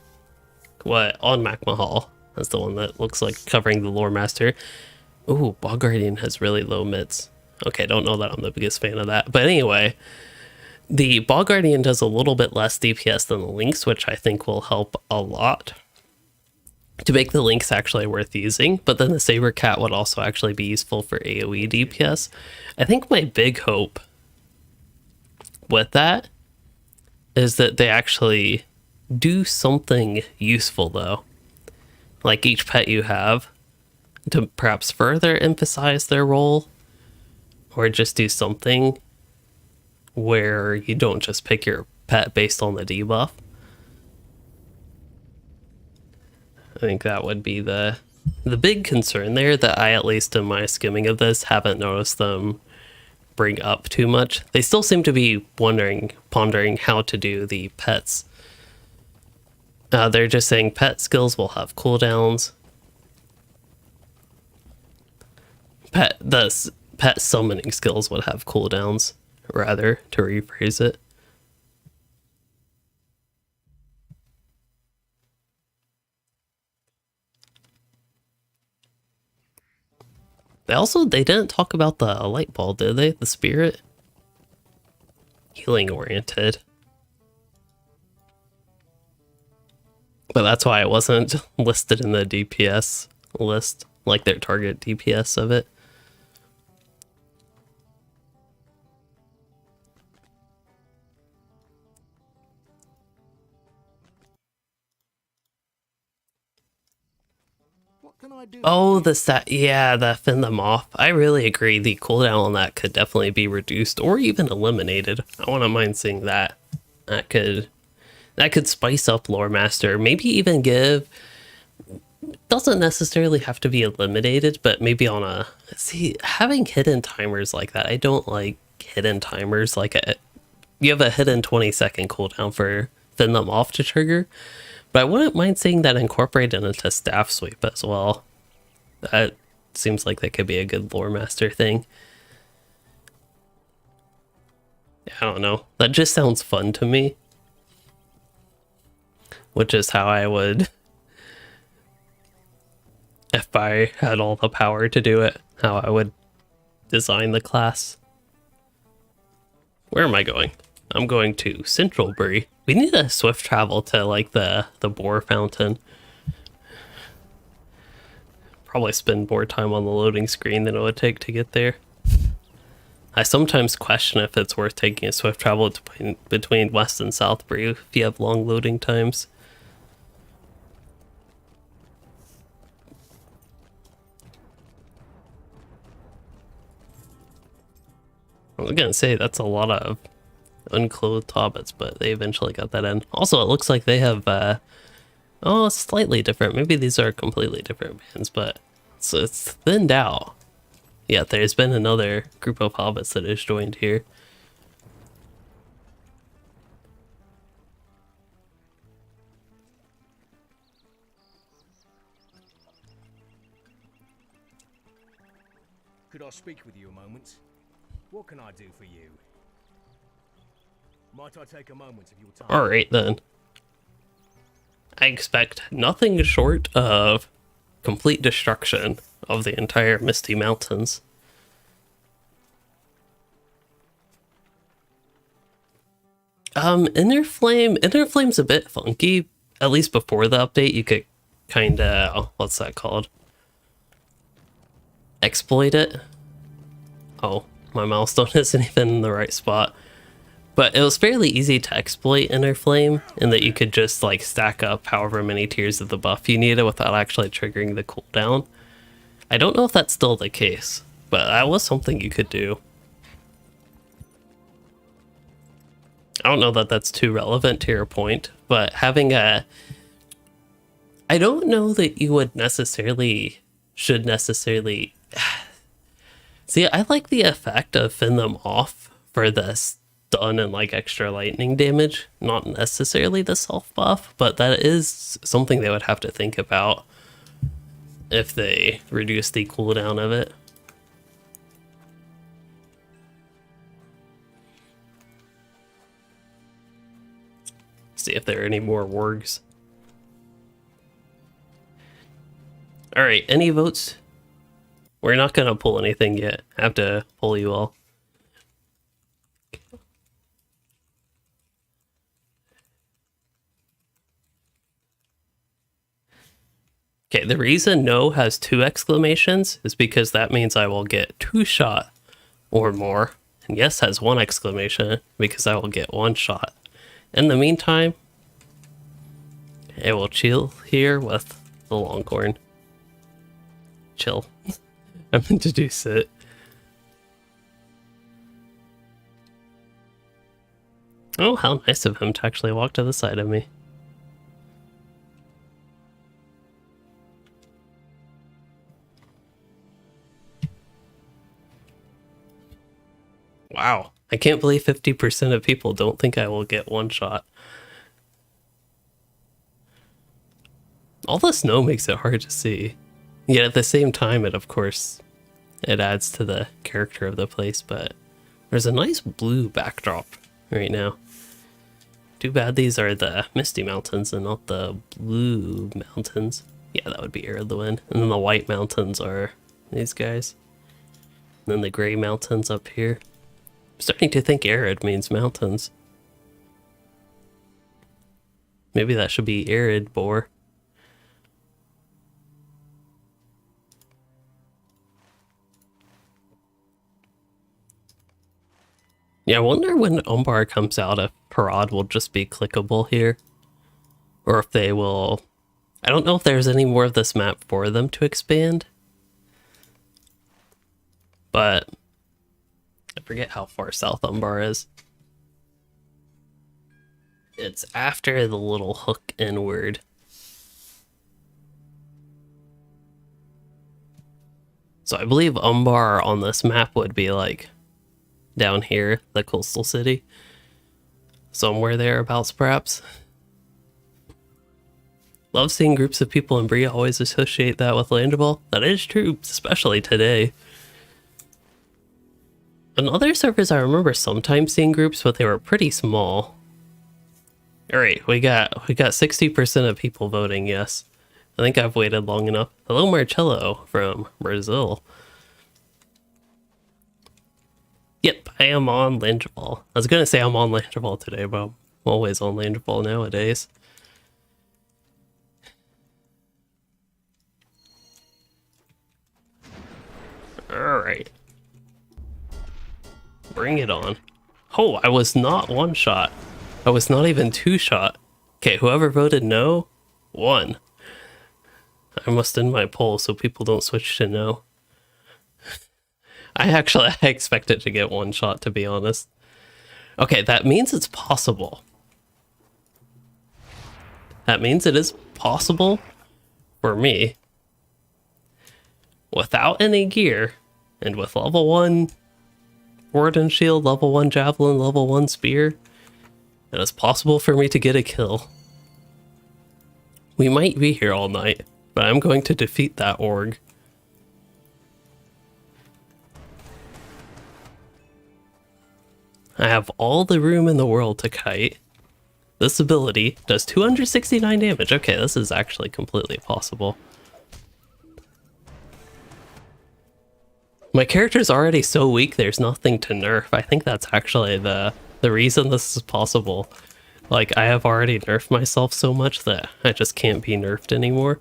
what on Macmahal, that's the one that looks like covering the Lore Master. Ooh, Bog Guardian has really low mits. Okay, don't know that I'm the biggest fan of that. But anyway, the Bog Guardian does a little bit less DPS than the Lynx, which I think will help a lot to make the Lynx actually worth using. But then the Saber Cat would also actually be useful for AoE DPS. I think my big hope with that is that they actually do something useful, though. Like each pet you have, to perhaps further emphasize their role, or just do something where you don't just pick your pet based on the debuff. I think that would be the big concern there that I, at least in my skimming of this, haven't noticed them bring up too much. They still seem to be pondering how to do the pets. They're just saying pet skills will have cooldowns. Pet summoning skills would have cooldowns, rather, to rephrase it. They didn't talk about the light ball, did they? The spirit? Healing oriented. But that's why it wasn't listed in the DPS list, like their target DPS of it. What can I do? Oh, the stat, yeah, the fend them off. I really agree. The cooldown on that could definitely be reduced or even eliminated. I wouldn't mind seeing that. That could spice up Lore Master. Maybe even give... Doesn't necessarily have to be eliminated, but maybe on a... See, having hidden timers like that, I don't like hidden timers. Like, you have a hidden 20-second cooldown for fend them off to trigger. But I wouldn't mind seeing that incorporated into Staff Sweep as well. That seems like that could be a good Lore Master thing. I don't know. That just sounds fun to me. Which is how I would, if I had all the power to do it, how I would design the class. Where am I going? I'm going to Central Bury. We need a swift travel to like the boar fountain. Probably spend more time on the loading screen than it would take to get there. I sometimes question if it's worth taking a swift travel between West and South Bury if you have long loading times. I was gonna say that's a lot of unclothed hobbits, but they eventually got that in. Also, it looks like they have oh, slightly different. Maybe these are completely different bands, but it's thinned out. Yeah, there's been another group of hobbits that has joined here. Could I speak with you a moment? What can I do for you? Might I take a moment of your time? Alright then. I expect nothing short of complete destruction of the entire Misty Mountains. Inner Flame's a bit funky. At least before the update, you could kinda, what's that called? Exploit it. Oh, my milestone isn't even in the right spot. But it was fairly easy to exploit Inner Flame in that you could just like stack up however many tiers of the buff you needed without actually triggering the cooldown. I don't know if that's still the case, but that was something you could do. I don't know that that's too relevant to your point, but having a... I don't know that you would necessarily... should necessarily... See, I like the effect of Fin them off for the stun and like extra lightning damage, not necessarily the self buff, but that is something they would have to think about if they reduce the cooldown of it. See if there are any more wargs. Alright, any votes? We're not gonna pull anything yet. I have to pull you all. Okay, the reason no has 2 exclamations is because that means I will get 2 shot or more. And yes has 1 exclamation because I will get 1 shot. In the meantime, I will chill here with the Longhorn. Chill. I meant to do sit. Oh, how nice of him to actually walk to the side of me. Wow, I can't believe 50% of people don't think I will get 1 shot. All the snow makes it hard to see. Yet at the same time, of course, it adds to the character of the place, but there's a nice blue backdrop right now. Too bad these are the Misty Mountains and not the Blue Mountains. Yeah, that would be Eredluin. And then the White Mountains are these guys. And then the Gray Mountains up here. I'm starting to think arid means mountains. Maybe that should be Arid Boar. Yeah, I wonder when Umbar comes out if Parad will just be clickable here. Or if they will... I don't know if there's any more of this map for them to expand. But... I forget how far south Umbar is. It's after the little hook inward. So I believe Umbar on this map would be like... down here, the coastal city. Somewhere thereabouts, perhaps. Love seeing groups of people in Bree. Always associate that with Landable. That is true, especially today. On other servers, I remember sometimes seeing groups, but they were pretty small. Alright, we got 60% of people voting yes. I think I've waited long enough. Hello, Marcello from Brazil. Yep, I am on Landball. I was gonna say I'm on Landball today, but I'm always on Landball nowadays. Alright. Bring it on. Oh, I was not 1 shot. I was not even 2 shot. Okay, whoever voted no, won. I must end my poll so people don't switch to no. I expected to get one shot, to be honest. Okay, that means it's possible. That means it is possible for me, without any gear, and with level 1 Warden shield, level 1 javelin, level 1 spear, it is possible for me to get a kill. We might be here all night, but I'm going to defeat that org. I have all the room in the world to kite. This ability does 269 damage. Okay, this is actually completely possible. My character's already so weak, there's nothing to nerf. I think that's actually the reason this is possible. Like, I have already nerfed myself so much that I just can't be nerfed anymore.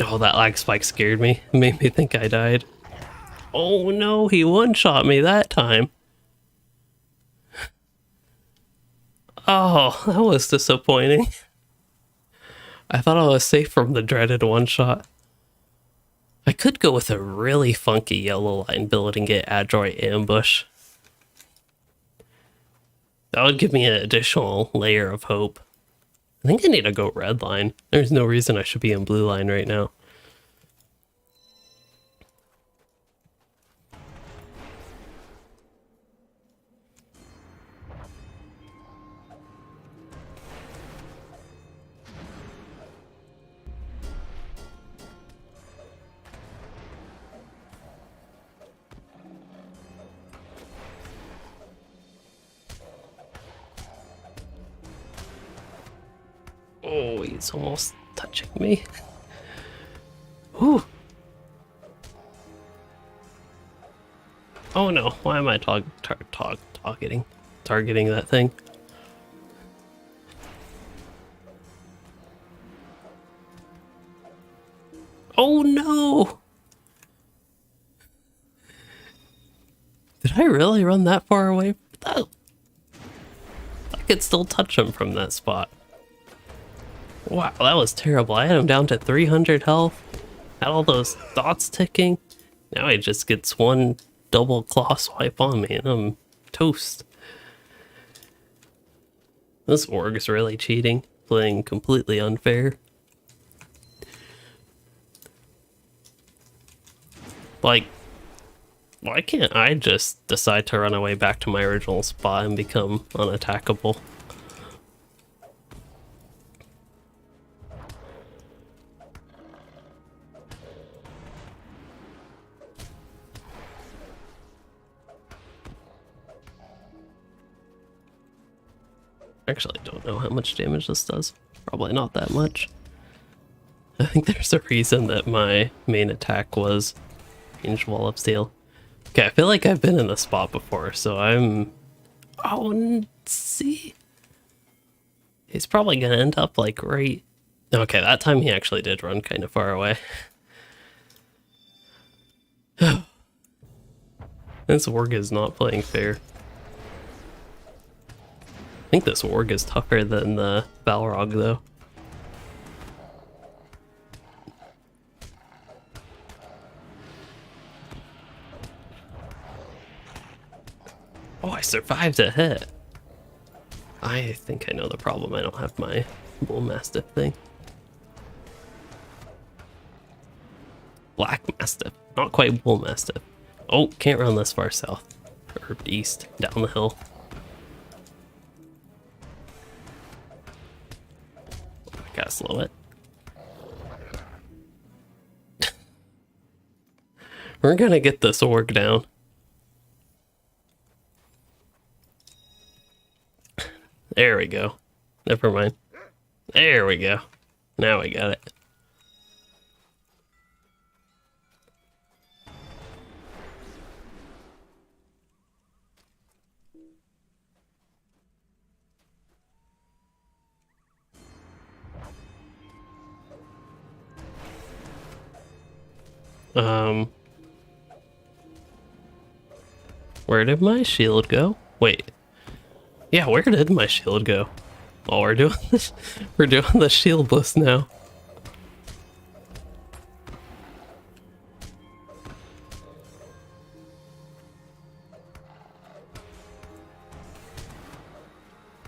Oh, that lag spike scared me. It made me think I died. Oh no, he one-shot me that time. Oh, that was disappointing. I thought I was safe from the dreaded one-shot. I could go with a really funky yellow line build and get adroit ambush. That would give me an additional layer of hope. I think I need to go red line. There's no reason I should be in blue line right now. Oh, he's almost touching me. Ooh. Oh no, why am I targeting that thing? Oh no! Did I really run that far away? I could still touch him from that spot. Wow, that was terrible. I had him down to 300 health. Had all those dots ticking. Now he just gets one double claw swipe on me and I'm toast. This org is really cheating. Playing completely unfair. Like, why can't I just decide to run away back to my original spot and become unattackable? Actually, I don't know how much damage this does. Probably not that much. I think there's a reason that my main attack was ranged wall of steel. Okay, I feel like I've been in this spot before, so I'm... Oh, see? He's probably gonna end up like right... Okay, that time he actually did run kind of far away. This org is not playing fair. I think this org is tougher than the Balrog, though. Oh, I survived a hit. I think I know the problem. I don't have my Bull Mastiff thing. Black Mastiff. Not quite Bull Mastiff. Oh, can't run this far south. Or east, down the hill. Gotta slow it. We're gonna get this org down. There we go. Never mind. There we go. Now we got it. Where did my shield go? Wait. Yeah, where did my shield go? Oh, we're doing this. We're doing the shieldless now.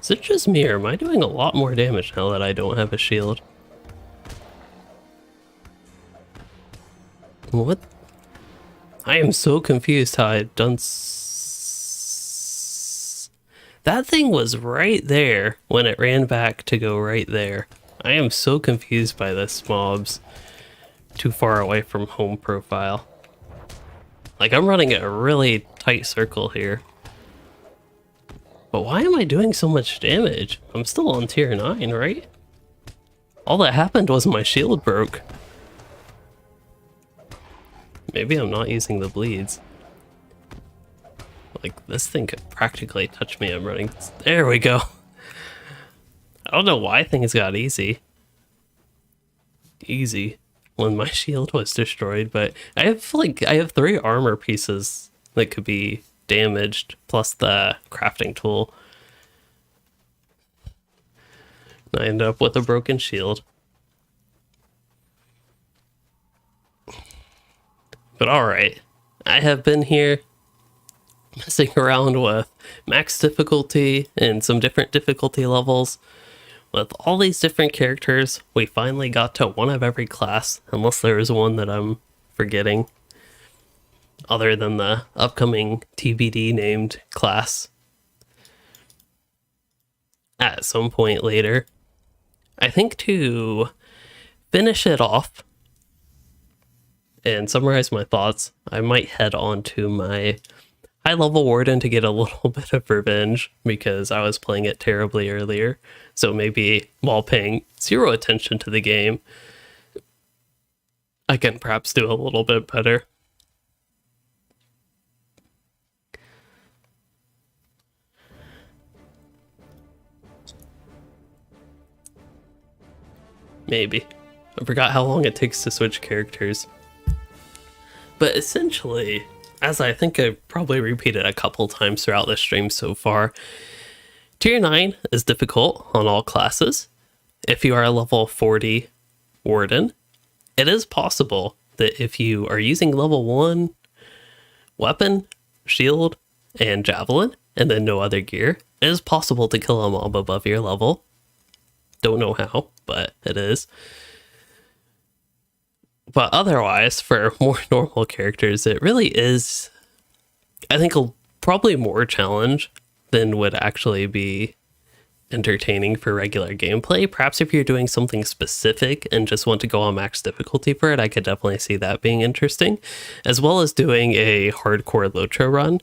Is it just me, or am I doing a lot more damage now that I don't have a shield? What? I am so confused how I've done that thing was right there when it ran back to go right there. I am so confused by this mobs. Too far away from home profile. Like, I'm running a really tight circle here. But why am I doing so much damage? I'm still on tier 9, right? All that happened was my shield broke. Maybe I'm not using the bleeds. Like, this thing could practically touch me. I'm running. There we go. I don't know why things got easy. Easy when my shield was destroyed, but I have 3 armor pieces that could be damaged, plus the crafting tool. And I end up with a broken shield. But alright, I have been here messing around with max difficulty and some different difficulty levels. With all these different characters, we finally got to one of every class, unless there is one that I'm forgetting. Other than the upcoming TBD named class. At some point later. I think to finish it off and summarize my thoughts, I might head on to my high level Warden to get a little bit of revenge because I was playing it terribly earlier. So maybe while paying 0 attention to the game, I can perhaps do a little bit better. Maybe. I forgot how long it takes to switch characters. But essentially, as I think I've probably repeated a couple times throughout this stream so far, Tier 9 is difficult on all classes. If you are a level 40 Warden, it is possible that if you are using level 1 weapon, shield, and javelin, and then no other gear, it is possible to kill a mob above your level. Don't know how, but it is. But otherwise, for more normal characters, it really is, I think, probably more challenge than would actually be entertaining for regular gameplay. Perhaps if you're doing something specific and just want to go on max difficulty for it, I could definitely see that being interesting, as well as doing a hardcore LOTRO run.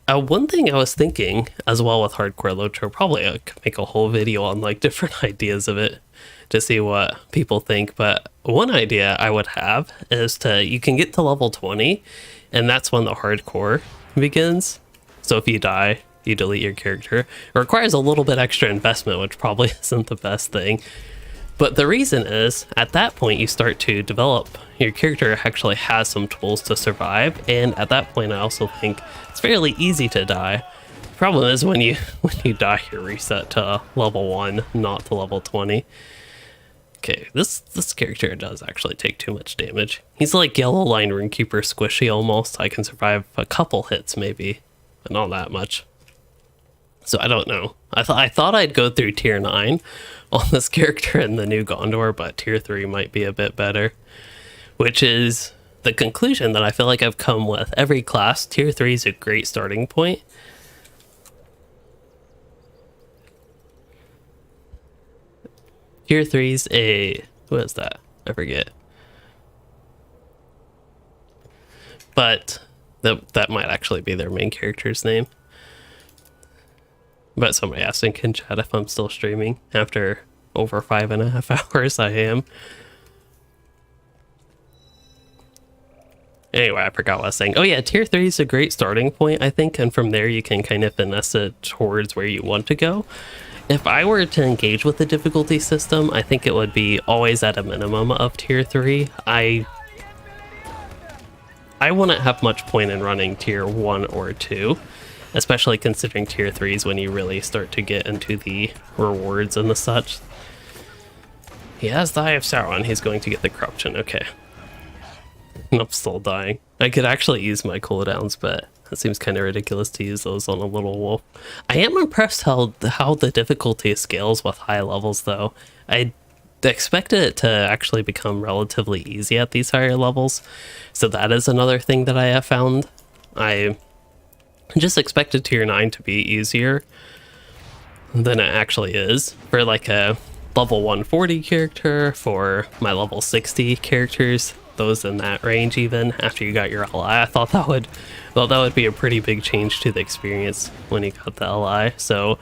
One thing I was thinking as well with hardcore LOTRO, probably I could make a whole video on like different ideas of it to see what people think, but one idea I would have is you can get to level 20 and that's when the hardcore begins. So if you die, you delete your character. It requires a little bit extra investment, which probably isn't the best thing. But the reason is, at that point you start to develop, your character actually has some tools to survive, and at that point I also think it's fairly easy to die. The problem is when you die, you're reset to level 1, not to level 20. Okay, this character does actually take too much damage. He's like Yellow Line Rune Keeper squishy almost. I can survive a couple hits maybe, but not that much. So I don't know. I thought I'd go through tier 9 on this character in the new Gondor, but tier 3 might be a bit better. Which is the conclusion that I feel like I've come with every class. Tier 3 is a great starting point. Tier 3's what is that? I forget. But that might actually be their main character's name. But somebody asked in chat if I'm still streaming after over 5.5 hours. I am. Anyway, I forgot what I was saying. Oh yeah, tier 3 is a great starting point, I think, and from there you can kind of finesse it towards where you want to go. If I were to engage with the difficulty system, I think it would be always at a minimum of tier 3. I wouldn't have much point in running tier 1 or 2, especially considering tier 3s when you really start to get into the rewards and the such. He has the Eye of Sauron, he's going to get the corruption, okay. I'm still dying. I could actually use my cooldowns, but That seems kind of ridiculous to use those on a little wolf. I am impressed how the difficulty scales with high levels, though. I expected it to actually become relatively easy at these higher levels, so that is another thing that I have found. I just expected tier 9 to be easier than it actually is. For like a level 140 character, for my level 60 characters, those in that range, even after you got your LI, I thought that would be a pretty big change to the experience when you got the LI. So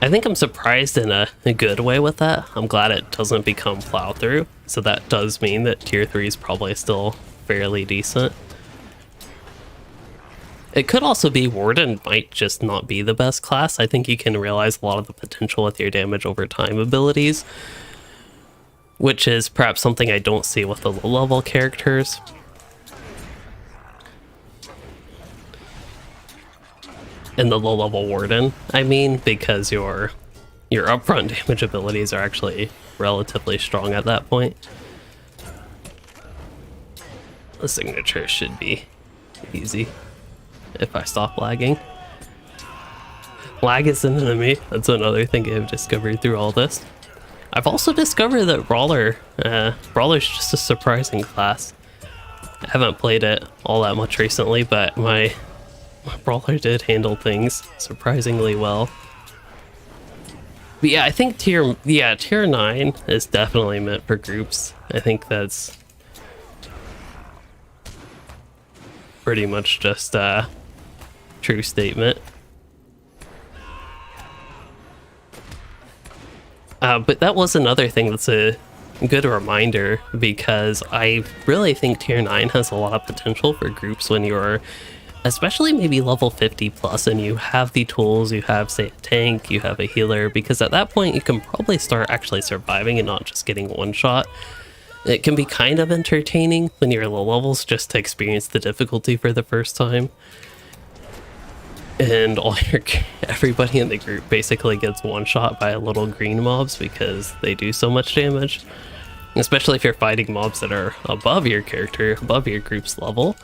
I think I'm surprised in a good way with that. I'm glad it doesn't become plow through. So that does mean that tier 3 is probably still fairly decent. It could also be Warden might just not be the best class. I think you can realize a lot of the potential with your damage over time abilities, which is perhaps something I don't see with the low level characters. In the low level Warden, I mean, because your upfront damage abilities are actually relatively strong at that point. The signature should be easy if I stop lagging. Lag is an enemy. That's another thing I've discovered through all this. I've also discovered that Brawler's just a surprising class. I haven't played it all that much recently, but my Brawler did handle things surprisingly well. But yeah, I think tier 9 is definitely meant for groups. I think that's pretty much just a true statement. But that was another thing that's a good reminder, because I really think tier 9 has a lot of potential for groups when you're especially maybe level 50 plus and you have the tools, you have, say, a tank, you have a healer, because at that point you can probably start actually surviving and not just getting one shot. It can be kind of entertaining when you're low levels just to experience the difficulty for the first time. And everybody in the group basically gets one shot by little green mobs because they do so much damage. Especially if you're fighting mobs that are above your character, above your group's level.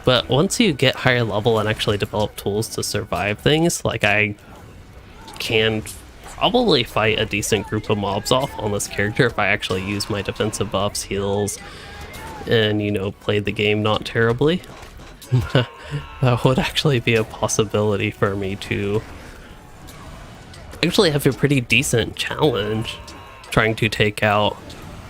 But once you get higher level and actually develop tools to survive things, like I can probably fight a decent group of mobs off on this character if I actually use my defensive buffs, heals, and, you know, play the game not terribly. That would actually be a possibility for me to actually have a pretty decent challenge trying to take out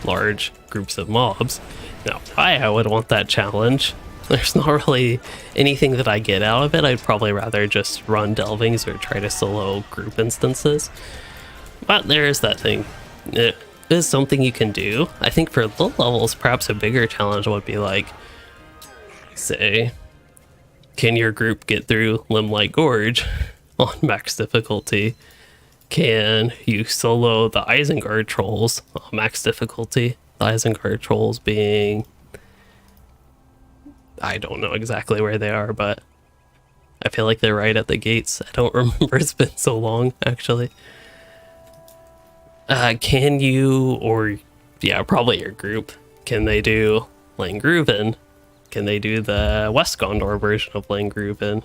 large groups of mobs. Now, why I would want that challenge, there's not really anything that I get out of it. I'd probably rather just run delvings or try to solo group instances. But there is that thing. It is something you can do. I think for low levels, perhaps a bigger challenge would be like, say, can your group get through Limelight Gorge on max difficulty? Can you solo the Isengard trolls on max difficulty? The Isengard trolls being, I don't know exactly where they are, but I feel like they're right at the gates. I don't remember, it's been so long, actually. Can you, or yeah, probably your group, can they do Langruven? Can they do the West Gondor version of Langruven?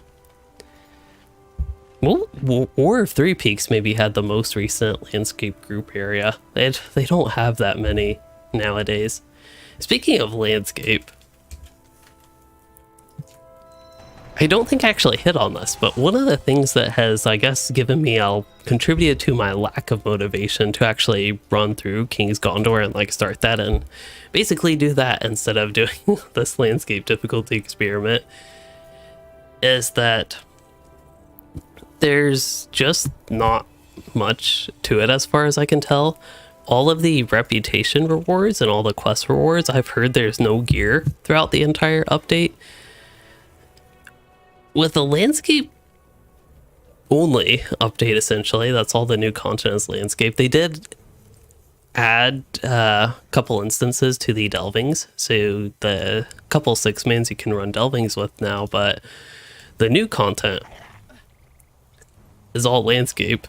Well, War of Three Peaks maybe had the most recent landscape group area. They don't have that many nowadays. Speaking of landscape, I don't think I actually hit on this, but one of the things that has, I guess, contributed to my lack of motivation to actually run through King's Gondor and like start that and basically do that instead of doing this landscape difficulty experiment is that there's just not much to it as far as I can tell. All of the reputation rewards and all the quest rewards, I've heard there's no gear throughout the entire update. With the landscape only update, essentially, that's all the new content is landscape. They did add a couple instances to the delvings, so the couple 6-mans you can run delvings with now, but the new content is all landscape.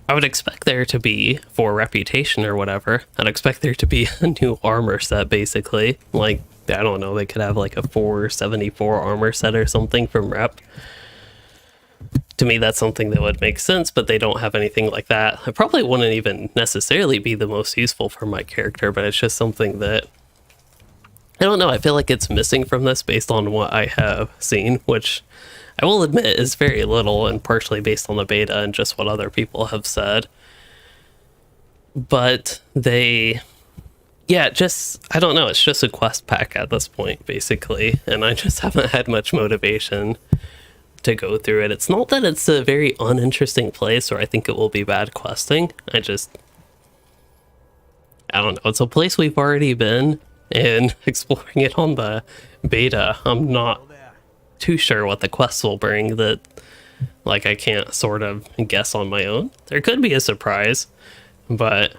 I would expect there to be, for reputation or whatever, I'd expect there to be a new armor set, basically, like I don't know, they could have like a 474 armor set or something from rep. To me, that's something that would make sense, but they don't have anything like that. It probably wouldn't even necessarily be the most useful for my character, but it's just something that, I don't know, I feel like it's missing from this based on what I have seen, which I will admit is very little and partially based on the beta and just what other people have said. But they, yeah, just, I don't know, it's just a quest pack at this point, basically, and I just haven't had much motivation to go through it. It's not that it's a very uninteresting place or I think it will be bad questing. I don't know. It's a place we've already been, and exploring it on the beta, I'm not too sure what the quests will bring that, like, I can't sort of guess on my own. There could be a surprise, but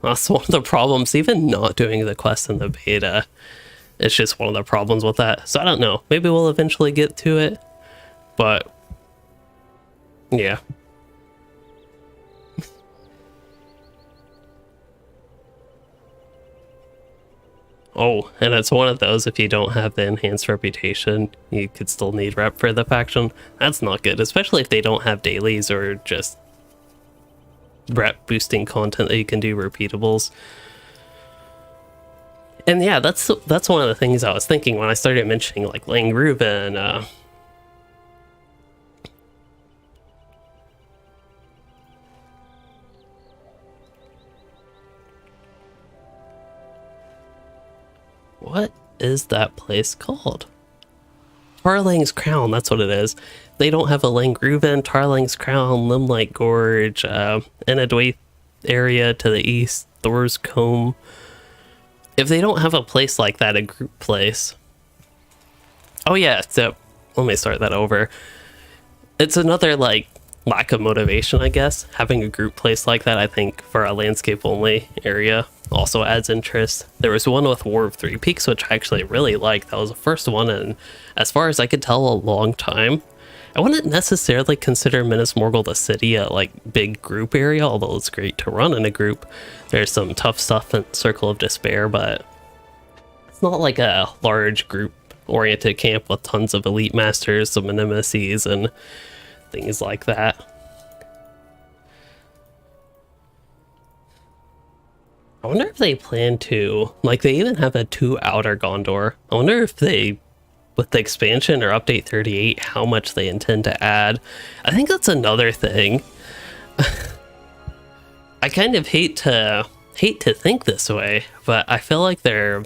that's one of the problems, even not doing the quest in the beta. It's just one of the problems with that. So I don't know. Maybe we'll eventually get to it. But, yeah. Oh, and it's one of those, if you don't have the enhanced reputation, you could still need rep for the faction. That's not good, especially if they don't have dailies or just rep boosting content that you can do repeatables. And yeah, that's one of the things I was thinking when I started mentioning, like, Langruva and, what is that place called? Tarlang's Crown, that's what it is. They don't have a Langruva, Tarlang's Crown, Limelight Gorge, Enadwaith area to the east, Thor's Combe. If they don't have a place like that, a group place. Oh yeah, so let me start that over. It's another, like, lack of motivation, I guess. Having a group place like that, I think, for a landscape only area also adds interest. There was one with War of Three Peaks, which I actually really liked. That was the first one in, as far as I could tell, a long time. I wouldn't necessarily consider Minas Morgul the city a, like, big group area, although it's great to run in a group. There's some tough stuff in Circle of Despair, but it's not like a large group-oriented camp with tons of elite masters, some nemesis, and things like that. I wonder if they plan to, like, they even have a 2 outer Gondor. I wonder if they, with the expansion or update 38, how much they intend to add. I think that's another thing. I kind of hate to think this way, but I feel like they're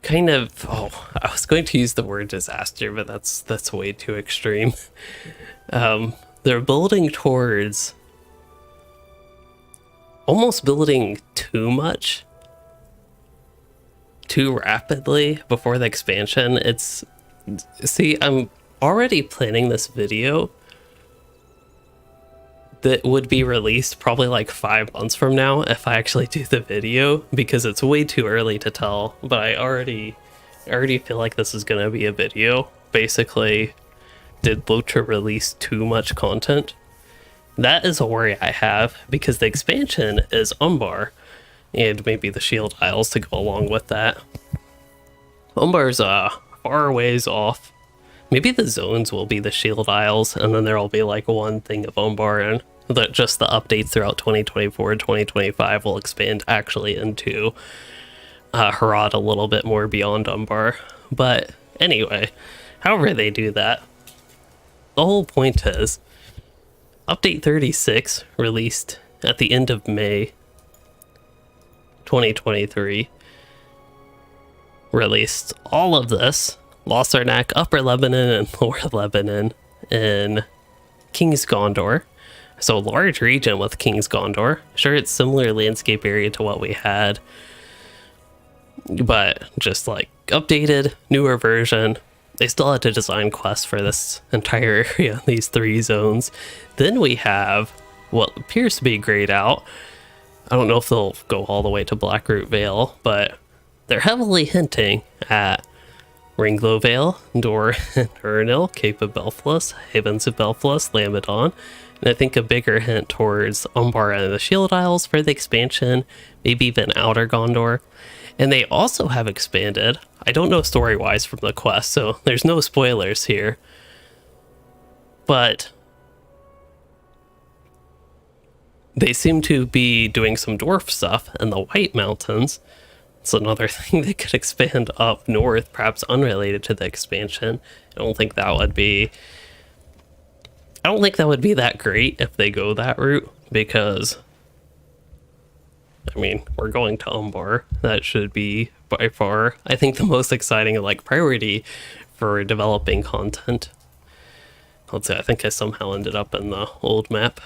kind of, I was going to use the word disaster, but that's way too extreme. They're building towards almost building too much, too rapidly before the expansion. See, I'm already planning this video that would be released probably like 5 months from now if I actually do the video, because it's way too early to tell. But I already feel like this is gonna be a video. Basically, did LOTRO release too much content? That is a worry I have, because the expansion is Umbar, and maybe the Shield Isles to go along with that. Umbar's far ways off. Maybe the zones will be the Shield Isles, and then there'll be like one thing of Umbar, and that just the updates throughout 2024 and 2025 will expand actually into Harad a little bit more beyond Umbar. But anyway, however they do that, the whole point is update 36 released at the end of May 2023 released all of this, Lossarnak, Upper Lebanon, and Lower Lebanon in King's Gondor. So large region with King's Gondor. Sure, it's similar landscape area to what we had, but just like updated, newer version. They still had to design quests for this entire area, these 3 zones. Then we have what appears to be grayed out. I don't know if they'll go all the way to Blackroot Vale, but they're heavily hinting at Ringlow Vale, Dor Urnil, Cape of Belfless, Havens of Belfless, Lamedon, and I think a bigger hint towards Umbar and the Shield Isles for the expansion, maybe even Outer Gondor. And they also have expanded, I don't know story-wise from the quest, so there's no spoilers here, but they seem to be doing some dwarf stuff in the White Mountains. It's another thing they could expand up north, perhaps unrelated to the expansion. I don't think that would be that great if they go that route, because I mean, we're going to Umbar. That should be by far, I think, the most exciting like priority for developing content. Let's see, I think I somehow ended up in the old map.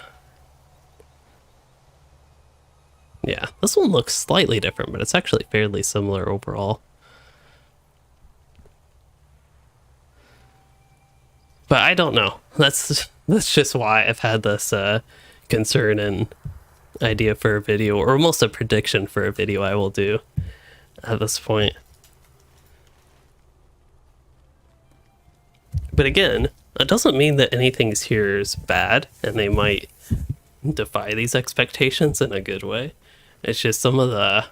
Yeah, this one looks slightly different, but it's actually fairly similar overall. But I don't know. That's just why I've had this concern and idea for a video, or almost a prediction for a video I will do at this point. But again, that doesn't mean that anything's here is bad, and they might defy these expectations in a good way. It's just some of the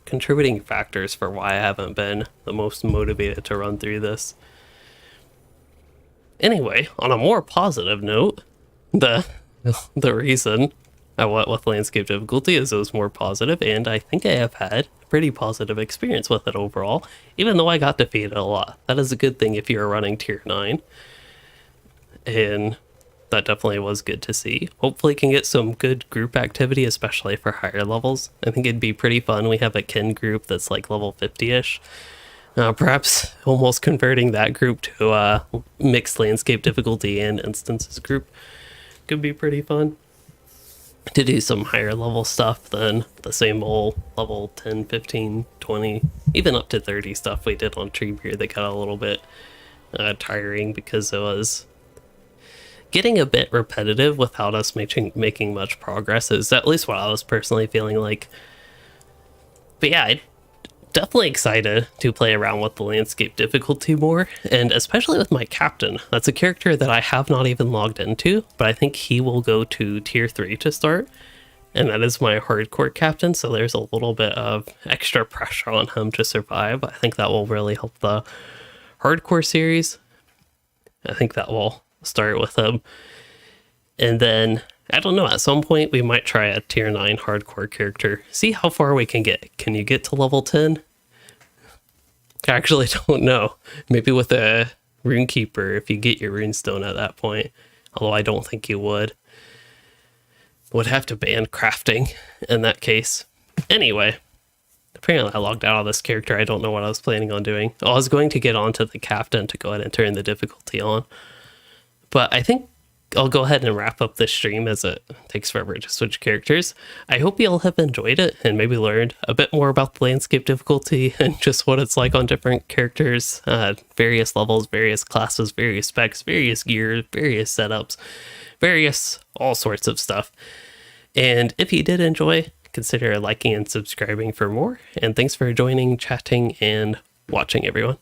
contributing factors for why I haven't been the most motivated to run through this. Anyway, on a more positive note, the reason I went with landscape difficulty is it was more positive, and I think I have had a pretty positive experience with it overall, even though I got defeated a lot. That is a good thing if you're running tier 9, and that definitely was good to see. Hopefully can get some good group activity, especially for higher levels. I think it'd be pretty fun. We have a kin group that's like level 50-ish. Perhaps almost converting that group to a mixed landscape difficulty and instances group could be pretty fun. To do some higher level stuff than the same old level 10, 15, 20, even up to 30 stuff we did on Treebeard that got a little bit tiring because it was getting a bit repetitive without us making much progress, is at least what I was personally feeling like. But yeah, I'm definitely excited to play around with the landscape difficulty more, and especially with my captain. That's a character that I have not even logged into, but I think he will go to tier 3 to start, and that is my hardcore captain, so there's a little bit of extra pressure on him to survive. I think that will really help the hardcore series. I think that will start with him, and then I don't know, at some point we might try a tier 9 hardcore character, see how far we can get. Can you get to level 10? I actually don't know. Maybe with a Rune Keeper, if you get your runestone at that point, although I don't think you would have to ban crafting in that case. Anyway, apparently I logged out of this character. I don't know what I was planning on doing. I was going to get onto the captain to go ahead and turn the difficulty on, but I think I'll go ahead and wrap up this stream as it takes forever to switch characters. I hope you all have enjoyed it and maybe learned a bit more about the landscape difficulty and just what it's like on different characters, various levels, various classes, various specs, various gear, various setups, various all sorts of stuff. And if you did enjoy, consider liking and subscribing for more. And thanks for joining, chatting, and watching, everyone.